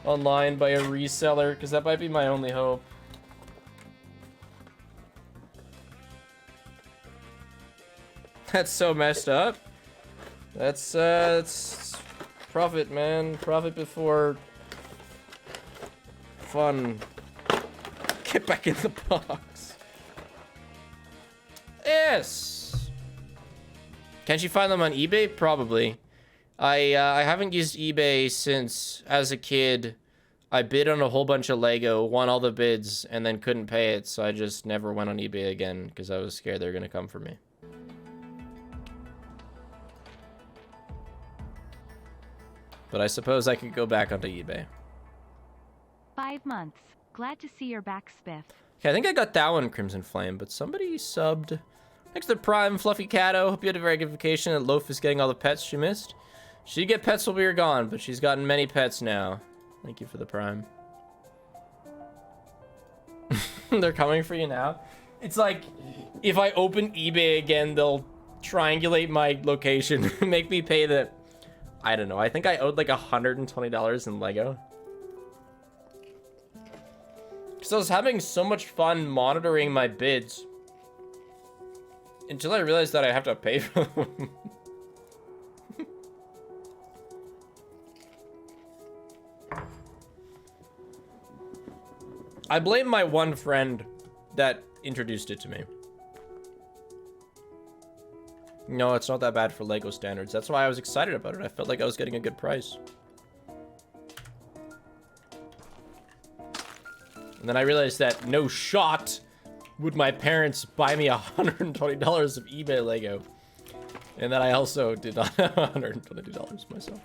online by a reseller, because that might be my only hope. That's so messed up. That's profit, man. Profit before fun. Get back in the box. Yes. Can she find them on eBay? Probably. I haven't used eBay since, as a kid, I bid on a whole bunch of Lego, won all the bids, and then couldn't pay it, so I just never went on eBay again because I was scared they were gonna come for me. But I suppose I could go back onto eBay. 5 months. Glad to see you're back, Spiff. Okay, I think I got that one, Crimson Flame, but somebody subbed. Thanks to the Prime, Fluffy Catto. Hope you had a very good vacation, and Loaf is getting all the pets she missed. She did get pets while we were gone, but she's gotten many pets now. Thank you for the Prime. They're coming for you now? It's like, if I open eBay again, they'll triangulate my location, make me pay the... I don't know, I think I owed like $120 in Lego. Because I was having so much fun monitoring my bids. Until I realized that I have to pay for them. I blame my one friend that introduced it to me. No, it's not that bad for Lego standards. That's why I was excited about it. I felt like I was getting a good price. And then I realized that no shot would my parents buy me $120 of eBay Lego. And then I also did not have $122 myself.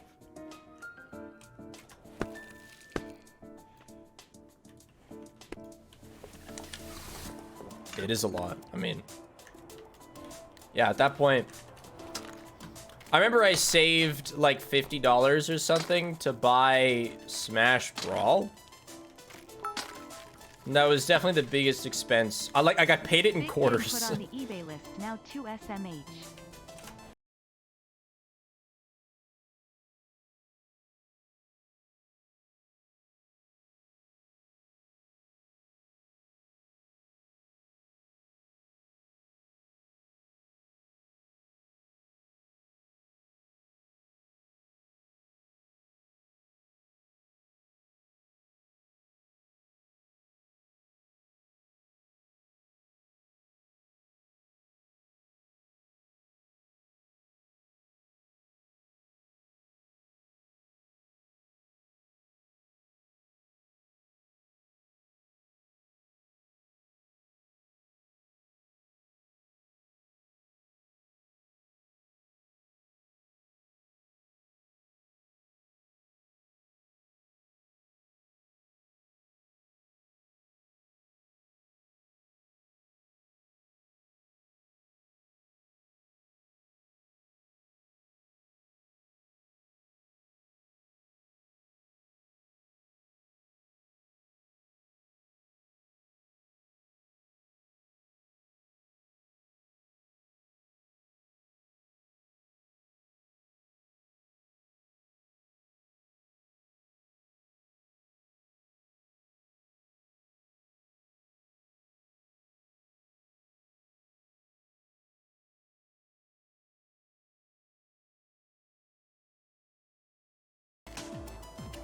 It is a lot. I mean, yeah, at that point, I remember I saved like $50 or something to buy Smash Brawl. And that was definitely the biggest expense. I got paid it in Big game quarters. Put on the eBay list, now 2 SMH.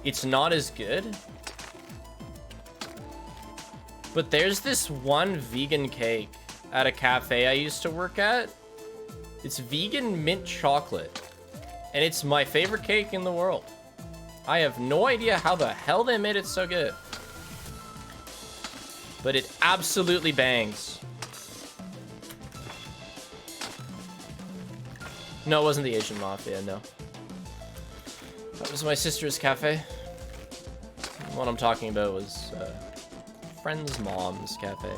It's not as good. But there's this one vegan cake at a cafe I used to work at. It's vegan mint chocolate. And it's my favorite cake in the world. I have no idea how the hell they made it so good. But it absolutely bangs. No, it wasn't the Asian Mafia, no. That was my sister's cafe. What I'm talking about was friend's mom's cafe.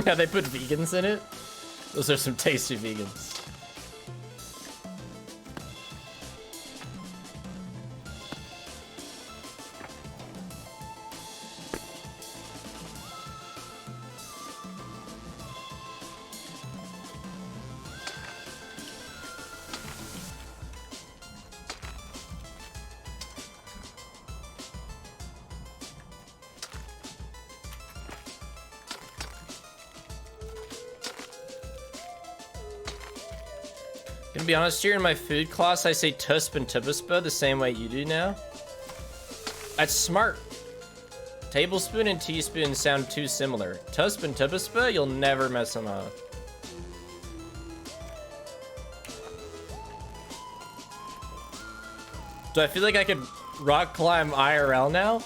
Yeah, they put vegans in it. Those are some tasty vegans. To be honest, here in my food class, I say tusp and tubuspa the same way you do now. That's smart. Tablespoon and teaspoon sound too similar. Tusp and tubuspa, you'll never mess them up. Do I feel like I could rock climb IRL now?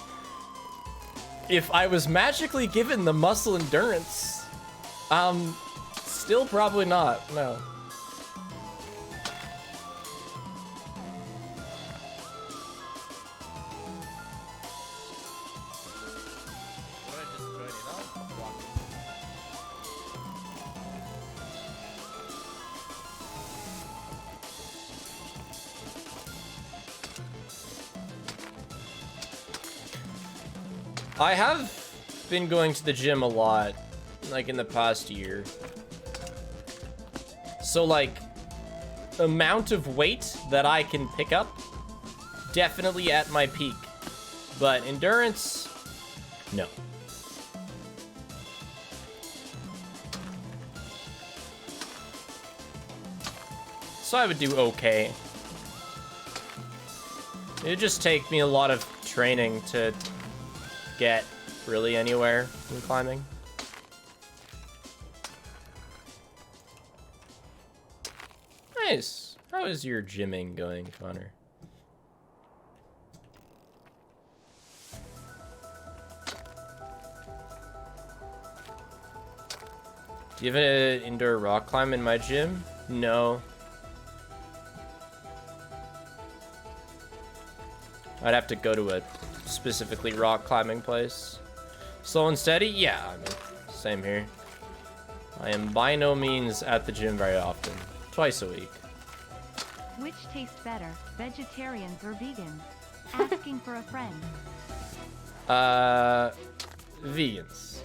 If I was magically given the muscle endurance, still probably not, no. I have been going to the gym a lot, like in the past year. So like, amount of weight that I can pick up, definitely at my peak. But endurance, no. So I would do okay. It would just take me a lot of training to get really anywhere in climbing. Nice. How is your gymming going, Connor? Do you have an indoor rock climb in my gym? No. I'd have to go to a specifically rock climbing place. Slow and steady? Yeah, I mean, same here. I am by no means at the gym very often. Twice a week. Which tastes better, vegetarians or vegans? Asking for a friend. Vegans.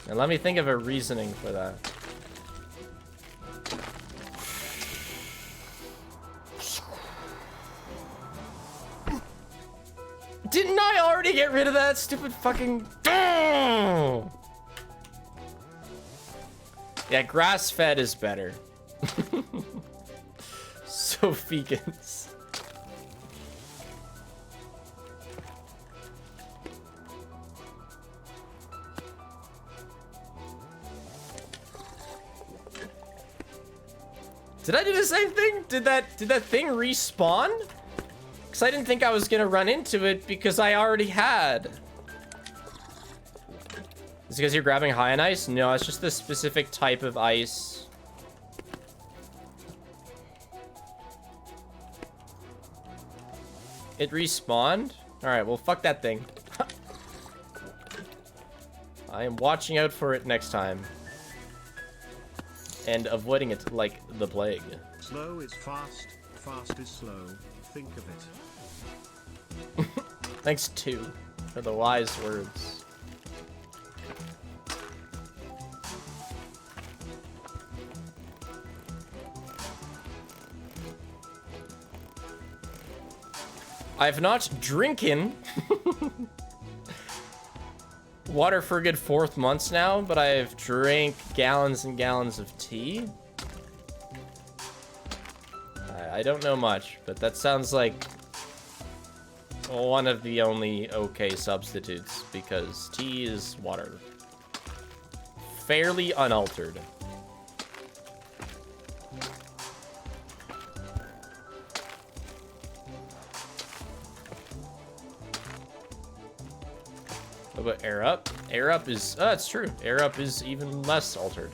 And let me think of a reasoning for that. Didn't I already get rid of that stupid fucking... Yeah, grass-fed is better. So vegans. Did I do the same thing? Did that thing respawn? Because I didn't think I was gonna run into it because I already had. Is it because you're grabbing high on ice? No, it's just the specific type of ice. It respawned? Alright, well fuck that thing. I am watching out for it next time. And avoiding it like the plague. Slow is fast, fast is slow. Think of it. Thanks, too, for the wise words. I've not drinking water for a good 4 months now, but I've drank gallons and gallons of tea. I don't know much, but that sounds like one of the only okay substitutes, because tea is water. Fairly unaltered. What about air up? Air up is, it's true. Air up is even less altered.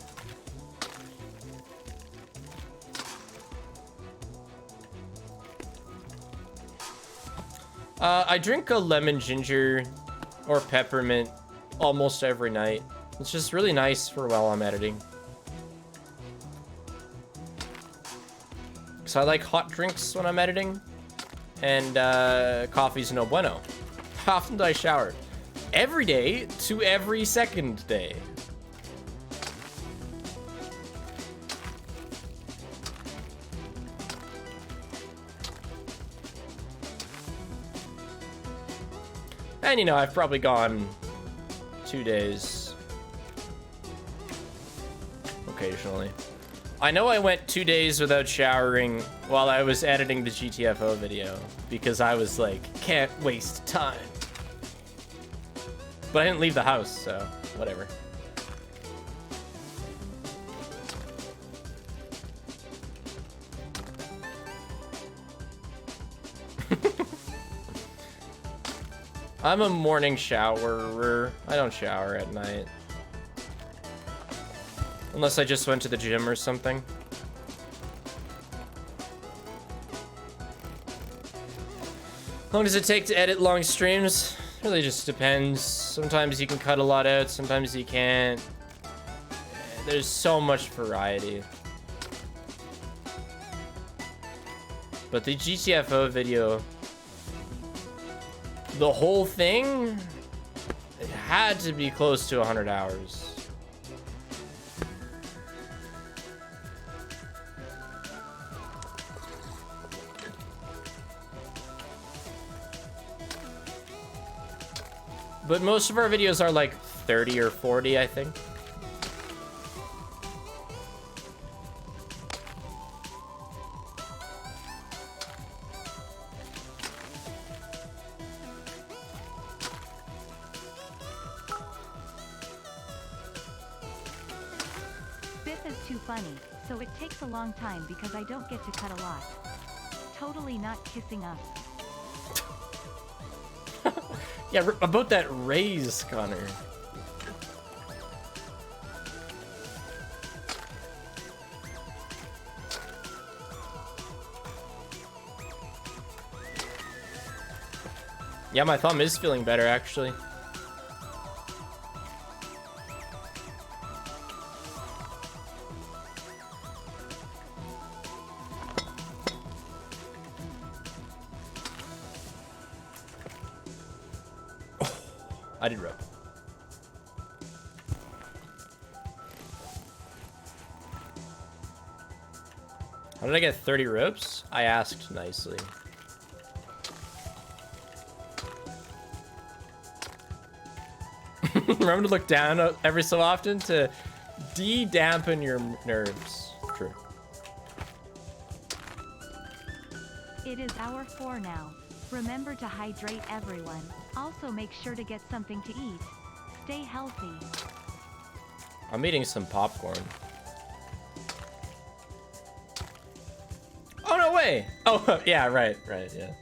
I drink a lemon ginger or peppermint almost every night. It's just really nice for while I'm editing. So I like hot drinks when I'm editing. And coffee's no bueno. How often do I shower? Every day to every second day. And you know, I've probably gone 2 days occasionally. I know I went 2 days without showering while I was editing the GTFO video because I was like, can't waste time. But I didn't leave the house, so whatever. I'm a morning showerer. I don't shower at night. Unless I just went to the gym or something. How long does it take to edit long streams? Really just depends. Sometimes you can cut a lot out, sometimes you can't. There's so much variety. But the GTFO video, the whole thing, it had to be close to 100 hours. But most of our videos are like 30 or 40, I think. Biff is too funny, so it takes a long time because I don't get to cut a lot. Totally not kissing up. Yeah, about that raise, Connor. Yeah, my thumb is feeling better, actually. Oh, I did rope. How did I get 30 ropes? I asked nicely. Remember to look down every so often to de-dampen your nerves. True. It is hour 4 now. Remember to hydrate, everyone. Also make sure to get something to eat. Stay healthy. I'm eating some popcorn. Oh, no way. Oh, yeah, right, yeah.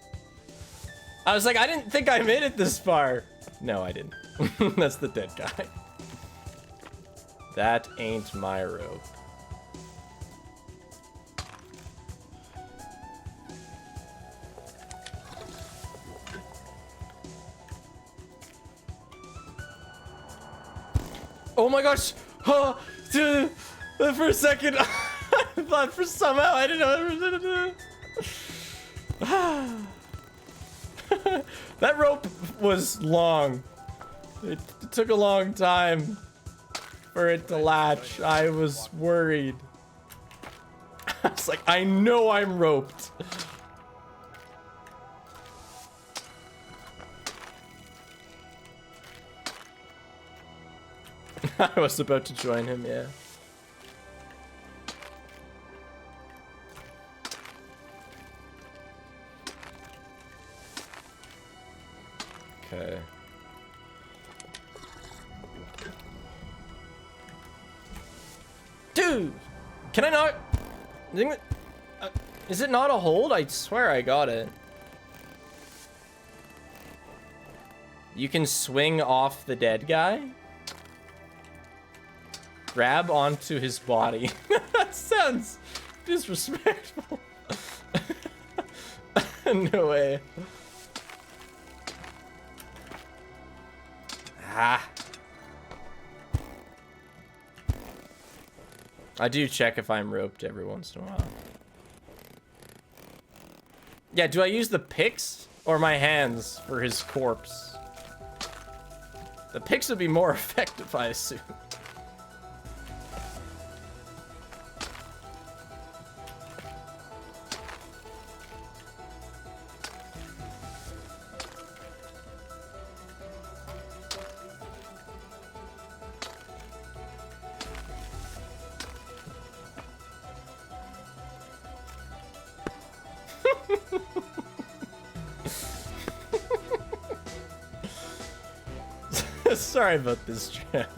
I was like, I didn't think I made it this far. No, I didn't. That's the dead guy. That ain't my rope. Oh my gosh! Oh, dude, for a second, I thought for somehow I didn't know. That rope was long. It took a long time for it to latch. I was worried. I was like, I know I'm roped. I was about to join him, yeah. Okay. Dude! Can I not? Is it not a hold? I swear I got it. You can swing off the dead guy? Grab onto his body. That sounds disrespectful. No way. Ah. I do check if I'm roped every once in a while. Yeah, do I use the picks or my hands for his corpse? The picks would be more effective, I assume. Sorry about this, chat.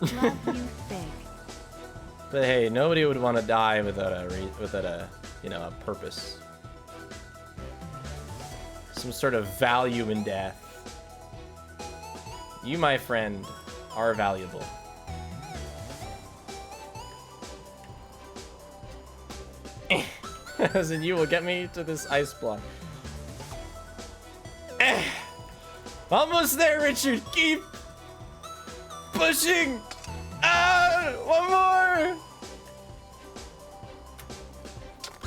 Love you, Big. But hey, nobody would want to die without a you know, a purpose. Some sort of value in death. You, my friend, are valuable. As in, you will get me to this ice block. Almost there, Richard. Keep pushing. Ah, one more.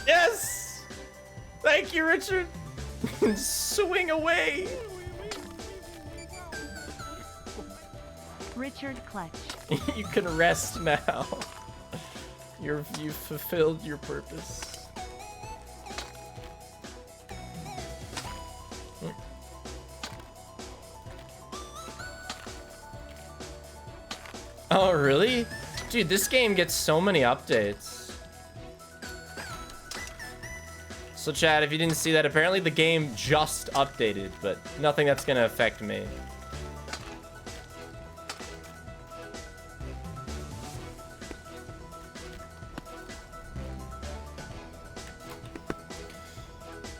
Yes. Thank you, Richard. Swing away. Richard Clutch. You can rest now. You've fulfilled your purpose. Oh, really? Dude, this game gets so many updates. So, Chad, if you didn't see that, apparently the game just updated, but nothing that's gonna affect me.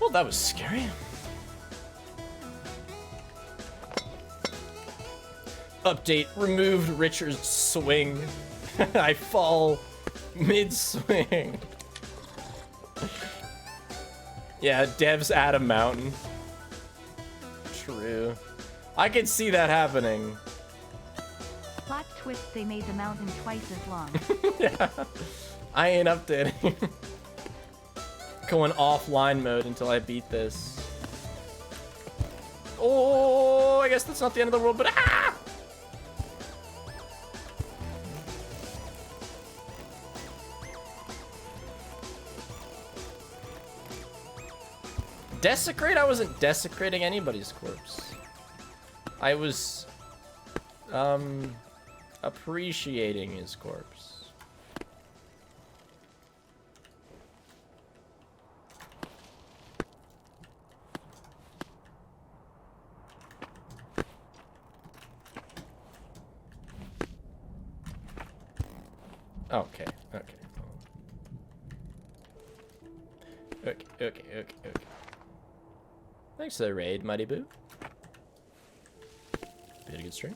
Well, that was scary. Update, removed Richard's swing. I fall mid-swing. Yeah, devs add a mountain. True. I could see that happening. Plot twist, they made the mountain twice as long. Yeah. I ain't updating. Going offline mode until I beat this. Oh, I guess that's not the end of the world, but ah! Desecrate? I wasn't desecrating anybody's corpse. I was, appreciating his corpse. Okay, okay. Okay. Thanks for the raid, Mighty Boo. Been a good stream.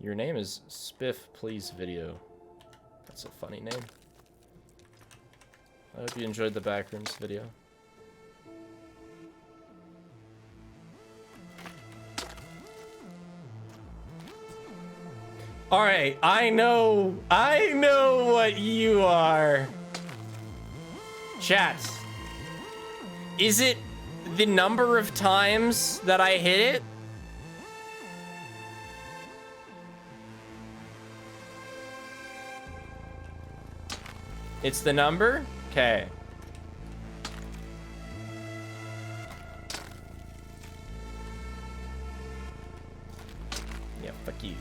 Your name is Spiff Please Video. That's a funny name. I hope you enjoyed the Backrooms video. Alright, I know what you are. Chat. Is it the number of times that I hit it? It's the number? Okay. Yeah, fuck you.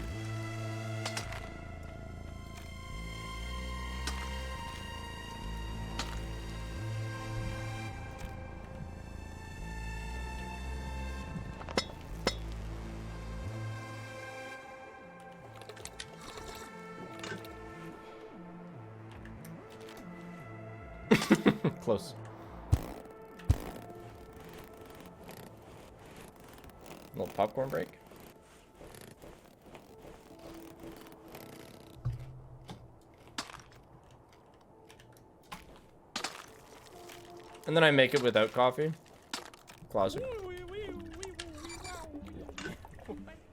Close. Little popcorn break. And then I make it without coffee. Closet.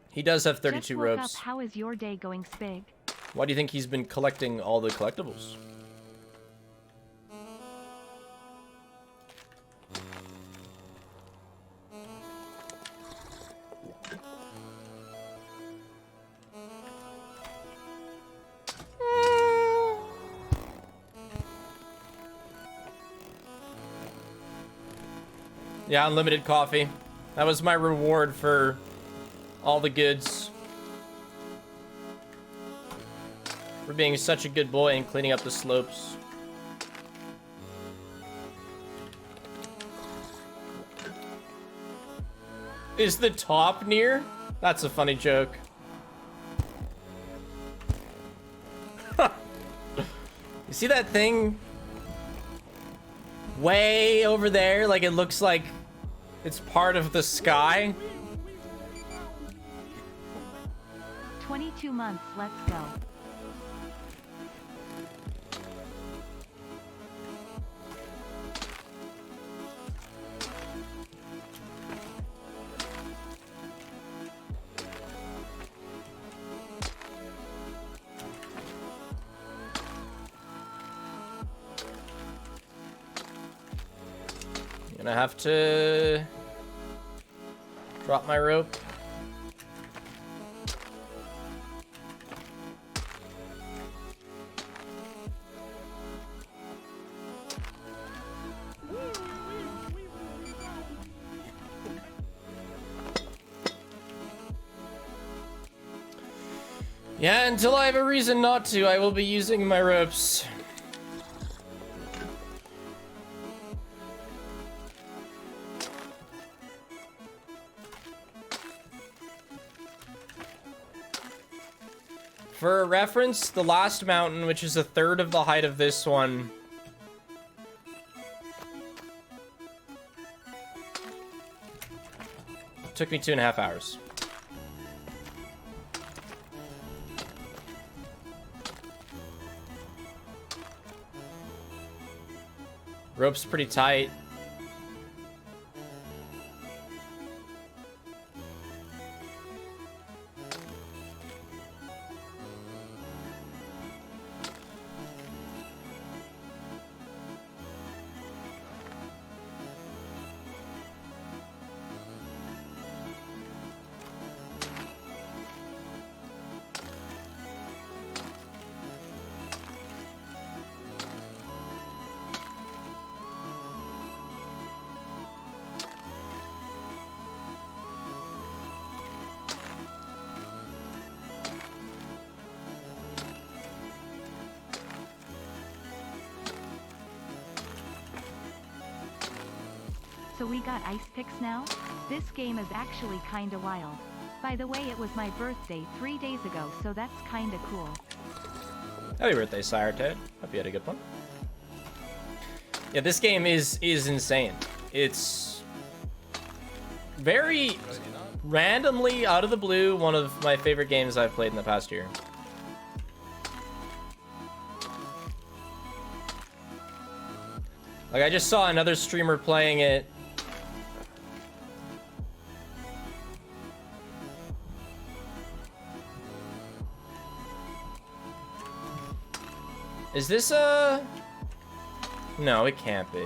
He does have 32 Just woke ropes. Up. How is your day going, Spig? Why do you think he's been collecting all the collectibles? Yeah, unlimited coffee. That was my reward for all the goods. For being such a good boy and cleaning up the slopes. Is the top near? That's a funny joke. You see that thing? Way over there, like it looks like it's part of the sky. 22 months, let's go. Gonna have to drop my rope. Yeah, until I have a reason not to, I will be using my ropes. For a reference, the last mountain, which is a third of the height of this one, took me 2.5 hours. Rope's pretty tight. So we got ice picks now? This game is actually kinda wild. By the way, it was my birthday 3 days ago, so that's kinda cool. Happy birthday, Sire Ted. Hope you had a good one. Yeah, this game is insane. It's very randomly out of the blue one of my favorite games I've played in the past year. Like, I just saw another streamer playing it. Is this a... No, it can't be.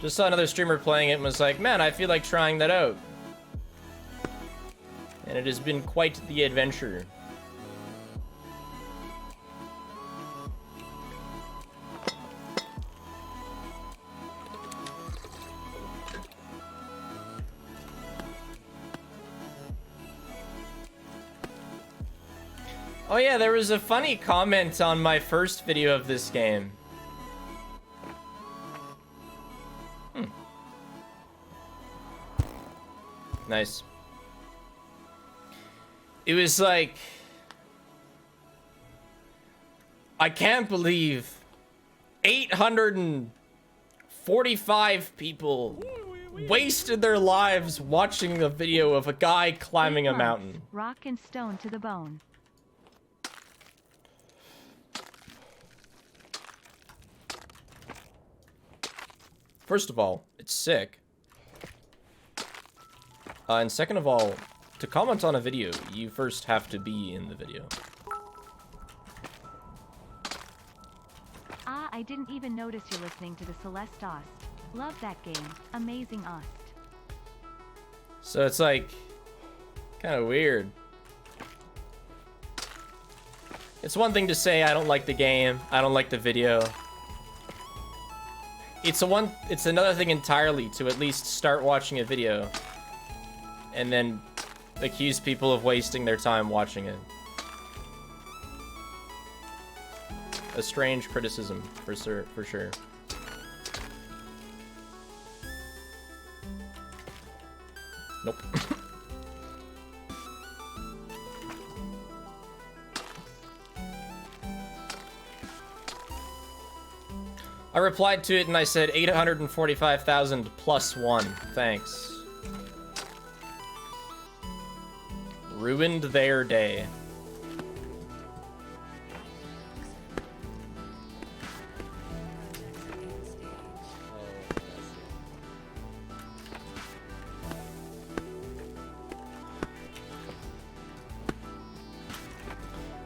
Just saw another streamer playing it and was like, man, I feel like trying that out. And it has been quite the adventure. Oh yeah, there was a funny comment on my first video of this game. Nice. It was like, I can't believe 845 people wasted their lives watching a video of a guy climbing a mountain. Rock and stone to the bone. First of all, it's sick. And second of all, to comment on a video, you first have to be in the video. Ah, I didn't even notice you're listening to the Celeste Ost. Love that game. Amazing Ost. So it's like, kind of weird. It's one thing to say I don't like the game, I don't like the video. It's another thing entirely to at least start watching a video and then accuse people of wasting their time watching it. A strange criticism, for sure. Nope. I replied to it and I said 845,000 plus 1. Thanks. Ruined their day.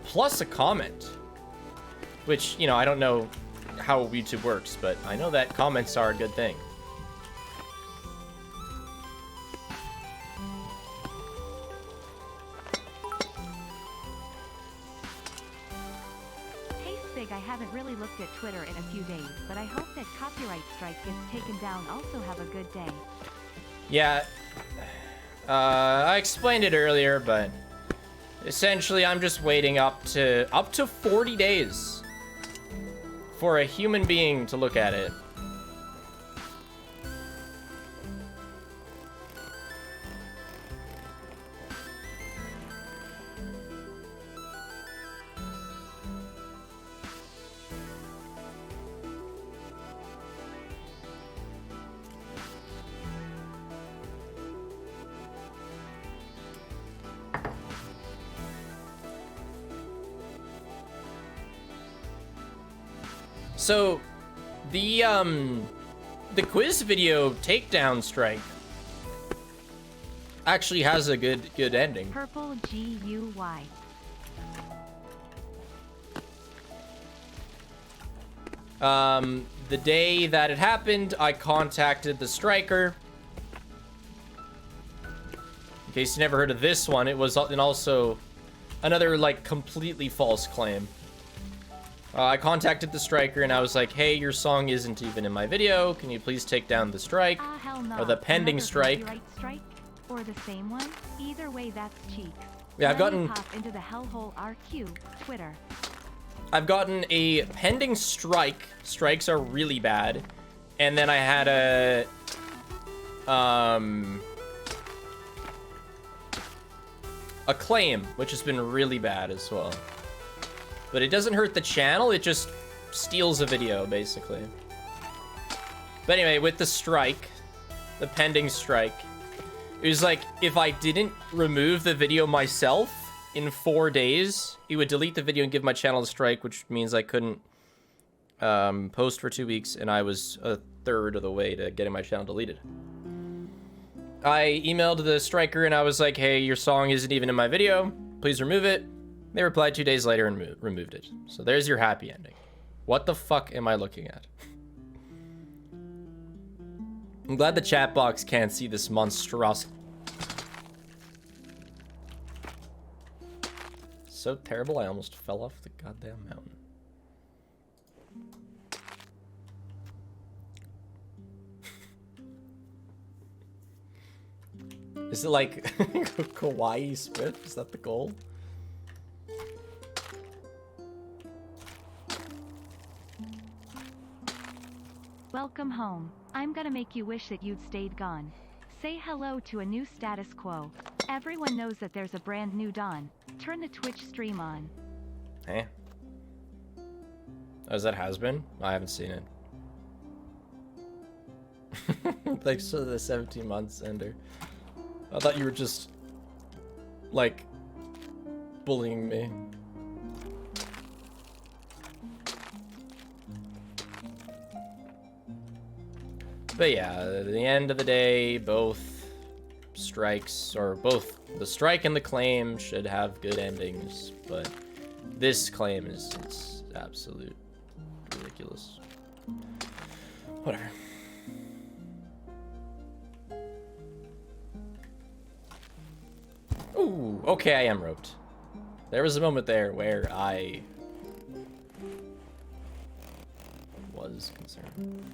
Plus a comment. Which, you know, I don't know how YouTube works, but I know that comments are a good thing. Hey Spig, I haven't really looked at Twitter in a few days, but I hope that copyright strike gets taken down. Also have a good day. Yeah, I explained it earlier, but essentially I'm just waiting up to 40 days for a human being to look at it. So, the quiz video takedown strike actually has a good ending. Purple GUY. The day that it happened, I contacted the striker. In case you never heard of this one, it was also another, like, completely false claim. I contacted the striker and I was like, hey, your song isn't even in my video. Can you please take down the strike? Hell no. Or the pending Another strike. copyright strike? Or the same one? Either way, that's cheeks. Yeah, I've Let me gotten... pop into the hellhole RQ, Twitter. I've gotten a pending strike. Strikes are really bad. And then I had a... a claim, which has been really bad as well. But it doesn't hurt the channel, it just steals a video, basically. But anyway, with the strike, the pending strike, it was like, if I didn't remove the video myself in 4 days, it would delete the video and give my channel a strike, which means I couldn't post for 2 weeks, and I was a third of the way to getting my channel deleted. I emailed the striker and I was like, hey, your song isn't even in my video. Please remove it. They replied 2 days later and removed it. So there's your happy ending. What the fuck am I looking at? I'm glad the chat box can't see this monstrosity. So terrible, I almost fell off the goddamn mountain. Is it like kawaii spit? Is that the goal? Welcome home. I'm gonna make you wish that you'd stayed gone. Say hello to a new status quo. Everyone knows that there's a brand new dawn. Turn the Twitch stream on. Hey. Oh, is that has been? I haven't seen it. Thanks for the 17 months, Ender. I thought you were just, like, bullying me. But yeah, at the end of the day, both strikes, or both the strike and the claim should have good endings, but this claim is it's absolute ridiculous. Whatever. Ooh, okay, I am roped. There was a moment there where I was concerned.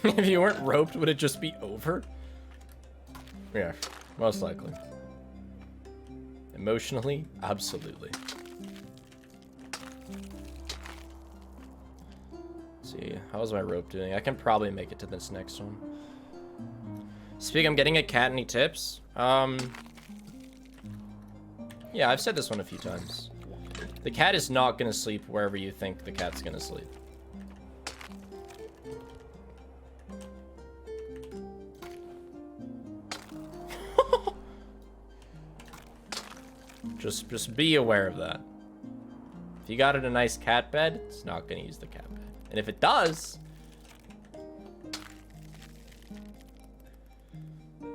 If you weren't roped, would it just be over? Yeah, most likely. Emotionally, absolutely. Let's see, how's my rope doing? I can probably make it to this next one. Speaking, I'm getting a cat. Any tips? Yeah, I've said this one a few times. The cat is not gonna sleep wherever you think the cat's gonna sleep. Just be aware of that. If you got it a nice cat bed, it's not gonna use the cat bed. And if it does,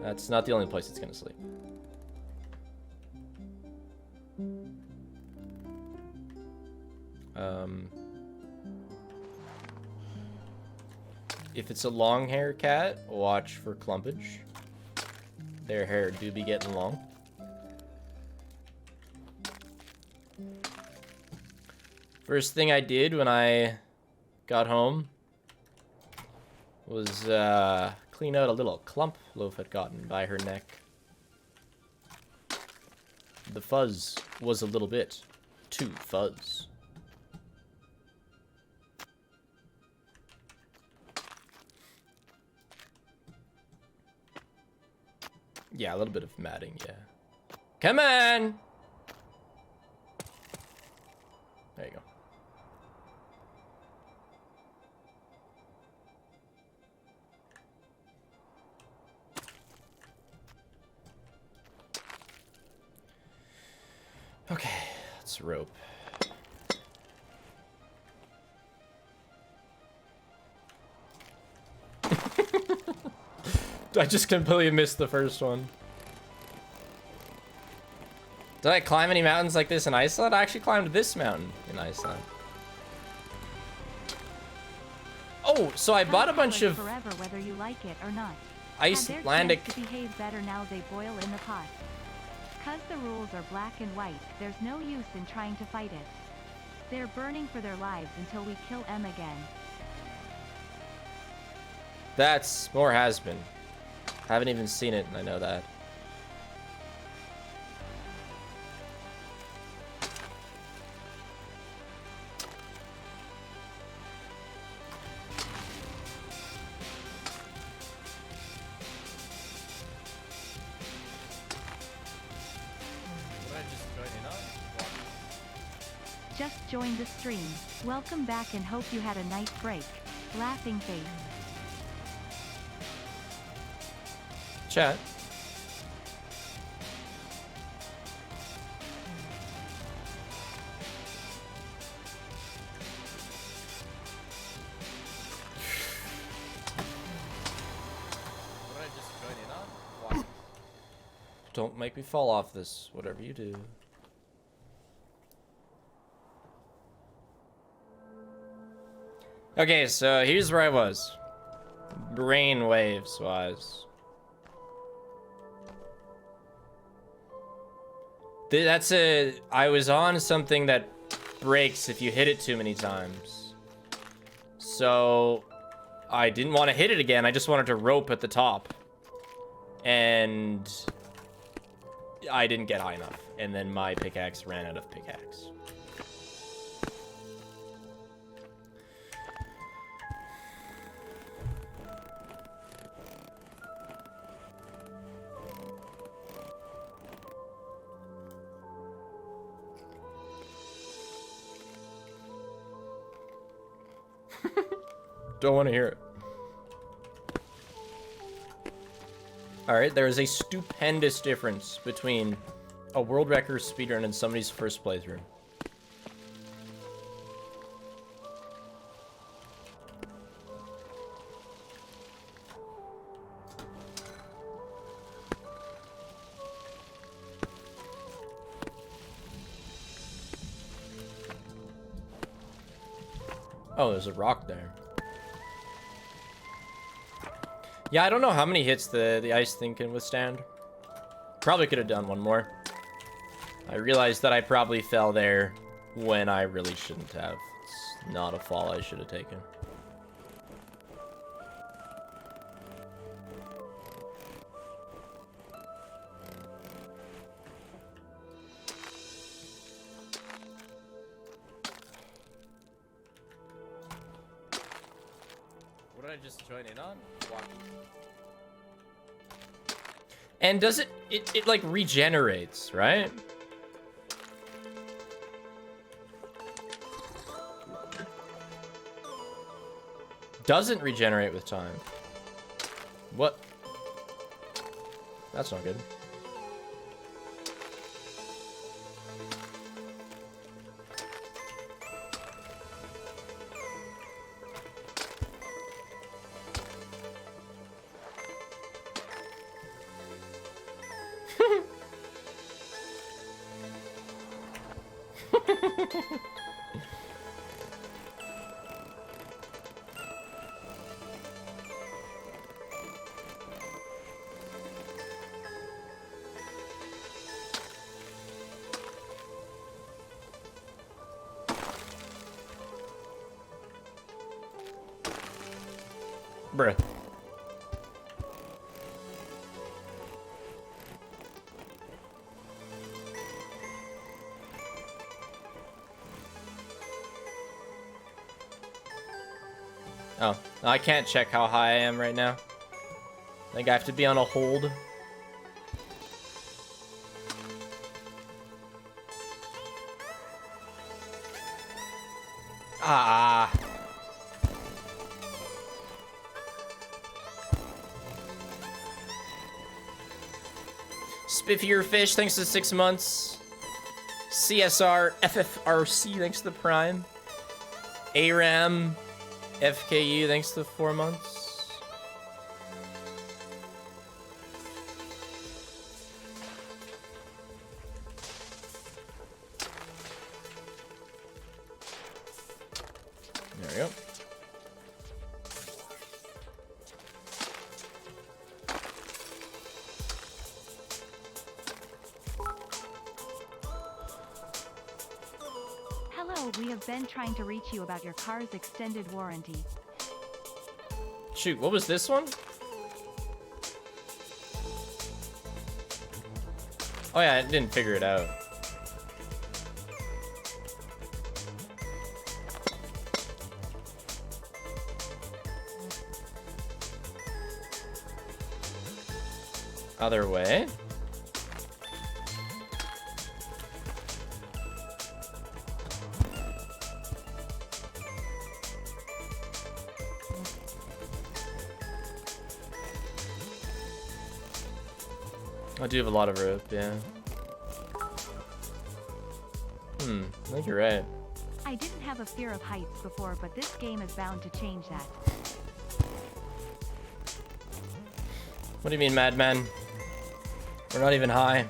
that's not the only place it's gonna sleep. If it's a long hair cat, watch for clumpage. Their hair do be getting long. First thing I did when I got home was clean out a little clump Loaf had gotten by her neck. The fuzz was a little bit too fuzz. Yeah, a little bit of matting, yeah. Come on! There you go. Okay, let's rope. I just completely missed the first one. Did I climb any mountains like this in Iceland? I actually climbed this mountain in Iceland. Oh, so I bought a bunch of forever whether you like it or not. Icelandic. To behave better now they boil in the pot. Cause the rules are black and white, there's no use in trying to fight it. They're burning for their lives until we kill M again. That's more has been. Haven't even seen it, and I know that. Just joined the stream. Welcome back and hope you had a nice break. Laughing face. Chat. Don't make me fall off this, whatever you do. Okay, so here's where I was. Brain waves wise. I was on something that breaks if you hit it too many times. So I didn't want to hit it again, I just wanted to rope at the top. And I didn't get high enough. And then my pickaxe ran out of pickaxe. Don't want to hear it. Alright, there is a stupendous difference between a world record speedrun and somebody's first playthrough. Oh, there's a rock there. Yeah, I don't know how many hits the ice thing can withstand. Probably could have done one more. I realized that I probably fell there when I really shouldn't have. It's not a fall I should have taken. What did I just join in on? Walking. And does it like regenerates, right? Doesn't regenerate with time. What? That's not good. Bruh. Oh, I can't check how high I am right now. I think I have to be on a hold. Ah. Spiffier Fish, thanks to 6 months. CSR FFRC, thanks to the Prime. ARAM FKU, thanks to the 4 months. There we go. Hello, we have been trying to reach you about your car's extended warranty. Shoot, what was this one? Oh yeah, I didn't figure it out. Other way. I do have a lot of rope, yeah. I think you're right. I didn't have a fear of heights before, but this game is bound to change that. What do you mean, madman? We're not even high.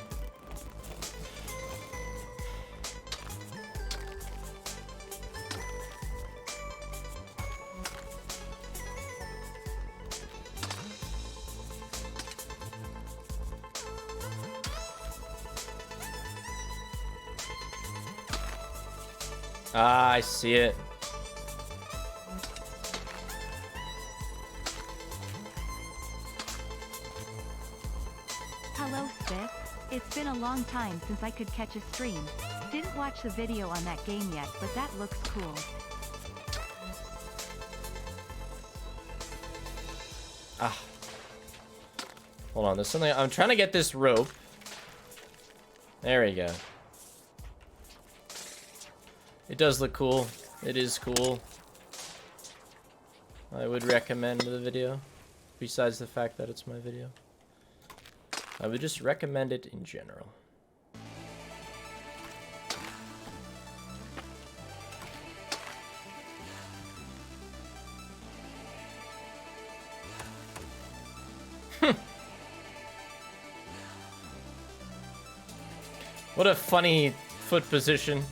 Ah, I see it. Hello, Spiff. It's been a long time since I could catch a stream. Didn't watch the video on that game yet, but that looks cool. Ah. Hold on, there's something. I'm trying to get this rope. There we go. It does look cool. It is cool. I would recommend the video. Besides the fact that it's my video. I would just recommend it in general. What a funny foot position.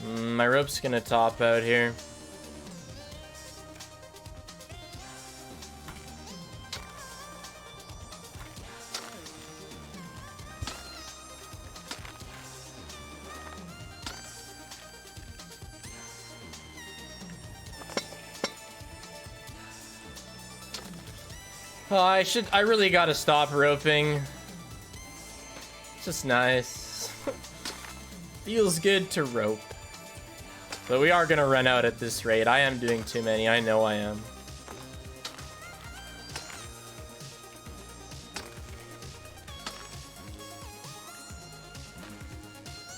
My rope's gonna top out here. Oh, I really gotta stop roping. It's just nice. Feels good to rope. But we are gonna run out at this rate. I am doing too many. I know I am.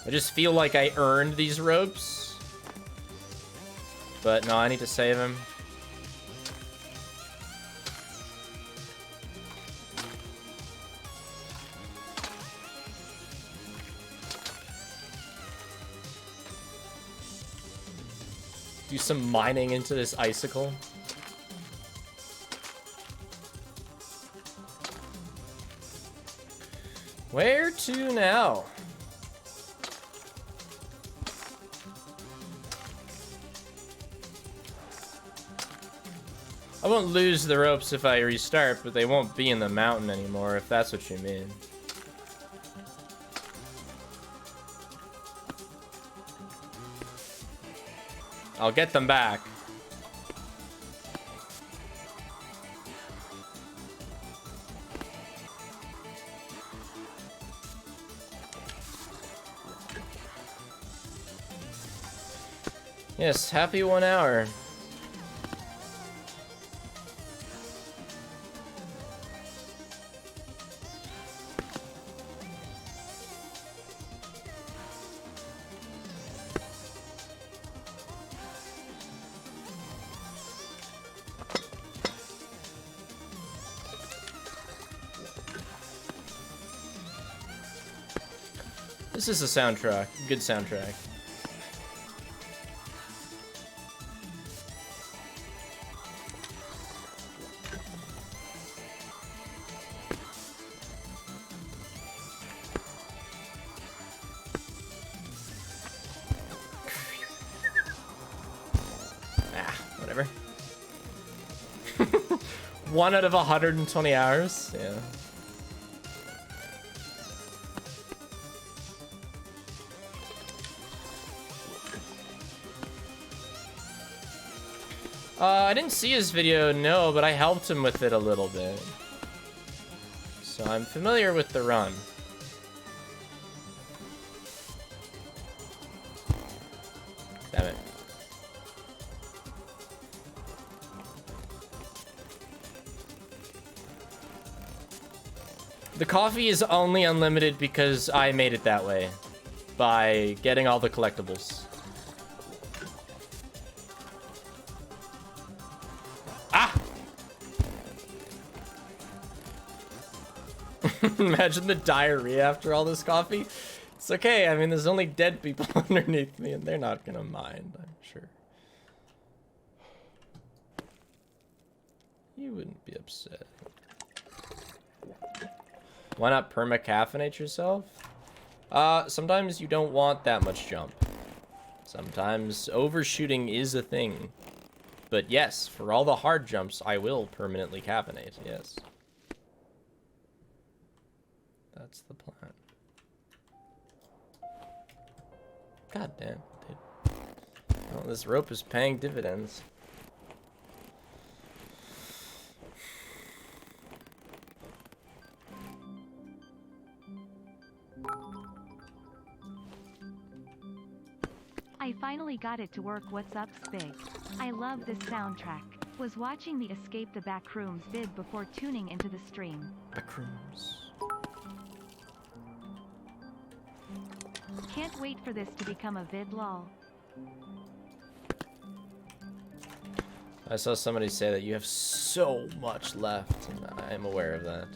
I just feel like I earned these ropes. But no, I need to save him. Do some mining into this icicle. Where to now? I won't lose the ropes if I restart, but they won't be in the mountain anymore, if that's what you mean. I'll get them back. Yes, happy 1 hour. This is a soundtrack. Good soundtrack. Whatever. 1 out of 120 hours. Yeah. I didn't see his video, no, but I helped him with it a little bit. So I'm familiar with the run. Damn it. The coffee is only unlimited because I made it that way by getting all the collectibles. Ah! Imagine the diarrhea after all this coffee. It's okay. I mean, there's only dead people underneath me and they're not gonna mind, I'm sure. You wouldn't be upset. Why not perma-caffeinate yourself? Sometimes you don't want that much jump. Sometimes overshooting is a thing. But yes, for all the hard jumps, I will permanently caffeinate, yes. That's the plan. God damn, dude. Well, this rope is paying dividends. I finally got it to work. What's up, Spig? I love this soundtrack. Was watching the Escape the Backrooms vid before tuning into the stream. Backrooms. Can't wait for this to become a vid, lol. I saw somebody say that you have so much left, and I am aware of that.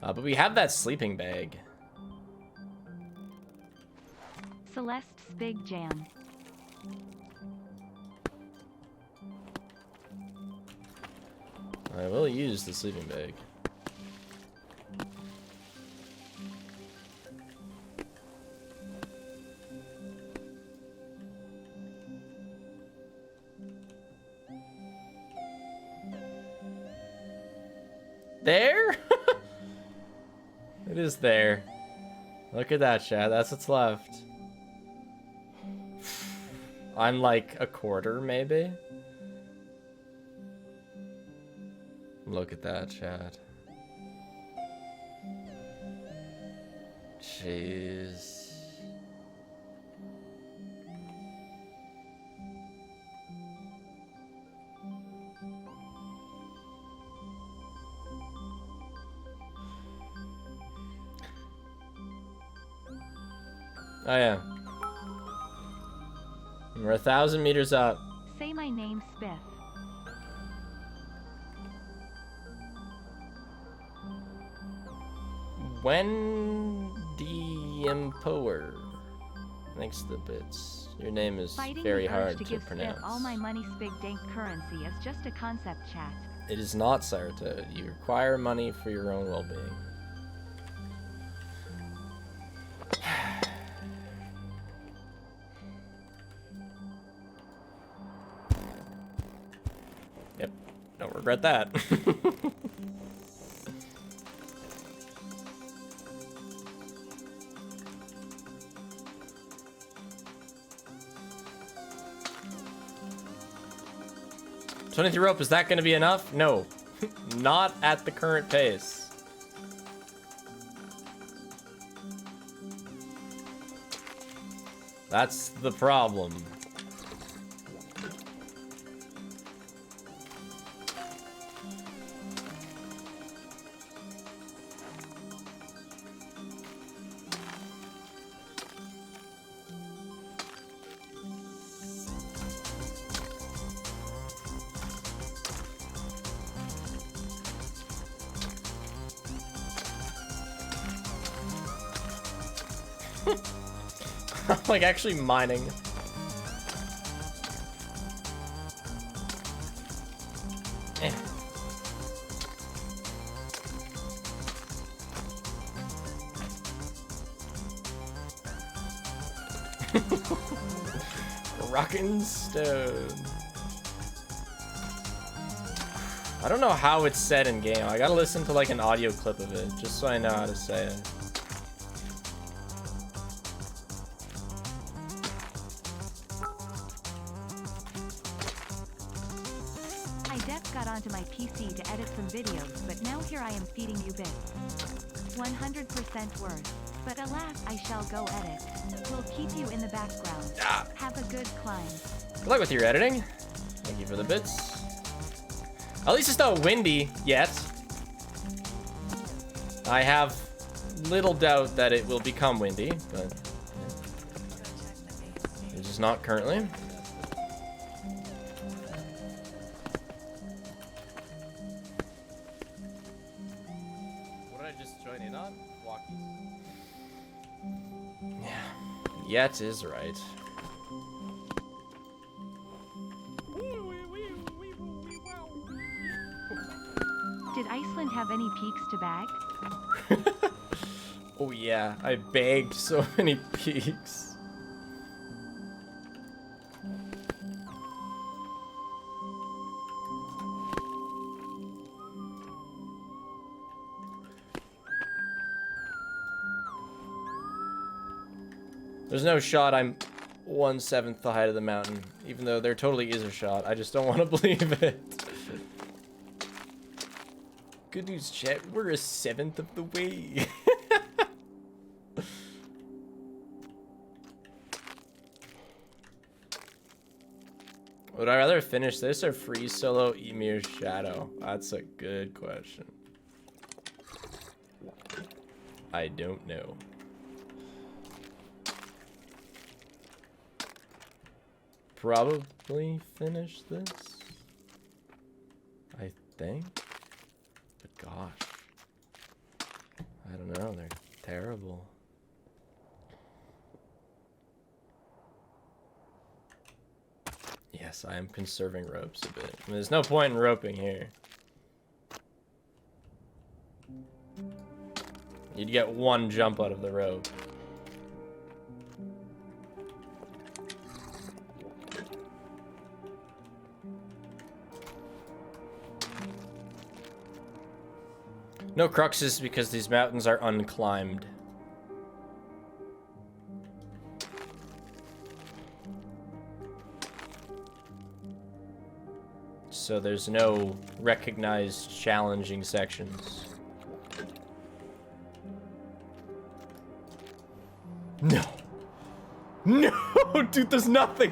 But we have that sleeping bag. Celeste's Big Jam. I will use the sleeping bag. There? It is there. Look at that, chat. That's what's left. I'm like a quarter, maybe. Look at that, chat. Jeez. Oh yeah. We're 1,000 meters up. Say my name, Spiff. Wendy Empower. Thanks to the bits. Your name is Fighting very the urge hard to to give pronounce. Spiff all my money. Spig dank currency is just a concept, chat. It is not, Saratoad. You require money for your own well-being. Yep, don't regret that. $23 rope, is that going to be enough? No, not at the current pace. That's the problem. Like actually mining. Eh. Rockin' stone. I don't know how it's said in game. I gotta listen to like an audio clip of it just so I know how to say it. I just got onto my PC to edit some videos, but now here I am feeding you bits. 100% worth. But alas, I shall go edit. We'll keep you in the background. Have a good climb. Good luck with your editing. Thank you for the bits. At least it's not windy yet. I have little doubt that it will become windy, but it's just not currently. What did I just join in on? Walkies. Yeah. Yet is right. Did Iceland have any peaks to bag? Oh yeah, I bagged so many peaks. There's no shot I'm 1/7 the height of the mountain, even though there totally is a shot. I just don't want to believe it. Good news, chat. We're 1/7 of the way. Would I rather finish this or free solo Emir's Shadow? That's a good question. I don't know. Probably finish this, I think. But gosh, I don't know, they're terrible. Yes, I am conserving ropes a bit. I mean, there's no point in roping here. You'd get one jump out of the rope. No cruxes because these mountains are unclimbed. So there's no recognized challenging sections. No. No, dude, there's nothing.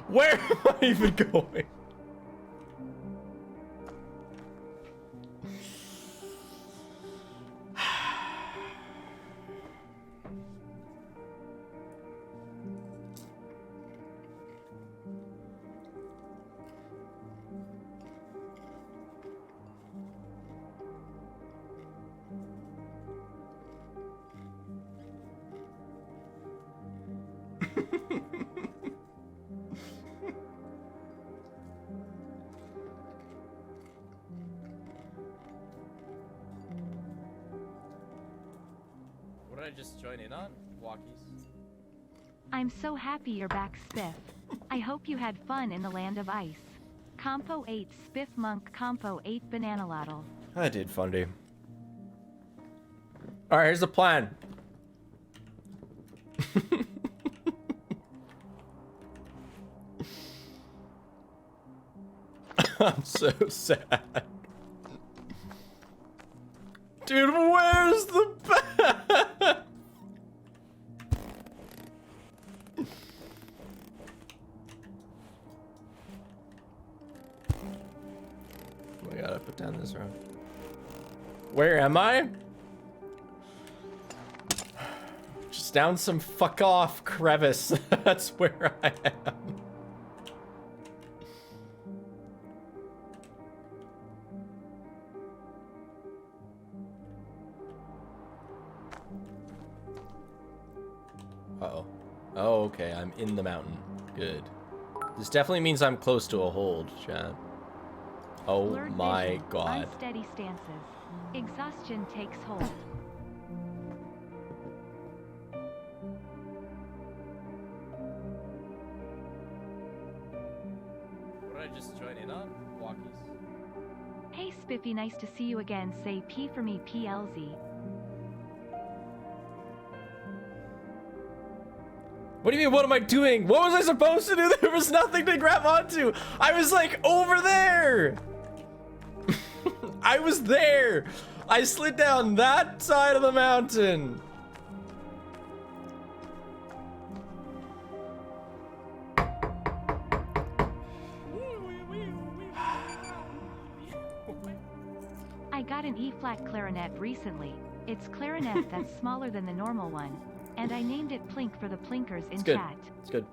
Where am I even going? What did I just join in on? Walkies. I'm so happy you're back, Spiff. I hope you had fun in the land of ice. Compo 8 Spiff Monk Compo 8 Banana Lottle. I did, Fundy. Alright, here's the plan. I'm so sad. Dude, where's the bed? I gotta put down this road. Where am I? Just down some fuck off crevice. That's where I am. Uh-oh. Oh, okay. I'm in the mountain. Good. This definitely means I'm close to a hold, chat. Oh Blurred my vision, god. Unsteady stances. Exhaustion takes hold. What did I just join in on? Walkies. Hey Spiffy, nice to see you again. Say P for me, PLZ. What do you mean, what am I doing? What was I supposed to do? There was nothing to grab onto. I was like over there. I was there. I slid down that side of the mountain. I got an E-flat clarinet recently. It's clarinet that's smaller than the normal one. And I named it Plink for the plinkers in Good. chat. It's good.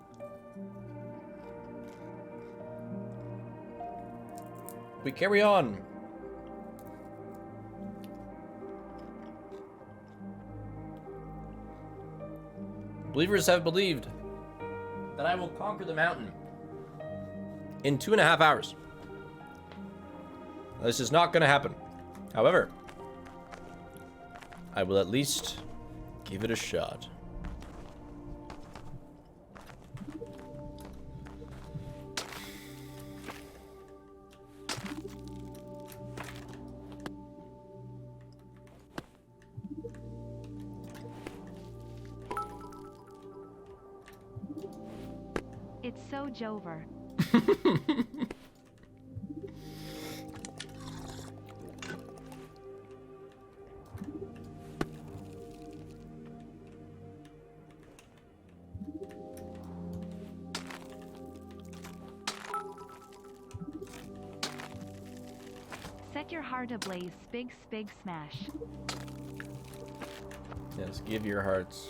We carry on. Believers have believed that I will conquer the mountain in 2.5 hours. This is not going to happen. However, I will at least give it a shot. It's so Jover. Set your heart ablaze, spig spig smash. Yes, give your hearts.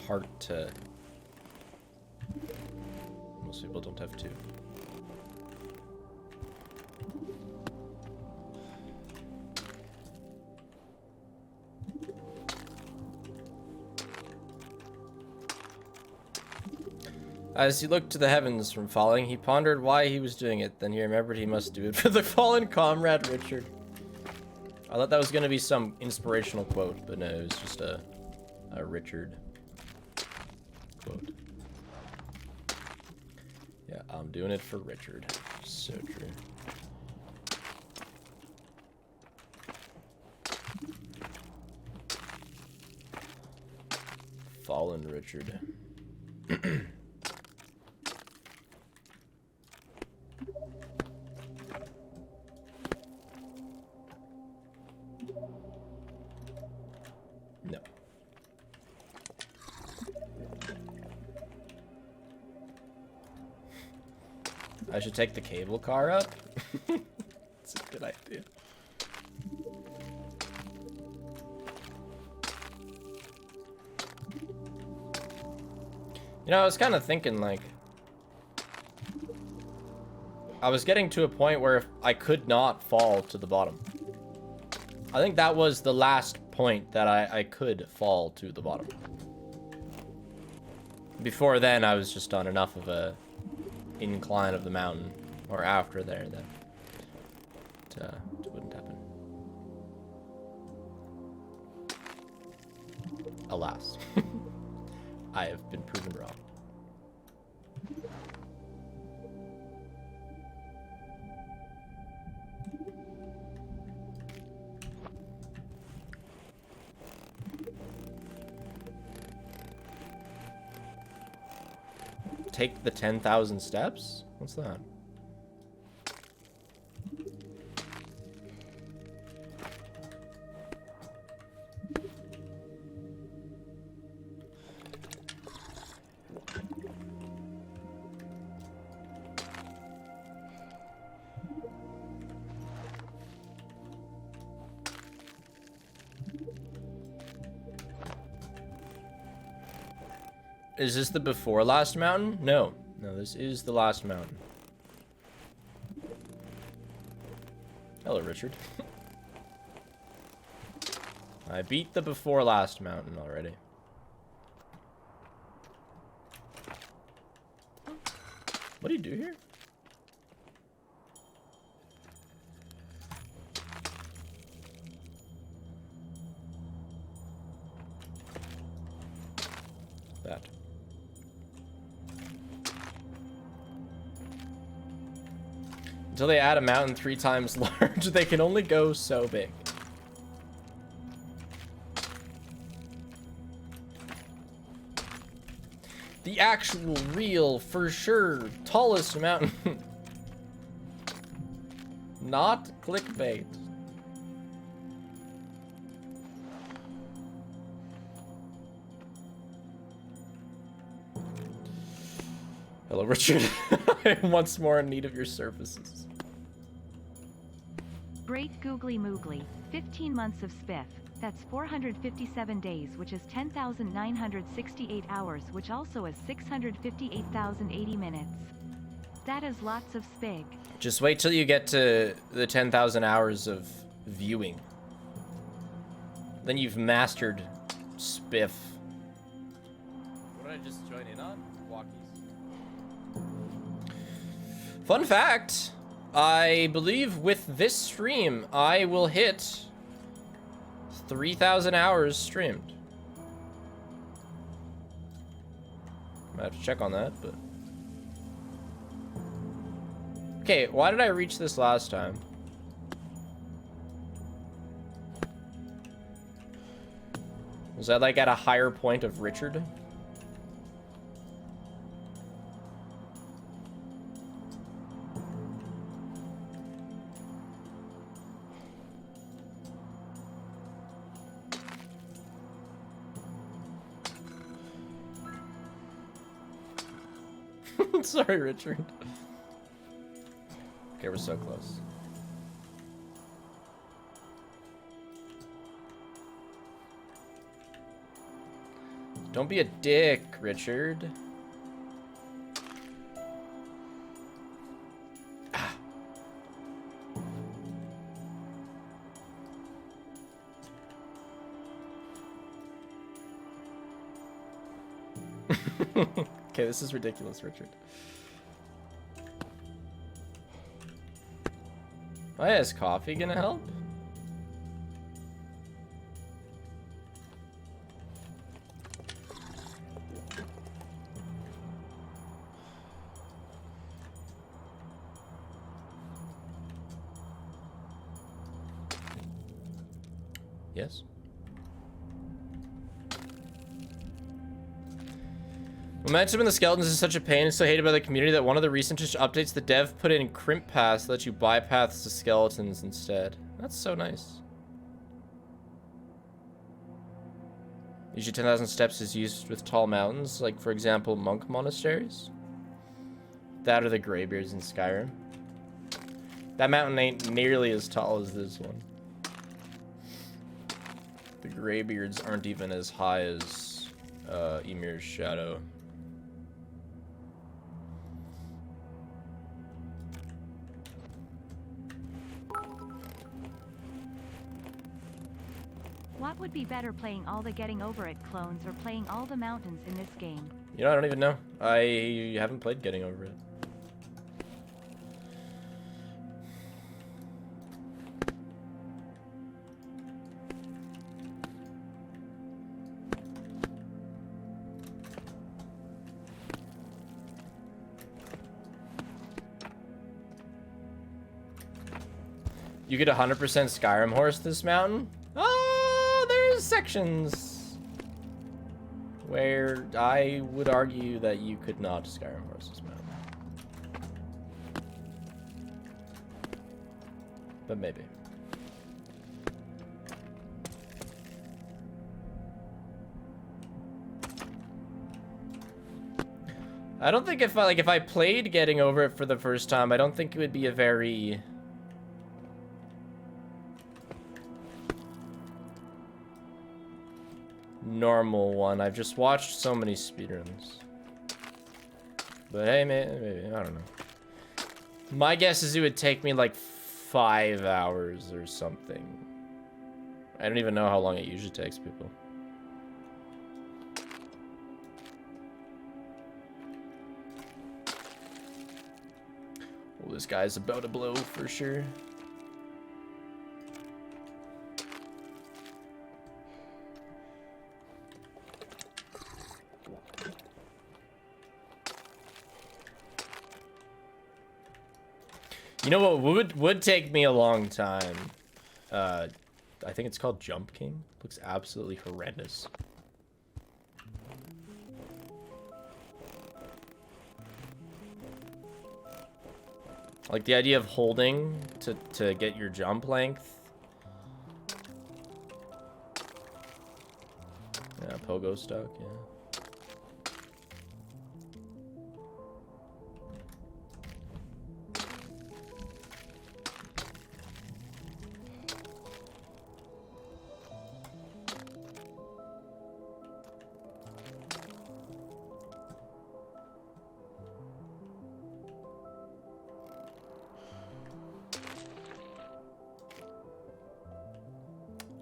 Heart to... Most people don't have two. As he looked to the heavens from falling, he pondered why he was doing it. Then he remembered he must do it for the fallen comrade Richard. I thought that was going to be some inspirational quote, but no, it was just a Richard quote. Yeah, I'm doing it for Richard. So true. Fallen Richard. No. I should take the cable car up. It's a good idea. You know, I was kind of thinking, like, I was getting to a point where if I could not fall to the bottom. I think that was the last point that I could fall to the bottom. Before then, I was just on enough of a incline of the mountain, or after there, that it wouldn't happen. Alas. I have been proven wrong. Take the 10,000 steps? What's that? Is this the before last mountain? No. No, this is the last mountain. Hello, Richard. I beat the before last mountain already. What do you do here? That. Until they add a mountain 3 times large, they can only go so big. The actual, real, for sure, tallest mountain. Not clickbait. Hello, Richard. I am once more in need of your services. Great googly moogly. 15 months of spiff. That's 457 days, which is 10,968 hours, which also is 658,080 minutes. That is lots of spig. Just wait till you get to the 10,000 hours of viewing. Then you've mastered spiff. What did I just join in on? Walkies. Fun fact, I believe with this stream, I will hit 3,000 hours streamed. Might have to check on that, but... Okay, why did I reach this last time? Was that like at a higher point of Richard? Sorry, Richard. Okay, we're so close. Don't be a dick, Richard. Ah. Okay, this is ridiculous, Richard. Oh yeah, is coffee gonna help? Yes. Momentum in the skeletons is such a pain and so hated by the community that one of the recent updates, the dev put in crimp paths that let you bypass the skeletons instead. That's so nice. Usually 10,000 steps is used with tall mountains, like for example monk monasteries. That or the Greybeards in Skyrim. That mountain ain't nearly as tall as this one. The Greybeards aren't even as high as Emir's Shadow. What would be better, playing all the Getting Over It clones or playing all the mountains in this game? You know, I don't even know. I haven't played Getting Over It. You get 100% Skyrim horse this mountain? Oh, there's sections where I would argue that you could not Skyrim horse this mountain. But maybe. I don't think if I played Getting Over It for the first time, I don't think it would be a very normal one. I've just watched so many speedruns. But hey, maybe, I don't know. My guess is it would take me like 5 hours or something. I don't even know how long it usually takes people. Well, this guy's about to blow for sure. You know what would take me a long time? I think it's called Jump King. Looks absolutely horrendous. Like the idea of holding to get your jump length. Yeah, pogo stuck, yeah.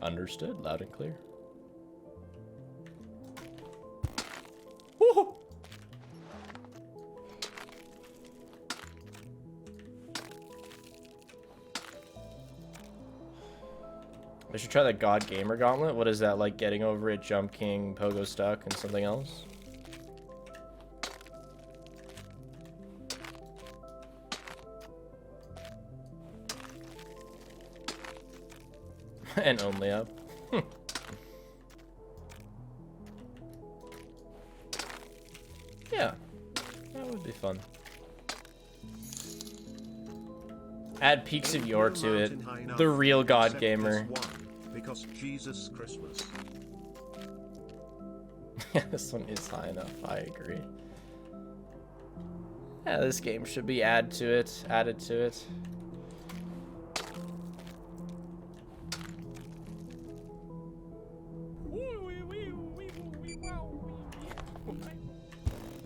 Understood, loud and clear. Woohoo! I should try that God Gamer Gauntlet. What is that, like getting over it, Jump King, Pogo Stuck, and something else? And only up. Yeah, that would be fun. Add Peaks of Yore to it. The real God Gamer. Because Jesus Christmas. Yeah, this one is high enough. I agree. Yeah, this game should be added to it.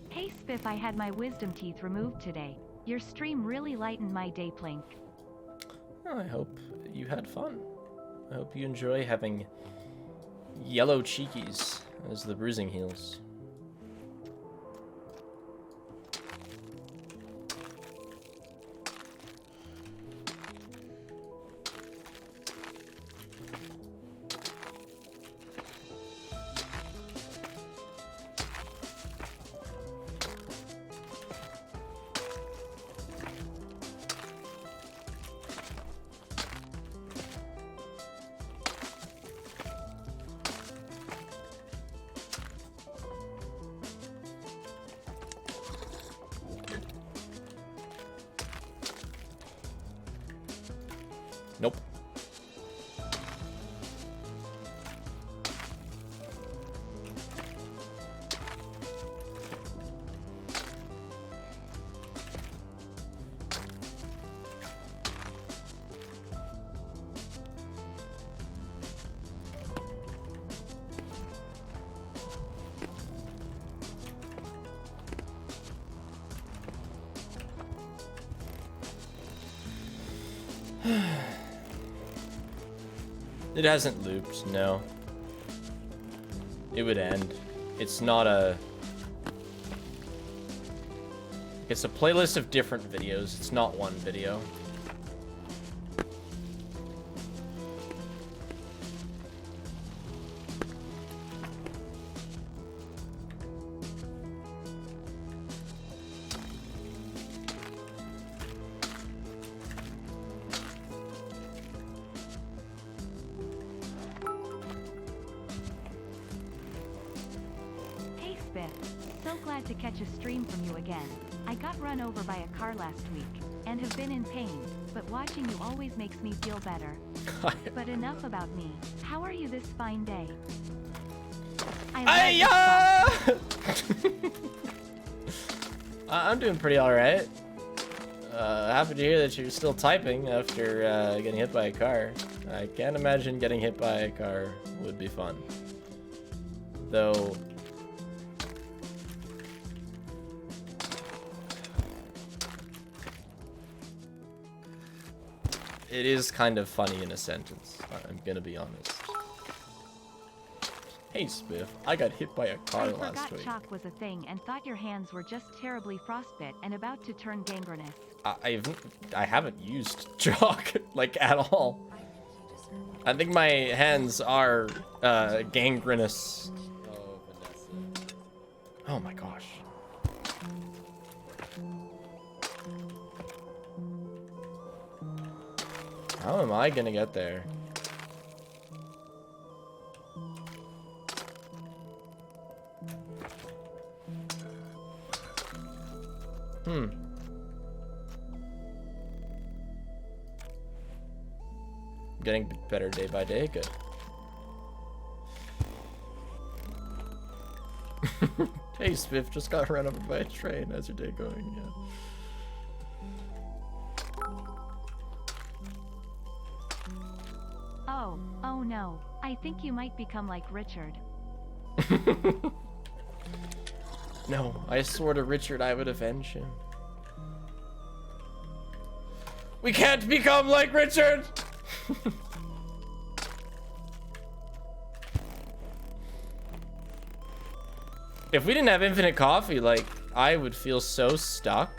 Hey Spiff, I had my wisdom teeth removed today. Your stream really lightened my day, Plink. Well, I hope you had fun. I hope you enjoy having yellow cheekies as the bruising heals. Nope. It hasn't looped, no. It would end. It's not a... It's a playlist of different videos. It's not one video. So glad to catch a stream from you again. I got run over by a car last week, and have been in pain, but watching you always makes me feel better. But enough about me. How are you this fine day? I'm doing pretty alright. Happy to hear that you're still typing after getting hit by a car. I can't imagine getting hit by a car would be fun. Though... it is kind of funny in a sentence, I'm gonna be honest. Hey, Spiff. I got hit by a car I last forgot week. chalk was a thing and thought your hands were just terribly frostbit and about to turn gangrenous. I haven't used chalk, like, at all. I think my hands are, gangrenous. Oh, Vanessa. Oh my gosh. How am I gonna get there? Getting better day by day, good. Hey, Spiff, just got run over by a train. How's your day going? Yeah. Oh no. I think you might become like Richard. No, I swore to Richard I would avenge him. We can't become like Richard! If we didn't have infinite coffee, like, I would feel so stuck.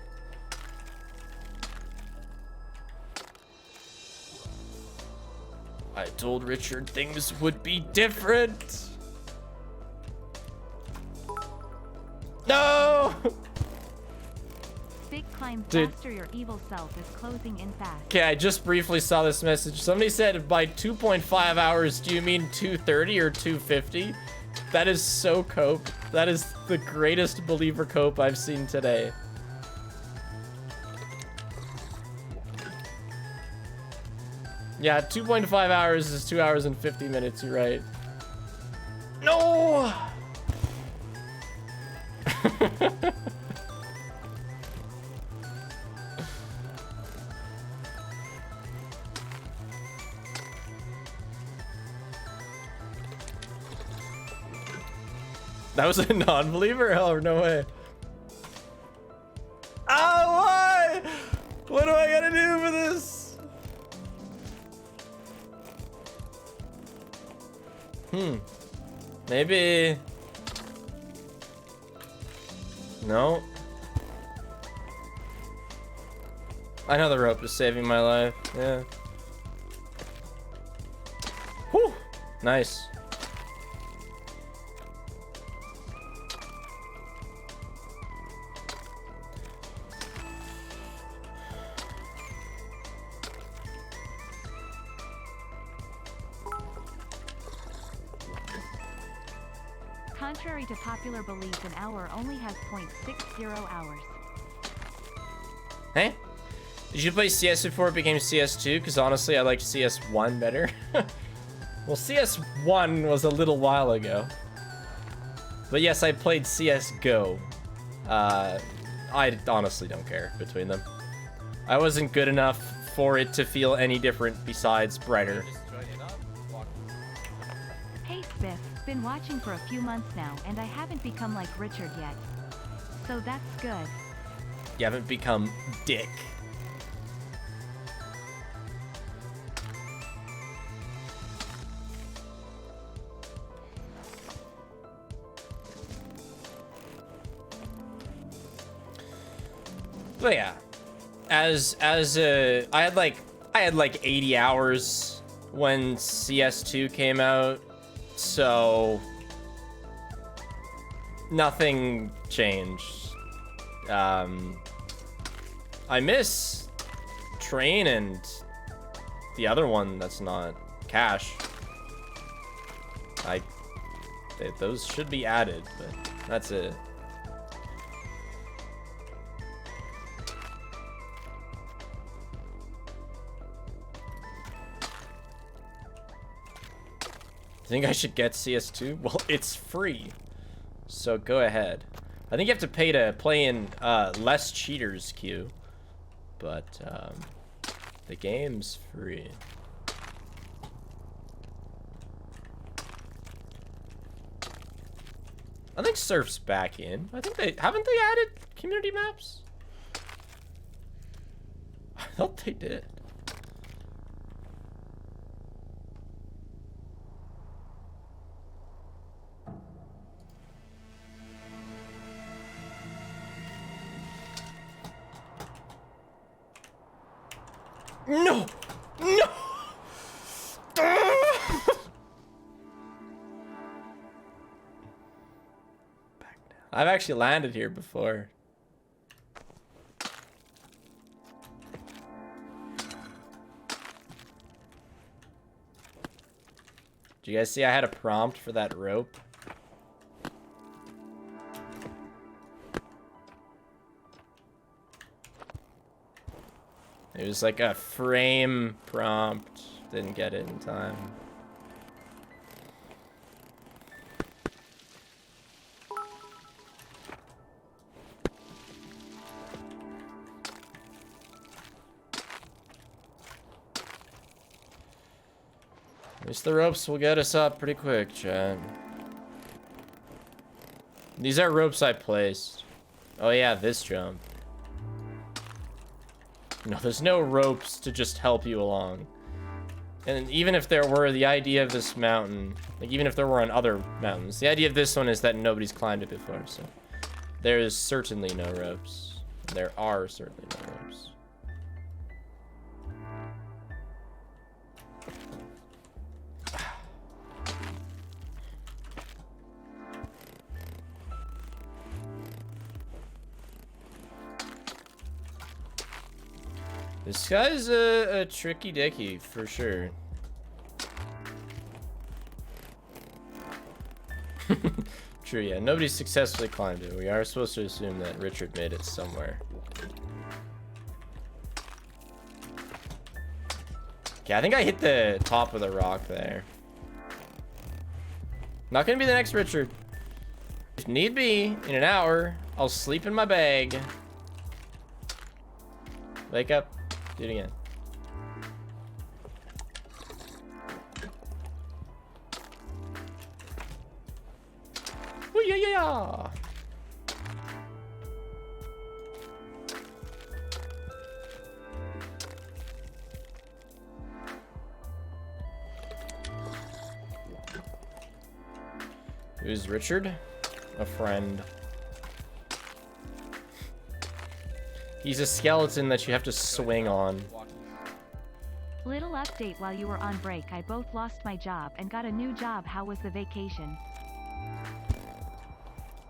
I told Richard things would be different. No! Big climb Dude. faster, your evil self is closing in fast. Okay, I just briefly saw this message. Somebody said by 2.5 hours, do you mean 2:30 or 2:50? That is so cope. That is the greatest believer cope I've seen today. Yeah, 2.5 hours is 2 hours and 50 minutes, you're right. No! That was a non-believer? Oh, no way. Oh, why? What do I gotta do for this? Maybe. No. I know the rope is saving my life. Yeah. Whew. Nice. Contrary to popular belief, an hour only has 0.60 hours. Hey? Did you play CS before it became CS2? Because honestly, I liked CS1 better. Well, CS1 was a little while ago. But yes, I played CSGO. I honestly don't care between them. I wasn't good enough for it to feel any different besides brighter. Just join in on walking. Hey Spiff, been watching for a few months now and I haven't become like Richard yet. So that's good. You haven't become Dick. But yeah, I had like 80 hours when CS2 came out, so nothing changed. I miss Train and the other one that's not Cash. Those should be added, but that's it. Think I should get CS2? Well, it's free, so go ahead. I think you have to pay to play in less cheaters queue, but the game's free. I think Surf's back in. I think haven't they added community maps? I thought they did. No! No! I've actually landed here before. Do you guys see I had a prompt for that rope? It was like a frame prompt. Didn't get it in time. At least the ropes will get us up pretty quick, chat. These are ropes I placed. Oh yeah, this jump. No, there's no ropes to just help you along. And even if there were, the idea of this mountain, like even if there were on other mountains, the idea of this one is that nobody's climbed it before, so there is certainly no ropes. There are certainly no ropes. This guy's a tricky dicky, for sure. True, yeah. Nobody successfully climbed it. We are supposed to assume that Richard made it somewhere. Okay, I think I hit the top of the rock there. Not gonna be the next Richard. If need be, in an hour, I'll sleep in my bag. Wake up. Do it again. Ooh, yeah, yeah, yeah. Who's Richard? A friend. He's a skeleton that you have to swing on. Little update: while you were on break, I both lost my job and got a new job. How was the vacation?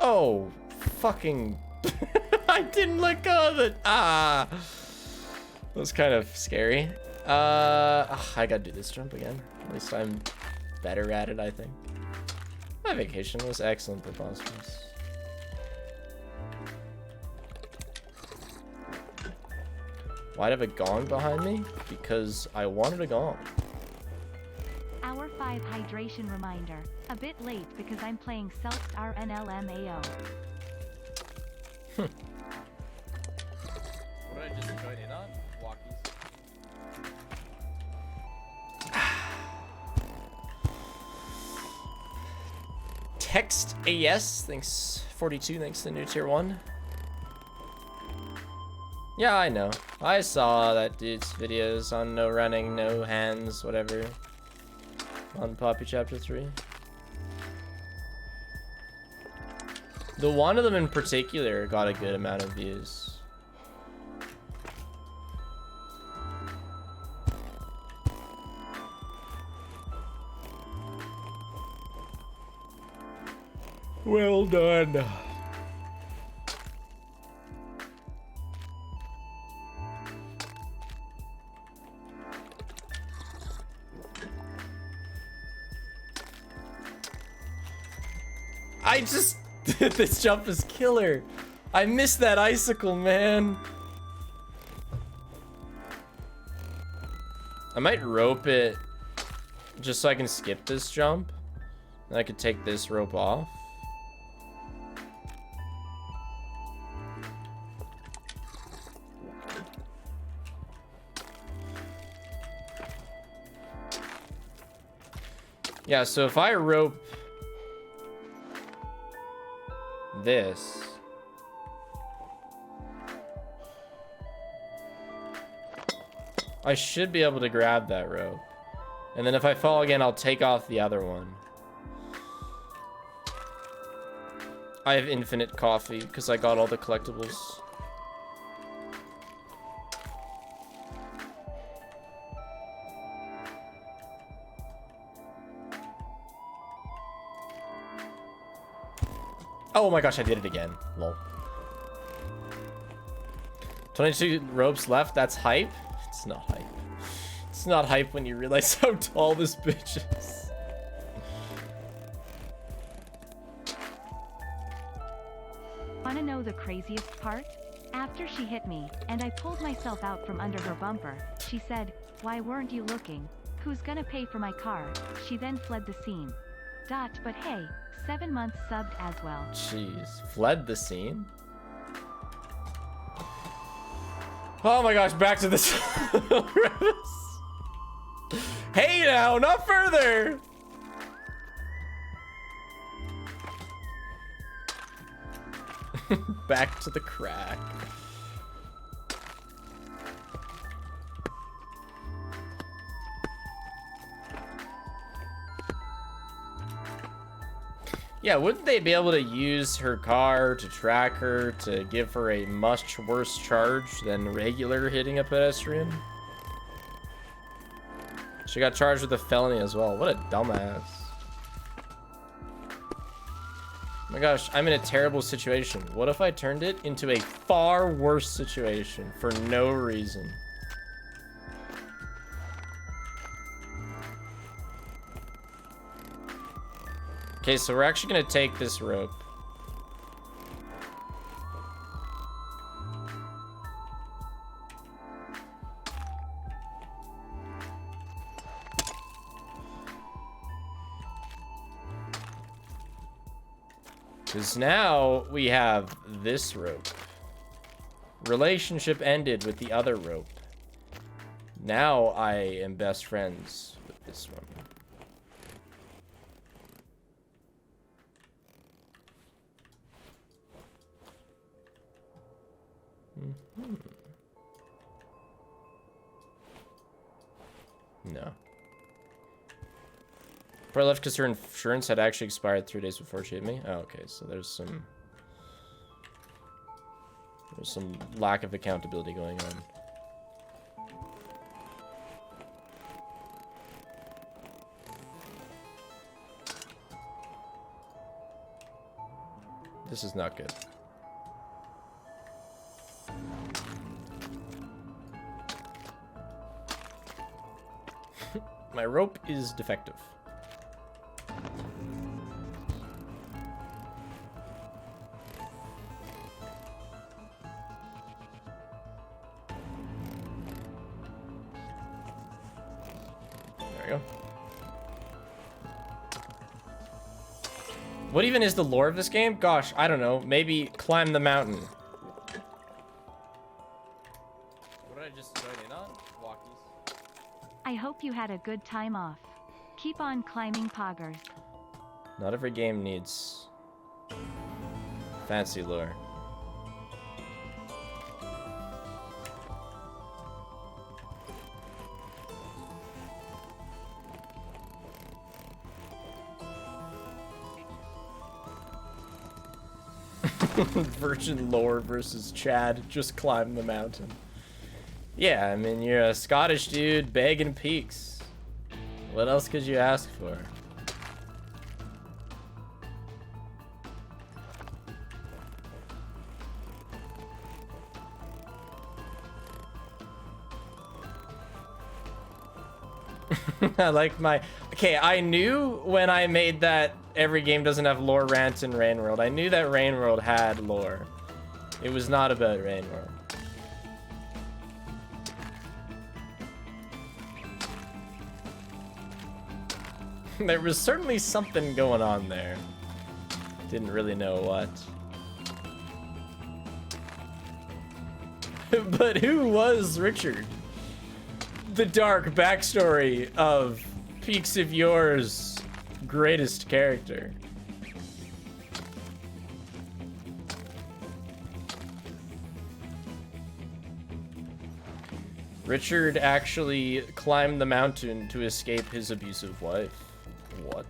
Oh, fucking... I didn't let go of it. Ah. That was kind of scary. I gotta do this jump again. At least I'm better at it, I think. My vacation was excellent, preposterous. Why'd I have a gong behind me? Because I wanted a gong. Hour 5 hydration reminder. A bit late because I'm playing Self's RNLMAO. What did I just join in on? Walkies. Text AS, thanks 42, thanks to the new tier 1. Yeah, I know. I saw that dude's videos on no running, no hands, whatever. On Poppy Chapter 3. The one of them in particular got a good amount of views. Well done. I just... this jump is killer. I missed that icicle, man. I might rope it just so I can skip this jump. Then I could take this rope off. Yeah, so if I rope this, I should be able to grab that rope. And then if I fall again, I'll take off the other one. I have infinite coffee because I got all the collectibles. Oh my gosh, I did it again. Lol. 22 ropes left. That's hype. It's not hype. It's not hype when you realize how tall this bitch is. Wanna know the craziest part? After she hit me, and I pulled myself out from under her bumper, she said, "Why weren't you looking? Who's gonna pay for my car?" She then fled the scene. But hey, 7 months subbed as well. Jeez, fled the scene? Oh my gosh, back to this. Hey now, not further! Back to the crack. Yeah, wouldn't they be able to use her car to track her to give her a much worse charge than regular hitting a pedestrian? She got charged with a felony as well. What a dumbass. Oh my gosh, I'm in a terrible situation. What if I turned it into a far worse situation for no reason? Okay, so we're actually gonna take this rope. Because now we have this rope. Relationship ended with the other rope. Now I am best friends with this one. No. Probably left because her insurance had actually expired 3 days before she hit me. Oh, okay, so there's some lack of accountability going on. This is not good. My rope is defective. There we go. What even is the lore of this game? Gosh, I don't know. Maybe climb the mountain. What did I just join in on? Walkies. I hope you had a good time off. Keep on climbing, poggers. Not every game needs fancy lore. Virgin lore versus Chad. Just climb the mountain. Yeah, I mean, you're a Scottish dude begging peaks. What else could you ask for? I like my... Okay, I knew when I made that every game doesn't have lore rant in Rain World. I knew that Rain World had lore. It was not about Rain World. There was certainly something going on there. Didn't really know what. But who was Richard? The dark backstory of Peaks of Yore's greatest character. Richard actually climbed the mountain to escape his abusive wife. What?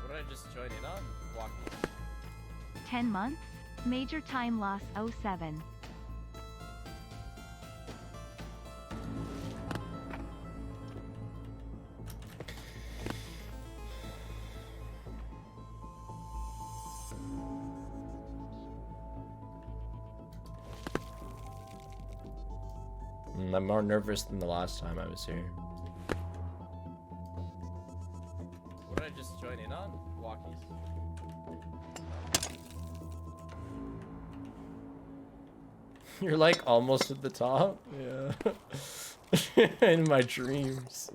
What did I just join in on? Walkies. 10 months? Major time loss 07. I'm more nervous than the last time I was here. What did I just join in on? Walkies? You're like almost at the top? Yeah. In my dreams.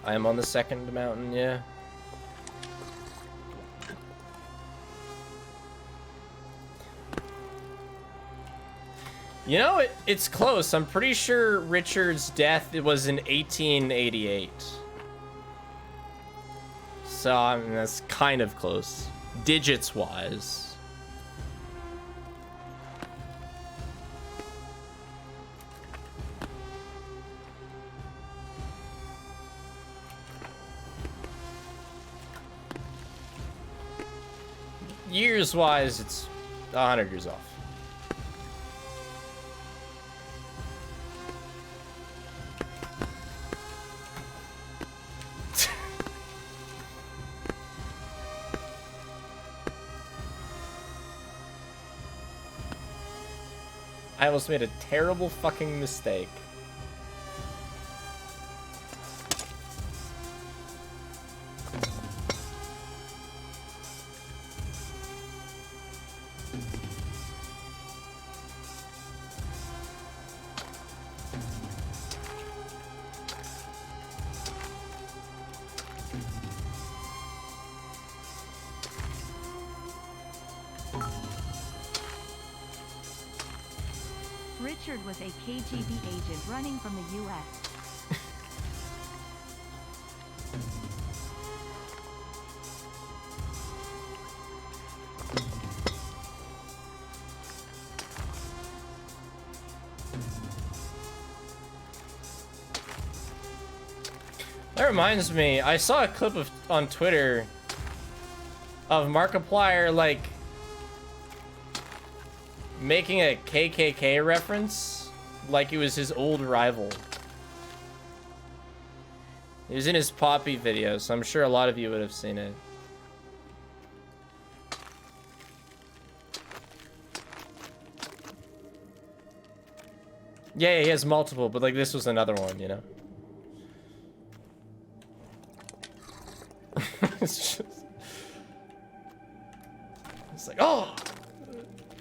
I am on the second mountain, yeah. You know, it's close. I'm pretty sure Richard's death was in 1888. So, I mean, that's kind of close. Digits-wise. Years-wise, it's 100 years off. I almost made a terrible fucking mistake. Richard was a KGB agent running from the U.S. That reminds me, I saw a clip on Twitter of Markiplier, like, making a KKK reference like it was his old rival. It was in his Poppy video, so I'm sure a lot of you would have seen it. Yeah, he has multiple, but like this was another one, you know? It's like, oh,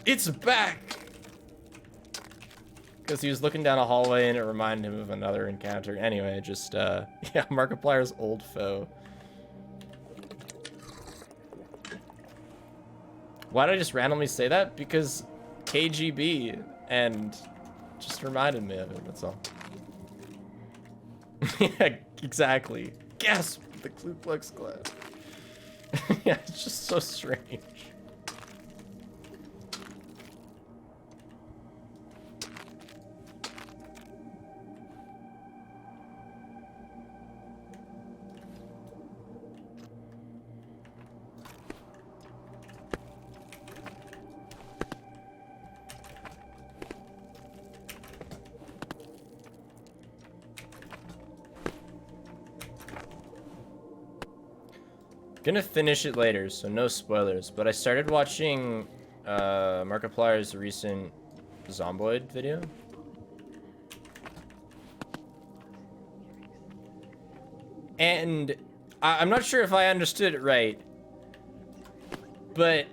it's back. Because he was looking down a hallway and it reminded him of another encounter. Anyway, just, yeah, Markiplier's old foe. Why did I just randomly say that? Because KGB and just reminded me of it, that's all. Yeah, exactly. Gasp, the Ku Klux Klan. Yeah, it's just so strange. Gonna finish it later, so no spoilers. But I started watching Markiplier's recent Zomboid video. And I'm not sure if I understood it right, but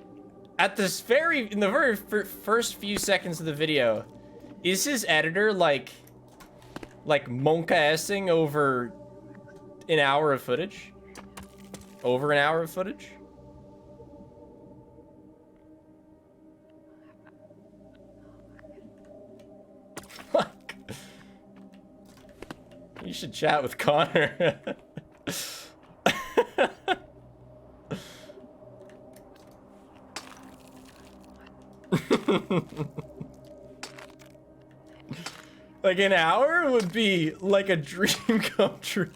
at this in the very first few seconds of the video, is his editor like monka-essing over an hour of footage? Over an hour of footage? You should chat with Connor. Like an hour would be like a dream come true.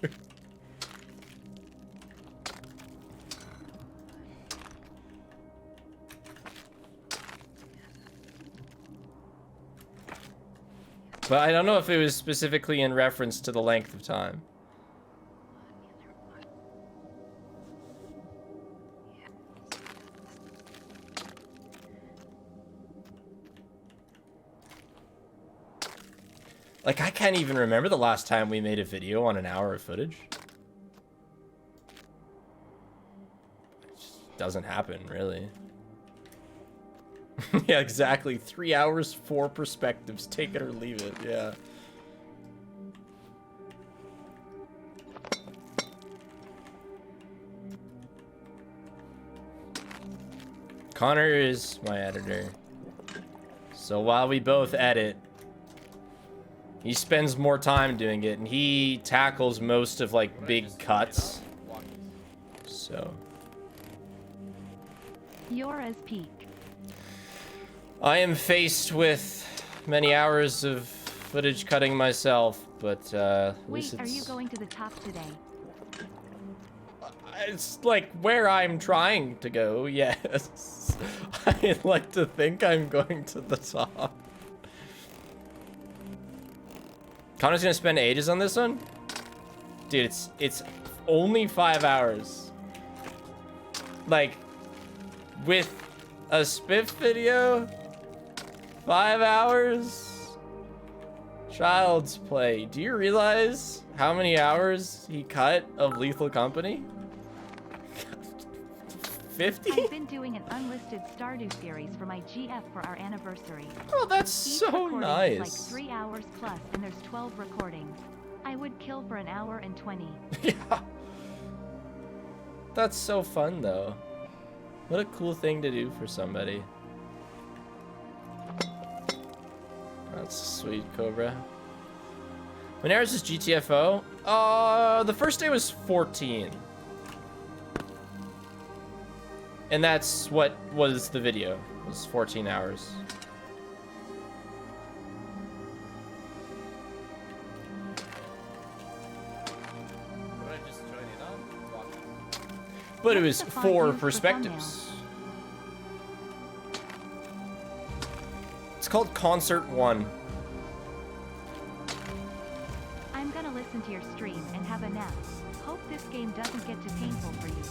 But I don't know if it was specifically in reference to the length of time. Like, I can't even remember the last time we made a video on an hour of footage. It just doesn't happen, really. Yeah, exactly. 3 hours, 4 perspectives. Take it or leave it. Yeah. Connor is my editor. So while we both edit, he spends more time doing it, and he tackles most of, like, big cuts. So. Yore's peak. I am faced with many hours of footage cutting myself, but at least Wait, are you it's... going to the top today? It's like where I'm trying to go, yes. I like to think I'm going to the top. Connor's gonna spend ages on this one? Dude, it's only 5 hours. Like, with a spiff video, 5 hours? Child's play. Do you realize how many hours he cut of Lethal Company? 50? I've been doing an unlisted Stardew series for my GF for our anniversary. Oh, that's Each so recording nice. is like 3 hours plus, and there's 12 recordings. I would kill for an hour and 20. Yeah. That's so fun, though. What a cool thing to do for somebody. That's sweet, Cobra. When hours is GTFO? The first day was 14. And that's what was the video. It was 14 hours. What did I just join in on? Walking. But it What's was the font 4 used for perspectives. It's called Concert 1. I'm gonna listen to your stream and have a nap. Hope this game doesn't get too painful for you.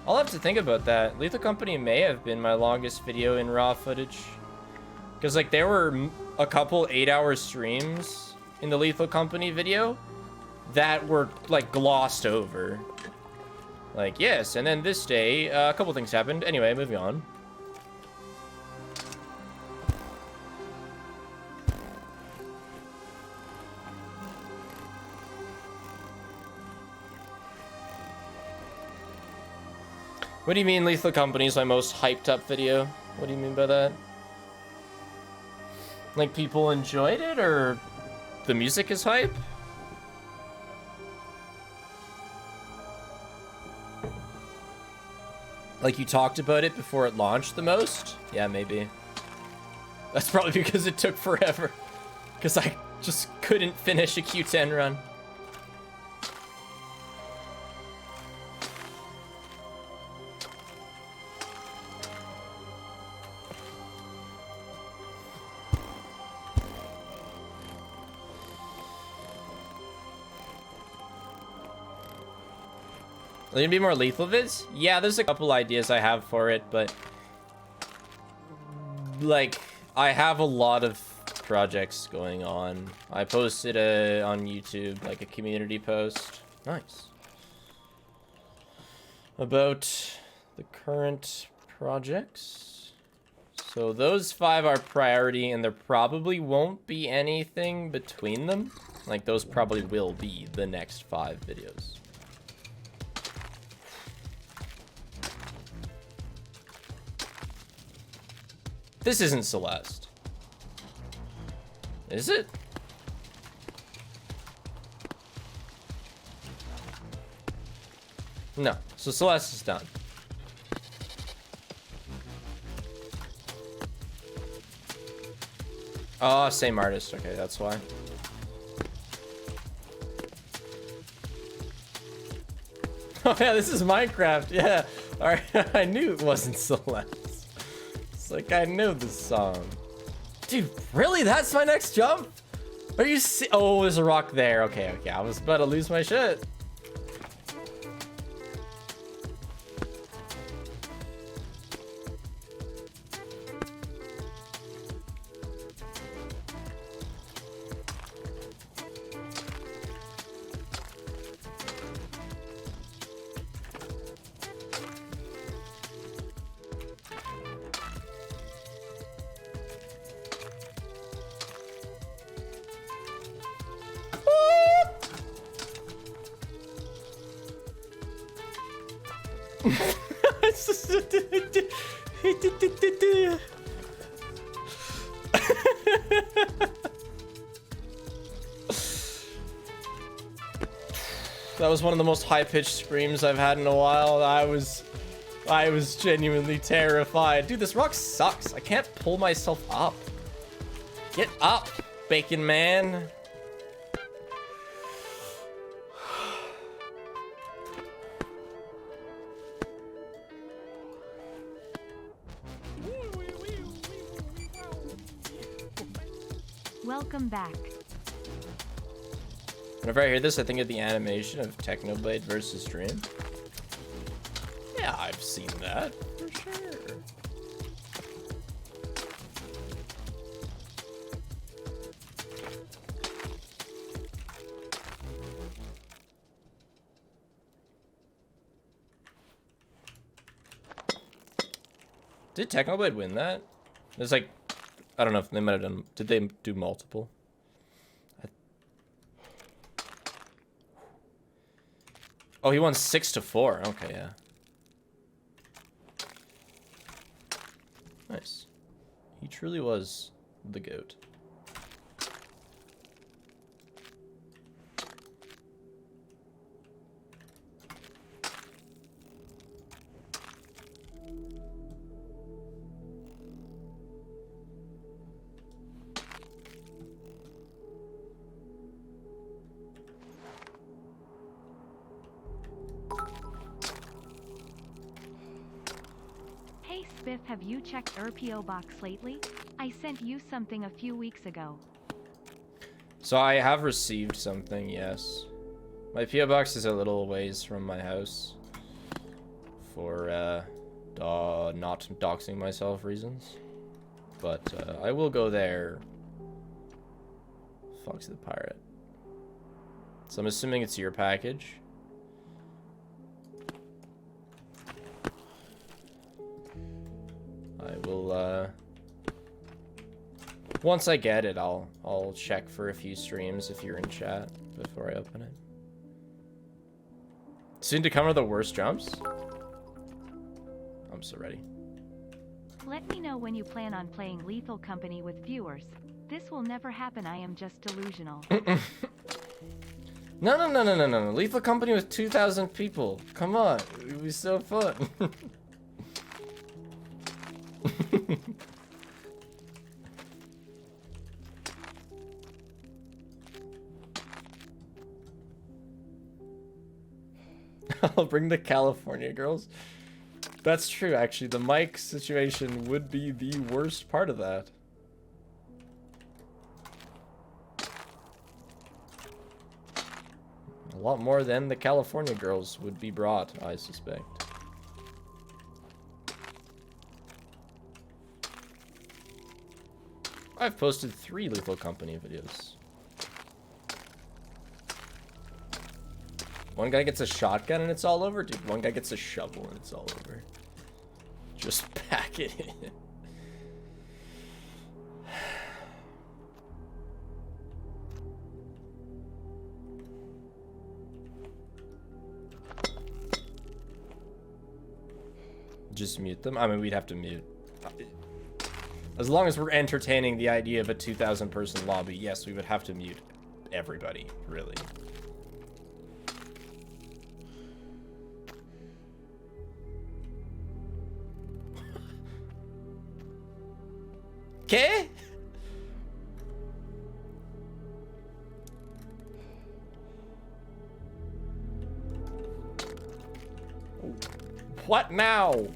I'll have to think about that. Lethal Company may have been my longest video in raw footage. Because, like, there were a couple 8-hour streams in the Lethal Company video that were, like, glossed over. Like, yes, and then this day, a couple things happened. Anyway, moving on. What do you mean Lethal Company is my most hyped up video? What do you mean by that? Like, people enjoyed it, or the music is hype? Like, you talked about it before it launched the most? Yeah, maybe. That's probably because it took forever. Because I just couldn't finish a Q10 run. Are there gonna be more lethal vids? Yeah, there's a couple ideas I have for it, but like, I have a lot of projects going on. I posted on YouTube, like, a community post. Nice. About the current projects. So those 5 are priority, and there probably won't be anything between them. Like, those probably will be the next 5 videos. This isn't Celeste. Is it? No. So Celeste is done. Oh, same artist. Okay, that's why. Oh yeah, this is Minecraft. Yeah. All right. I knew it wasn't Celeste. It's like I knew this song. Dude, really? That's my next jump? Are you oh, there's a rock there. Okay, okay. I was about to lose my shit. That was one of the most high-pitched screams I've had in a while. I was genuinely terrified. Dude, this rock sucks. I can't pull myself up. Get up, Bacon Man. Welcome back. Whenever I hear this, I think of the animation of Technoblade versus Dream. Yeah, I've seen that, for sure. Did Technoblade win that? There's like, I don't know if they might have done, did they do multiple? Oh, he won 6-4. Okay, yeah. Nice. He truly was the GOAT. Spiff, have you checked your PO box lately? I sent you something a few weeks ago. So I have received something, yes. My PO box is a little ways from my house for not doxing myself reasons, but I will go there. Foxy the Pirate. So I'm assuming it's your package. I will, once I get it, I'll check for a few streams if you're in chat before I open it. Soon to come are the worst jumps? I'm so ready. Let me know when you plan on playing Lethal Company with viewers. This will never happen, I am just delusional. No. Lethal Company with 2,000 people. Come on, it would be so fun. I'll bring the California girls. That's true, actually. The mic situation would be the worst part of that. A lot more than the California girls would be brought, I suspect. I've posted 3 Lethal Company videos. One guy gets a shotgun and it's all over? Dude, one guy gets a shovel and it's all over. Just pack it in. Just mute them? I mean, we'd have to mute. As long as we're entertaining the idea of a 2,000 person lobby, yes, we would have to mute everybody, really. Okay? What now?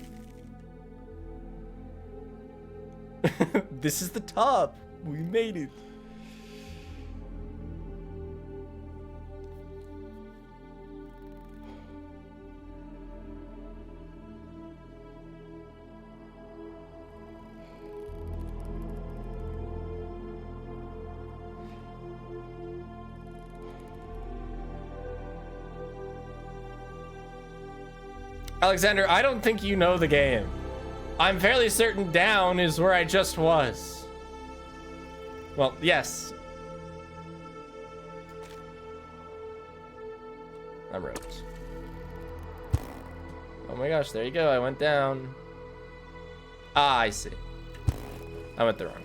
This is the top. We made it. Alexander, I don't think you know the game. I'm fairly certain down is where I just was. Well, yes. I'm roped. Oh my gosh, there you go. I went down. Ah, I see. I went the wrong way.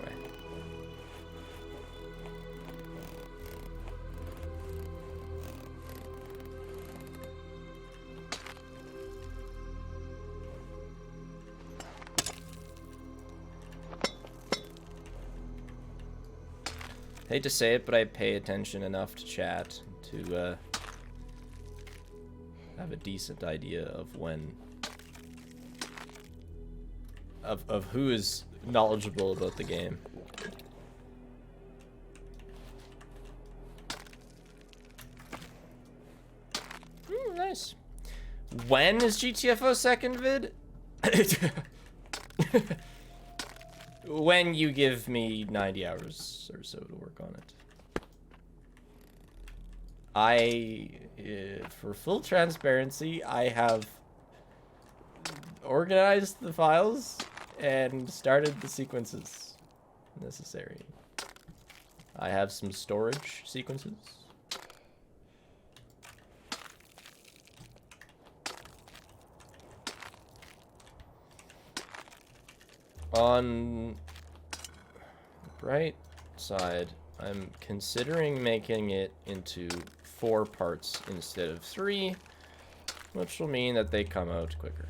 Hate to say it, but I pay attention enough to chat to have a decent idea of when of who is knowledgeable about the game. Nice. When is GTFO second vid? When you give me 90 hours or so to work on it. For full transparency, I have organized the files and started the sequences necessary. I have some storage sequences. On the right side, I'm considering making it into 4 parts instead of 3, which will mean that they come out quicker.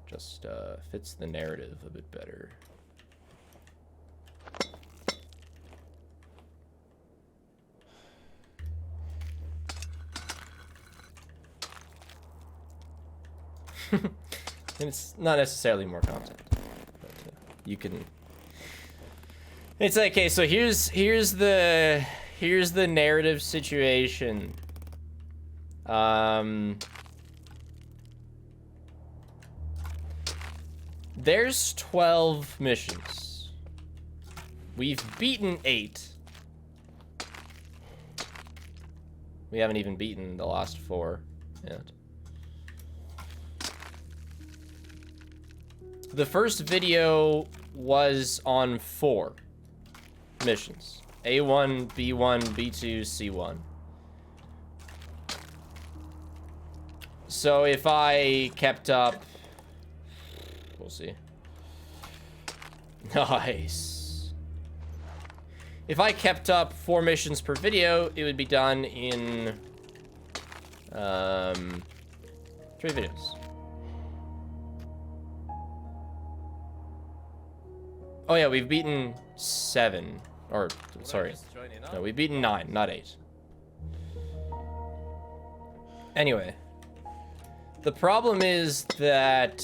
Just fits the narrative a bit better. And it's not necessarily more content, but you can. It's like, okay, so here's the narrative situation. There's 12 missions. We've beaten 8. We haven't even beaten the last 4 yet. The first video was on 4 missions. A1, B1, B2, C1. So if I kept up... We'll see. Nice. If I kept up 4 missions per video, it would be done in... 3 videos. Oh yeah, we've beaten 7. Or, sorry. No, we've beaten 9, not 8. Anyway. The problem is that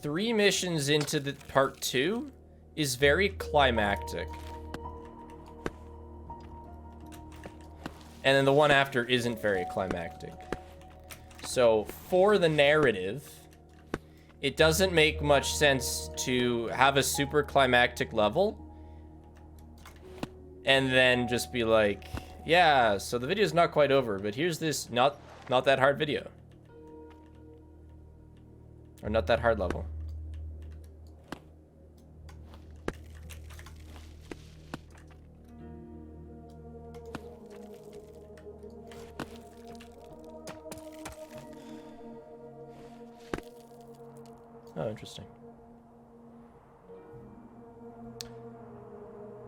3 missions into the part 2 is very climactic. And then the one after isn't very climactic. So, for the narrative... It doesn't make much sense to have a super climactic level and then just be like, yeah, so the video's not quite over, but here's this not that hard video. Or not that hard level. Oh, interesting.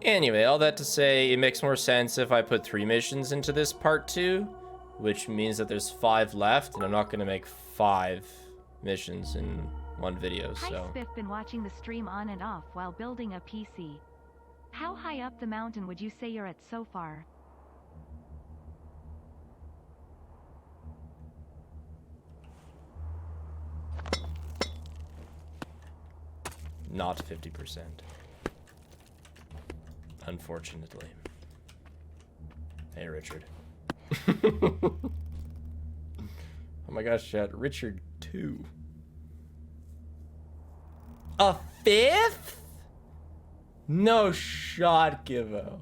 Anyway, all that to say, it makes more sense if I put 3 missions into this part 2, which means that there's 5 left, and I'm not going to make 5 missions in one video, Hi so... Spiff, been watching the stream on and off while building a PC. How high up the mountain would you say you're at so far? Not 50%. Unfortunately. Hey, Richard. Oh my gosh, chat. Richard 2. A 5th? No shot, Givo.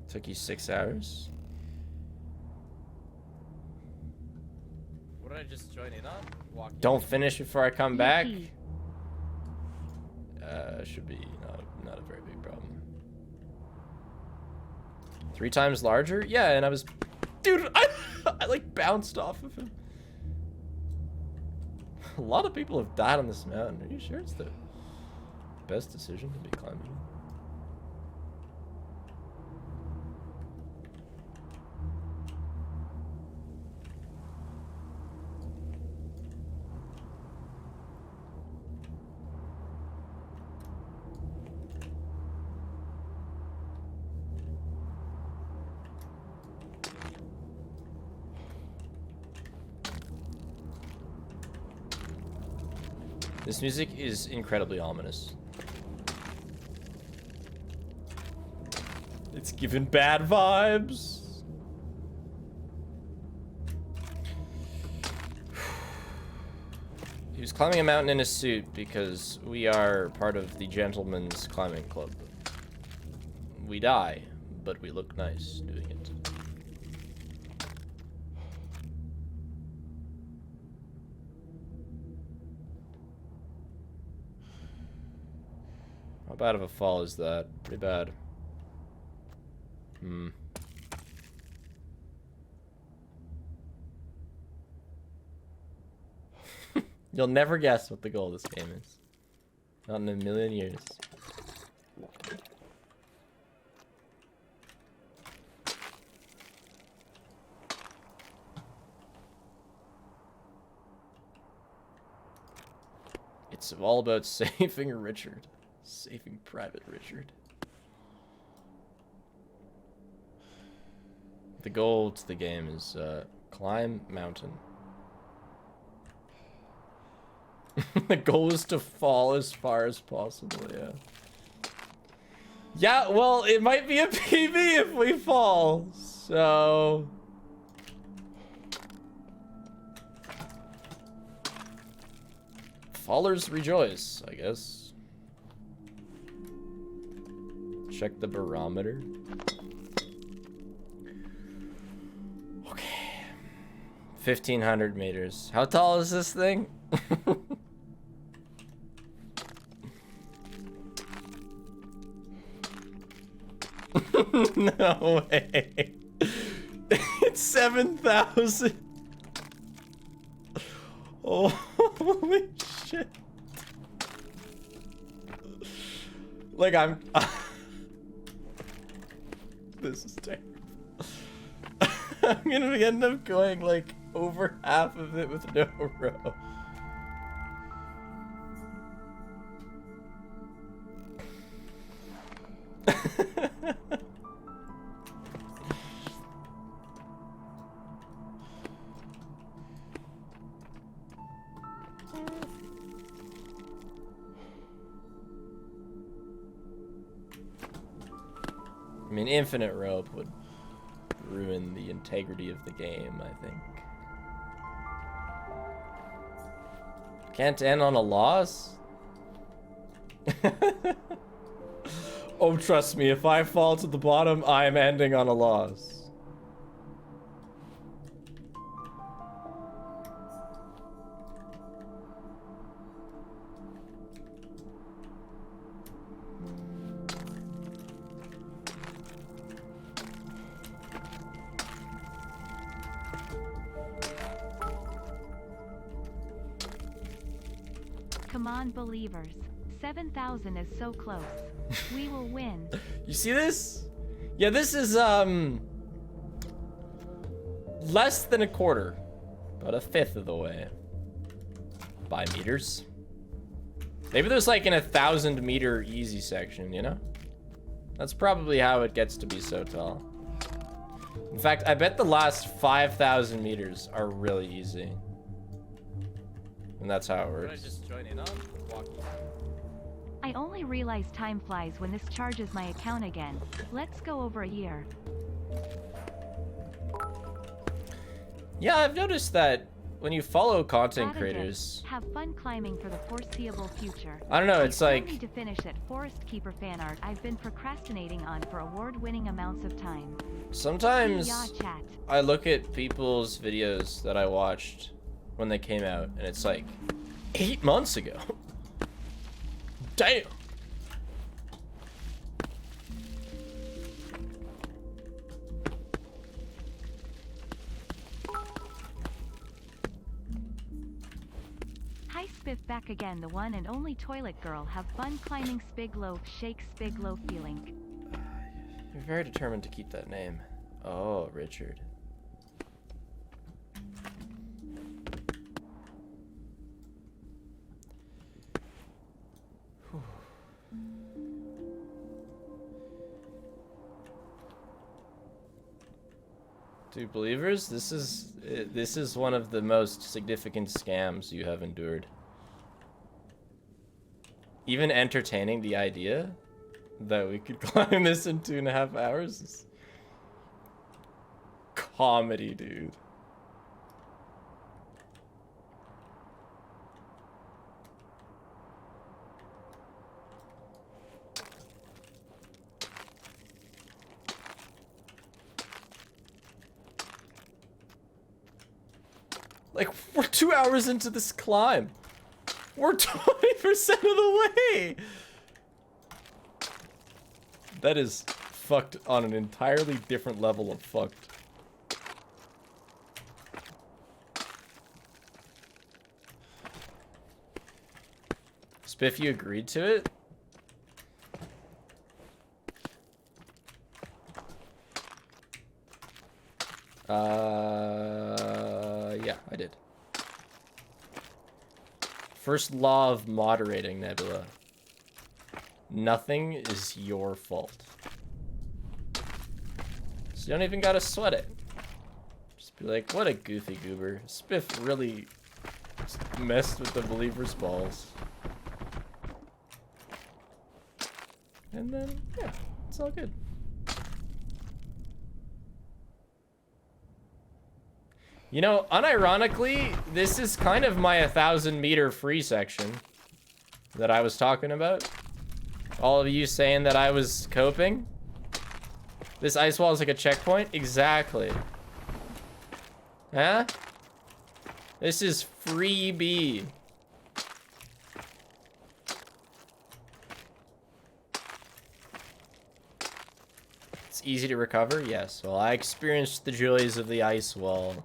Took you 6 hours? What did I just join in on? Walking. Don't finish before I come back? Yippee. Should be not a very big problem. 3 times larger? Yeah, and I was... Dude, I like bounced off of him. A lot of people have died on this mountain. Are you sure it's the best decision to be climbing it? This music is incredibly ominous. It's giving bad vibes. He was climbing a mountain in a suit because we are part of the Gentleman's Climbing Club. We die, but we look nice doing it. How bad of a fall is that? Pretty bad. You'll never guess what the goal of this game is. Not in a million years. It's all about saving Richard. Saving Private Richard. The goal to the game is climb mountain. The goal is to fall as far as possible, yeah. Yeah, well, it might be a PB if we fall, so... Fallers rejoice, I guess. Check the barometer. Okay. 1,500 meters. How tall is this thing? No way. It's 7,000. Oh, holy shit. Like I'm... This is terrible. I'm gonna end up going like over half of it with no row. I mean, infinite rope would ruin the integrity of the game, I think. Can't end on a loss? Oh, trust me, if I fall to the bottom, I am ending on a loss. Come on, believers. 7,000 is so close. We will win. You see this? Yeah, this is less than a quarter, about a fifth of the way. By meters. Maybe there's like an 1,000 meter easy section, you know? That's probably how it gets to be so tall. In fact, I bet the last 5,000 meters are really easy. And that's how it What did I works. just join in on? Walking. I only realize time flies when this charges my account again. Let's go over a year. Yeah, I've noticed that when you follow content Strategic. creators, Have fun climbing for the foreseeable future. I don't know, it's I still like, need to finish that Forest Keeper fan art I've been procrastinating on for award-winning amounts of time. sometimes Yeah, chat. I look at people's videos that I watched when they came out, and it's like 8 months ago. Damn. Hi Spiff back again, the one and only toilet girl. Have fun climbing Spig Loaf, shake Spig Loaf feeling. You're very determined to keep that name. Oh, Richard. Whew. Dude, believers, this is one of the most significant scams you have endured. Even entertaining the idea that we could climb this in 2.5 hours is comedy, dude. Like, we're 2 hours into this climb. We're 20% of the way. That is fucked on an entirely different level of fucked. Spiff, you agreed to it? Yeah, I did. First law of moderating, Nebula. Nothing is your fault. So you don't even gotta sweat it. Just be like, what a goofy goober. Spiff really messed with the believer's balls. And then, yeah, it's all good. You know, unironically, this is kind of my 1,000 meter free section that I was talking about. All of you saying that I was coping. This ice wall is like a checkpoint? Exactly. Huh? This is freebie. It's easy to recover? Yes. Well, I experienced the joys of the ice wall.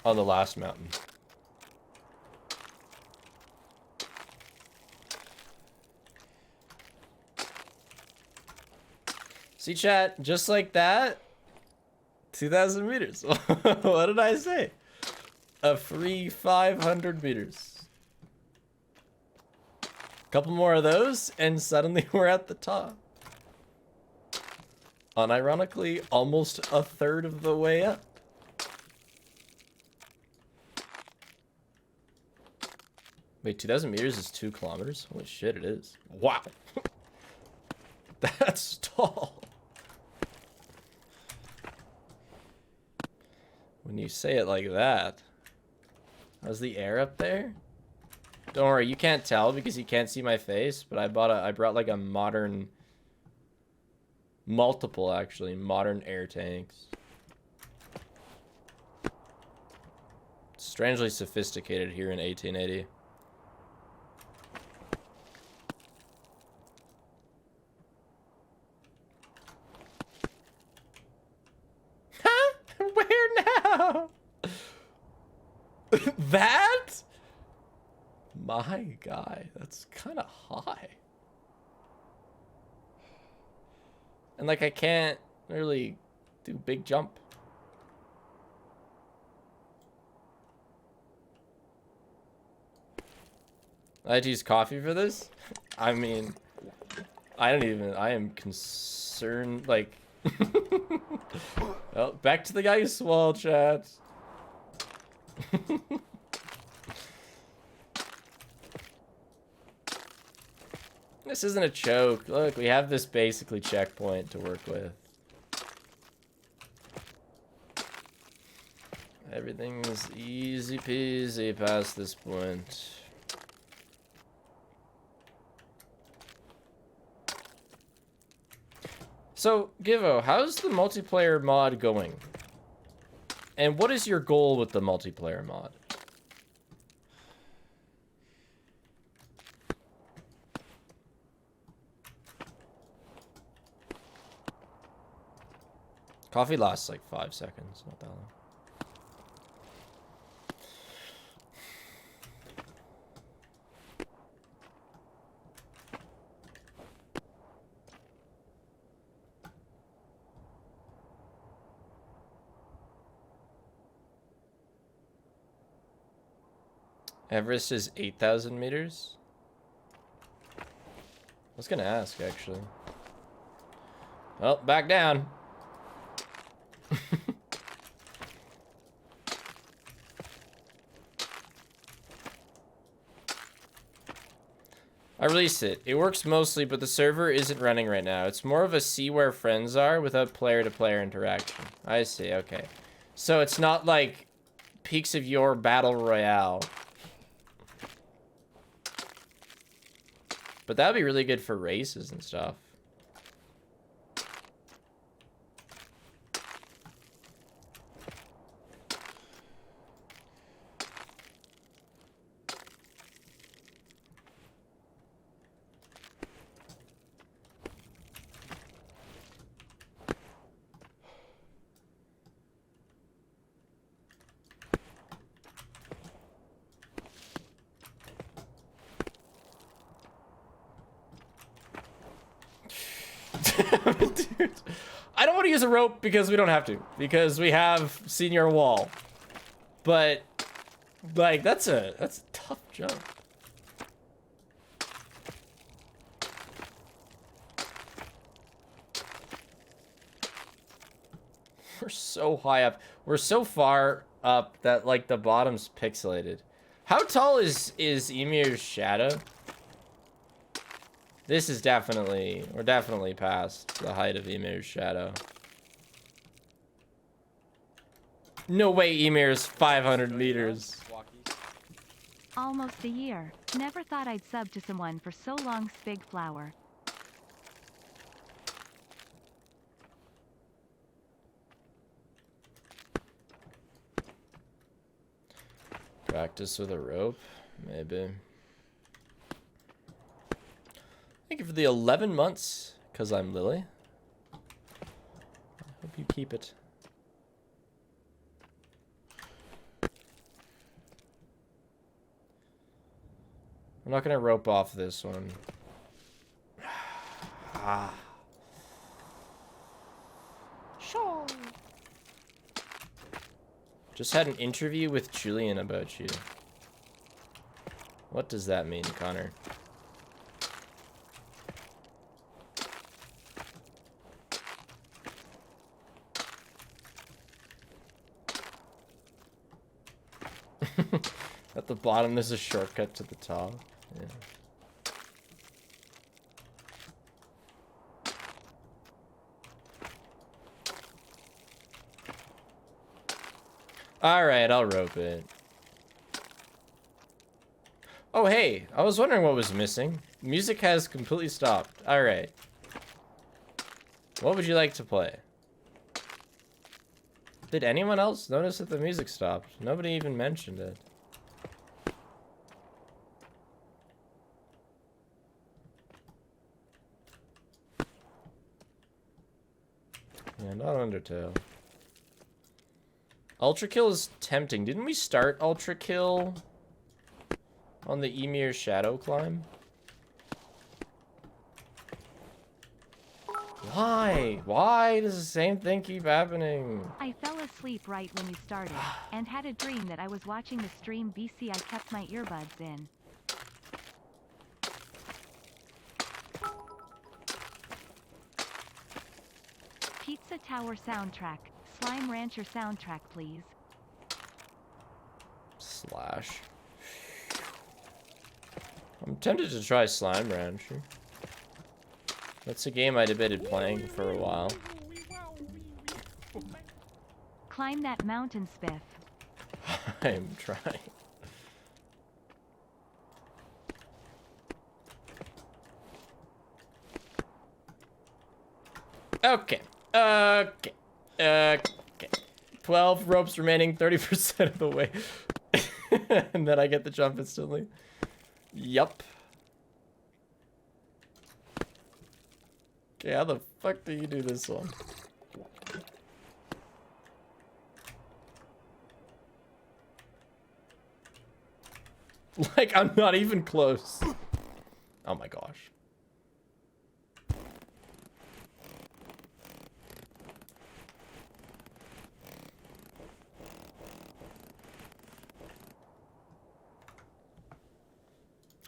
On the last mountain. See, chat, just like that, 2,000 meters. What did I say? A free 500 meters. Couple more of those, and suddenly we're at the top. Unironically, almost a third of the way up. Wait, 2,000 meters is 2 kilometers? Holy shit, it is. Wow. That's tall. When you say it like that. How's the air up there? Don't worry, you can't tell because you can't see my face, but I brought like a modern, multiple actually, modern air tanks. Strangely sophisticated here in 1880. That? My guy, that's kind of high. And like I can't really do big jump. I had to use coffee for this? I mean, I am concerned, like... Well, back to the ice wall, chat. This isn't a choke. Look, we have this basically checkpoint to work with. Everything's easy peasy past this point. So, Givo, how's the multiplayer mod going? And what is your goal with the multiplayer mod? Coffee lasts like 5 seconds, not that long. Everest is 8,000 meters? I was gonna ask, actually. Well, back down. I released it. It works mostly, but the server isn't running right now. It's more of a see where friends are without player-to-player interaction. I see, okay. So it's not like Peaks of Yore Battle Royale. But that would be really good for races and stuff. Dude, I don't want to use a rope because we don't have to. Because we have senior wall. But, like, that's a tough jump. We're so high up. We're so far up that, like, the bottom's pixelated. How tall is Emir's shadow? This is definitely, we're definitely past the height of Emir's shadow. No way Emir's 500 meters. Almost a year. Never thought I'd sub to someone for so long. Spig flower. Practice with a rope, maybe. Thank you for the 11 months, because I'm Lily. I hope you keep it. I'm not going to rope off this one. Ah. Sure. Just had an interview with Julian about you. What does that mean, Connor? At the bottom, there's a shortcut to the top. Yeah. Alright, I'll rope it. Oh, hey, I was wondering what was missing. Music has completely stopped. Alright. What would you like to play? Did anyone else notice that the music stopped? Nobody even mentioned it. Yeah, not Undertale. Ultra kill is tempting. Didn't we start ultra kill on the Emir shadow climb? Why? Why does the same thing keep happening? I fell asleep right when you started, and had a dream that I was watching the stream BC. I kept my earbuds in. Pizza Tower soundtrack, Slime Rancher soundtrack please. Slash. I'm tempted to try Slime Rancher. That's a game I debated playing for a while. Climb that mountain, Spiff. I'm trying. Okay. Okay. Okay. 12 ropes remaining, 30% of the way. And then I get the jump instantly. Yup. Okay, how the fuck do you do this one? Like, I'm not even close. Oh my gosh.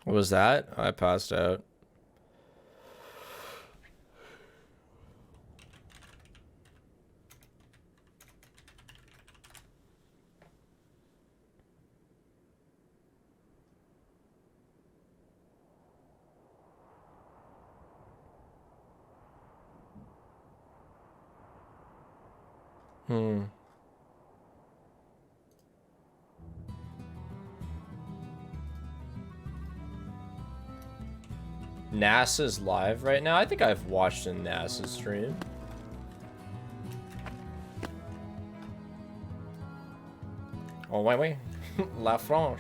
What was that? I passed out. NASA's live right now? I think I've watched a NASA stream. Oh, wait. La Franche.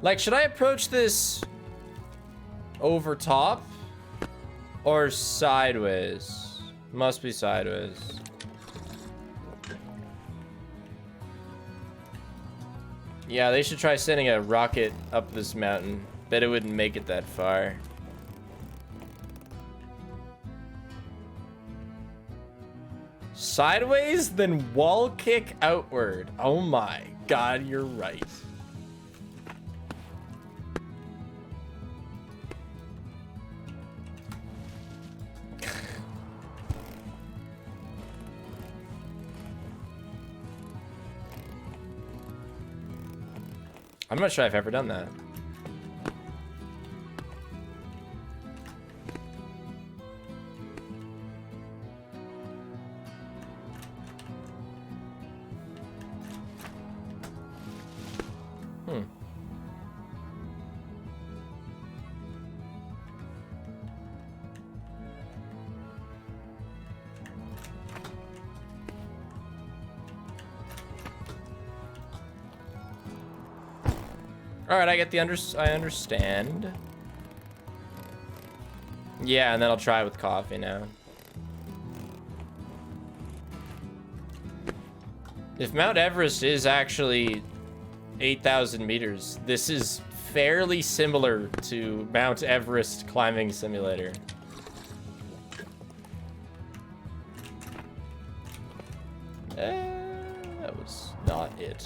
Like, should I approach this over top or sideways? Must be sideways. Yeah, they should try sending a rocket up this mountain. Bet it wouldn't make it that far. Sideways, then wall kick outward. Oh my god, you're right. I'm not sure I've ever done that. Alright, I get the I understand. Yeah, and then I'll try it with coffee now. If Mount Everest is actually 8,000 meters, this is fairly similar to Mount Everest climbing simulator. That was not it.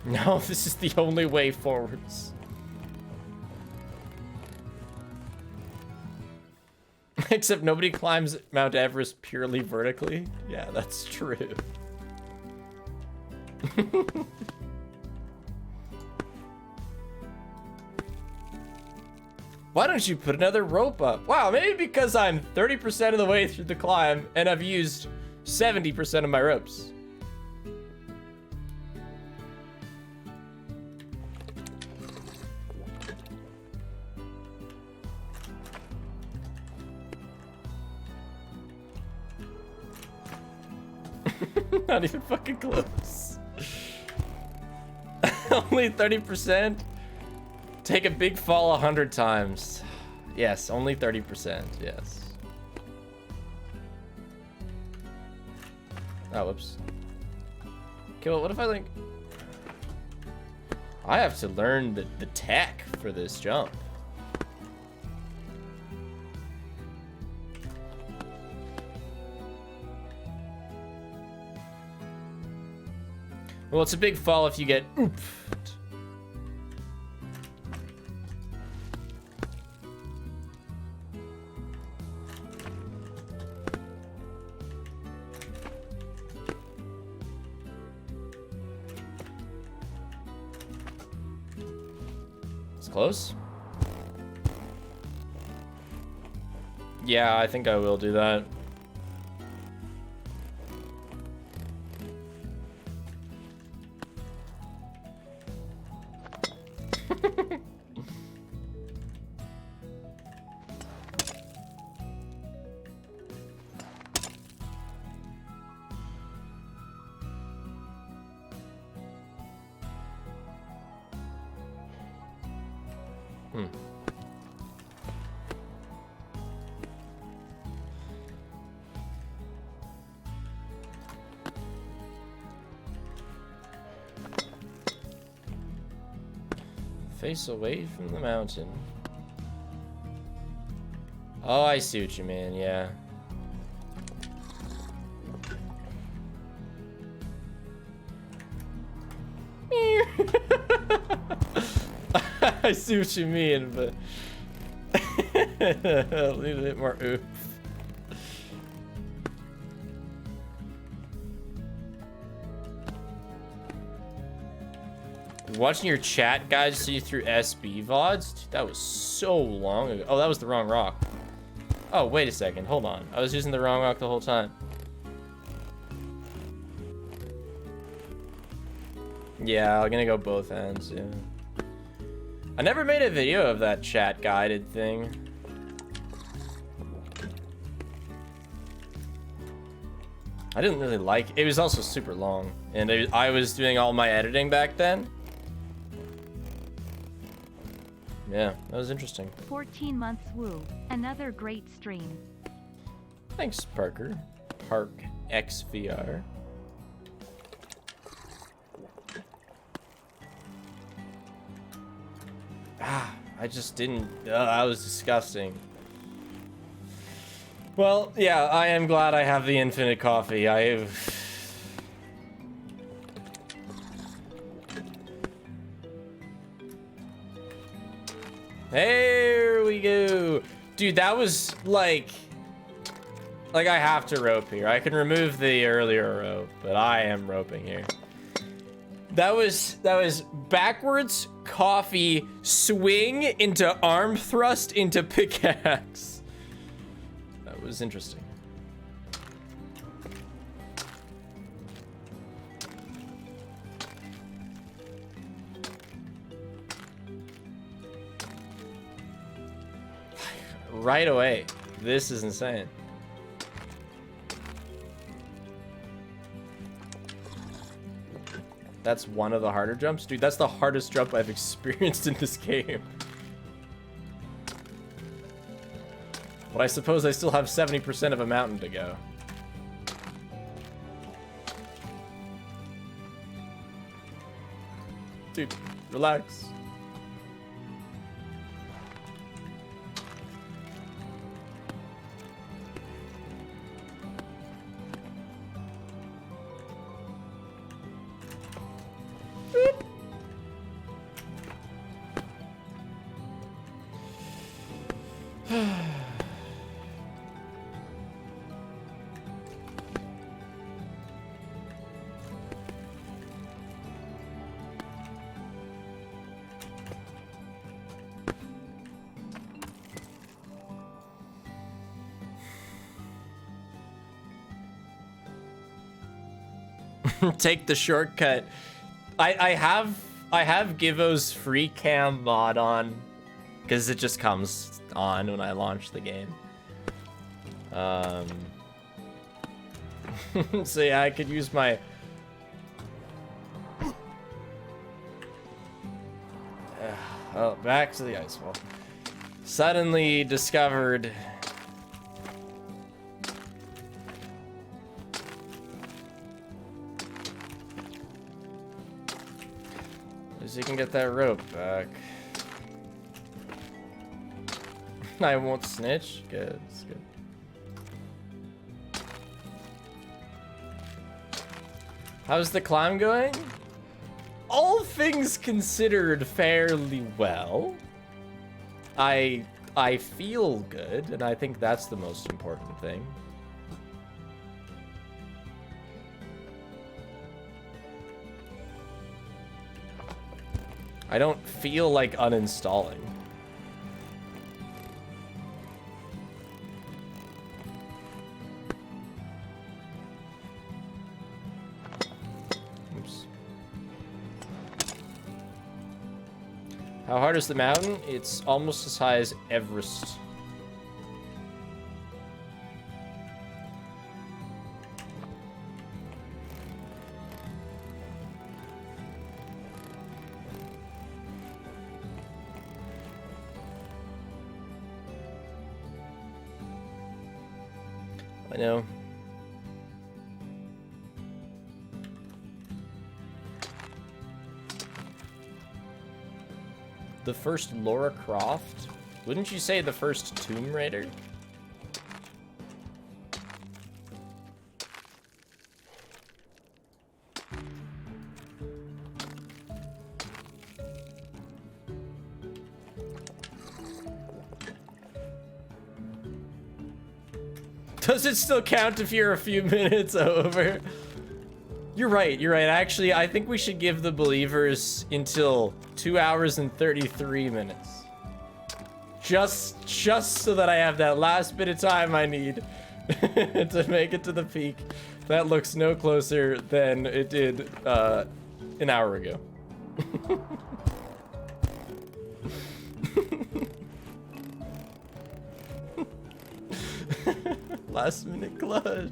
No, this is the only way forwards. Except nobody climbs Mount Everest purely vertically. Yeah, that's true. Why don't you put another rope up? Wow, maybe because I'm 30% of the way through the climb and I've used 70% of my ropes. Not even fucking close. Only 30%. Take a big fall 100 times. Yes, only 30%. Yes. Oh, whoops. Okay, well, what if I like... I have to learn the tech for this jump. Well, it's a big fall if you get oofed. It's close. Yeah, I think I will do that. Face away from the mountain. Oh, I see what you mean, yeah. I see what you mean, but a little bit more oof. Watching your chat guys see through SB VODs? Dude, that was so long ago. Oh, that was the wrong rock. Oh, wait a second. Hold on. I was using the wrong rock the whole time. Yeah, I'm gonna go both ends, yeah. I never made a video of that chat guided thing. I didn't really like it. It was also super long. And I was doing all my editing back then. Yeah, that was interesting. 14 months woo. Another great stream. Thanks, Parker. Park XVR. Ah, I just didn't. That was disgusting. Well, yeah, I am glad I have the infinite coffee. There we go. Dude, that was like I have to rope here. I can remove the earlier rope, but I am roping here. That was backwards coffee swing into arm thrust into pickaxe. That was interesting. Right away. This is insane. That's one of the harder jumps? Dude, that's the hardest jump I've experienced in this game. But I suppose I still have 70% of a mountain to go. Dude, relax. Take the shortcut. I have Givo's free cam mod on because it just comes on when I launch the game. So yeah, I could use my oh, back to the ice wall. Suddenly discovered. As you can get that rope back. I won't snitch. Good, it's good. How's the climb going? All things considered, fairly well. I feel good, and I think that's the most important thing. I don't feel like uninstalling. Oops. How hard is the mountain? It's almost as high as Everest. I know. The first Lara Croft? Wouldn't you say the first Tomb Raider? Does it still count if you're a few minutes over? You're right, you're right. Actually, I think we should give the believers until 2 hours and 33 minutes. Just so that I have that last bit of time I need to make it to the peak. That looks no closer than it did an hour ago. Last minute clutch.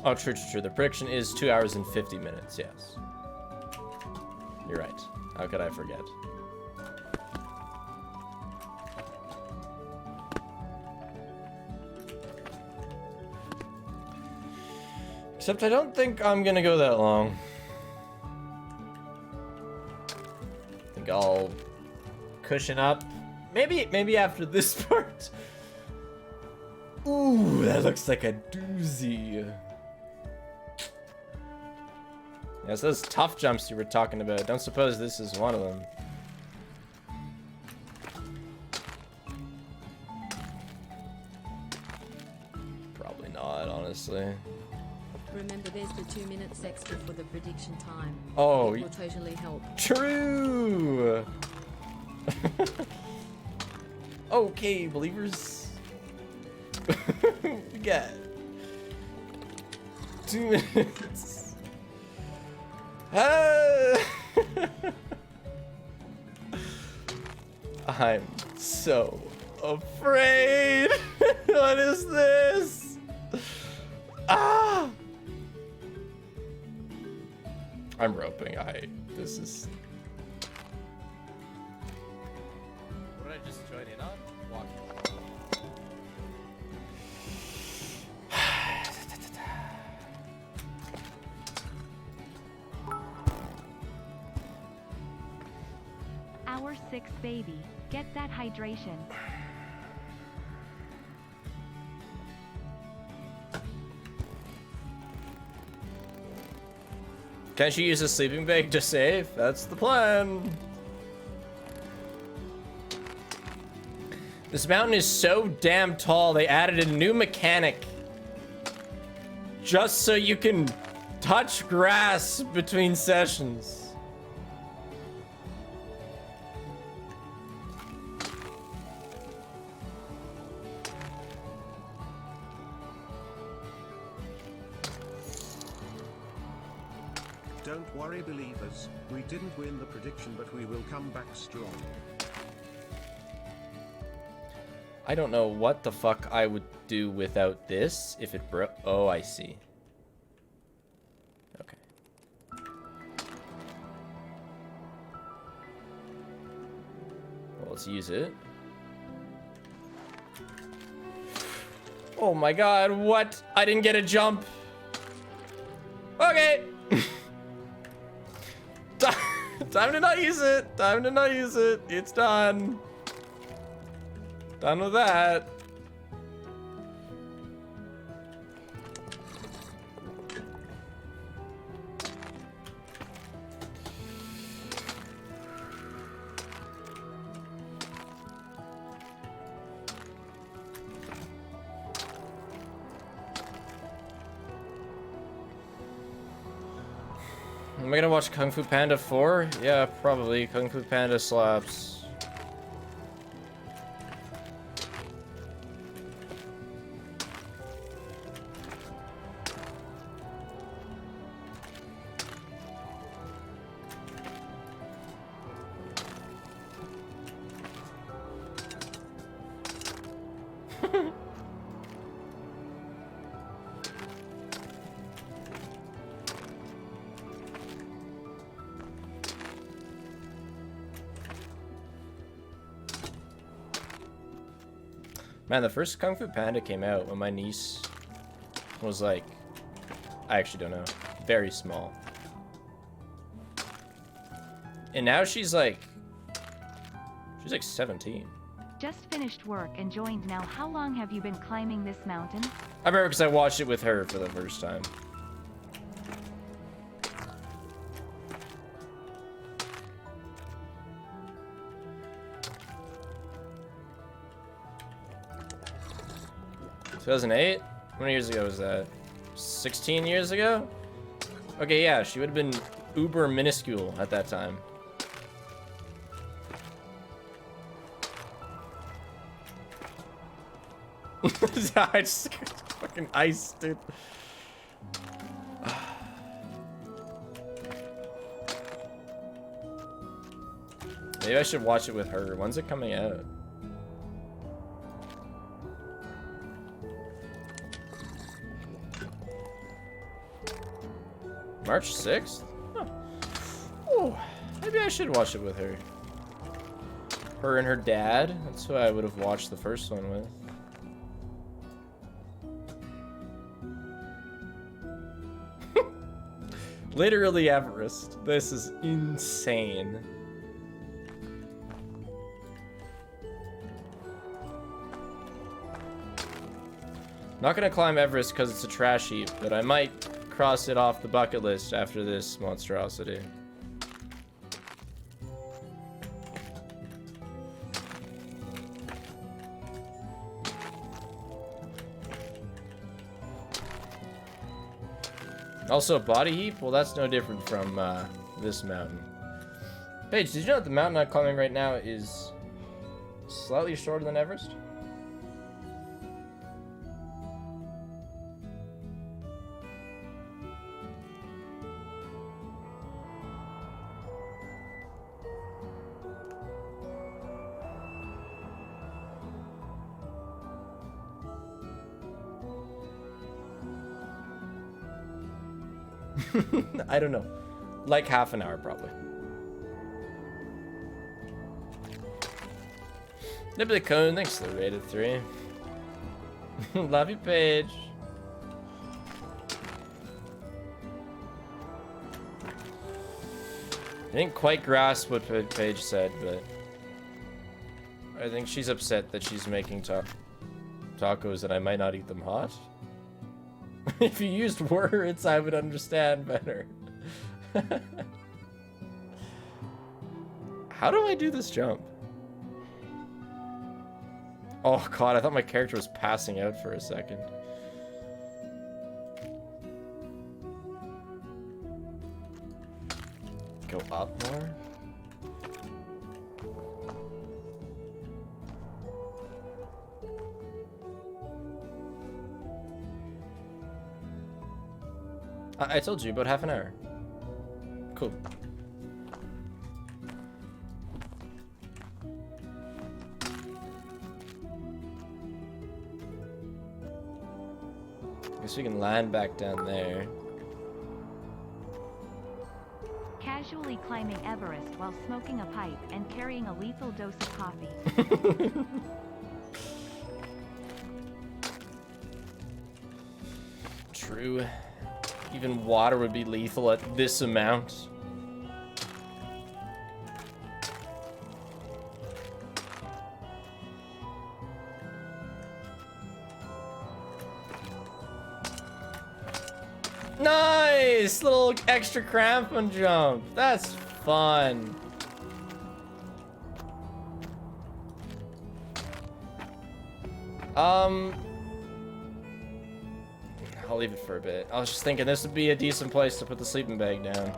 Oh, true. The prediction is 2 hours and 50 minutes, yes. You're right. How could I forget? Except I don't think I'm gonna go that long. I think I'll cushion up. Maybe after this part. Ooh, that looks like a doozy. Yes, those tough jumps you were talking about. Don't suppose this is one of them. Probably not, honestly. Remember, there's the 2 minutes extra for the prediction time. Oh, it will totally help. True. Okay, believers. We got 2 minutes. I'm so afraid. What is this? Ah! I'm roping. This is. What did I just join in on? Walking. Hour 6, baby. Get that hydration. Can she use a sleeping bag to save? That's the plan. This mountain is so damn tall, they added a new mechanic. Just so you can touch grass between sessions. Don't worry, believers, we didn't win the prediction, but we will come back strong. I don't know what the fuck I would do without this if it broke. Oh, I see. Okay. Well, let's use it. Oh my god, what? I didn't get a jump. Okay. Time to not use it. Time to not use it. It's done. Done with that. Am I gonna watch Kung Fu Panda 4? Yeah, probably. Kung Fu Panda slaps. Man, the first Kung Fu Panda came out when my niece was like, I actually don't know, very small. And now she's like 17. Just finished work and joined now. How long have you been climbing this mountain? I remember because I watched it with her for the first time. (2008) How many years ago was that? 16 years ago? Okay, yeah, she would have been uber minuscule at that time. I just fucking ice, dude. Maybe I should watch it with her. When's it coming out? March 6th? Huh. Ooh, maybe I should watch it with her. Her and her dad. That's who I would have watched the first one with. Literally Everest. This is insane. Not gonna climb Everest because it's a trash heap, but I might cross it off the bucket list after this monstrosity. Also, body heap? Well, that's no different from this mountain. Paige, did you know that the mountain I'm climbing right now is slightly shorter than Everest? I don't know. Like half an hour, probably. Nibbly Cone, thanks for the rated 3. Love you, Paige. I didn't quite grasp what Paige said, but I think she's upset that she's making tacos and I might not eat them hot. If you used words, I would understand better. How do I do this jump? Oh god, I thought my character was passing out for a second. Go up more? I told you about half an hour. Cool. Guess we can land back down there. Casually climbing Everest while smoking a pipe and carrying a lethal dose of coffee. True. Even water would be lethal at this amount. Nice! Little extra crampon jump. That's fun. I'll leave it for a bit. I was just thinking this would be a decent place to put the sleeping bag down.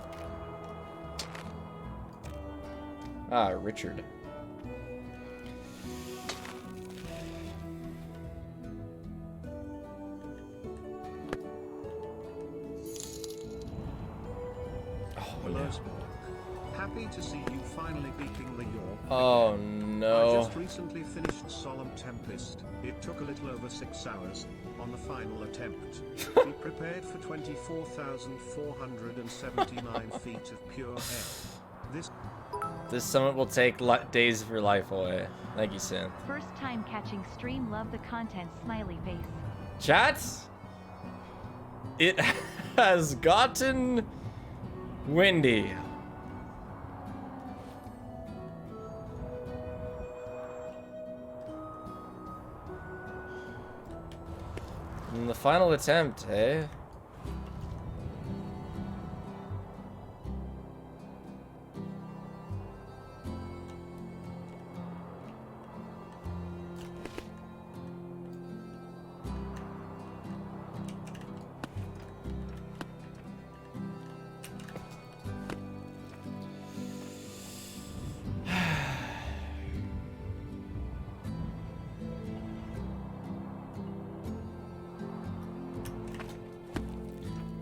Ah, Richard. Hello, happy to see you finally beating the Yore. Oh I no. just recently finished Solemn Tempest. It took a little over 6 hours on the final attempt. Be prepared for 24,479 feet of pure hell. This summit will take days of your life away. Thank you, Sam. First time catching stream, love the content, smiley face. Chat, it has gotten windy. And the final attempt, eh?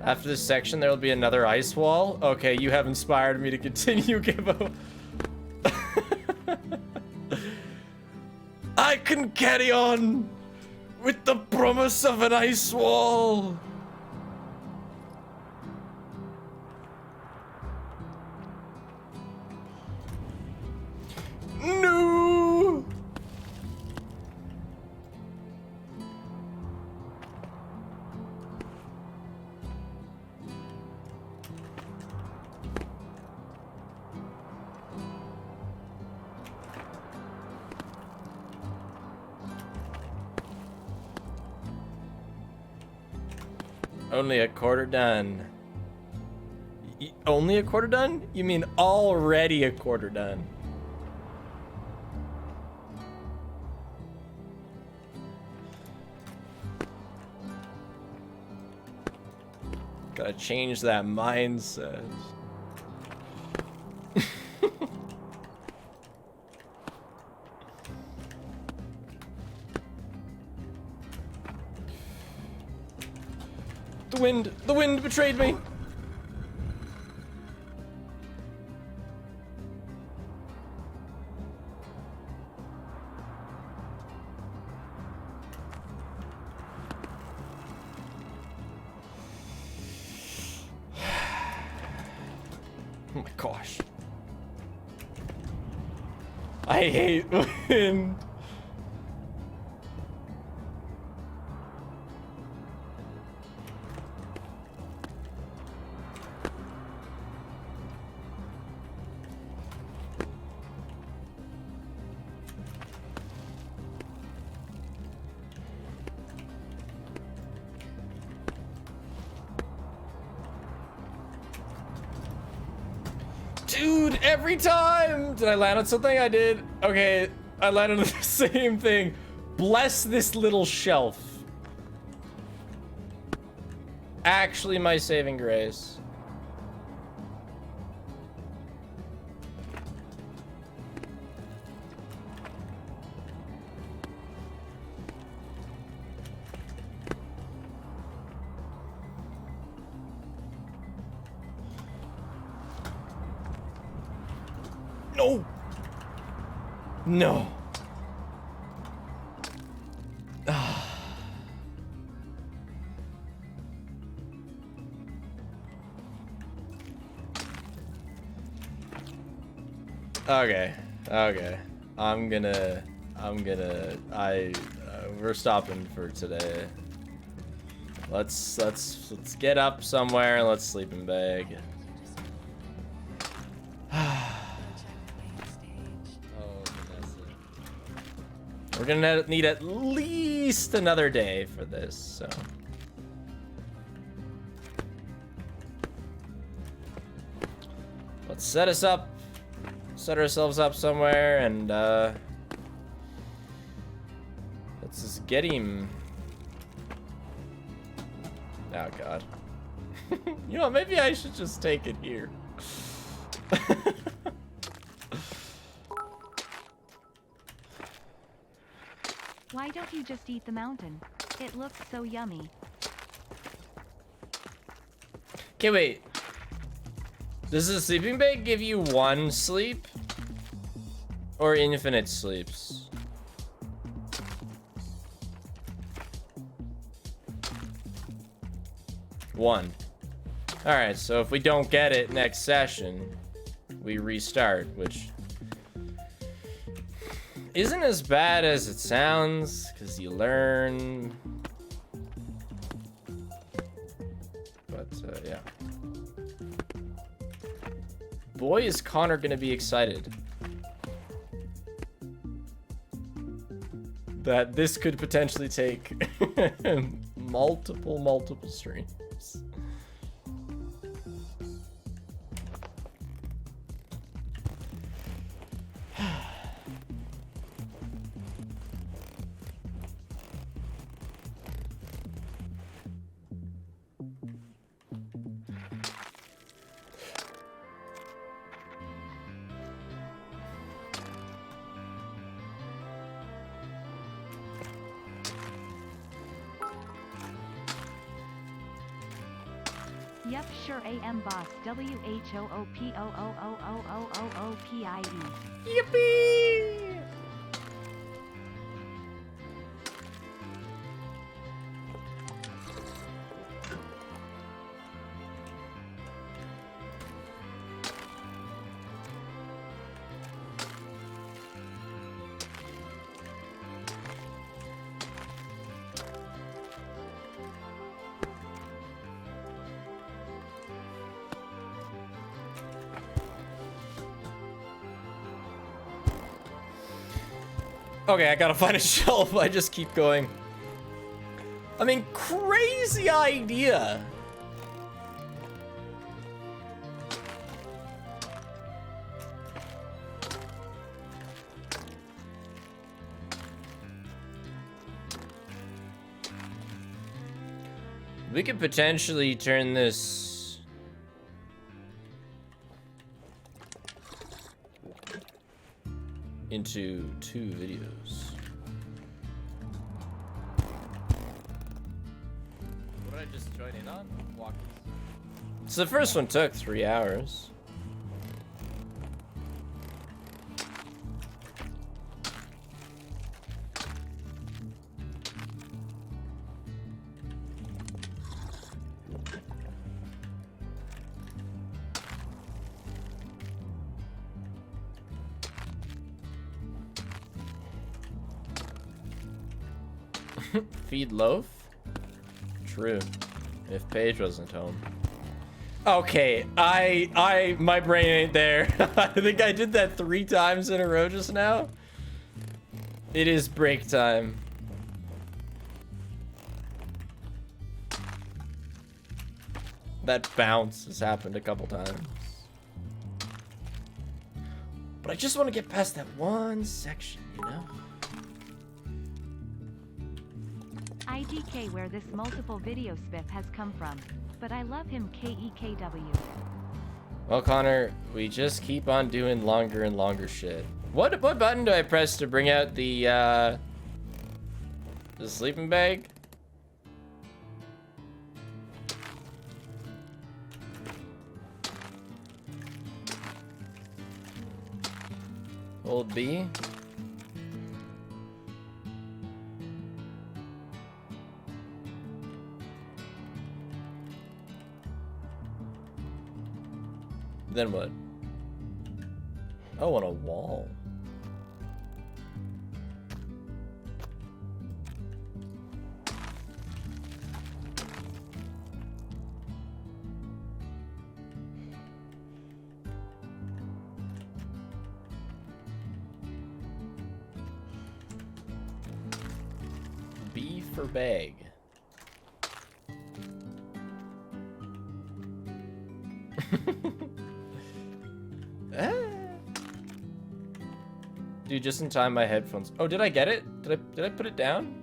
After this section, there will be another ice wall. Okay, you have inspired me to continue, Gibbo. I can carry on with the promise of an ice wall. No! Only a quarter done. Only a quarter done? You mean already a quarter done? Gotta change that mindset. The wind betrayed me. Oh my gosh. I hate wind. Dude, every time! Did I land on something? I did. Okay, I landed on the same thing. Bless this little shelf. Actually, my saving grace. No! No! Okay, okay. We're stopping for today. Let's get up somewhere and let's sleep in bag. We're gonna need at least another day for this, so. Let's set ourselves up somewhere and let's just get him. Oh god. You know, maybe I should just take it here. Why don't you just eat the mountain? It looks so yummy. Okay, wait. Does the sleeping bag give you one sleep? Or infinite sleeps? One. Alright, so if we don't get it next session, we restart, which isn't as bad as it sounds, because you learn. But, yeah. Boy, is Connor gonna be excited that this could potentially take multiple streams. Yep, sure am boss. WHOOPOOOOOOOOPIE. Yippee! Okay, I gotta find a shelf. I just keep going. I mean, crazy idea. We could potentially turn this into 2 videos. What did I just join in on? Walk. So the first one took 3 hours. Feed loaf? True. If Paige wasn't home. Okay, my brain ain't there. I think I did that 3 times in a row just now. It is break time. That bounce has happened a couple times. But I just want to get past that one section, you know? IDK where this multiple video spiff has come from. But I love him KEKW. Well, Connor, we just keep on doing longer and longer shit. What button do I press to bring out the sleeping bag? Old B. Then what? Oh, on a wall. B for bag. Dude, just in time, my headphones. Oh, did I get it? Did I put it down?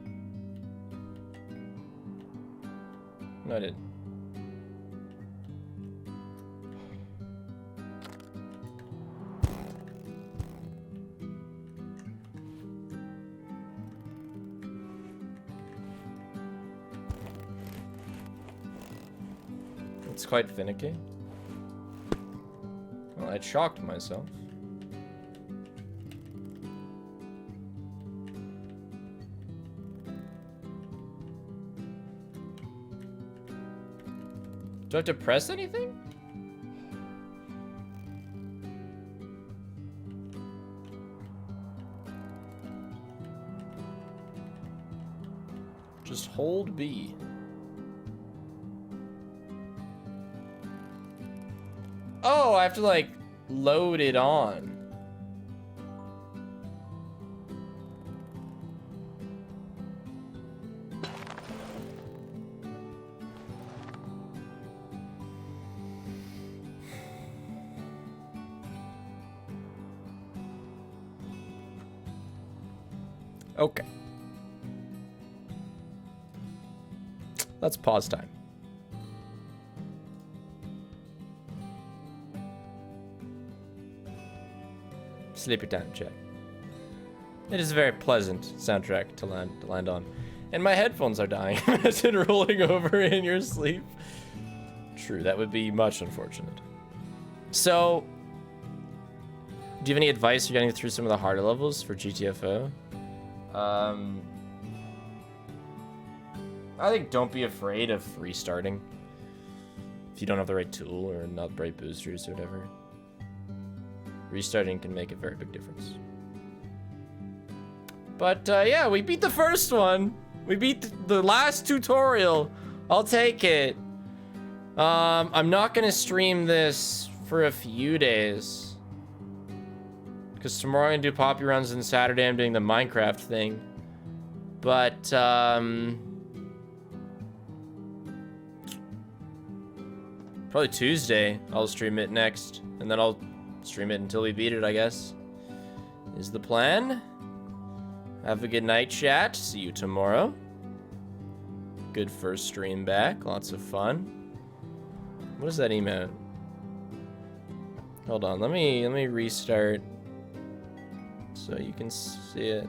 No, I didn't. It's quite finicky. Well, I shocked myself. Do I have to press anything? Just hold B. Oh, I have to like load it on. Okay. Let's pause time. Sleepy time, chat. It is a very pleasant soundtrack to land on. And my headphones are dying. Imagine rolling over in your sleep. True, that would be much unfortunate. So, do you have any advice for getting through some of the harder levels for GTFO? I think don't be afraid of restarting. If you don't have the right tool or not the right boosters or whatever. Restarting can make a very big difference. But yeah, we beat the first one. We beat the last tutorial. I'll take it. I'm not gonna stream this for a few days. Because tomorrow I'm gonna do poppy runs and Saturday I'm doing the Minecraft thing. But probably Tuesday I'll stream it next. And then I'll stream it until we beat it, I guess. Is the plan. Have a good night, chat. See you tomorrow. Good first stream back. Lots of fun. What is that emote? Hold on. Let me restart so you can see it.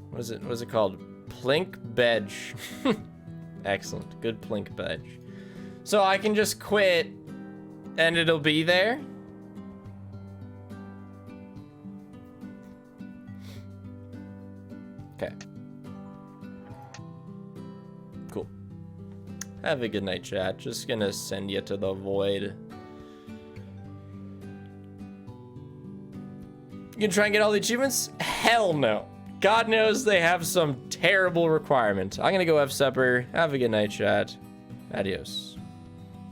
What is it? What is it called? Plink Bedge. Excellent. Good Plink Bedge. So I can just quit and it'll be there. Okay. Cool. Have a good night, chat. Just gonna send you to the void. You can try and get all the achievements? Hell no. God knows they have some terrible requirement. I'm gonna go have supper. Have a good night, chat. Adios.